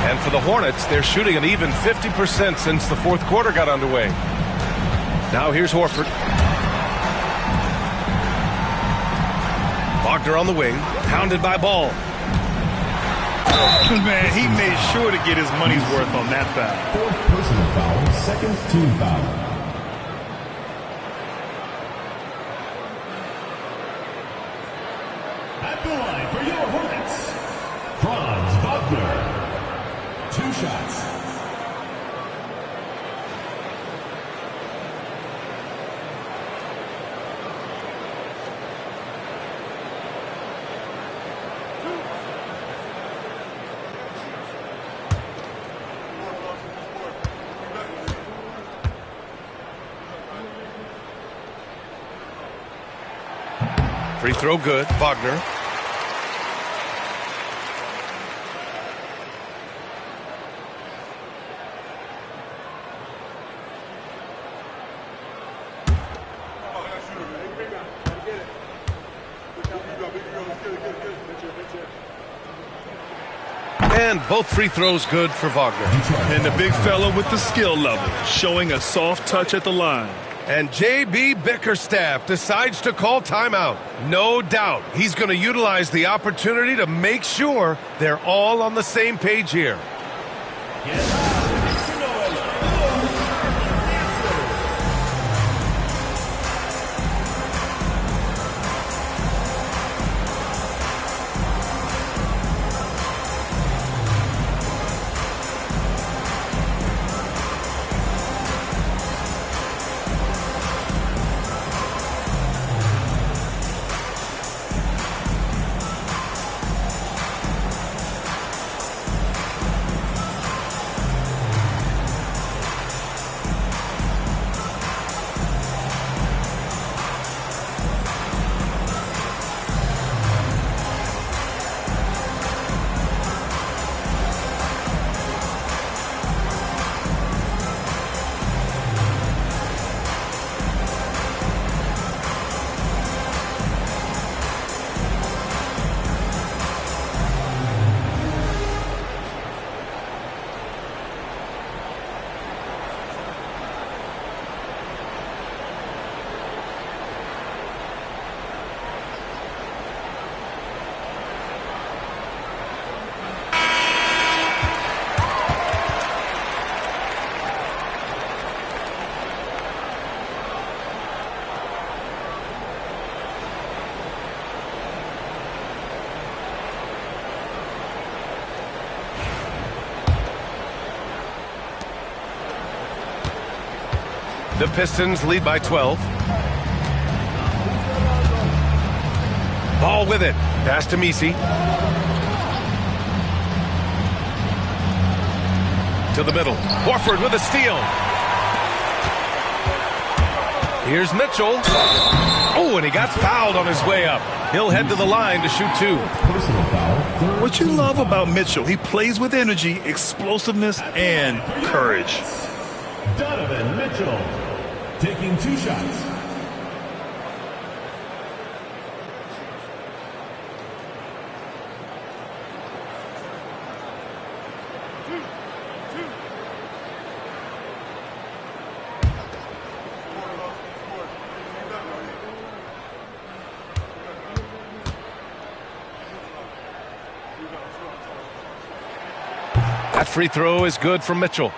And for the Hornets, they're shooting an even 50% since the fourth quarter got underway. Now here's Horford. Wagner on the wing, hounded by Ball. Man, he made sure to get his money's worth on that foul. Fourth personal foul, second team foul. At the line for your Hornets, Franz Wagner. 2 shots. Free throw good, Wagner. And both free throws good for Wagner. And the big fella with the skill level, showing a soft touch at the line. And J.B. Bickerstaff decides to call timeout. No doubt he's going to utilize the opportunity to make sure they're all on the same page here. The Pistons lead by 12. Ball with it. Pass to Misi. To the middle. Horford with a steal. Here's Mitchell. Oh, and he got fouled on his way up. He'll head to the line to shoot 2. What you love about Mitchell, he plays with energy, explosiveness, and courage. Donovan Mitchell taking 2 shots. That free throw is good from Mitchell.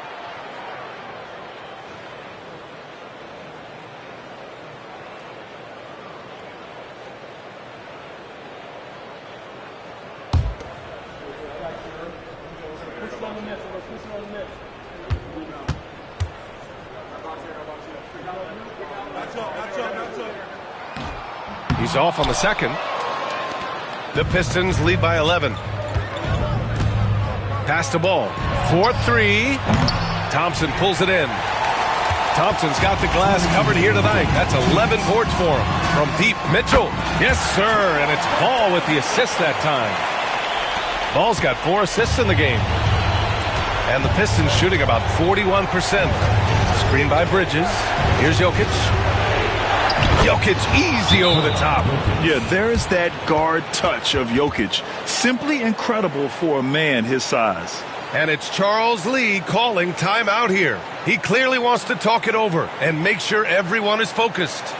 He's off on the second. The Pistons lead by 11. Pass the ball. 4-3. Thompson pulls it in. Thompson's got the glass covered here tonight. That's 11 boards for him. From deep, Mitchell. Yes, sir. And it's Ball with the assist that time. Ball's got 4 assists in the game. And the Pistons shooting about 41%. Screen by Bridges. Here's Jokic. Jokic easy over the top. Yeah, there's that guard touch of Jokic. Simply incredible for a man his size. And it's Charles Lee calling timeout here. He clearly wants to talk it over and make sure everyone is focused.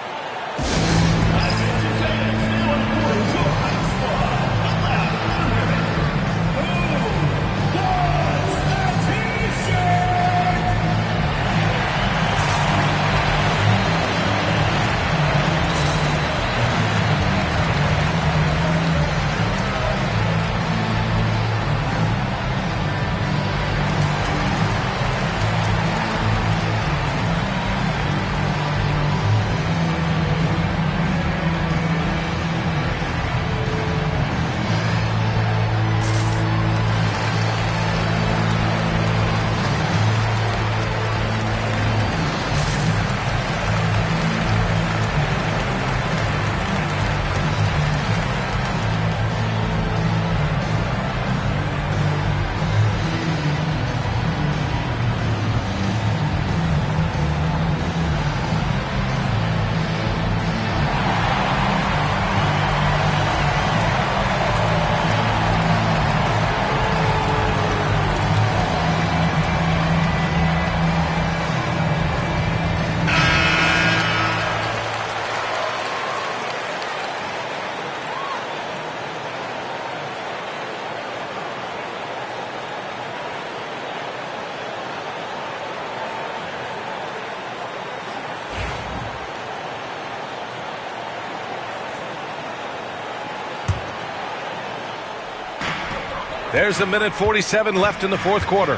There's a minute 47 left in the fourth quarter.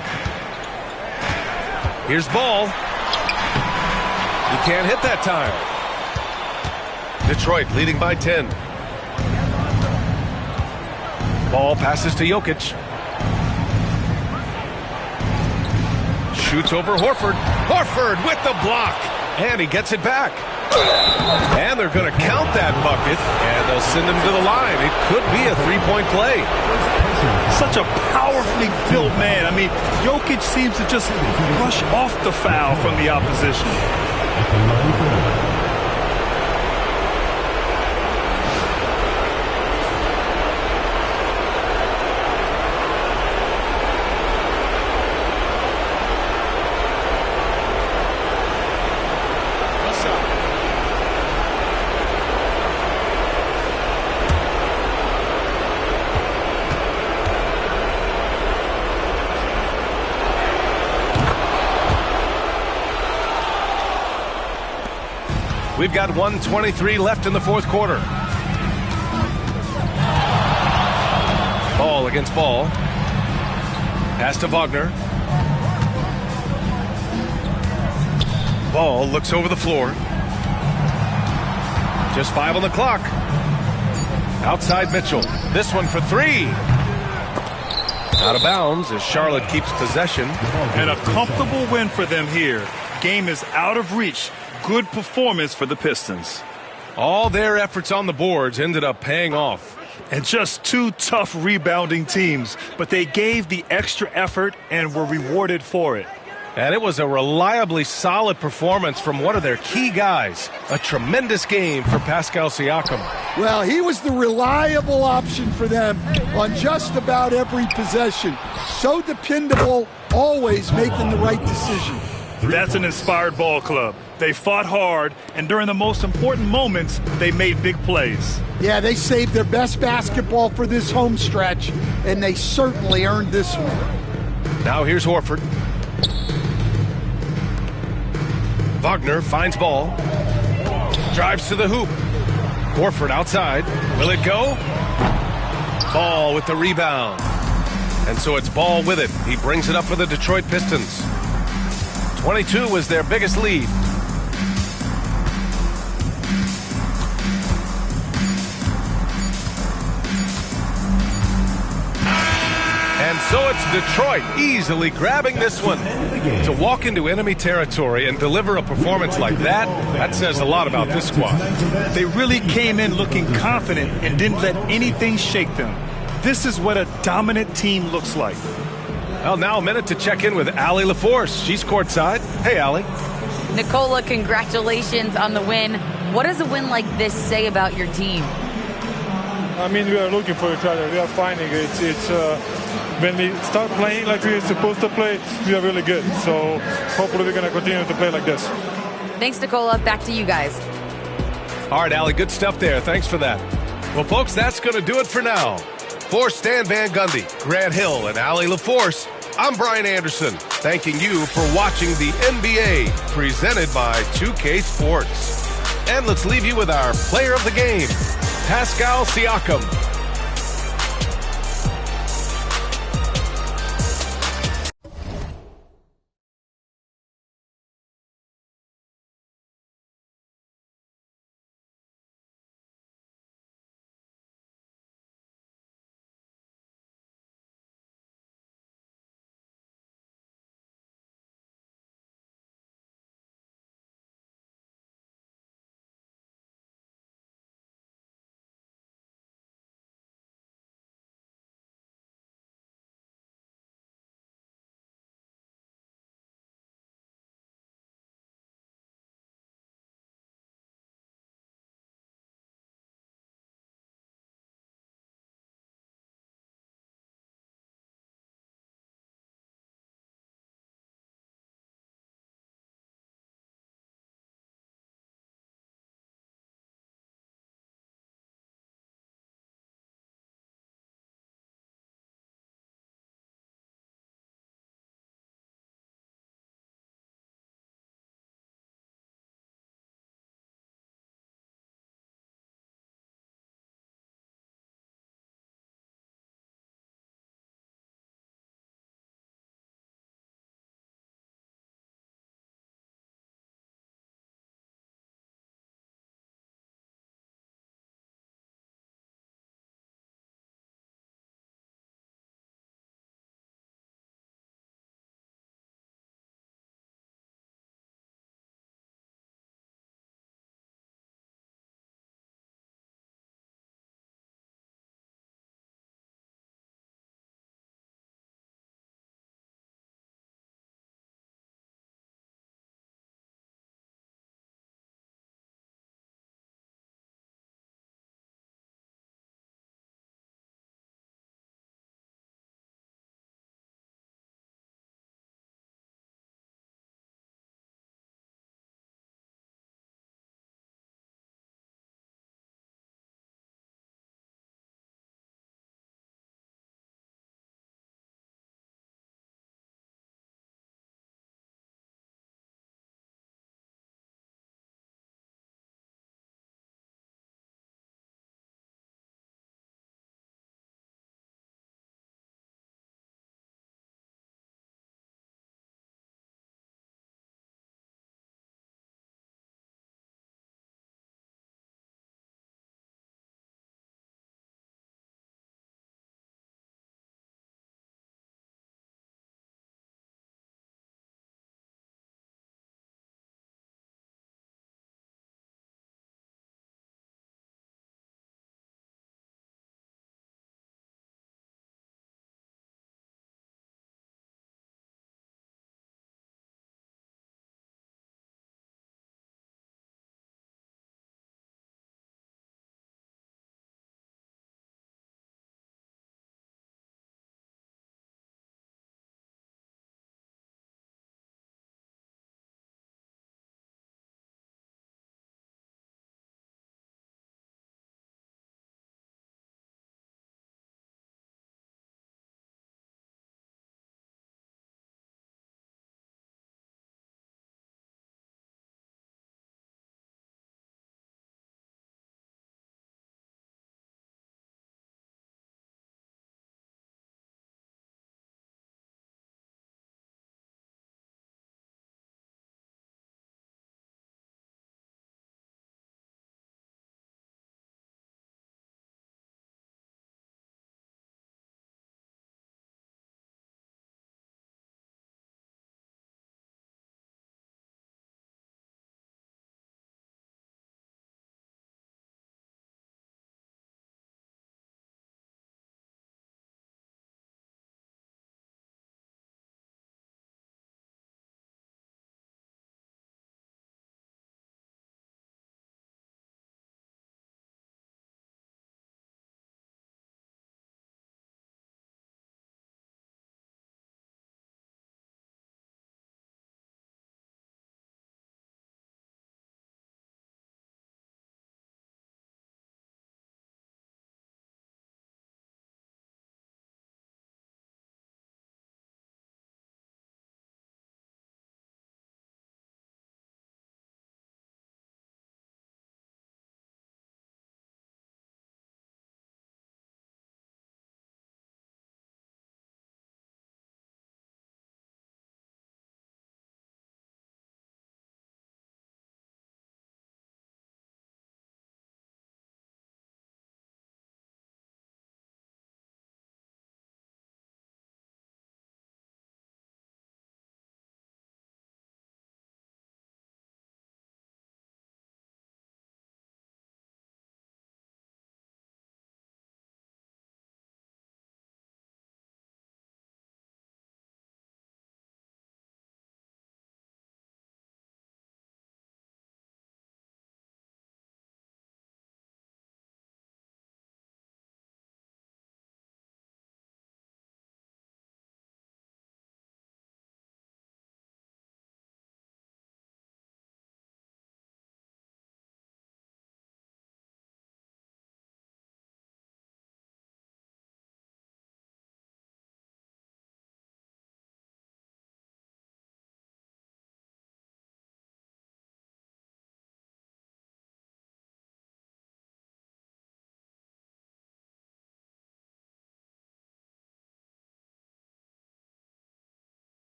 Here's Ball. He can't hit that time. Detroit leading by 10. Ball passes to Jokic. Shoots over Horford. Horford with the block. And he gets it back. And they're going to count that bucket. And they'll send him to the line. It could be a three-point play. Such a powerfully built man. I mean, Jokic seems to just brush off the foul from the opposition. We've got 1:23 left in the fourth quarter. Ball against Ball. Pass to Wagner. Ball looks over the floor. Just 5 on the clock. Outside Mitchell. This one for 3. Out of bounds as Charlotte keeps possession. And a comfortable win for them here. Game is out of reach. Good performance for the Pistons. All their efforts on the boards ended up paying off. And just 2 tough rebounding teams, but they gave the extra effort and were rewarded for it. And it was a reliably solid performance from one of their key guys. A tremendous game for Pascal Siakam. Well, he was the reliable option for them on just about every possession. So dependable, always making the right decision. That's an inspired ball club. They fought hard, and during the most important moments, they made big plays. Yeah, they saved their best basketball for this home stretch, and they certainly earned this one. Now here's Horford. Wagner finds ball. Drives to the hoop. Horford outside. Will it go? Ball with the rebound. And so it's Ball with it. He brings it up for the Detroit Pistons. 22 was their biggest lead. And so it's Detroit easily grabbing this one. To walk into enemy territory and deliver a performance like that, that says a lot about this squad. They really came in looking confident and didn't let anything shake them. This is what a dominant team looks like. Well, now a minute to check in with Allie LaForce. She's courtside. Hey, Allie. Nicola, congratulations on the win. What does a win like this say about your team? I mean, we are looking for each other. We are finding it. When we start playing like we're supposed to play, we are really good. So hopefully we're going to continue to play like this. Thanks, Nicola. Back to you guys. All right, Allie, good stuff there. Thanks for that. Well, folks, that's going to do it for now. For Stan Van Gundy, Grant Hill, and Allie LaForce, I'm Brian Anderson, thanking you for watching the NBA, presented by 2K Sports. And let's leave you with our player of the game, Pascal Siakam.